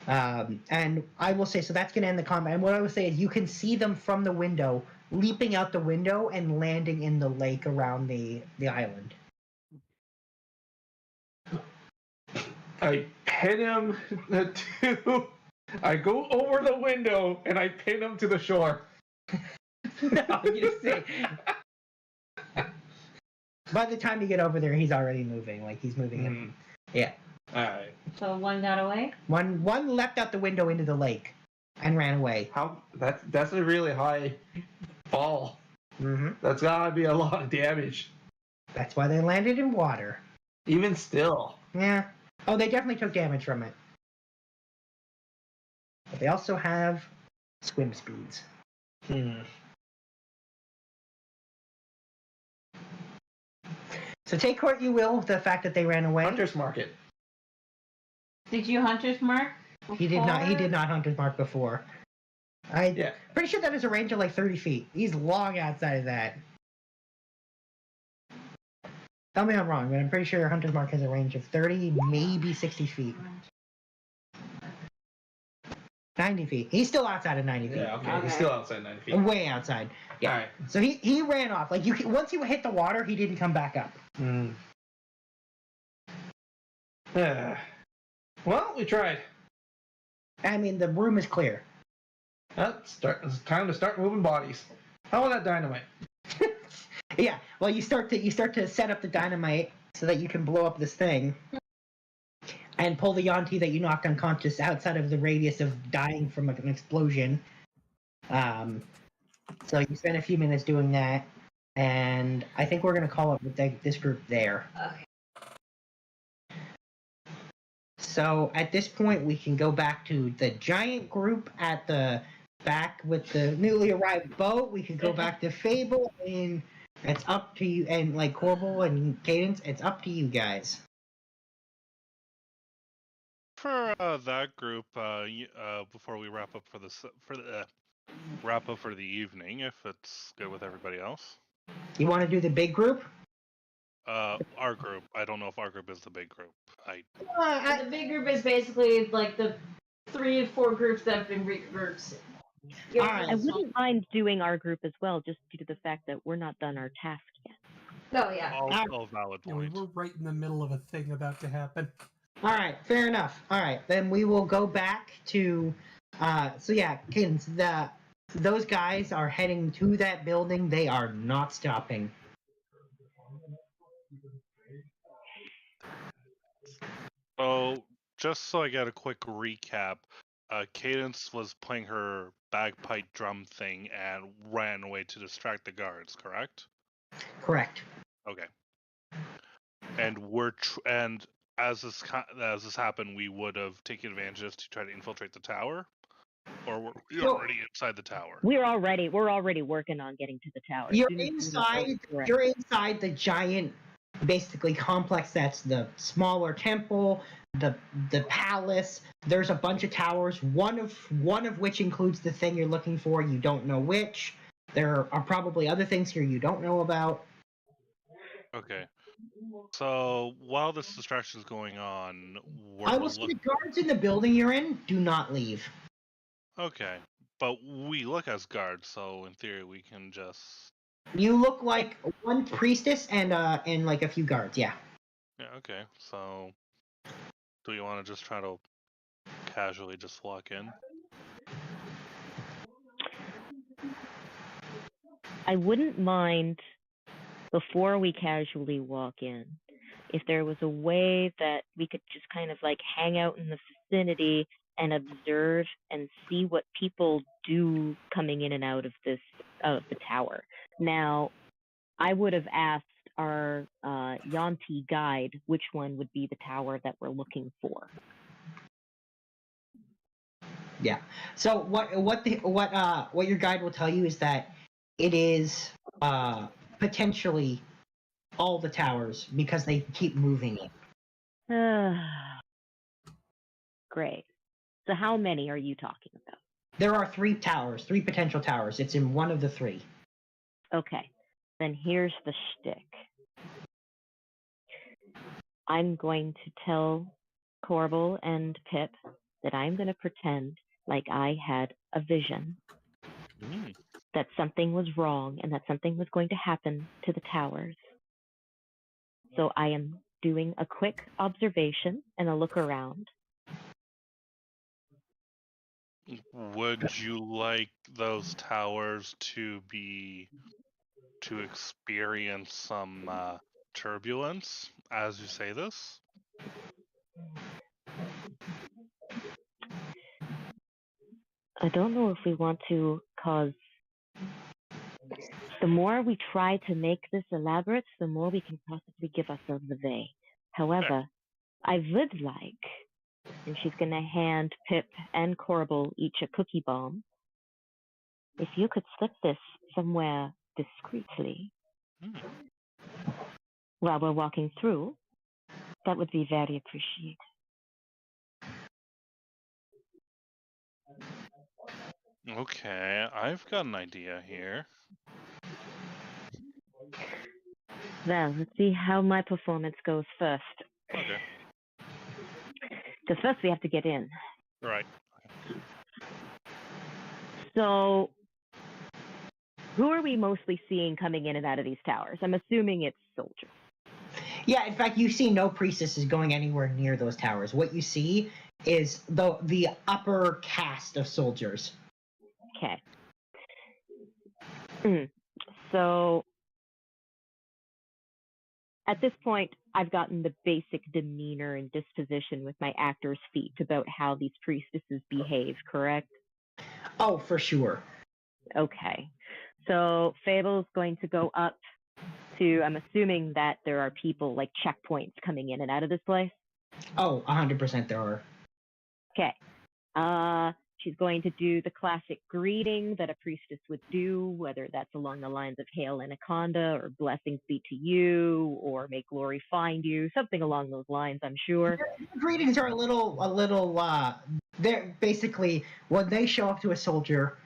I will say, so that's going to end the combat. And what I will say is you can see them from the window, leaping out the window and landing in the lake around the island. I pin him to... I go over the window and I pin him to the shore. No, you see. By the time you get over there, he's already moving. Like, he's moving him. Yeah. Alright. So one got away? One leapt out the window into the lake and ran away. That's a really high fall. Mm-hmm. That's gotta be a lot of damage. That's why they landed in water. Even still. Yeah. Oh, they definitely took damage from it. But they also have swim speeds. So take what you will with the fact that they ran away. Hunter's Market. Did you Hunter's Mark? He did not. He before? did not Hunter's Mark before. Pretty sure that is a range of like 30 feet. He's long outside of that. Tell me I'm wrong, but I'm pretty sure Hunter's Mark has a range of 30, maybe 60 feet. 90 feet. He's still outside of 90 feet. Yeah, okay. He's still outside 90 feet. Way outside. Yeah. All right. So he ran off. Like once he hit the water, he didn't come back up. Well, we tried. I mean, the room is clear. It's time to start moving bodies. How about that dynamite? Yeah. Well, you start to set up the dynamite so that you can blow up this thing, and pull the Yuanti that you knocked unconscious outside of the radius of dying from an explosion. So you spend a few minutes doing that, and I think we're gonna call it this group there. Okay. So at this point, we can go back to the giant group at the back with the newly arrived boat. We could go back to Fable, and it's up to you. And like Corbel and Cadence, it's up to you guys. For that group, before we wrap up for the evening, if it's good with everybody else. You want to do the big group? Our group. I don't know if our group is the big group. The big group is basically like the 3 or 4 groups that have been regrouped. I wouldn't mind doing our group as well, just due to the fact that we're not done our task yet. Oh yeah. All valid Yeah, we points. were right in the middle of a thing about to happen. All right, fair enough. All right, then we will go back to. So yeah, Cadence. Those guys are heading to that building. They are not stopping. So, just so I get a quick recap, Cadence was playing her bagpipe drum thing and ran away to distract the guards, correct? Correct. Okay. And as this happened, we would have taken advantage of this to try to infiltrate the tower, or were we already inside the tower? We're already working on getting to the tower. You're inside the giant, basically complex that's the smaller temple, the palace. There's a bunch of towers, one of which includes the thing you're looking for. You don't know which. There are probably other things here you don't know about. Okay. So while this distraction is going on, I will say the guards in the building you're in do not leave. Okay, but we look as guards, so in theory we can just. You look like one priestess and like a few guards. Yeah. Yeah. Okay. So, do you want to just try to casually just walk in? I wouldn't mind, before we casually walk in, if there was a way that we could just kind of like hang out in the vicinity and observe and see what people do coming in and out of the tower. Now, I would have asked our Yuanti guide which one would be the tower that we're looking for. Yeah. So what your guide will tell you is that it is potentially all the towers because they keep moving it. Great. So how many are you talking about? There are 3 potential towers. It's in one of the 3. Okay. Then here's the shtick. I'm going to tell Corbel and Pip that I'm going to pretend like I had a vision. That something was wrong and that something was going to happen to the towers. So I am doing a quick observation and a look around. Would you like those towers to experience some turbulence as you say this? I don't know if we want to cause... The more we try to make this elaborate, the more we can possibly give ourselves away. However, I would like, and she's going to hand Pip and Corbel each a cookie bomb, If you could slip this somewhere discreetly while we're walking through, that would be very appreciated. Okay, I've got an idea here. Well, let's see how my performance goes first. Okay. Because first we have to get in. Right. So, who are we mostly seeing coming in and out of these towers? I'm assuming it's soldiers. Yeah, in fact, you see no priestesses going anywhere near those towers. What you see is the upper caste of soldiers. Okay. So, at this point, I've gotten the basic demeanor and disposition with my actor's feet about how these priestesses behave, correct? Oh, for sure. Okay. So Fable's going to go up to, I'm assuming that there are people like checkpoints coming in and out of this place. Oh, 100% there are. Okay. She's going to do the classic greeting that a priestess would do, whether that's along the lines of Hail Anaconda or Blessings be to you or May glory find you, something along those lines, I'm sure. The greetings are a little, they're basically, when they show up to a soldier,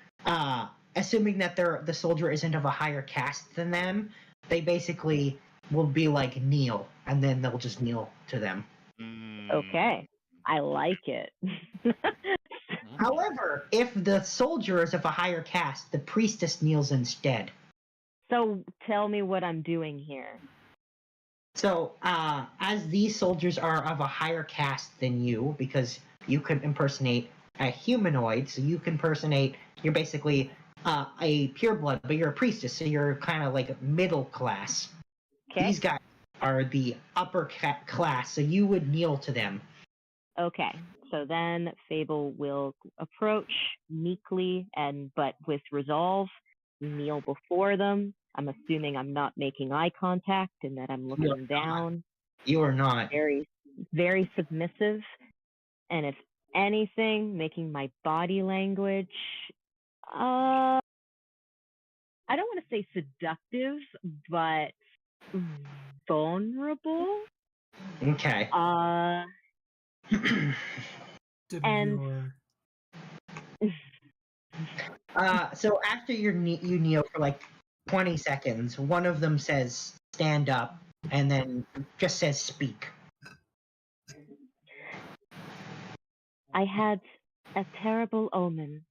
assuming that the soldier isn't of a higher caste than them, they basically will be like, kneel, and then they'll just kneel to them. Okay. I like it. However, if the soldier is of a higher caste, the priestess kneels instead. So tell me what I'm doing here. So, as these soldiers are of a higher caste than you, because you can impersonate a humanoid, so you can impersonate, you're basically a pureblood, but you're a priestess, so you're kind of like middle class. Okay. These guys are the upper class, so you would kneel to them. Okay, so then Fable will approach meekly but with resolve, kneel before them. I'm assuming I'm not making eye contact and that I'm looking down. You are not. Very, very submissive. And if anything, making my body language, I don't want to say seductive, but vulnerable. Okay. Demure. So after you kneel for like 20 seconds, one of them says, stand up, and then just says, speak. I had a terrible omen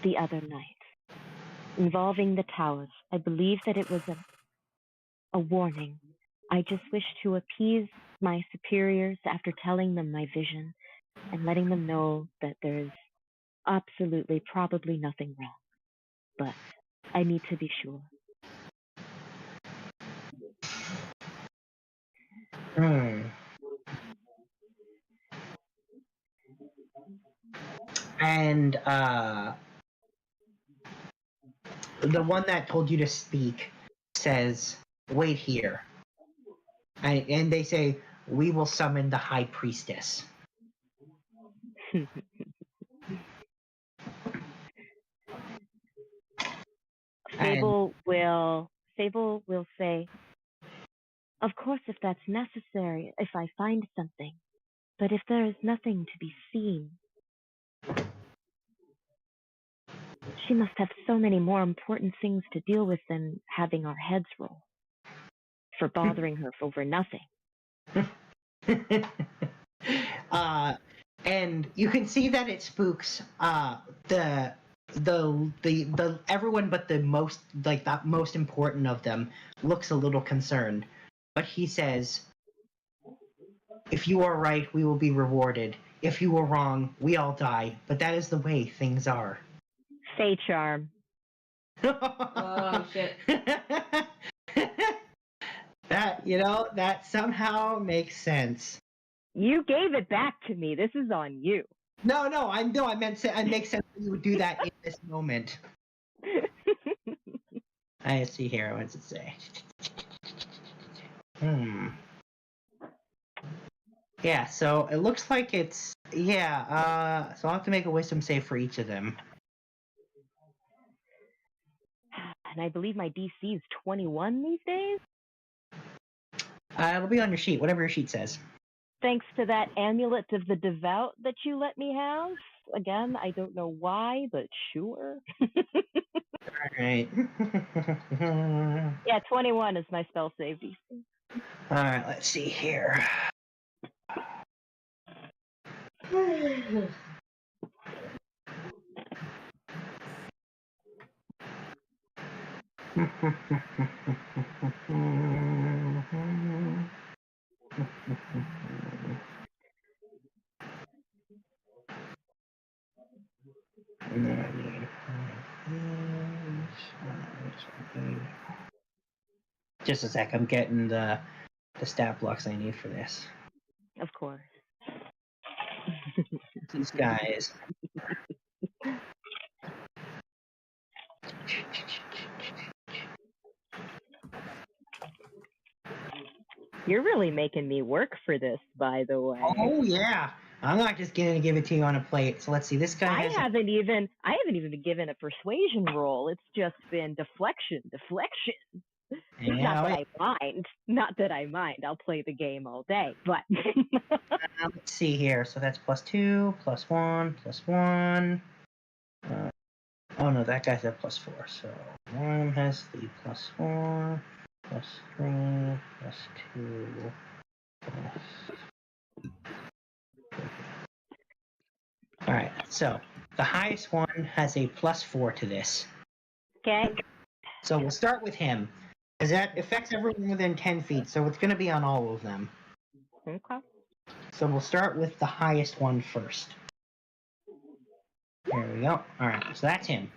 the other night involving the towers. I believe that it was a warning. I just wish to appease my superiors after telling them my vision and letting them know that there's absolutely probably nothing wrong. But I need to be sure. And the one that told you to speak says, wait here. And they say, we will summon the high priestess. Fable will say, of course, if that's necessary, if I find something. But if there is nothing to be seen, she must have so many more important things to deal with than having our heads roll for bothering her over nothing. And you can see that it spooks the everyone but the most most important of them looks a little concerned. But he says, if you are right, we will be rewarded. If you are wrong, we all die. But that is the way things are. Fey charm. Oh shit. That somehow makes sense. You gave it back to me. This is on you. No, I meant it makes sense that you would do that in this moment. I see here. What does it say? Yeah, so it looks like it's so I'll have to make a wisdom save for each of them. and I believe my DC is 21 these days. It'll be on your sheet, whatever your sheet says. Thanks to that amulet of the devout that you let me have. Again, I don't know why, but sure. Alright. Yeah, 21 is my spell save DC. Alright, let's see here. Just a sec, I'm getting the stat blocks I need for this. Of course. These guys. You're really making me work for this, by the way. Oh yeah, I'm not just gonna give it to you on a plate. So let's see. This guy has. I haven't even been given a persuasion roll. It's just been deflection. Yeah, Not that I mind. I'll play the game all day. But let's see here. So that's +2, +1, +1. Oh no, that guy's at +4. So one has the +4, +3, +2, All right. So the highest one has a +4 to this. Okay. So we'll start with him, because that affects everyone within 10 feet. So it's going to be on all of them. Okay. So we'll start with the highest one first. There we go. All right, so that's him.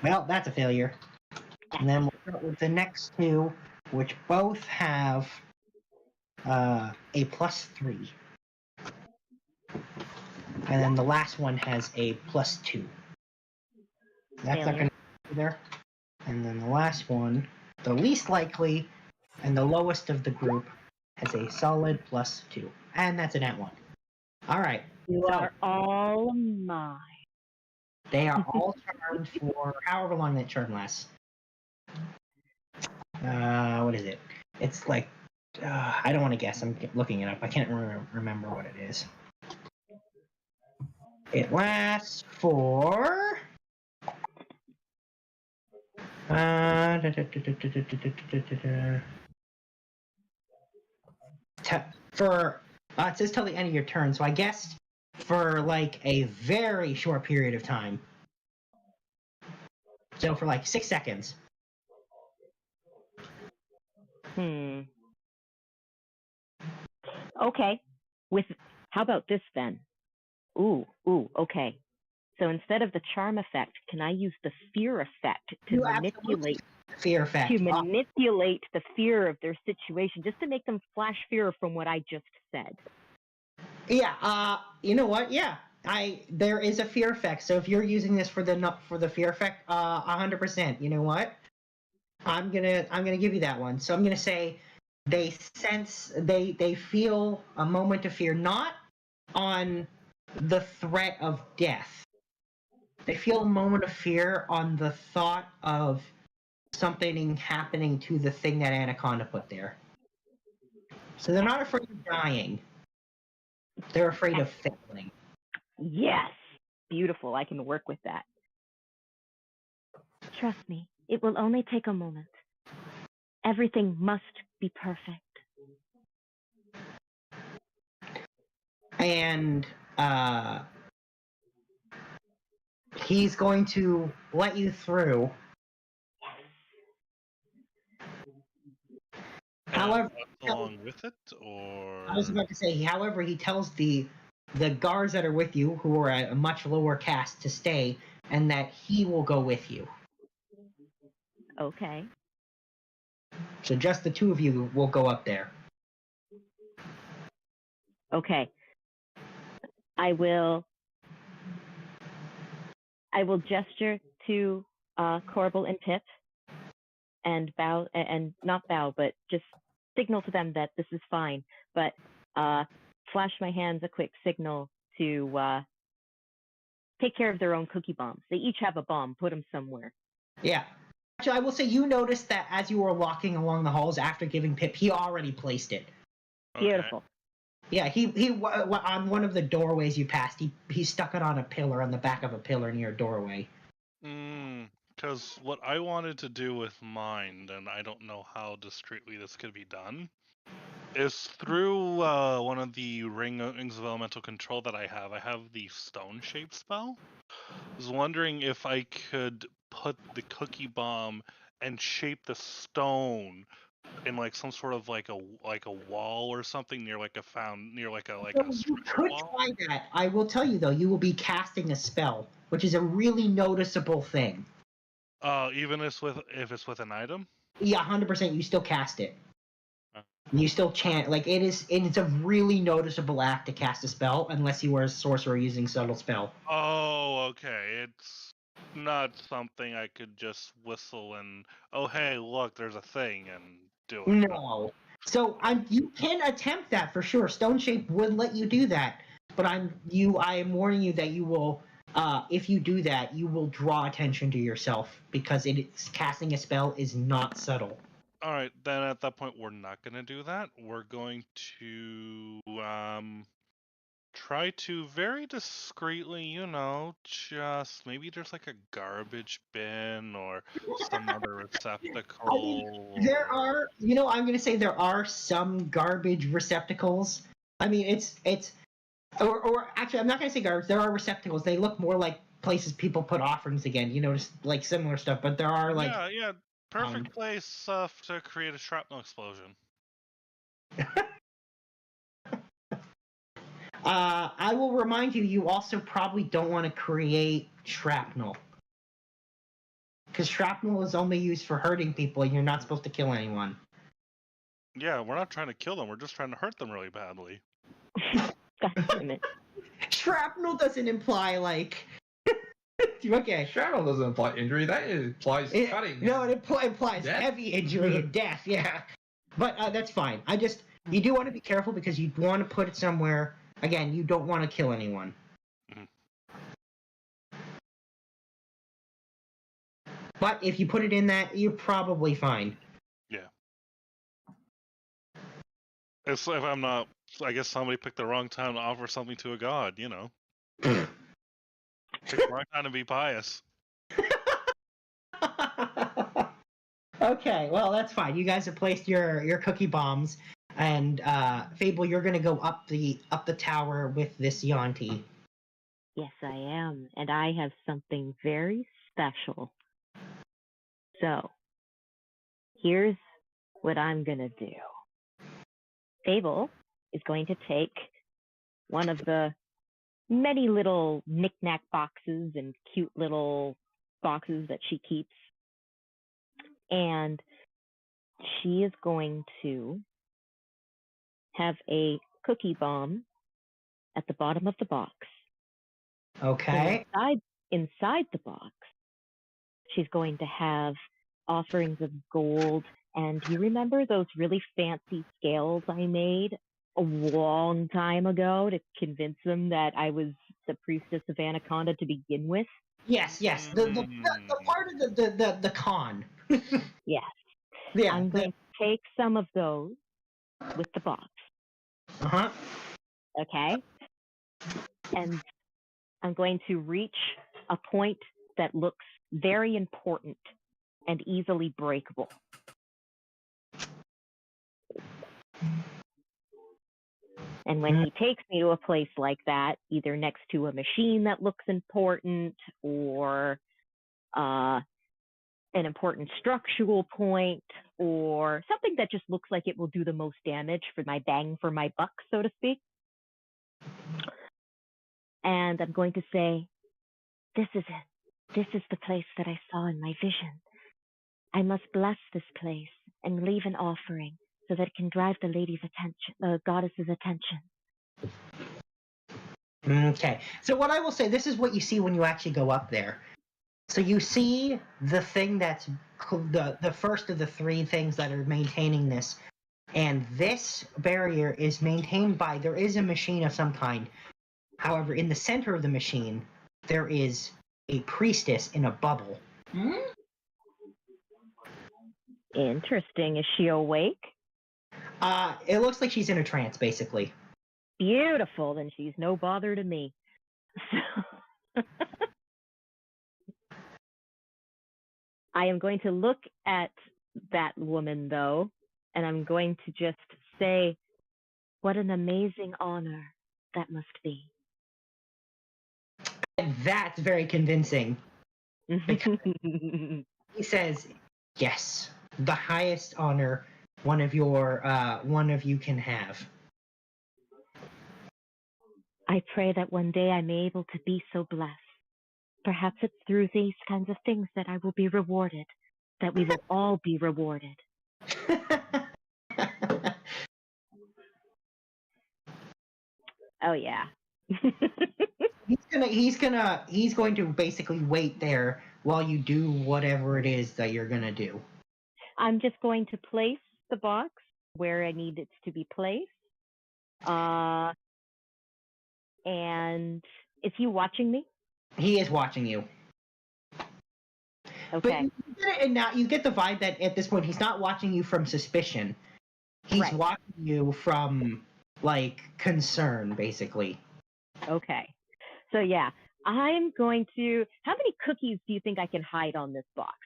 Well, that's a failure. And then we'll start with the next two, which both have a +3. And then the last one has a +2. That's not going to be there. And then the last one, the least likely and the lowest of the group, has a solid +2. And that's a net 1. All right. You are all mine. They are all charmed for however long that charm lasts. What is it? It's like, I don't want to guess. I'm looking it up. I can't remember what it is. It lasts for... it says till the end of your turn, so I guess for like a very short period of time. So for like 6 seconds. Okay. How about this then? Ooh, okay. So instead of the charm effect, can I use the fear effect to manipulate fear effect manipulate the fear of their situation, just to make them flash fear from what I just said? Yeah. You know what? Yeah. There is a fear effect. So if you're using this for the fear effect, 100%. You know what? I'm gonna give you that one. So I'm gonna say they feel a moment of fear, not on the threat of death. They feel a moment of fear on the thought of something happening to the thing that Anaconda put there. So they're not afraid of dying. They're afraid of failing. Yes. Beautiful. I can work with that. Trust me, it will only take a moment. Everything must be perfect. And he's going to let you through. However, along with it, or I was about to say, however, he tells the guards that are with you, who are at a much lower caste, to stay, and that he will go with you. Okay. So just the two of you will go up there. Okay. I will gesture to Corbel and Pip and bow, and not bow, but just signal to them that this is fine. But flash my hands a quick signal to take care of their own cookie bombs. They each have a bomb. Put them somewhere. Yeah. Actually, I will say you noticed that as you were walking along the halls after giving Pip, he already placed it. Beautiful. Yeah, he on one of the doorways you passed, he stuck it on a pillar, on the back of a pillar near a doorway. Because what I wanted to do with mine, and I don't know how discreetly this could be done, is through one of the rings of elemental control that I have the stone shape spell. I was wondering if I could put the cookie bomb and shape the stone in like some sort of like a wall or something near like a You could try that. I will tell you though, you will be casting a spell, which is a really noticeable thing. Even if it's with an item. Yeah, 100%. You still cast it. You still chant like it's a really noticeable act to cast a spell unless you are a sorcerer using subtle spell. Oh, okay. It's not something I could just whistle and hey, look, there's a thing and do it. No. So you can attempt that for sure. Stone Shape would let you do that, but I am warning you that you will if you do that, you will draw attention to yourself because casting a spell is not subtle. All right, then at that point we're not going to do that. We're going to try to very discreetly, just maybe there's like a garbage bin or some other receptacle. There are, I'm going to say there are some garbage receptacles. I mean, or actually, I'm not going to say garbage. There are receptacles. They look more like places people put offerings again, just like similar stuff. But there are like yeah, perfect place to create a shrapnel explosion. I will remind you, you also probably don't want to create shrapnel. Because shrapnel is only used for hurting people, and you're not supposed to kill anyone. Yeah, we're not trying to kill them, we're just trying to hurt them really badly. God damn it. Shrapnel doesn't imply, like... Okay. Shrapnel doesn't imply injury, that implies cutting. No, it implies heavy injury and death, yeah. But that's fine. You do want to be careful because you want to put it somewhere... Again, you don't want to kill anyone. But if you put it in that, you're probably fine. Yeah. If I'm not, I guess somebody picked the wrong time to offer something to a god, Pick the right time to be pious. Okay, well that's fine. You guys have placed your cookie bombs. And Fable, you're gonna go up the tower with this Yuanti. Yes, I am, and I have something very special. So, here's what I'm gonna do. Fable is going to take one of the many little knick-knack boxes and cute little boxes that she keeps, and she is going to have a cookie bomb at the bottom of the box. Okay. Inside the box, she's going to have offerings of gold. And do you remember those really fancy scales I made a long time ago to convince them that I was the priestess of Anaconda to begin with? Yes. The part of the con. Yes. Yeah. I'm going to take some of those with the box. Uh-huh. Okay. And I'm going to reach a point that looks very important and easily breakable. And when he takes me to a place like that, either next to a machine that looks important or an important structural point or something that just looks like it will do the most damage for my bang for my buck, so to speak. And I'm going to say, this is it. This is the place that I saw in my vision. I must bless this place and leave an offering so that it can drive the lady's attention, the goddess's attention. Okay. So what I will say, this is what you see when you actually go up there. So you see the thing that's the first of the three things that are maintaining this. And this barrier is maintained by, there is a machine of some kind. However, in the center of the machine, there is a priestess in a bubble. Interesting. Is she awake? It looks like she's in a trance, basically. Beautiful. Then she's no bother to me. I am going to look at that woman, though, and I'm going to just say, what an amazing honor that must be. And that's very convincing. He says, yes, the highest honor one of you can have. I pray that one day I may able to be so blessed. Perhaps it's through these kinds of things that I will be rewarded, that we will all be rewarded. Oh yeah. He's going to basically wait there while you do whatever it is that you're gonna do. I'm just going to place the box where I need it to be placed. And is he watching me? He is watching you. Okay. But now you get the vibe that at this point he's not watching you from suspicion. He's watching you from like concern, basically. Okay. So yeah, I'm going to. How many cookies do you think I can hide on this box?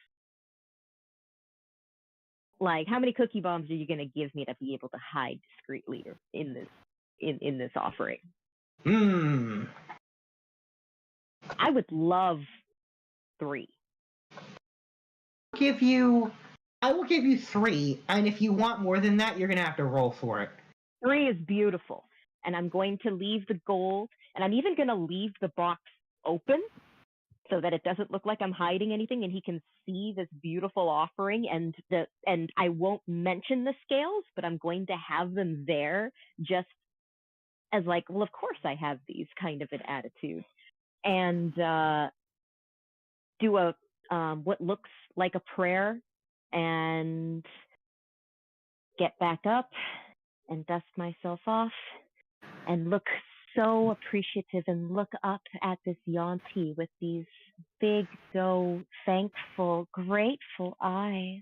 Like, how many cookie bombs are you going to give me to be able to hide discreetly in this offering? I would love 3. I will give you 3, and if you want more than that, you're gonna have to roll for it. 3 is beautiful, and I'm going to leave the gold, and I'm even going to leave the box open so that it doesn't look like I'm hiding anything, and he can see this beautiful offering. And I won't mention the scales, but I'm going to have them there just as like, well, of course I have these kind of an attitude, and do a what looks like a prayer, and get back up and dust myself off and look so appreciative and look up at this Yuanti with these big, doe, thankful, grateful eyes.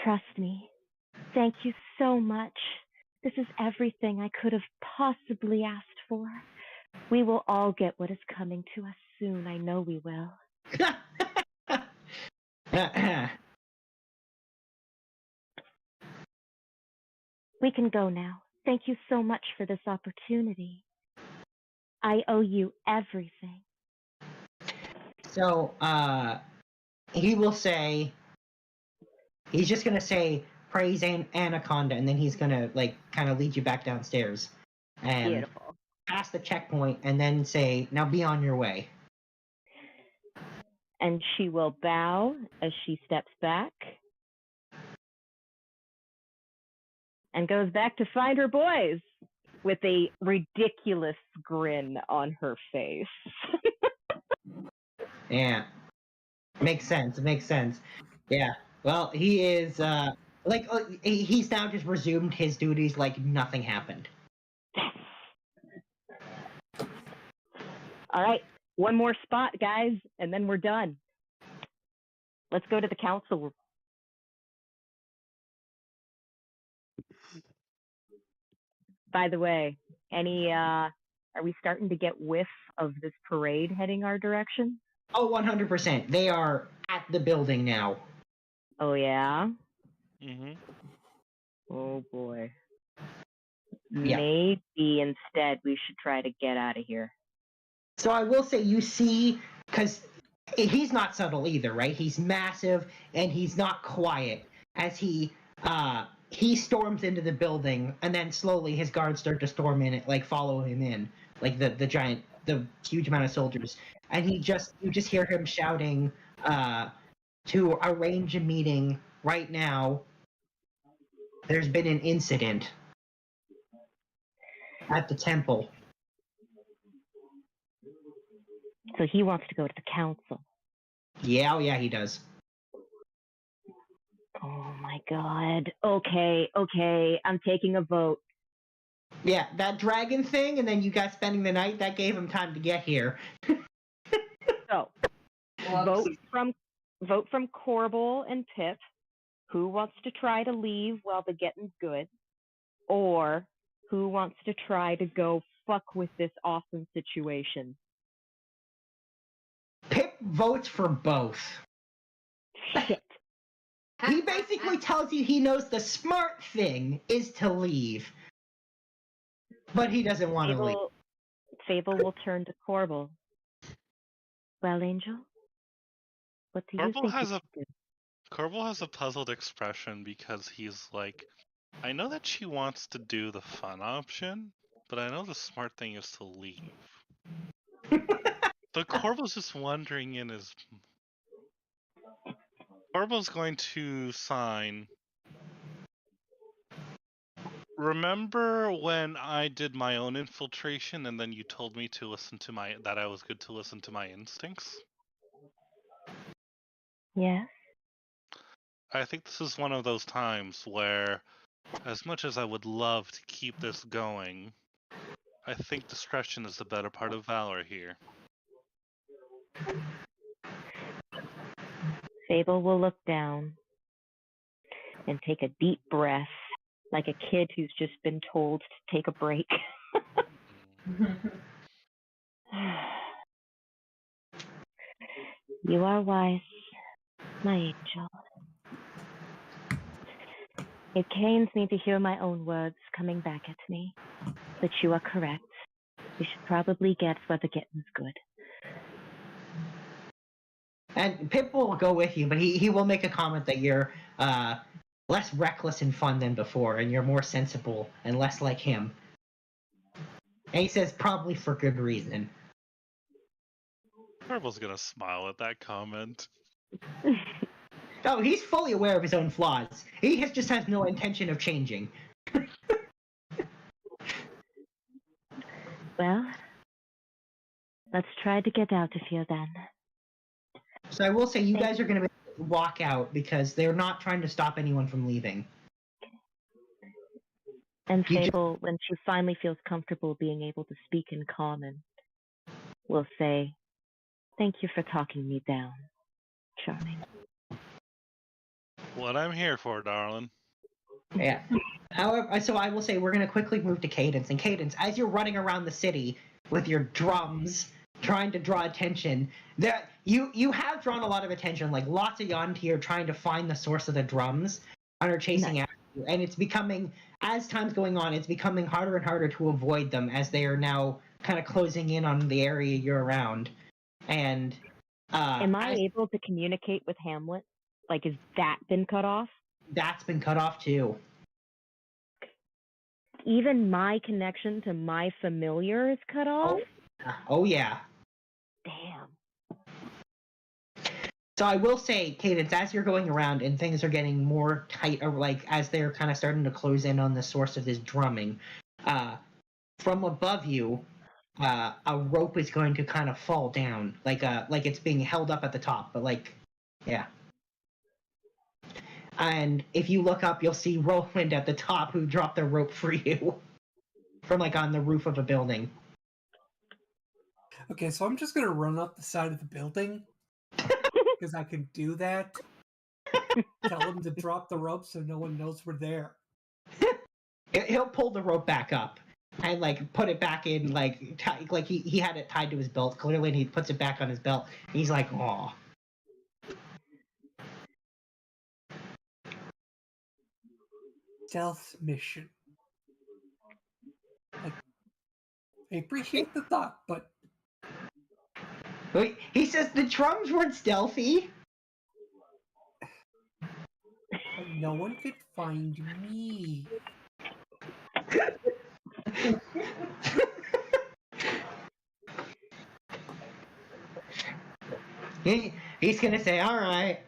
Trust me. Thank you so much. This is everything I could have possibly asked for. We will all get what is coming to us soon. I know we will. We can go now. Thank you so much for this opportunity. I owe you everything. So, he will say, he's just gonna say, praise Anaconda, and then he's gonna, like, kind of lead you back downstairs. And beautiful. Past the checkpoint, and then say, now be on your way. And she will bow as she steps back and goes back to find her boys with a ridiculous grin on her face. Yeah. Makes sense. Yeah. Well, he is, he's now just resumed his duties like nothing happened. All right. One more spot, guys, and then we're done. Let's go to the council. By the way, are we starting to get whiff of this parade heading our direction? Oh, 100%. They are at the building now. Oh, yeah? Mm-hmm. Oh, boy. Yeah. Maybe instead we should try to get out of here. So I will say, you see, because he's not subtle either, right? He's massive, and he's not quiet. As he storms into the building, and then slowly his guards start to storm in it, like follow him in, like the huge amount of soldiers. And you just hear him shouting to arrange a meeting right now. There's been an incident at the temple. So he wants to go to the council. Yeah, he does. Oh my god. Okay, I'm taking a vote. Yeah, that dragon thing, and then you guys spending the night, that gave him time to get here. So, vote from Corbel and Pip. Who wants to try to leave while the getting's good, or who wants to try to go fuck with this awesome situation? Pip votes for both. Shit. He basically tells you he knows the smart thing is to leave, but he doesn't want to leave. Fable will turn to Corbel. Well, Angel, what do you think? Corbel has a puzzled expression because he's like, I know that she wants to do the fun option, but I know the smart thing is to leave. So Corbel's just wondering in his... Corbel's going to sign... Remember when I did my own infiltration and then you told me to listen to that I was good to listen to my instincts? Yeah. I think this is one of those times where, as much as I would love to keep this going, I think discretion is the better part of valor here. Fable will look down and take a deep breath, like a kid who's just been told to take a break. You are wise, my angel. It pains me to hear my own words coming back at me, but you are correct. We should probably get where the getting's good. And Pip will go with you, but he will make a comment that you're less reckless and fun than before, and you're more sensible and less like him. And he says probably for good reason. Corbel's gonna smile at that comment. Oh, he's fully aware of his own flaws. He just has no intention of changing. Well, let's try to get out of here then. So I will say you guys are going to walk out because they're not trying to stop anyone from leaving. And Fable, when she finally feels comfortable being able to speak in common, will say, "Thank you for talking me down, Charming." What I'm here for, darling. Yeah. However, so I will say we're going to quickly move to Cadence. And Cadence, as you're running around the city with your drums, trying to draw attention, that you have drawn a lot of attention. Like lots of Yuanti are trying to find the source of the drums and are chasing after you. And it's becoming, as time's going on, it's becoming harder and harder to avoid them as they are now kind of closing in on the area you're around. And am I able to communicate with Hamlet? Like, has that been cut off? That's been cut off too. Even my connection to my familiar is cut off? Oh yeah. Damn. So I will say, Cadence, as you're going around and things are getting more tight, or like as they're kind of starting to close in on the source of this drumming, from above you, a rope is going to kind of fall down, like it's being held up at the top, but like, yeah. And if you look up, you'll see Roland at the top who dropped the rope for you from like on the roof of a building. Okay, so I'm just gonna run up the side of the building because I can do that. Tell him to drop the rope so no one knows we're there. He'll pull the rope back up and like put it back in, like he had it tied to his belt clearly, and he puts it back on his belt. And he's like, "Aw." Stealth mission. Like, I appreciate the thought, but wait, he says the drums weren't stealthy. No one could find me. He's gonna say, "All right."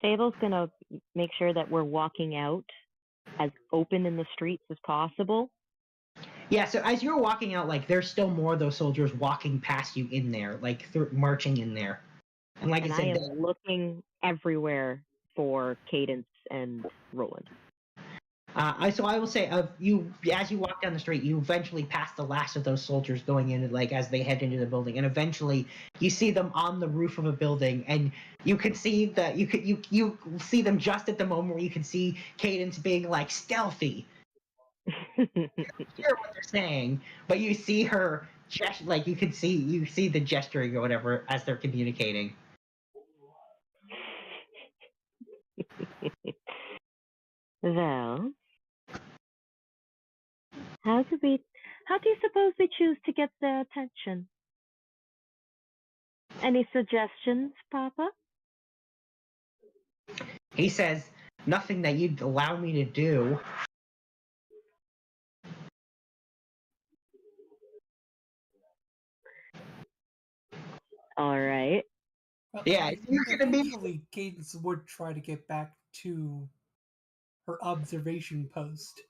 Fable's gonna make sure that we're walking out as open in the streets as possible. Yeah, so as you're walking out, like, there's still more of those soldiers walking past you in there, like, marching in there. And like and I said, I am looking everywhere for Cadence and Roland. So I will say, you as you walk down the street, you eventually pass the last of those soldiers going in, like as they head into the building, and eventually you see them on the roof of a building, and you can see that you see them just at the moment where you can see Cadence being like stealthy. You hear what they're saying, but you see her like you see the gesturing or whatever as they're communicating. Well, how do you suppose we choose to get their attention? Any suggestions, Papa? He says, "Nothing that you'd allow me to do." All right. Well, Yeah, you're gonna be. eventually Cadence would try to get back to her observation post.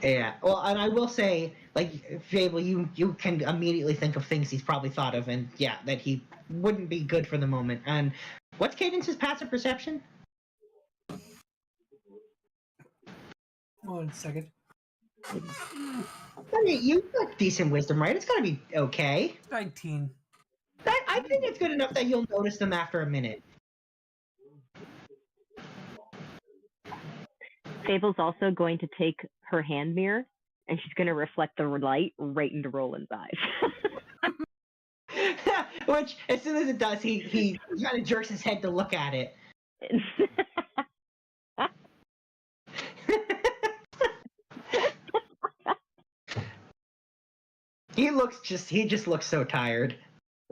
Yeah, well, and I will say, like, Fable, you can immediately think of things he's probably thought of, and yeah, that he wouldn't be good for the moment. And what's Cadence's passive perception? 1 second. I mean, you've got decent wisdom, right? It's gotta be okay. 19. I think it's good enough that you'll notice them after a minute. Fable's also going to take her hand mirror and she's going to reflect the light right into Roland's eyes. Which, as soon as it does, he kind of jerks his head to look at it. He just looks so tired.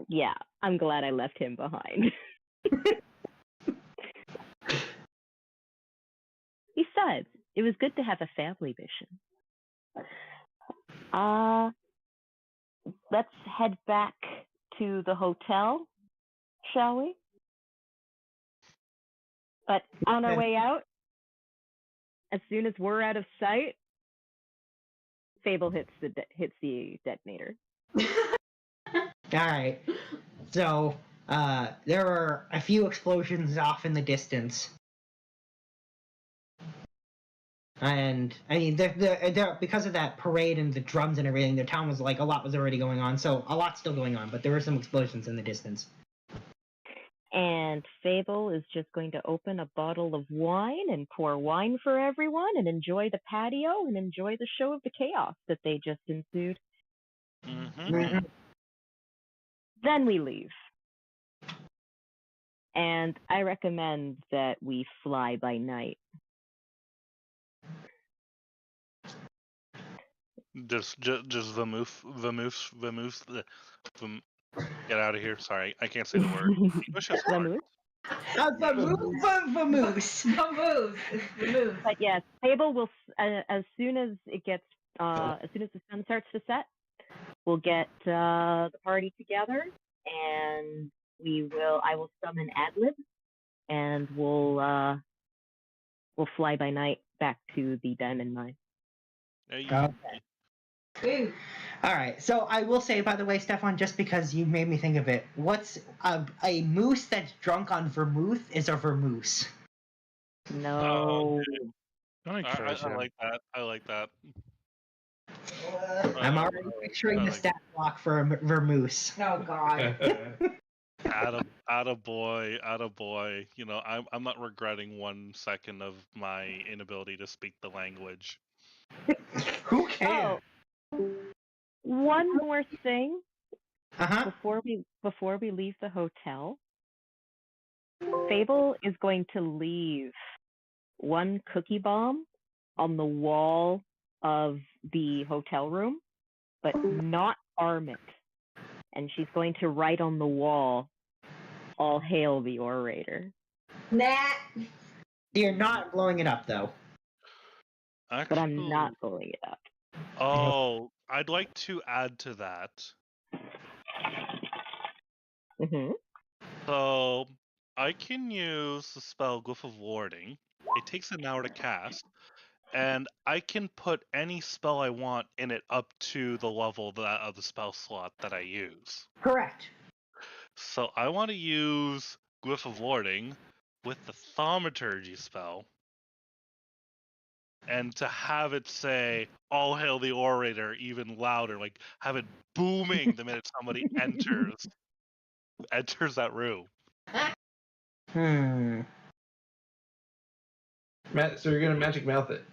Yeah, I'm glad I left him behind. Besides, it was good to have a family mission. Let's head back to the hotel, shall we? But on our way out, as soon as we're out of sight, Fable hits the detonator. All right. So there are a few explosions off in the distance, and I mean, they're because of that parade and the drums and everything. The town was like a lot was already going on, so a lot's still going on. But there were some explosions in the distance. And Fable is just going to open a bottle of wine and pour wine for everyone and enjoy the patio and enjoy the show of the chaos that they just ensued. Mm-hmm. Then we leave. And I recommend that we fly by night. Just get out of here. Sorry, I can't say the word. English is hard. Vamoose. But yes, Fable will as soon as the sun starts to set, we'll get the party together, and I will summon Adlib, and we'll fly by night back to the diamond mine. Okay. All right. So I will say, by the way, Stefan, just because you made me think of it, what's a moose that's drunk on vermouth is a vermoose. No. I like that. I like that. I'm already picturing the stat block for a vermoose. Oh God. Attaboy. You know, I'm not regretting 1 second of my inability to speak the language. Who cares? Oh, one more thing. Uh-huh. Before we leave the hotel, Fable is going to leave one cookie bomb on the wall of the hotel room, but not arm it. And she's going to write on the wall, "All hail the orator." Nah. You're not blowing it up, though. But I'm not blowing it up. Oh, I'd like to add to that. Mm-hmm. So I can use the spell Glyph of Warding. It takes an hour to cast, and I can put any spell I want in it up to the level of the spell slot that I use. Correct. So I want to use Glyph of Warding with the Thaumaturgy spell. and to have it say "All hail the orator" even louder, like have it booming the minute somebody enters that room. So you're gonna magic mouth it.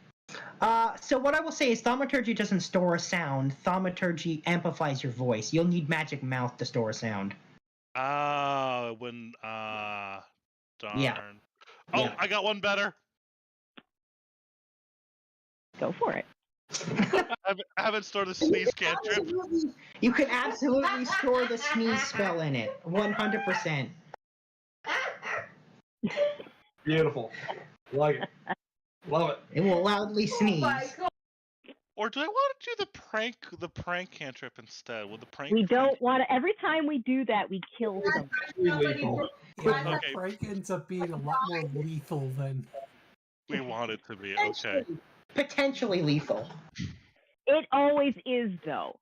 So what I will say is thaumaturgy doesn't store a sound. Thaumaturgy amplifies your voice. You'll need magic mouth to store a sound. Darn. Yeah. Oh, Yeah. I got one better. Go for it. I haven't stored the sneeze cantrip. You can absolutely store the sneeze spell in it. 100%. Beautiful. Like it. Love it. It will loudly sneeze. Or do I want to do the prank cantrip instead? Will the prank? We don't want to. Every time we do that, we kill someone. Yeah, Okay. Frank ends up being a lot more lethal than. We want it to be okay. Potentially lethal. It always is, though.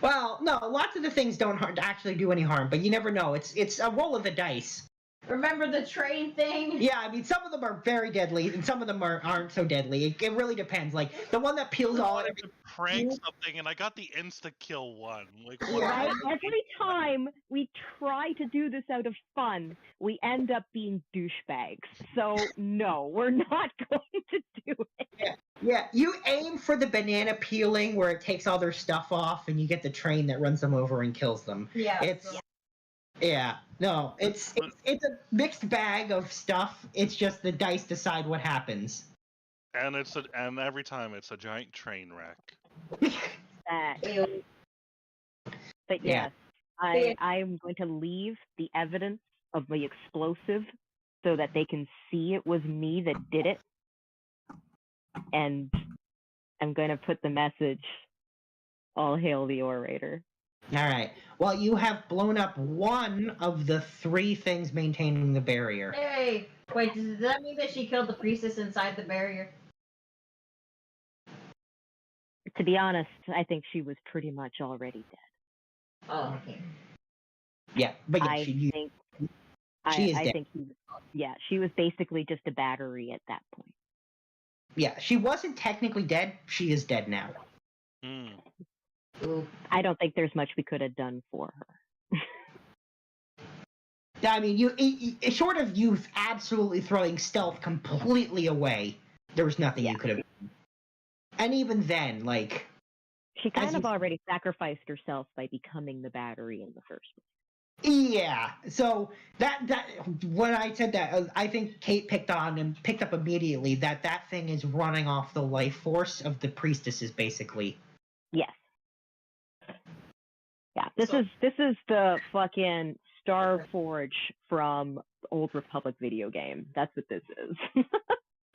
Well, no, lots of the things don't actually do any harm, but you never know. It's a roll of the dice. Remember the train thing? Yeah, I mean, some of them are very deadly, and some of them aren't so deadly. It really depends. Like, the one that peels all... I wanted to prank something, and I got the insta-kill one. Like, what? Right? Every time we try to do this out of fun, we end up being douchebags. So, no, we're not going to do it. Yeah, you aim for the banana peeling where it takes all their stuff off, and you get the train that runs them over and kills them. Yeah. It's a mixed bag of stuff. It's just the dice decide what happens. And every time it's a giant train wreck. But yes, I'm going to leave the evidence of the explosive so that they can see it was me that did it. And I'm going to put the message, "All hail the orator." All right. Well, you have blown up one of the 3 things maintaining the barrier. Hey, wait, does that mean that she killed the priestess inside the barrier? To be honest, I think she was pretty much already dead. Oh, okay. Yeah, but yeah, I she is dead. think she was basically just a battery at that point. Yeah, she wasn't technically dead. She is dead now. I don't think there's much we could have done for her. I mean, short of you absolutely throwing stealth completely away, there was nothing you could have done. And even then, like... She kind of already sacrificed herself by becoming the battery in the first place. Yeah, so that when I said that, I think Kate picked up immediately that thing is running off the life force of the priestesses, basically. Yes. Yeah, this is the fucking Starforge from Old Republic video game. That's what this is.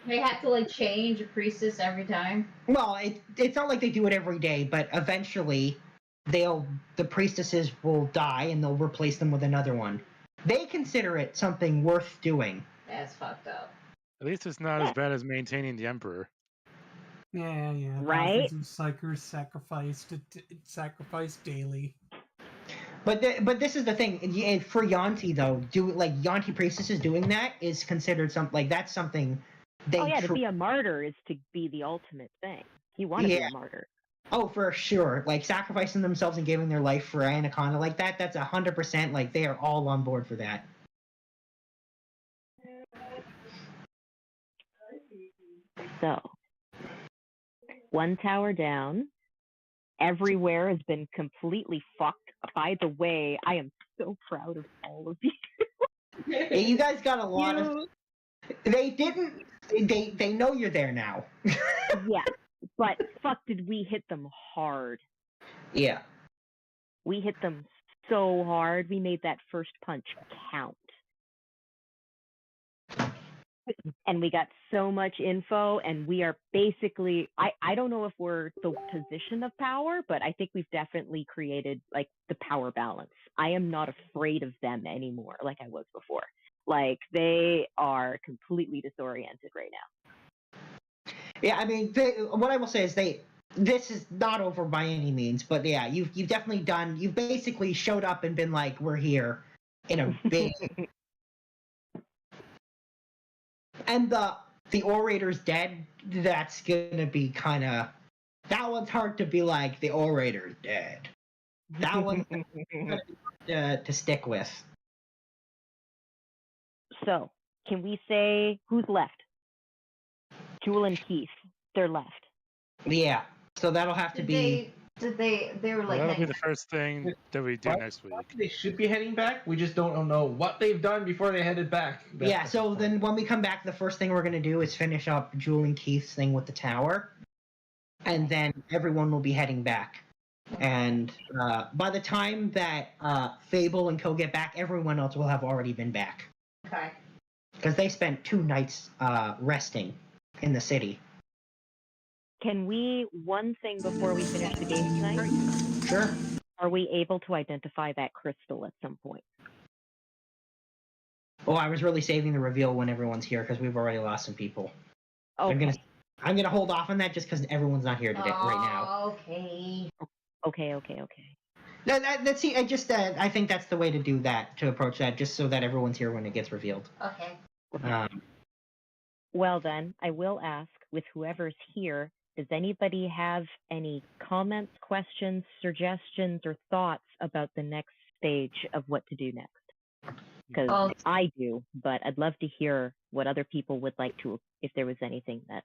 They have to like change a priestess every time. Well, it's not like they do it every day, but eventually the priestesses will die and they'll replace them with another one. They consider it something worth doing. That's fucked up. At least it's not as bad as maintaining the Emperor. Yeah. Right? Thousands of psychers sacrificed daily. But this is the thing. For Yuanti though, Yuanti priestesses doing that is considered that's something they. Oh yeah, to be a martyr is to be the ultimate thing. You want to be a martyr. Oh, for sure. Like sacrificing themselves and giving their life for Anaconda like that. That's 100%. Like they are all on board for that. So, one tower down. Everywhere has been completely fucked. By the way, I am so proud of all of you. Hey, you guys got a lot of... They didn't... They know you're there now. Yeah, but fuck did we hit them hard. Yeah. We hit them so hard, we made that first punch count. And we got so much info, and we are basically, I don't know if we're the position of power, but I think we've definitely created like the power balance. I am not afraid of them anymore like I was before. Like they are completely disoriented right now. Yeah, I mean, what I will say is this is not over by any means, but yeah, you've definitely you've basically showed up and been like, we're here in a big... And the orator's dead, that's gonna be kind of. That one's hard to be like the orator's dead. That one's to stick with. So, can we say who's left? Jewel and Keith, they're left. Yeah. So that'll have to be. They were like. That'll be the first thing that we do next week. They should be heading back. We just don't know what they've done before they headed back. Yeah, so then when we come back, the first thing we're going to do is finish up Jewel and Keith's thing with the tower. And then everyone will be heading back. And by the time that Fable and Co get back, everyone else will have already been back. Okay. Because they spent 2 nights resting in the city. Can we, one thing before we finish the game tonight? Sure. Are we able to identify that crystal at some point? Oh, I was really saving the reveal when everyone's here because we've already lost some people. Okay. I'm gonna hold off on that just because everyone's not here today right now. Okay. Okay. That's see. I think that's the way to do that, to approach that, just so that everyone's here when it gets revealed. Okay. Well then, I will ask, with whoever's here, does anybody have any comments, questions, suggestions, or thoughts about the next stage of what to do next? Because I do, but I'd love to hear what other people would like to, if there was anything that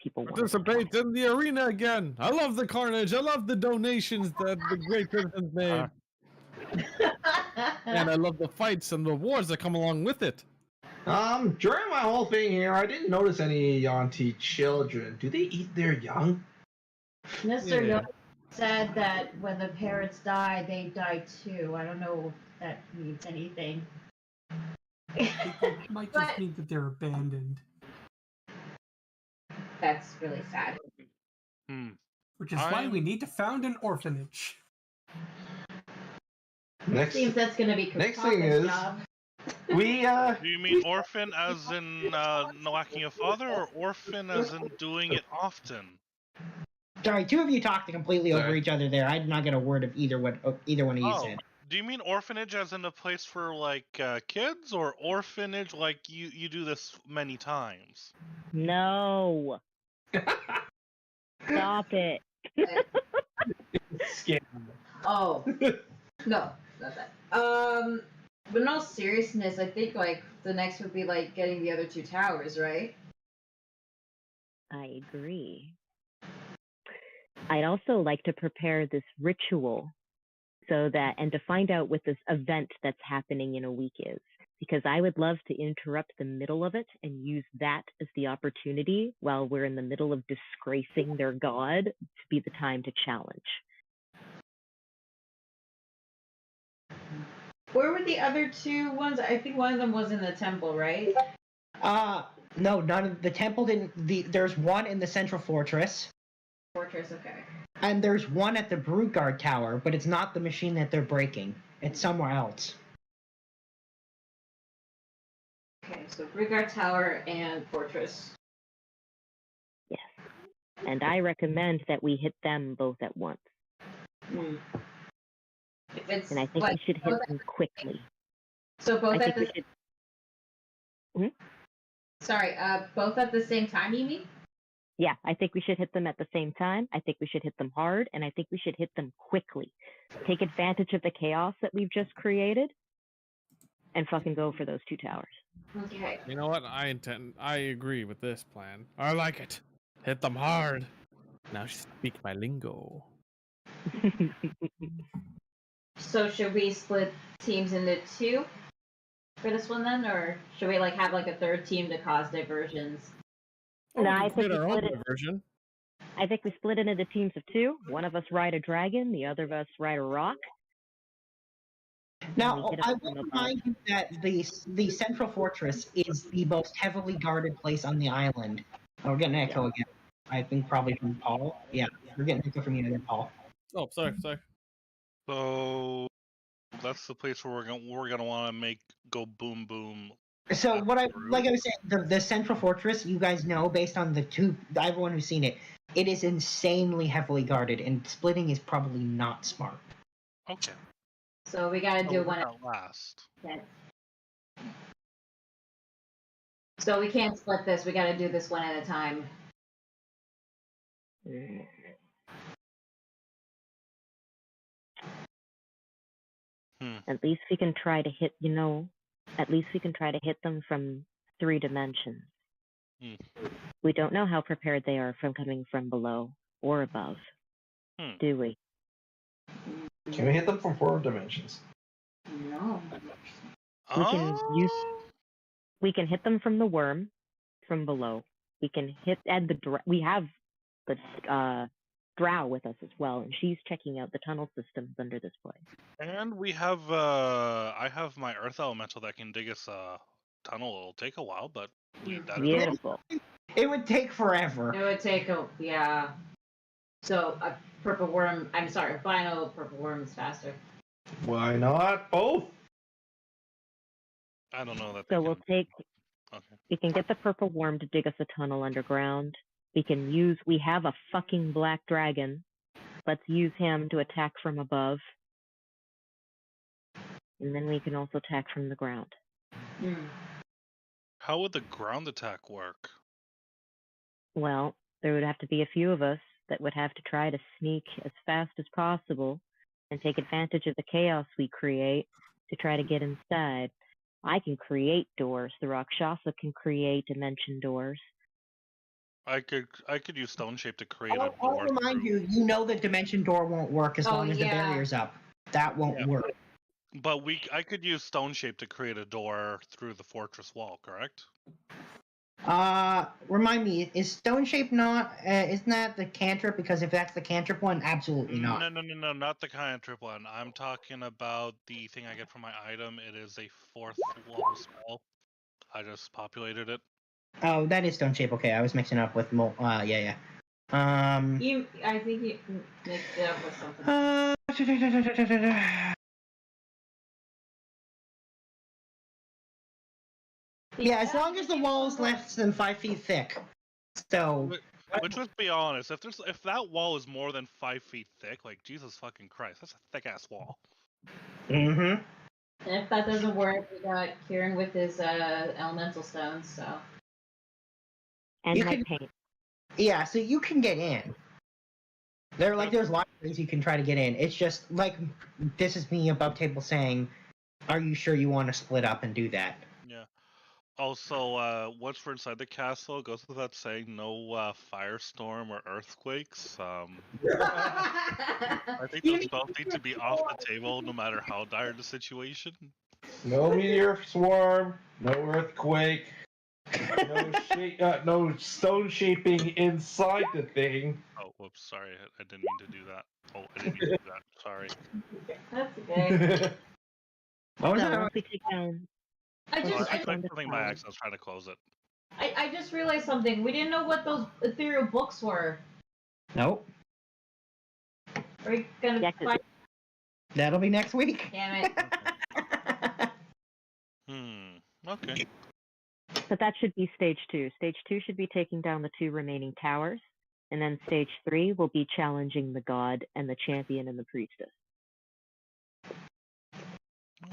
people want. Participate in the arena again. I love the carnage. I love the donations that the great citizens made. And I love the fights and the wars that come along with it. During my whole thing here, I didn't notice any Yuanti children. Do they eat their young? Mr. Young said that when the parents die, they die too. I don't know if that means anything. It might just mean that they're abandoned. That's really sad. Which is why we need to found an orphanage. Seems that's going to be next thing is job. we Do you mean orphan as in lacking a father, or orphan as in doing it often? Sorry, 2 of you talked completely over each other there. I did not get a word of either one of you said. Do you mean orphanage as in a place for like kids, or orphanage like you do this many times? No. Stop it. Oh. No, not that. But in all seriousness, I think like the next would be like getting the other 2 towers, right? I agree. I'd also like to prepare this ritual so that, and to find out what this event that's happening in a week is, because I would love to interrupt the middle of it and use that as the opportunity while we're in the middle of disgracing their god to be the time to challenge. Where were the other 2 ones? I think one of them was in the temple, right? No, none of the temple didn't. There's one in the central fortress. Fortress, okay. And there's one at the Broodguard Tower, but it's not the machine that they're breaking. It's somewhere else. Okay, so Broodguard Tower and Fortress. Yes. And I recommend that we hit them both at once. And I think we should hit them quickly. So both at the Sorry, both at the same time, you mean? Yeah, I think we should hit them at the same time. I think we should hit them hard, and I think we should hit them quickly. Take advantage of the chaos that we've just created, and fucking go for those 2 towers. Okay. You know what? I agree with this plan. I like it. Hit them hard. Now speak my lingo. So should we split teams into 2 for this one then, or should we like have like a 3rd team to cause diversions? No, I think we our own split it. diversion. I think we split it into teams of 2. One of us ride a dragon, the other of us ride a rock. Now, I will remind you that the central fortress is the most heavily guarded place on the island. Oh, we're getting an echo again. I think probably from Paul. Yeah, we're getting an echo from you again, Paul. Oh, sorry. So that's the place where we're gonna want to make go boom boom. So like I was saying, the central fortress, you guys know, based on everyone who's seen it, it is insanely heavily guarded, and splitting is probably not smart. Okay. So we gotta do one at last. Okay. So we can't split this. We got to do this one at a time. At least we can try to hit, at least we can try to hit them from 3 dimensions. We don't know how prepared they are from coming from below or above, do we? Can we hit them from 4 dimensions? No. We can hit them from the worm, from below. We can we have the Drow with us as well, and she's checking out the tunnel systems under this place. And we have, I have my Earth Elemental that can dig us a tunnel. It'll take a while, but beautiful. It would take forever. It would take yeah. So a purple worm. I'm sorry, albino purple worm is faster. Why not both? I don't know that. So we'll take. Okay. We can get the purple worm to dig us a tunnel underground. We have a fucking black dragon. Let's use him to attack from above. And then we can also attack from the ground. How would the ground attack work? Well, there would have to be a few of us that would have to try to sneak as fast as possible and take advantage of the chaos we create to try to get inside. I can create doors. The Rakshasa can create dimension doors. I could use Stone Shape to create a I'll door. remind you, the dimension door won't work as long as the barrier's up. That won't work. But I could use Stone Shape to create a door through the fortress wall, correct? Remind me, is Stone Shape not, isn't that the cantrip? Because if that's the cantrip one, absolutely not. No, not the cantrip one. I'm talking about the thing I get from my item. It is a 4th level spell. I just populated it. Oh, that is Stone Shape. Okay, I was mixing up with yeah. I think you mixed it up with something. Yeah, as long as the wall is less than 5 feet thick. So. Which, let's be honest, if that wall is more than 5 feet thick, like Jesus fucking Christ, that's a thick ass wall. Mm-hmm. And if that doesn't work, we got Kieran with his elemental stones. So. And my paint. Yeah, so you can get in. There's lots of ways you can try to get in. It's just like this is me above table saying, "Are you sure you want to split up and do that?" Yeah. Also, once we're inside the castle, it goes without saying, no firestorm or earthquakes. I think those spells need to be off the table, no matter how dire the situation. No meteor swarm, no earthquake, no stone shaping inside the thing. Oh, whoops, sorry, I didn't mean to do that. Oh, I didn't mean to do that. Sorry. That's okay. Once we take down. I clicked something by accident. I was trying to close it. I just realized something. We didn't know what those ethereal books were. Nope. Are we gonna find? That'll be next week. Damn it. Okay. But that should be stage 2. Stage 2 should be taking down the 2 remaining towers. And then stage 3 will be challenging the god and the champion and the priestess.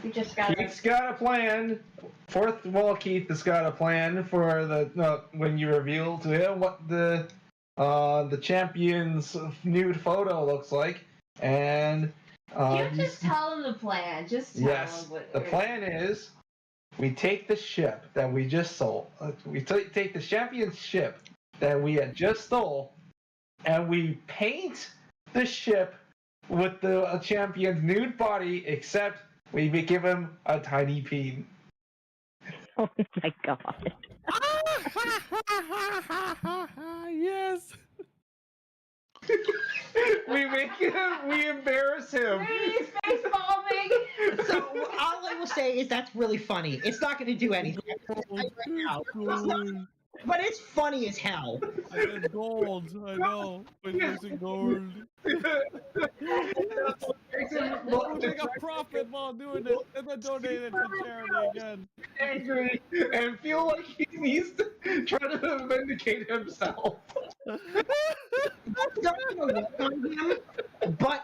We just got. Keith's got a plan. Fourth wall, Keith has got a plan for the when you reveal to him what the champion's nude photo looks like, and you just tell him the plan. Just tell him what. The plan is, we take the ship that we just sold. We take the champion's ship that we had just stole, and we paint the ship with the champion's nude body, except we give him a tiny peen. Oh my god. Yes. We embarrass him. He's face palming. So all I will say is that's really funny. It's not going to do anything right now. But it's funny as hell. It's gold. I know. It's missing gold. We'll make a profit while doing it, and then donate it to charity again. Angry and feel like he needs to try to vindicate himself. But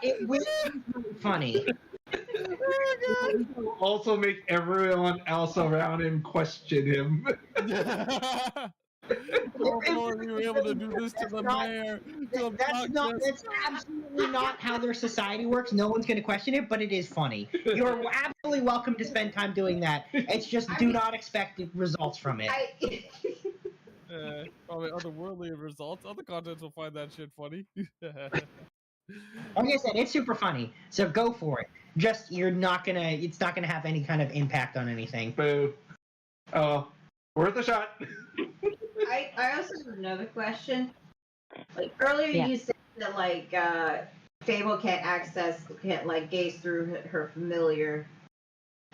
it will be really funny. God. This will also make everyone else around him question him. Oh boy, we were able to do this to the mayor. That's absolutely not how their society works. No one's going to question it, but it is funny. You're absolutely welcome to spend time doing that. It's just do not expect results from it. Probably otherworldly results. Other contents will find that shit funny. Like I said, it's super funny. So go for it. Just it's not gonna have any kind of impact on anything. Boo. Oh, worth a shot. I also have another question. Like earlier, you said that like Fable can't like gaze through her familiar.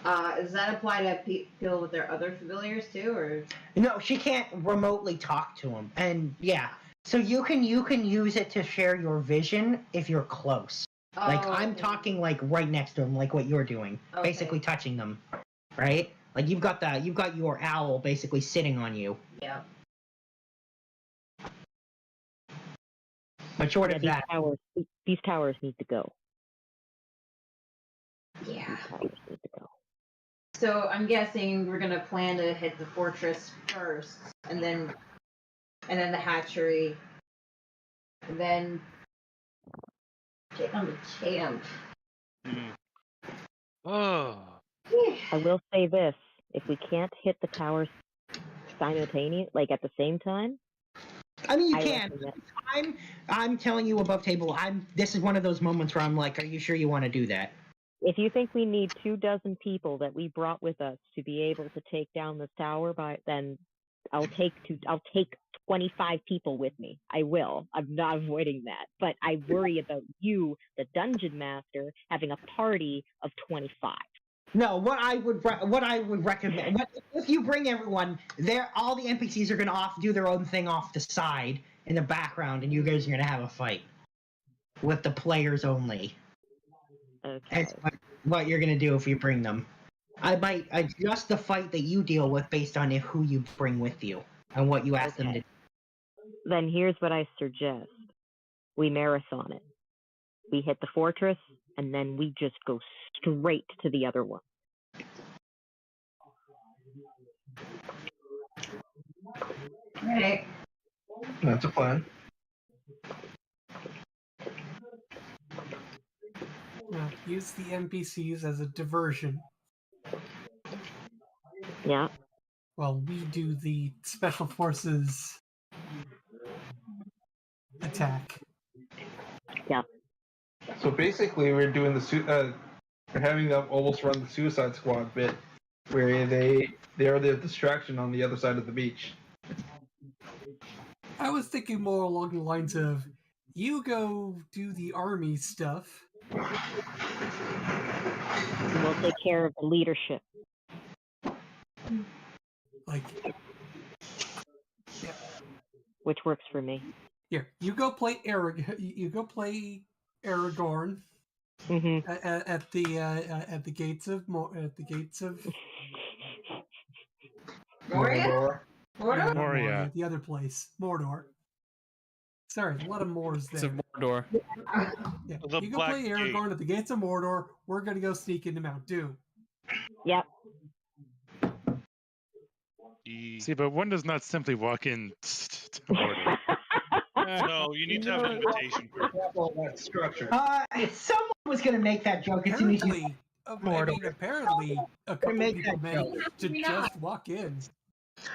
Does that apply to people with their other familiars too, or? No, she can't remotely talk to him, and yeah. So you can use it to share your vision if you're close. Like I'm talking like right next to him, like what you're doing, basically touching them, right? Like you've got your owl basically sitting on you. Yeah. But short of that, these towers need to go. Yeah. These towers need to go. So I'm guessing we're gonna plan to hit the fortress first, and then the hatchery, and then I'm a champ. Oh. I will say this: if we can't hit the towers simultaneously, like at the same time, I mean, you can. I'm telling you above table. This is one of those moments where I'm like, are you sure you want to do that? If you think we need 24 people that we brought with us to be able to take down this tower, then I'll take 25 people with me. I will. I'm not avoiding that. But I worry about you, the dungeon master, having a party of 25. No, what I would recommend, if you bring everyone, all the NPCs are going to do their own thing off the side in the background, and you guys are going to have a fight with the players only. Okay. That's what you're going to do if you bring them. I might adjust the fight that you deal with based on who you bring with you and what you ask them to do. Then here's what I suggest. We marathon it. We hit the fortress, and then we just go straight to the other one. Right. That's a plan. Use the NPCs as a diversion. Yeah. While we do the special forces attack. Yeah. So basically, we're doing we're having them almost run the Suicide Squad bit, where they are the distraction on the other side of the beach. I was thinking more along the lines of, you go do the army stuff. And we'll take care of the leadership. Like, yeah. Which works for me. Here, you go play Aragorn. Mm-hmm. At the gates of Moria? Moria. The other place, Mordor. Sorry, a lot of Moors there. It's of Mordor. Yeah. You go play Aragorn at the gates of Mordor. We're gonna go sneak into Mount Doom. Yep. See, but one does not simply walk in to Mordor. No, you need to have an invitation. Structure. Someone was going to make that joke as soon as you. Apparently, a couple people managed to just walk in.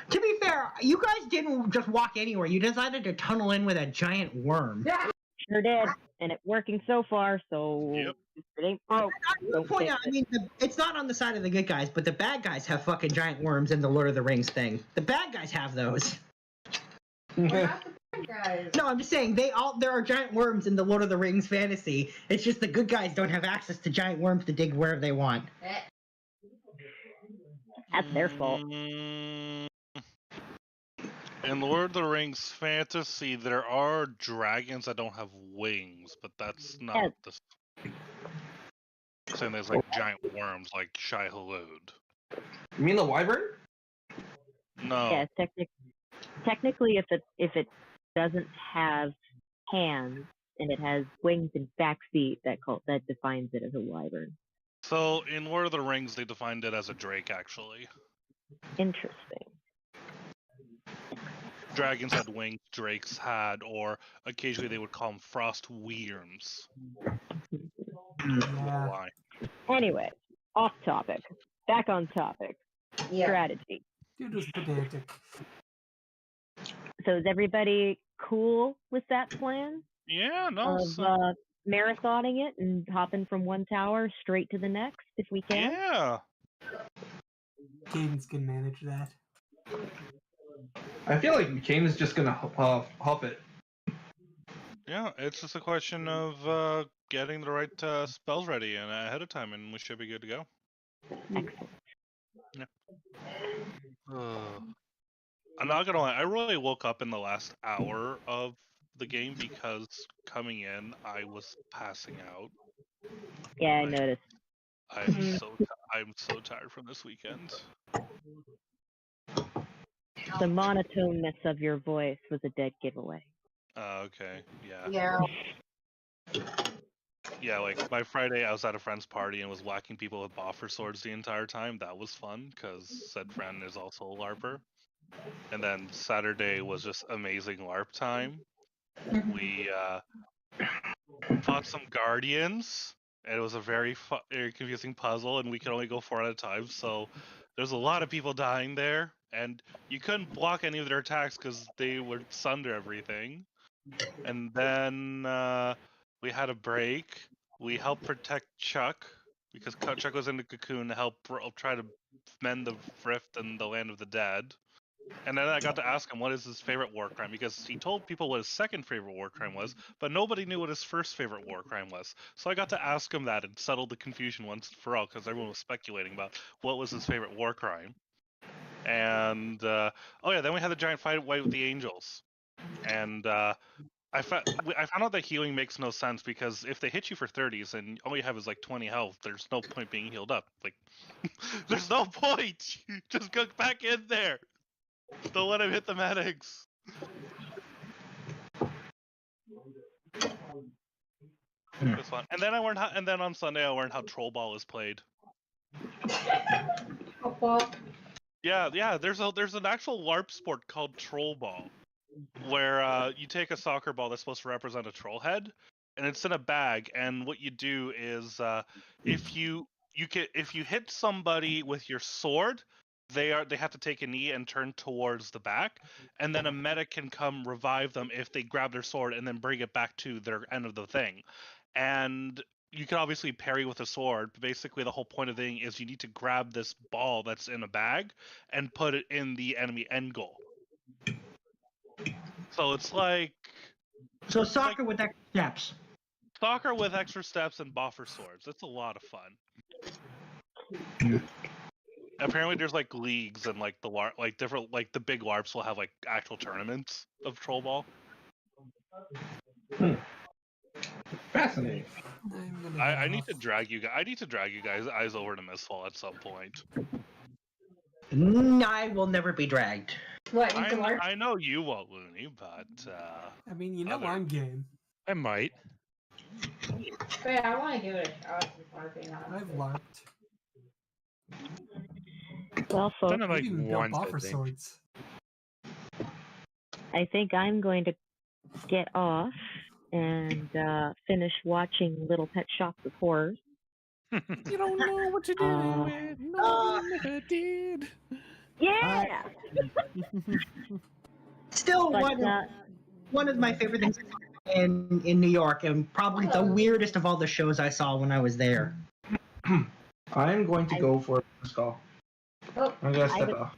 To be fair, you guys didn't just walk anywhere. You decided to tunnel in with a giant worm. Yeah. Sure did, and it's working so far. So if it ain't broke. I would point out, I mean, it's not on the side of the good guys, but the bad guys have fucking giant worms in the Lord of the Rings thing. The bad guys have those. Guys. No, I'm just saying there are giant worms in the Lord of the Rings fantasy. It's just the good guys don't have access to giant worms to dig wherever they want. That's their fault. In Lord of the Rings fantasy, there are dragons that don't have wings, but that's not the same. There's like giant worms, like Shai Hulud. You mean the wyvern? No. Yeah, technically, if it doesn't have hands and it has wings and back feet, that defines it as a wyvern. So in Lord of the Rings, they defined it as a drake, actually. Interesting. Dragons had wings, drakes had, or occasionally they would call them frost wyrms. I don't know why. Anyway, off topic. Back on topic. Yeah. Strategy. Dude was pedantic. So is everybody cool with that plan? Yeah, no. Of marathoning it and hopping from one tower straight to the next if we can? Yeah. Cadence can manage that. I feel like Kane's just gonna hop it. Yeah, it's just a question of getting the right spells ready and ahead of time, and we should be good to go. Excellent. Yeah. I'm not gonna lie, I really woke up in the last hour of the game because coming in, I was passing out. Yeah, I noticed. I'm so tired from this weekend. The monotoneness of your voice was a dead giveaway. Okay, yeah. Yeah. Yeah, like by Friday, I was at a friend's party and was whacking people with boffer swords the entire time. That was fun because said friend is also a LARPer. And then Saturday was just amazing LARP time. We fought some guardians, and it was a very confusing puzzle, and we could only go 4 at a time. So there's a lot of people dying there, and you couldn't block any of their attacks because they were sunder everything. And then we had a break. We helped protect Chuck because Chuck was in the cocoon to help try to mend the rift in the land of the dead. And then I got to ask him what is his favorite war crime because he told people what his second favorite war crime was, but nobody knew what his first favorite war crime was. So I got to ask him that and settle the confusion once and for all because everyone was speculating about what was his favorite war crime. And oh yeah, then we had the giant fight with the angels, and I found out that healing makes no sense because if they hit you for 30s and all you have is like 20 health, there's no point being healed up. Like, there's no point. Just go back in there. Don't let him hit the medics. It was fun. And then I learned how. And then on Sunday I learned how troll ball is played. Yeah. There's an actual LARP sport called troll ball, where you take a soccer ball that's supposed to represent a troll head, and it's in a bag. And what you do is, if you hit somebody with your sword, they have to take a knee and turn towards the back, and then a medic can come revive them if they grab their sword and then bring it back to their end of the thing. And you can obviously parry with a sword, but basically the whole point of the thing is you need to grab this ball that's in a bag and put it in the enemy end goal. So it's like... So soccer with extra steps. Soccer with extra steps and boffer swords. It's a lot of fun. Apparently there's like leagues and like different the big LARPs will have like actual tournaments of troll ball. Fascinating. I need to drag you guys over to Mistfall at some point. I will never be dragged. What? I know you won't, Looney, but I mean, you know I'm game. I might. Wait, I want to give it a shot. I've LARPed. Well, folks, Done it like even once, built I buffer think. swords. I think I'm going to get off and finish watching Little Pet Shops of Horrors. You don't know what you're dealing with. No, you never did. Yeah. Still But, one of my favorite things in New York, and probably the weirdest of all the shows I saw when I was there. I'm going to go for a call. I'm gonna step off.